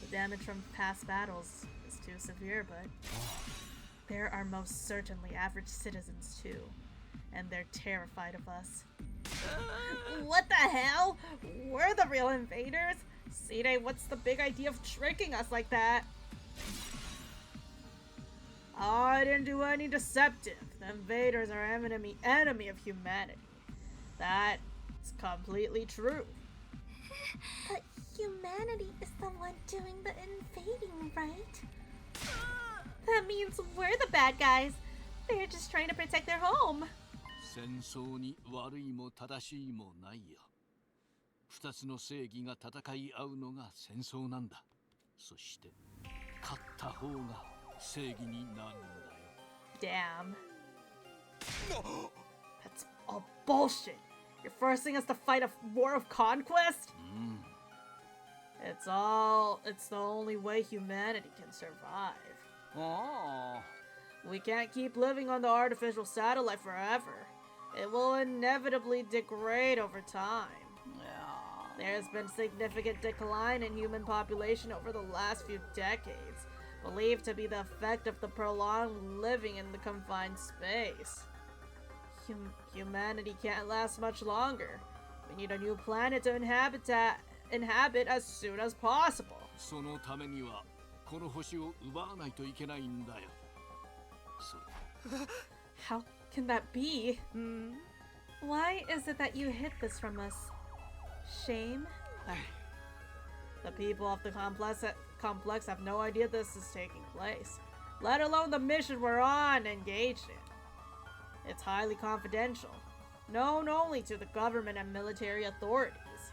The damage from past battles is too severe, but there are most certainly average citizens too. And they're terrified of us. What the hell? We're the real invaders? Side, what's the big idea of tricking us like that? I didn't do any deceptive. The invaders are enemy of humanity. That's completely true. But humanity is the one doing the invading, right? That means we're the bad guys. They're just trying to protect their home. 戦争に悪いも正しいもないよ。二つの正義が戦い合うのが戦争なんだ。そして勝った方が正義になるんだよ。Damn. That's all bullshit. You're forcing us to fight a war of conquest? It's the only way humanity can survive. We can't keep living on the artificial satellite forever. It will inevitably degrade over time. There's been significant decline in human population over the last few decades, believed to be the effect of the prolonged living in the confined space. Humanity can't last much longer. We need a new planet to inhabit as soon as possible. そのためにはこの星を奪わないといけないんだよ。How can that be? Why is it that you hid this from us? Shame? The people of the complex have no idea this is taking place, let alone the mission we're on engaged in. It's highly confidential, known only to the government and military authorities.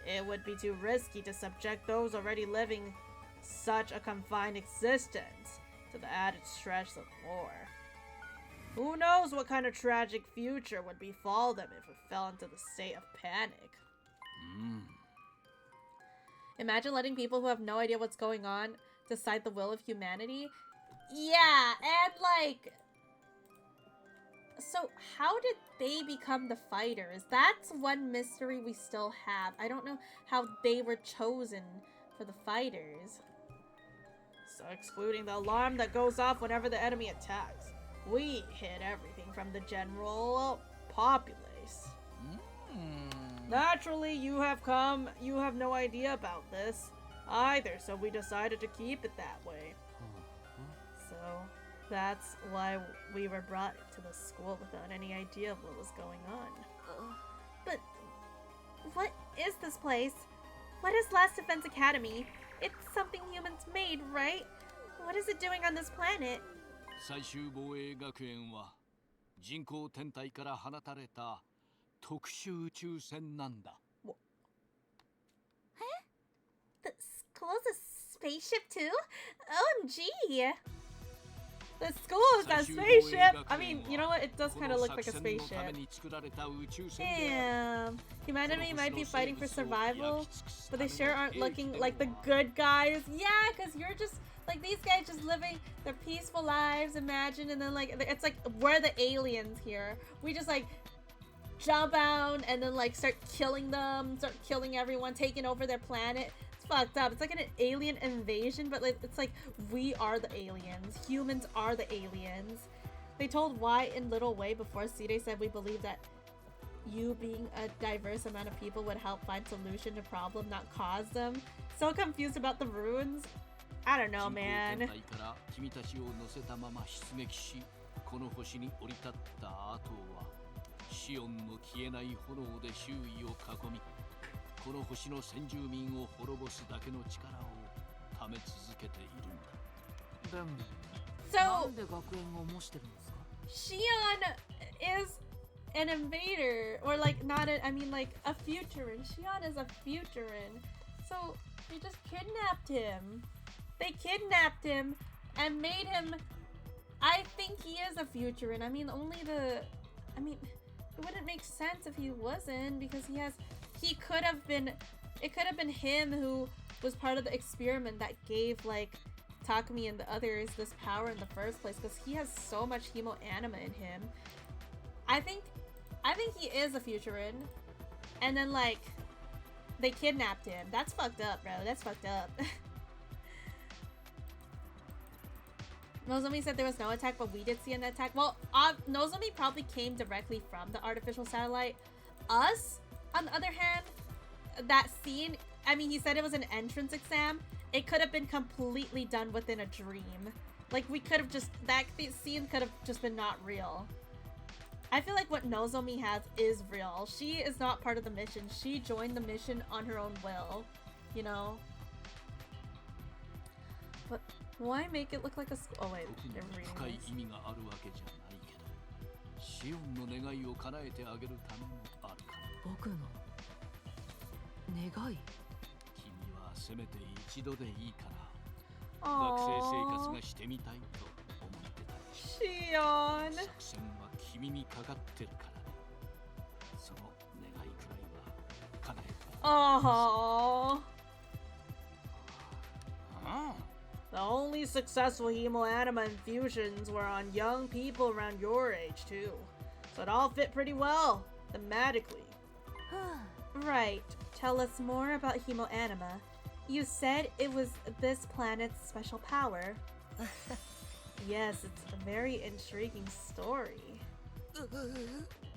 It would be too risky to subject those already living such a confined existence to the added stress of war. Who knows what kind of tragic future would befall them if it fell into the state of panic. Imagine letting people who have no idea what's going on decide the will of humanity. Yeah, and so how did they become the fighters? That's one mystery we still have. I don't know how they were chosen for the fighters. excluding the alarm that goes off whenever the enemy attacks. We hit everything from the general populace. Naturally, you have no idea about this either, so we decided to keep it that way. So that's why we were brought to the school without any idea of what was going on. But what is this place? What is Last Defense Academy? It's something humans made, right? What is it doing on this planet? 最終防衛学園は人工天体から放たれた特殊宇宙船なんだ。The school's a spaceship too? OMG! The school is a spaceship! I mean, you know what? It does kind of look like a spaceship. Damn. Humanity might be fighting for survival, but they sure aren't looking like the good guys. Yeah, because you're just, like, these guys just living their peaceful lives, imagine, and then, like, it's like, we're the aliens here. We just, like, jump out and then, like, start killing them, start killing everyone, taking over their planet. Fucked up. It's like an alien invasion, but like it's like we are the aliens. Humans are the aliens. They told why in Little Way before Sire said we believe that you being a diverse amount of people would help find solution to problem, not cause them. So confused about the runes. I don't know, man. この星に降り立った後はシオンの消えない炎で周囲を囲みこの星の先住民を滅ぼすだけの力をため続けているんだ。でも、 So なんで学園を模してるんですか? Shion is an invader, or like not a, I mean like a futurin. Shion is a futurin. So they just kidnapped him. They kidnapped him and made him, I think he is a futurin. I mean it wouldn't make sense if he wasn't, because he could have been, it could have been him who was part of the experiment that gave like Takumi and the others this power in the first place, because he has so much hemo anima in him. I think he is a futurin, and then like they kidnapped him. That's fucked up, bro. That's fucked up. Nozomi said there was no attack, but we did see an attack. Well, Nozomi probably came directly from the artificial satellite. Us, on the other hand, that scene, I mean, he said it was an entrance exam. It could have been completely done within a dream. Like, we could have just, that scene could have just been not real. I feel like what Nozomi has is real. She is not part of the mission. She joined the mission on her own will, you know? But why make it look like a school? Oh wait, they're reading this. シオンの願いを叶えてあげるためもあるかな。僕の願い？君はせめて一度でいいから学生生活がしてみたいと思ってた。シオン。作戦は君にかかってるからね。その願いくらいは叶えた。Oh. The only successful hemoanima infusions were on young people around your age too, so it all fit pretty well thematically. Right. Tell us more about hemoanima. You said it was this planet's special power. Yes, it's a very intriguing story.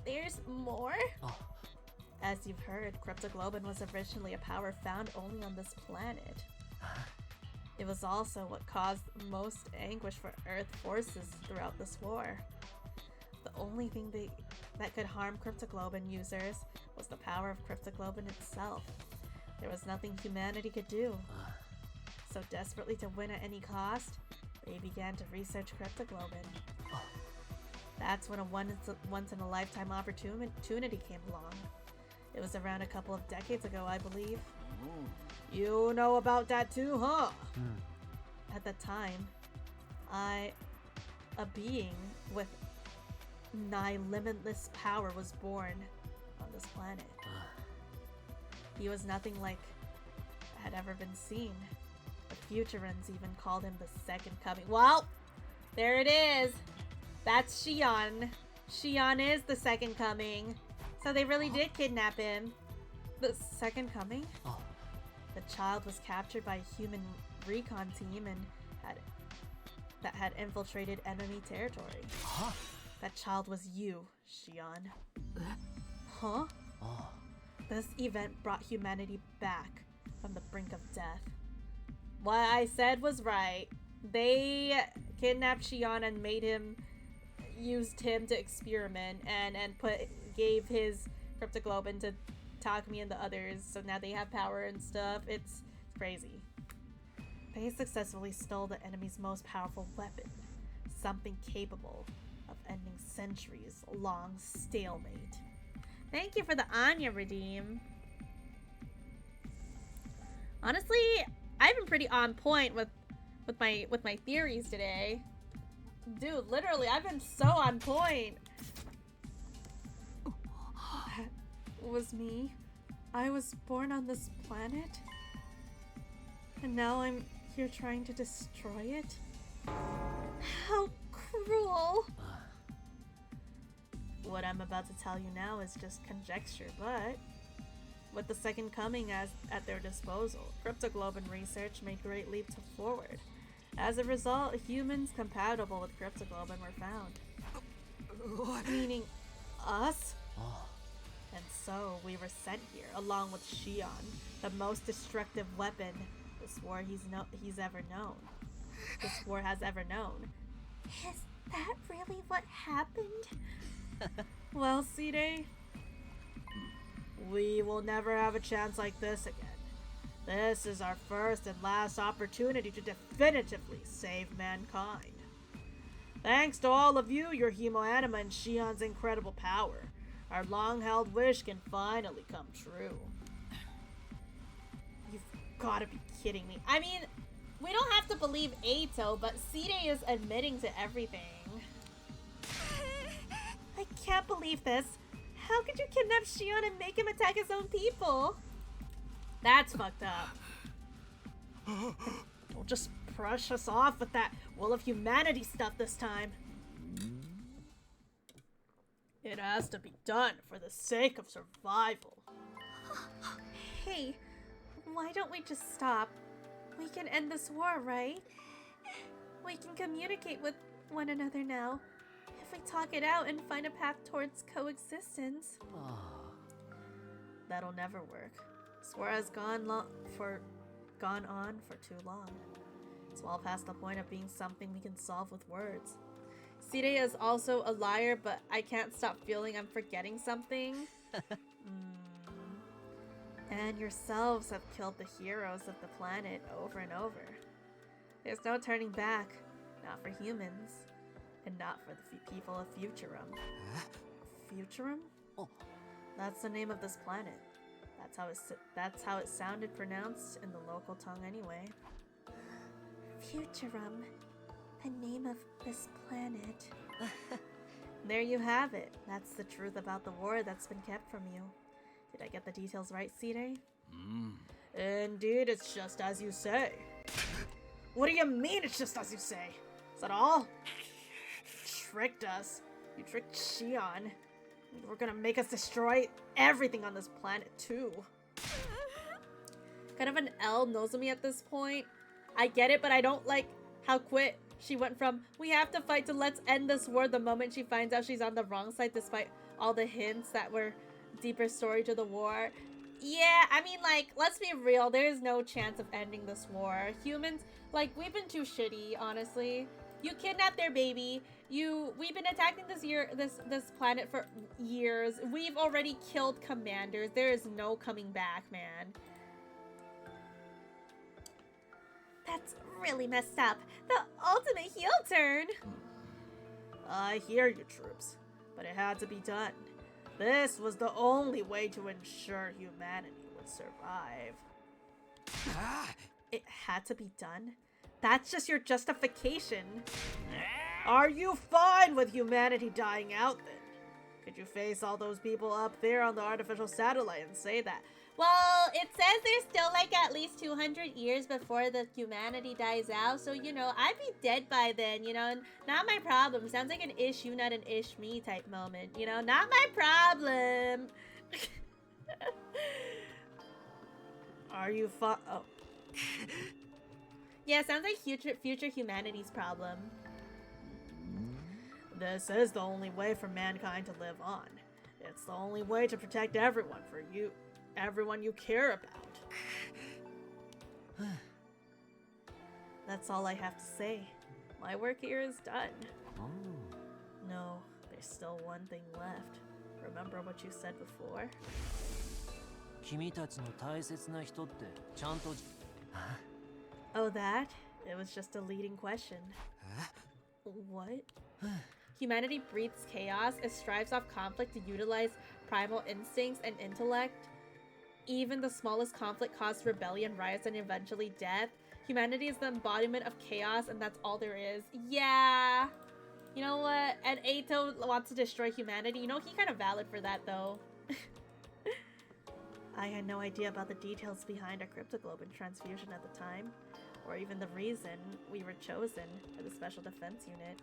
There's more? Oh. As you've heard, Cryptoglobin was originally a power found only on this planet. It was also what caused most anguish for Earth forces throughout this war. The only thing that could harm Cryptoglobin users was the power of Cryptoglobin itself. There was nothing humanity could do. So desperately to win at any cost, they began to research Cryptoglobin. That's when a once-in-a-lifetime opportunity came along. It was around a couple of decades ago, I believe. You know about that too, huh? At the time, a being with nigh limitless power was born on this planet. He was nothing like had ever been seen. The Futurans even called him the Second Coming. Well, there it is. That's Shion. Shion is the Second Coming. So they really did kidnap him. The Second Coming? Oh. The child was captured by a human recon team and had infiltrated enemy territory. Huh? That child was you, Shion. Huh? Oh. This event brought humanity back from the brink of death. What I said was right. They kidnapped Shion and used him to experiment and gave his cryptoglobin to Takumi and the others, so now they have power and stuff. It's crazy. They successfully stole the enemy's most powerful weapon, something capable of ending centuries-long stalemate. Thank you for the Anya redeem. Honestly, I've been pretty on point with my theories today. Dude, literally, I've been so on point. That was me. I was born on this planet. And now I'm here trying to destroy it. How cruel. What I'm about to tell you now is just conjecture, but with the Second Coming at their disposal, cryptoglobin research made great leaps forward. As a result, humans compatible with cryptoglobin were found. Meaning us? And so we were sent here, along with Shion, the most destructive weapon this war he's ever known. This war has ever known. Is that really what happened? Well, Side, we will never have a chance like this again. This is our first and last opportunity to definitively save mankind. Thanks to all of you, your Hemoanima, and Shion's incredible power, our long-held wish can finally come true. You've gotta be kidding me. I mean, we don't have to believe Eito, but Side is admitting to everything. I can't believe this. How could you kidnap Shion and make him attack his own people? That's fucked up. Don't just brush us off with that Will of Humanity stuff this time. It has to be done for the sake of survival. Hey, why don't we just stop? We can end this war, right? We can communicate with one another now. If we talk it out and find a path towards coexistence. That'll never work. This war has gone on for too long. It's well past the point of being something we can solve with words. Side is also a liar, but I can't stop feeling I'm forgetting something. And yourselves have killed the heroes of the planet over and over. There's no turning back. Not for humans. And not for the people of Futurum. Futurum? Oh. That's the name of this planet. That's how it sounded pronounced in the local tongue anyway. Futurum. The name of this planet. There you have it. That's the truth about the war that's been kept from you. Did I get the details right, Side? Indeed, it's just as you say. What do you mean it's just as you say? Is that all? You tricked us. You tricked Shion. You were gonna make us destroy everything on this planet, too. Kind of an L Nozomi at this point. I get it, but I don't like how quick she went from, we have to fight, to let's end this war the moment she finds out she's on the wrong side, despite all the hints that were deeper story to the war. Yeah, I mean, like, let's be real, there is no chance of ending this war. Humans, like, we've been too shitty, honestly. You kidnapped their baby. We've been attacking this planet for years. We've already killed commanders. There is no coming back, man. That's really messed up. The ultimate heel turn. I hear you, troops, but it had to be done. This was the only way to ensure humanity would survive. It had to be done? That's just your justification. Are you fine with humanity dying out then? Could you face all those people up there on the artificial satellite and say that? Well, it says there's still like at least 200 years before the humanity dies out, so you know, I'd be dead by then, you know, and not my problem. Sounds like an ish you, not an ish me type moment, you know, not my problem. Are you Oh. Yeah, sounds like future humanity's problem. This is the only way for mankind to live on. It's the only way to protect everyone everyone you care about. That's all I have to say. My work here is done. Oh. No, there's still one thing left. Remember what you said before? 君たちの大切な人ってちゃんと Oh, that? It was just a leading question. What? Humanity breeds chaos. It strives off conflict to utilize primal instincts and intellect. Even the smallest conflict causes rebellion, riots, and eventually death. Humanity is the embodiment of chaos, and that's all there is. Yeah! You know what? And Eito wants to destroy humanity. You know, he kind of valid for that, though. I had no idea about the details behind our cryptoglobin transfusion at the time, or even the reason we were chosen for the Special Defense Unit.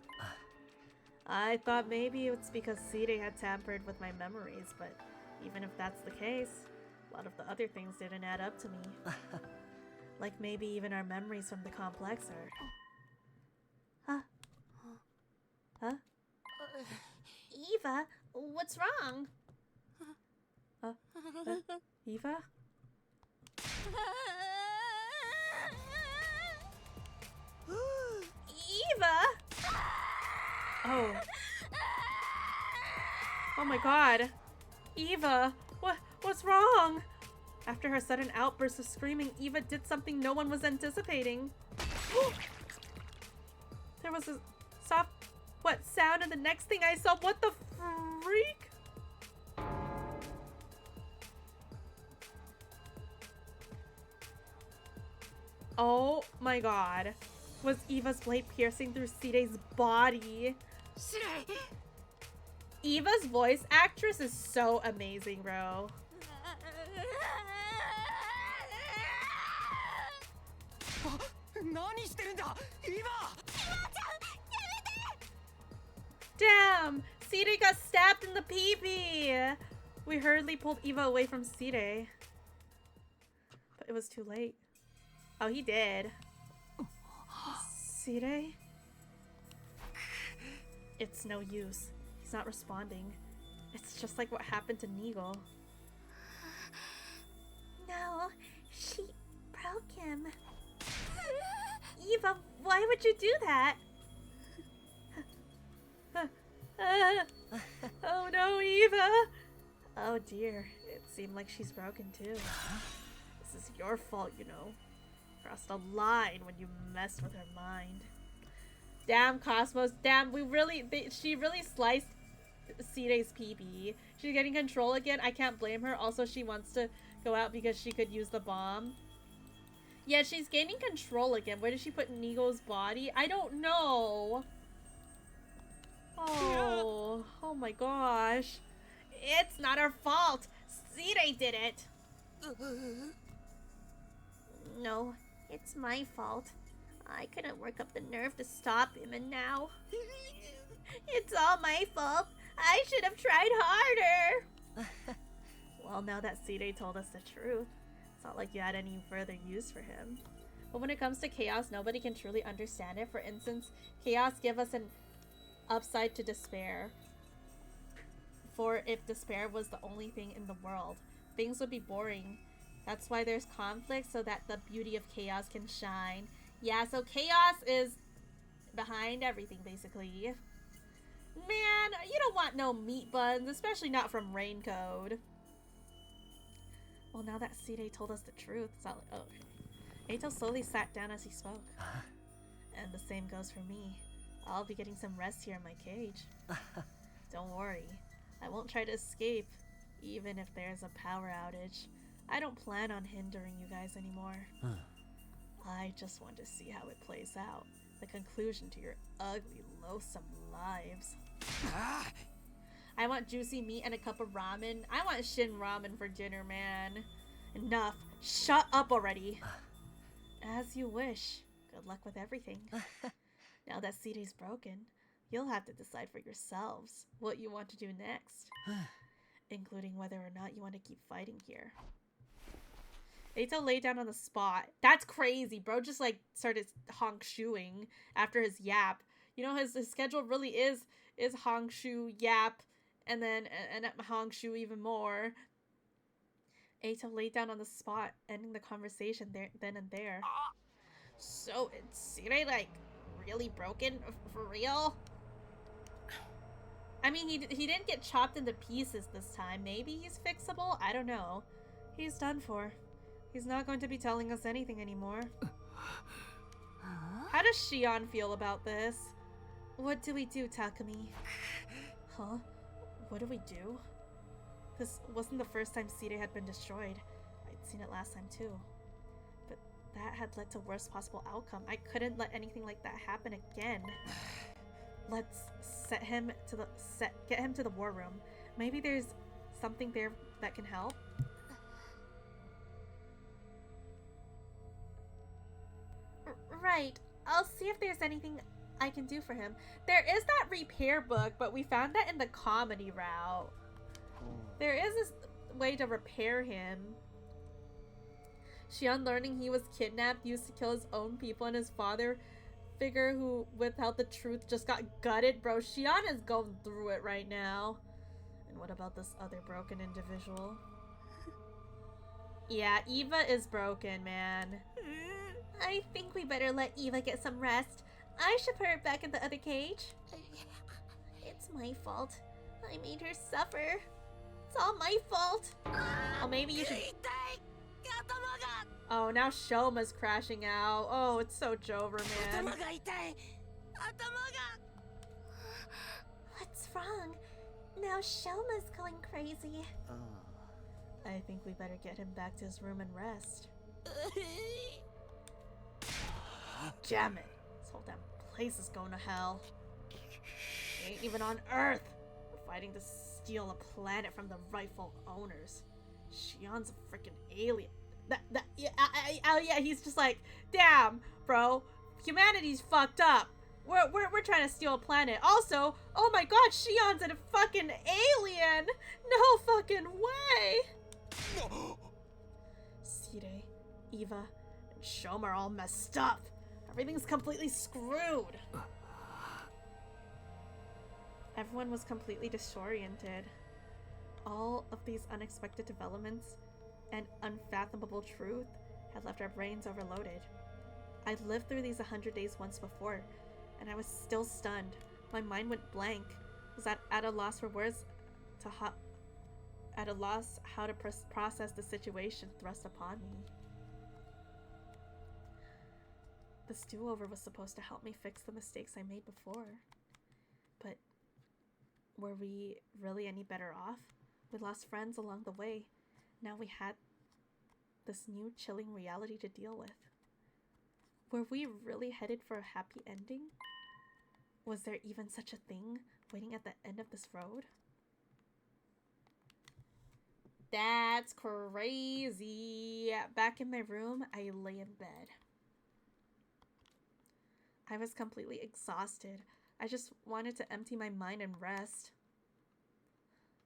I thought maybe it's because Sire had tampered with my memories, but even if that's the case, a lot of the other things didn't add up to me. Like maybe even our memories from the complex are... Huh? Eva, what's wrong? Eva? Eva! Oh. Oh my god. Eva, what's wrong? After her sudden outburst of screaming, Eva did something no one was anticipating. There was a soft, sound, and the next thing I saw, what the freak? Oh my god. Was Eva's blade piercing through Sire's body? Eva's voice actress is so amazing, bro. Damn! Sire got stabbed in the pee-pee! We hurriedly pulled Eva away from Sire. But it was too late. Oh, he did. Sire? It's no use. He's not responding. It's just like what happened to Nigel. No, she broke him. Eva, why would you do that? Oh no, Eva! Oh dear, it seemed like she's broken too. This is your fault, you know. Crossed a line when you messed with her mind. Damn, Cosmos. Damn, she really sliced Sire's PB. She's getting control again. I can't blame her. Also, she wants to go out because she could use the bomb. Yeah, she's gaining control again. Where did she put Nigo's body? I don't know. Oh, oh my gosh. It's not her fault. Sire did it. No, it's my fault. I couldn't work up the nerve to stop him, and now... It's all my fault. I should have tried harder. Well, now that Sire told us the truth, it's not like you had any further use for him. But when it comes to chaos, nobody can truly understand it. For instance, chaos gives us an upside to despair. For if despair was the only thing in the world, things would be boring. That's why there's conflict, so that the beauty of chaos can shine. Yeah, so chaos is behind everything, basically. Man, you don't want no meat buns, especially not from Raincode. Well, now that Sire told us the truth, it's not like, oh. Eito slowly sat down as he spoke. And the same goes for me. I'll be getting some rest here in my cage. Don't worry, I won't try to escape, even if there's a power outage. I don't plan on hindering you guys anymore. I just want to see how it plays out. The conclusion to your ugly, loathsome lives. I want juicy meat and a cup of ramen. I want Shin ramen for dinner, man. Enough. Shut up already. As you wish. Good luck with everything. Now that Sire's broken, you'll have to decide for yourselves what you want to do next. Including whether or not you want to keep fighting here. Eito laid down on the spot. That's crazy, bro. Just like started honk shoeing after his yap. You know, his schedule really is honk shoe, yap, and then honk shoe even more. Eito laid down on the spot, ending the conversation there then and there. So is Sire like really broken for real? I mean, he didn't get chopped into pieces this time. Maybe he's fixable? I don't know. He's done for. He's not going to be telling us anything anymore. How does Shion feel about this? What do we do, Takumi? Huh? What do we do? This wasn't the first time Sire had been destroyed. I'd seen it last time too. But that had led to worst possible outcome. I couldn't let anything like that happen again. Let's get him to the war room. Maybe there's something there that can help. Right. I'll see if there's anything I can do for him. There is that repair book, but we found that in the comedy route. There is this way to repair him. Shion learning he was kidnapped, used to kill his own people, and his father figure who withheld the truth just got gutted. Bro, Shion is going through it right now. And what about this other broken individual? Yeah, Eva is broken, man. I think we better let Eva get some rest. I should put her back in the other cage. It's my fault. I made her suffer. It's all my fault. Oh, maybe you should... Oh, now Shoma's crashing out. Oh, it's so Jover, man. What's wrong? Now Shoma's going crazy. I think we better get him back to his room and rest. Damn it. This whole damn place is going to hell. We ain't even on Earth. We're fighting to steal a planet from the rightful owners. Shion's a freaking alien. Yeah, he's just like, damn, bro, humanity's fucked up. We're trying to steal a planet. Also, oh my god, Shion's a fucking alien. No fucking way. Sire, Eva, and Shoma are all messed up. Everything's completely screwed. Everyone was completely disoriented. All of these unexpected developments and unfathomable truth had left our brains overloaded. I'd lived through these 100 days once before, and I was still stunned. My mind went blank. Was at a loss for words how to process the situation thrust upon me. This do-over was supposed to help me fix the mistakes I made before. But were we really any better off? We lost friends along the way. Now we had this new chilling reality to deal with. Were we really headed for a happy ending? Was there even such a thing waiting at the end of this road? That's crazy. Back in my room, I lay in bed. I was completely exhausted. I just wanted to empty my mind and rest.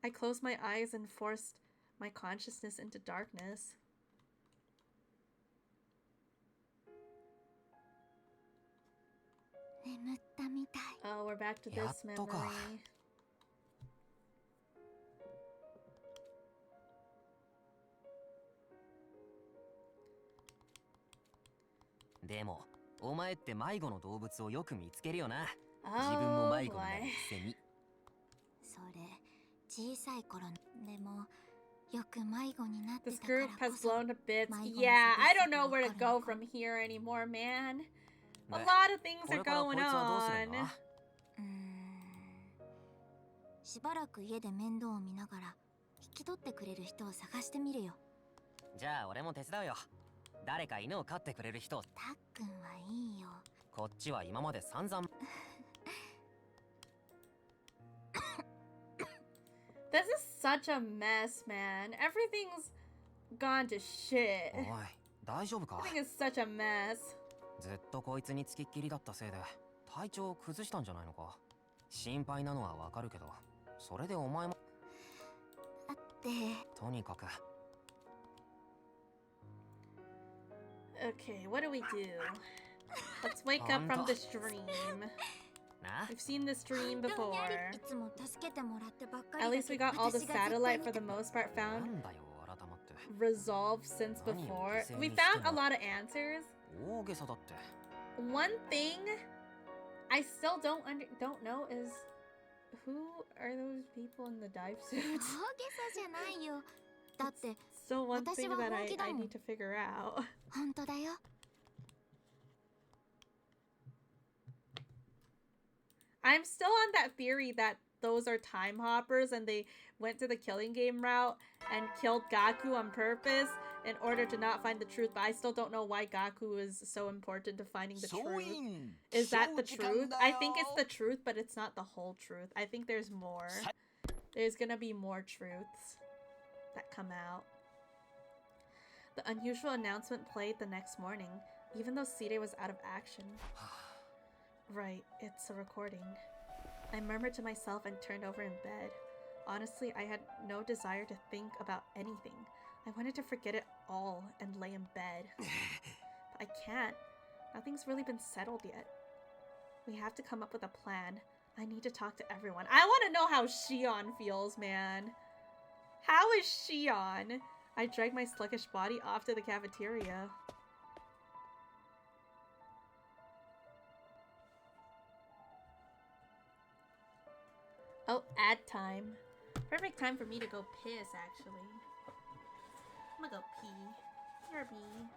I closed my eyes and forced my consciousness into darkness. Oh, we're back to this memory. でも、お前って迷子の動物をよく見つけるよな。自分も迷子になるくせに。それ、小さい頃でもよく迷子になって This たから group こ has そ。 blown to bits. Yeah, I don't know where to go from here anymore, man. A lot of things are going on. しばらく家で面倒を見ながら引き取ってくれる人を探してみるよ。じゃあ俺も手伝うよ。誰か犬を飼ってくれる人。たっくんはいいよ。こっちは今まで散々。This is such a mess, man. Everything's gone to shit. おい、大丈夫か？ Everything is such a mess. ずっとこいつにつきっきりだったせいで体調を崩したんじゃないのか。心配なのはわかるけど、それでお前も。だって。とにかく。Okay, what do we do? Let's wake up from this dream. We've seen this dream before. At least we got all the satellite for the most part found. Resolved since before. We found a lot of answers. One thing I still don't know is who are those people in the dive suits? Still one thing that I need to figure out. I'm still on that theory that those are time hoppers and they went to the killing game route and killed Gaku on purpose in order to not find the truth, but I still don't know why Gaku is so important to finding the truth. Is that the truth? I think it's the truth, but it's not the whole truth. I think there's more. There's gonna be more truths that come out. The unusual announcement played the next morning, even though Sire was out of action. Right, it's a recording. I murmured to myself and turned over in bed. Honestly, I had no desire to think about anything. I wanted to forget it all and lay in bed. But I can't. Nothing's really been settled yet. We have to come up with a plan. I need to talk to everyone. I want to know how Shion feels, man. How is Shion? I dragged my sluggish body off to the cafeteria. Oh, ad time. Perfect time for me to go piss, actually. I'm gonna go pee. You're a bee.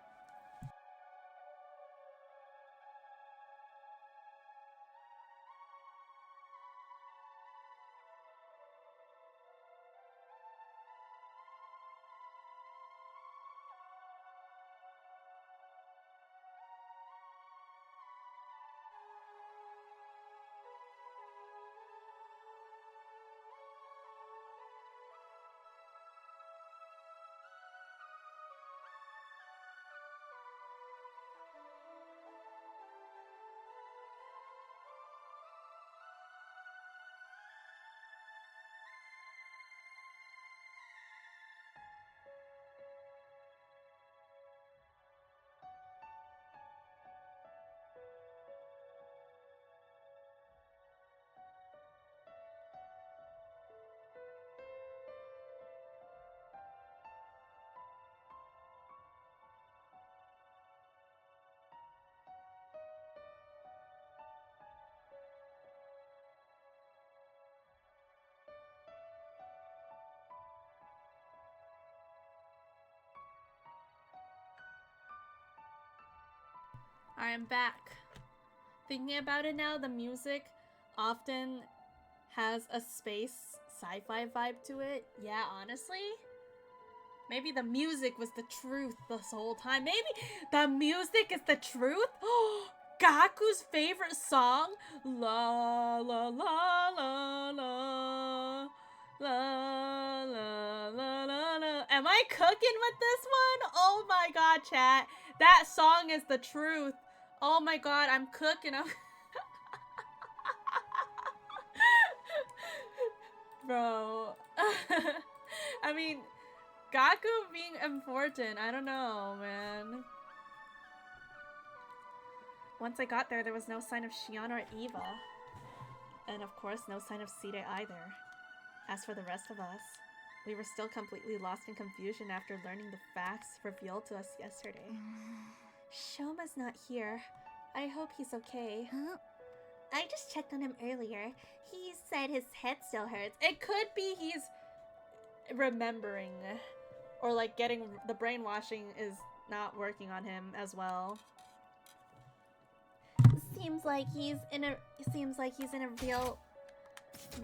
I'm back. Thinking about it now, the music often has a space sci-fi vibe to it. Yeah, honestly. Maybe the music was the truth this whole time. Maybe the music is the truth? Gaku's favorite song? La la la la la. La la la la la. Am I cooking with this one? Oh my god, chat. That song is the truth. Oh my god, I'm cooking. Bro. I mean, Gaku being important. I don't know, man. Once I got there, there was no sign of Shion or Eva. And of course, no sign of Sire either. As for the rest of us, we were still completely lost in confusion after learning the facts revealed to us yesterday. Shoma's not here. I hope he's okay. Huh? I just checked on him earlier. He said his head still hurts. It could be he's remembering. Or like getting the brainwashing is not working on him as well. Seems like he's in a real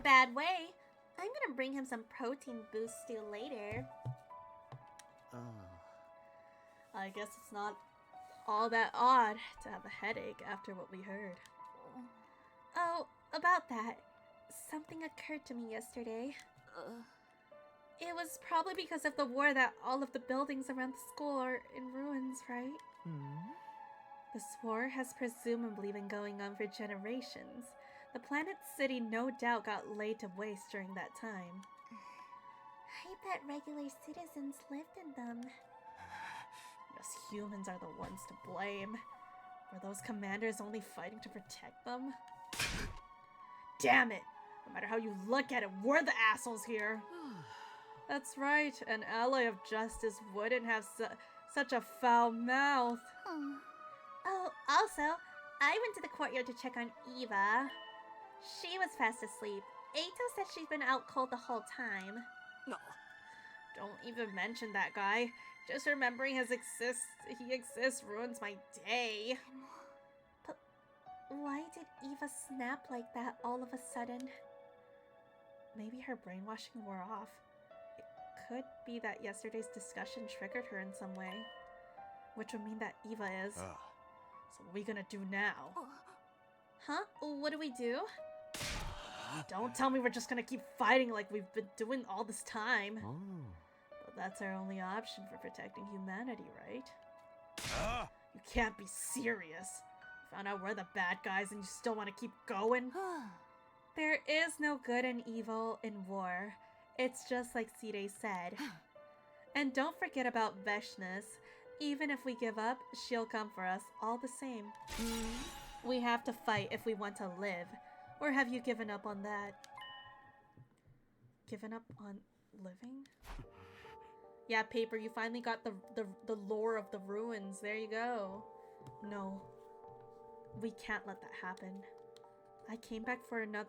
bad way. I'm gonna bring him some protein boost stew later. I guess it's not all that odd to have a headache after what we heard. Oh, about that. Something occurred to me yesterday. It was probably because of the war that all of the buildings around the school are in ruins, right? This war has presumably been going on for generations. The planet city no doubt got laid to waste during that time. I bet regular citizens lived in them. Yes, humans are the ones to blame. Were those commanders only fighting to protect them? Damn it! No matter how you look at it, we're the assholes here. That's right, an ally of justice wouldn't have such a foul mouth. Oh, also, I went to the courtyard to check on Eva. She was fast asleep. Eito said she's been out cold the whole time. No. Don't even mention that guy. Just remembering he exists ruins my day. But why did Eva snap like that all of a sudden? Maybe her brainwashing wore off. It could be that yesterday's discussion triggered her in some way. Which would mean that Eva is. So what are we gonna do now? Huh? What do we do? Don't tell me we're just gonna keep fighting like we've been doing all this time. But that's our only option for protecting humanity, right? You can't be serious. You found out we're the bad guys and you still want to keep going? There is no good and evil in war. It's just like Sirei said. And don't forget about Veshness. Even if we give up, she'll come for us all the same. We have to fight if we want to live. Or have you given up on that? Given up on living? Yeah, Paper, you finally got the lore of the ruins. There you go. No. We can't let that happen. I came back for another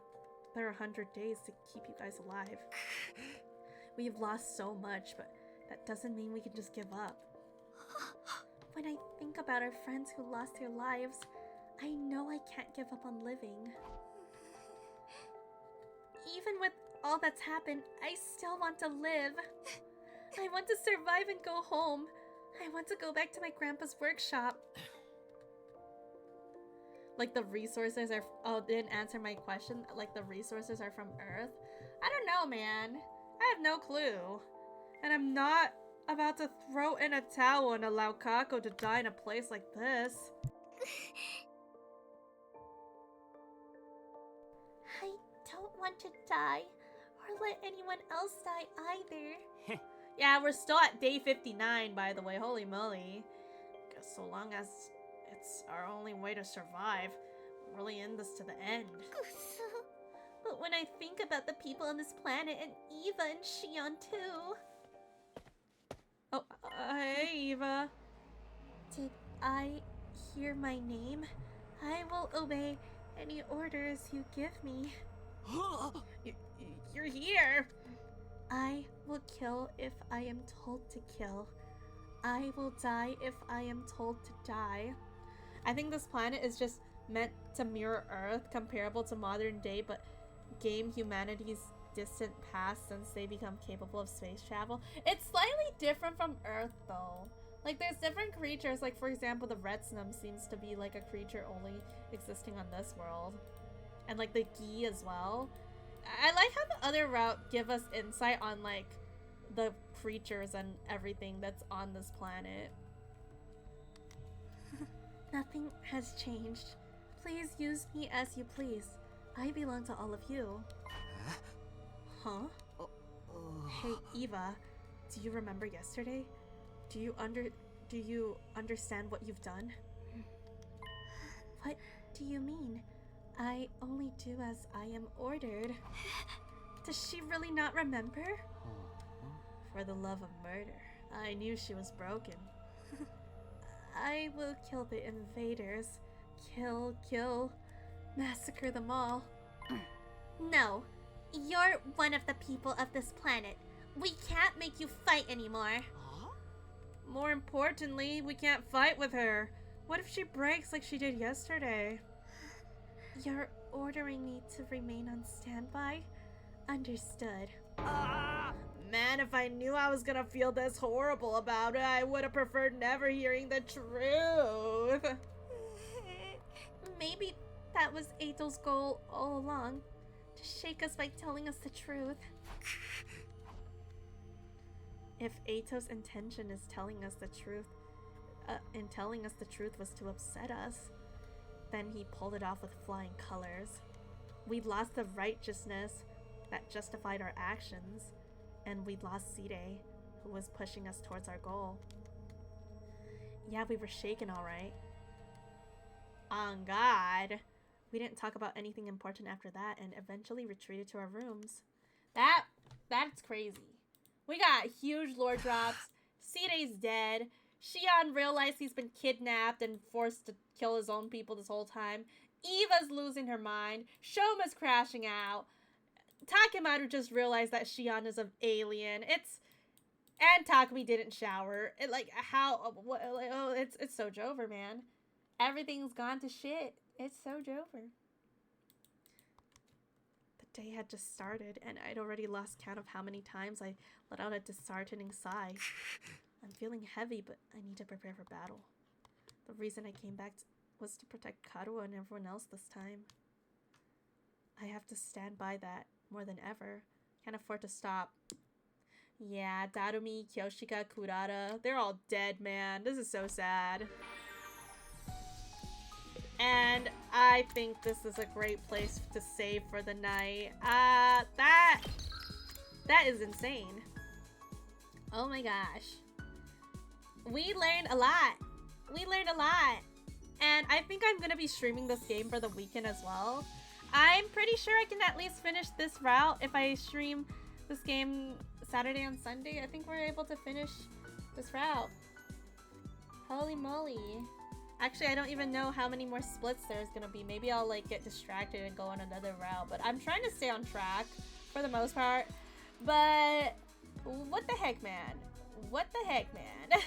100 days to keep you guys alive. We've lost so much, but that doesn't mean we can just give up. When I think about our friends who lost their lives, I know I can't give up on living. Even with all that's happened, I still want to live. I want to survive and go home. I want to go back to my grandpa's workshop. Like the resources are... Oh, didn't answer my question. Like the resources are from Earth. I don't know, man. I have no clue. And I'm not about to throw in a towel and allow Kako to die in a place like this. I don't want to die or let anyone else die either. Yeah, we're still at day 59, by the way. Holy moly. Guess so long as it's our only way to survive, we'll really end this to the end. But when I think about the people on this planet and Eva and Shion too... Oh, hey Eva. Did I hear my name? I will obey any orders you give me. You're here! I will kill if I am told to kill. I will die if I am told to die. I think this planet is just meant to mirror Earth, comparable to modern day, but game humanity's distant past since they become capable of space travel. It's slightly different from Earth though. Like there's different creatures, like for example the Retsnum seems to be like a creature only existing on this world. And like the Gi as well. I like how the other route give us insight on like the creatures and everything that's on this planet. Nothing has changed. Please use me as you please. I belong to all of you. Huh? Hey Eva, do you remember yesterday? Do you understand what you've done? What do you mean? I only do as I am ordered. Does she really not remember? For the love of murder, I knew she was broken. I will kill the invaders. Kill, massacre them all. No, you're one of the people of this planet. We can't make you fight anymore. More importantly, we can't fight with her. What if she breaks like she did yesterday? You're ordering me to remain on standby? Understood. Man, if I knew I was gonna feel this horrible about it, I would have preferred never hearing the truth. Maybe that was Eito's goal all along. To shake us by telling us the truth. If Eito's intention is telling us the truth, was to upset us, then he pulled it off with flying colors. We lost the righteousness that justified our actions, and we lost Sirei, who was pushing us towards our goal. Yeah, we were shaken all right. On God. We didn't talk about anything important after that and eventually retreated to our rooms. That's crazy. We got huge lore drops. Sidei's dead. Shion realized he's been kidnapped and forced to kill his own people this whole time. Eva's losing her mind. Shoma's crashing out. Takemaru just realized that Shion is an alien. And Takumi didn't shower. It's so Jover, man. Everything's gone to shit. It's so Jover. The day had just started, and I'd already lost count of how many times I let out a disheartening sigh. I'm feeling heavy, but I need to prepare for battle. The reason I came back was to protect Karuo and everyone else this time. I have to stand by that more than ever. Can't afford to stop. Yeah, Darumi, Kyoshika, Kurata, they're all dead, man. This is so sad. And I think this is a great place to save for the night. That is insane. Oh my gosh. We learned a lot. We learned a lot. And I think I'm gonna be streaming this game for the weekend as well. I'm pretty sure I can at least finish this route if I stream this game Saturday and Sunday. I think we're able to finish this route. Holy moly. Actually, I don't even know how many more splits there's gonna be. Maybe I'll like get distracted and go on another route. But I'm trying to stay on track for the most part. But what the heck, man? What the heck, man?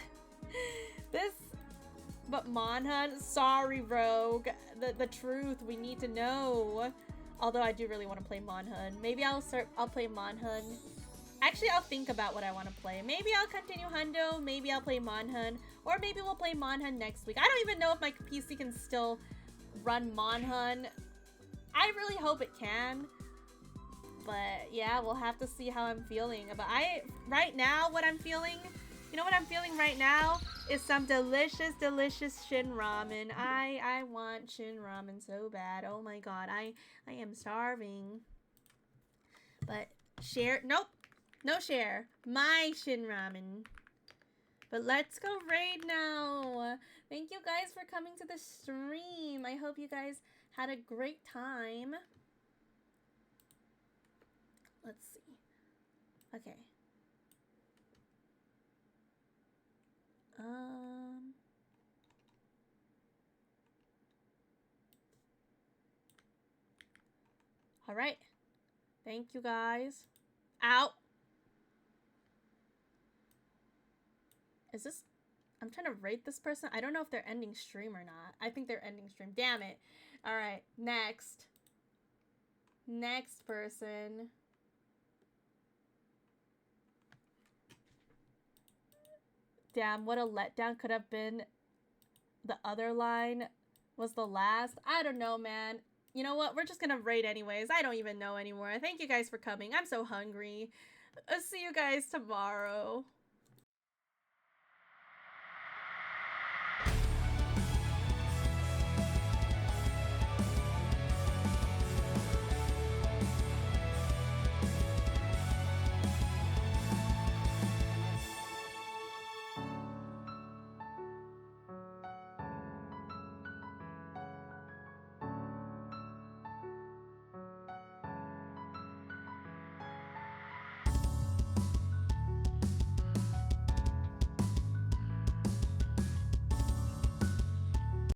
But Monhun, sorry, Rogue. The truth, we need to know. Although I do really want to play Monhun. Maybe I'll play Monhun. Actually, I'll think about what I want to play. Maybe I'll continue Hundo, maybe I'll play Monhun, or maybe we'll play Monhun next week. I don't even know if my PC can still run Monhun. I really hope it can. But yeah, we'll have to see how I'm feeling. But right now, what I'm feeling, you know what I'm feeling right now? Is some delicious, delicious Shin Ramen. I want Shin Ramen so bad. Oh my god, I am starving. But share, nope. No share. My Shin Ramen. But let's go raid now. Thank you guys for coming to the stream. I hope you guys had a great time. Let's see. Okay. All right. Thank you guys. Ow. Is this... I'm trying to rate this person. I don't know if they're ending stream or not. I think they're ending stream. Damn it. Alright, next. Next person. Damn, what a letdown could have been. The other line was the last. I don't know, man. You know what? We're just gonna rate anyways. I don't even know anymore. Thank you guys for coming. I'm so hungry. I'll see you guys tomorrow.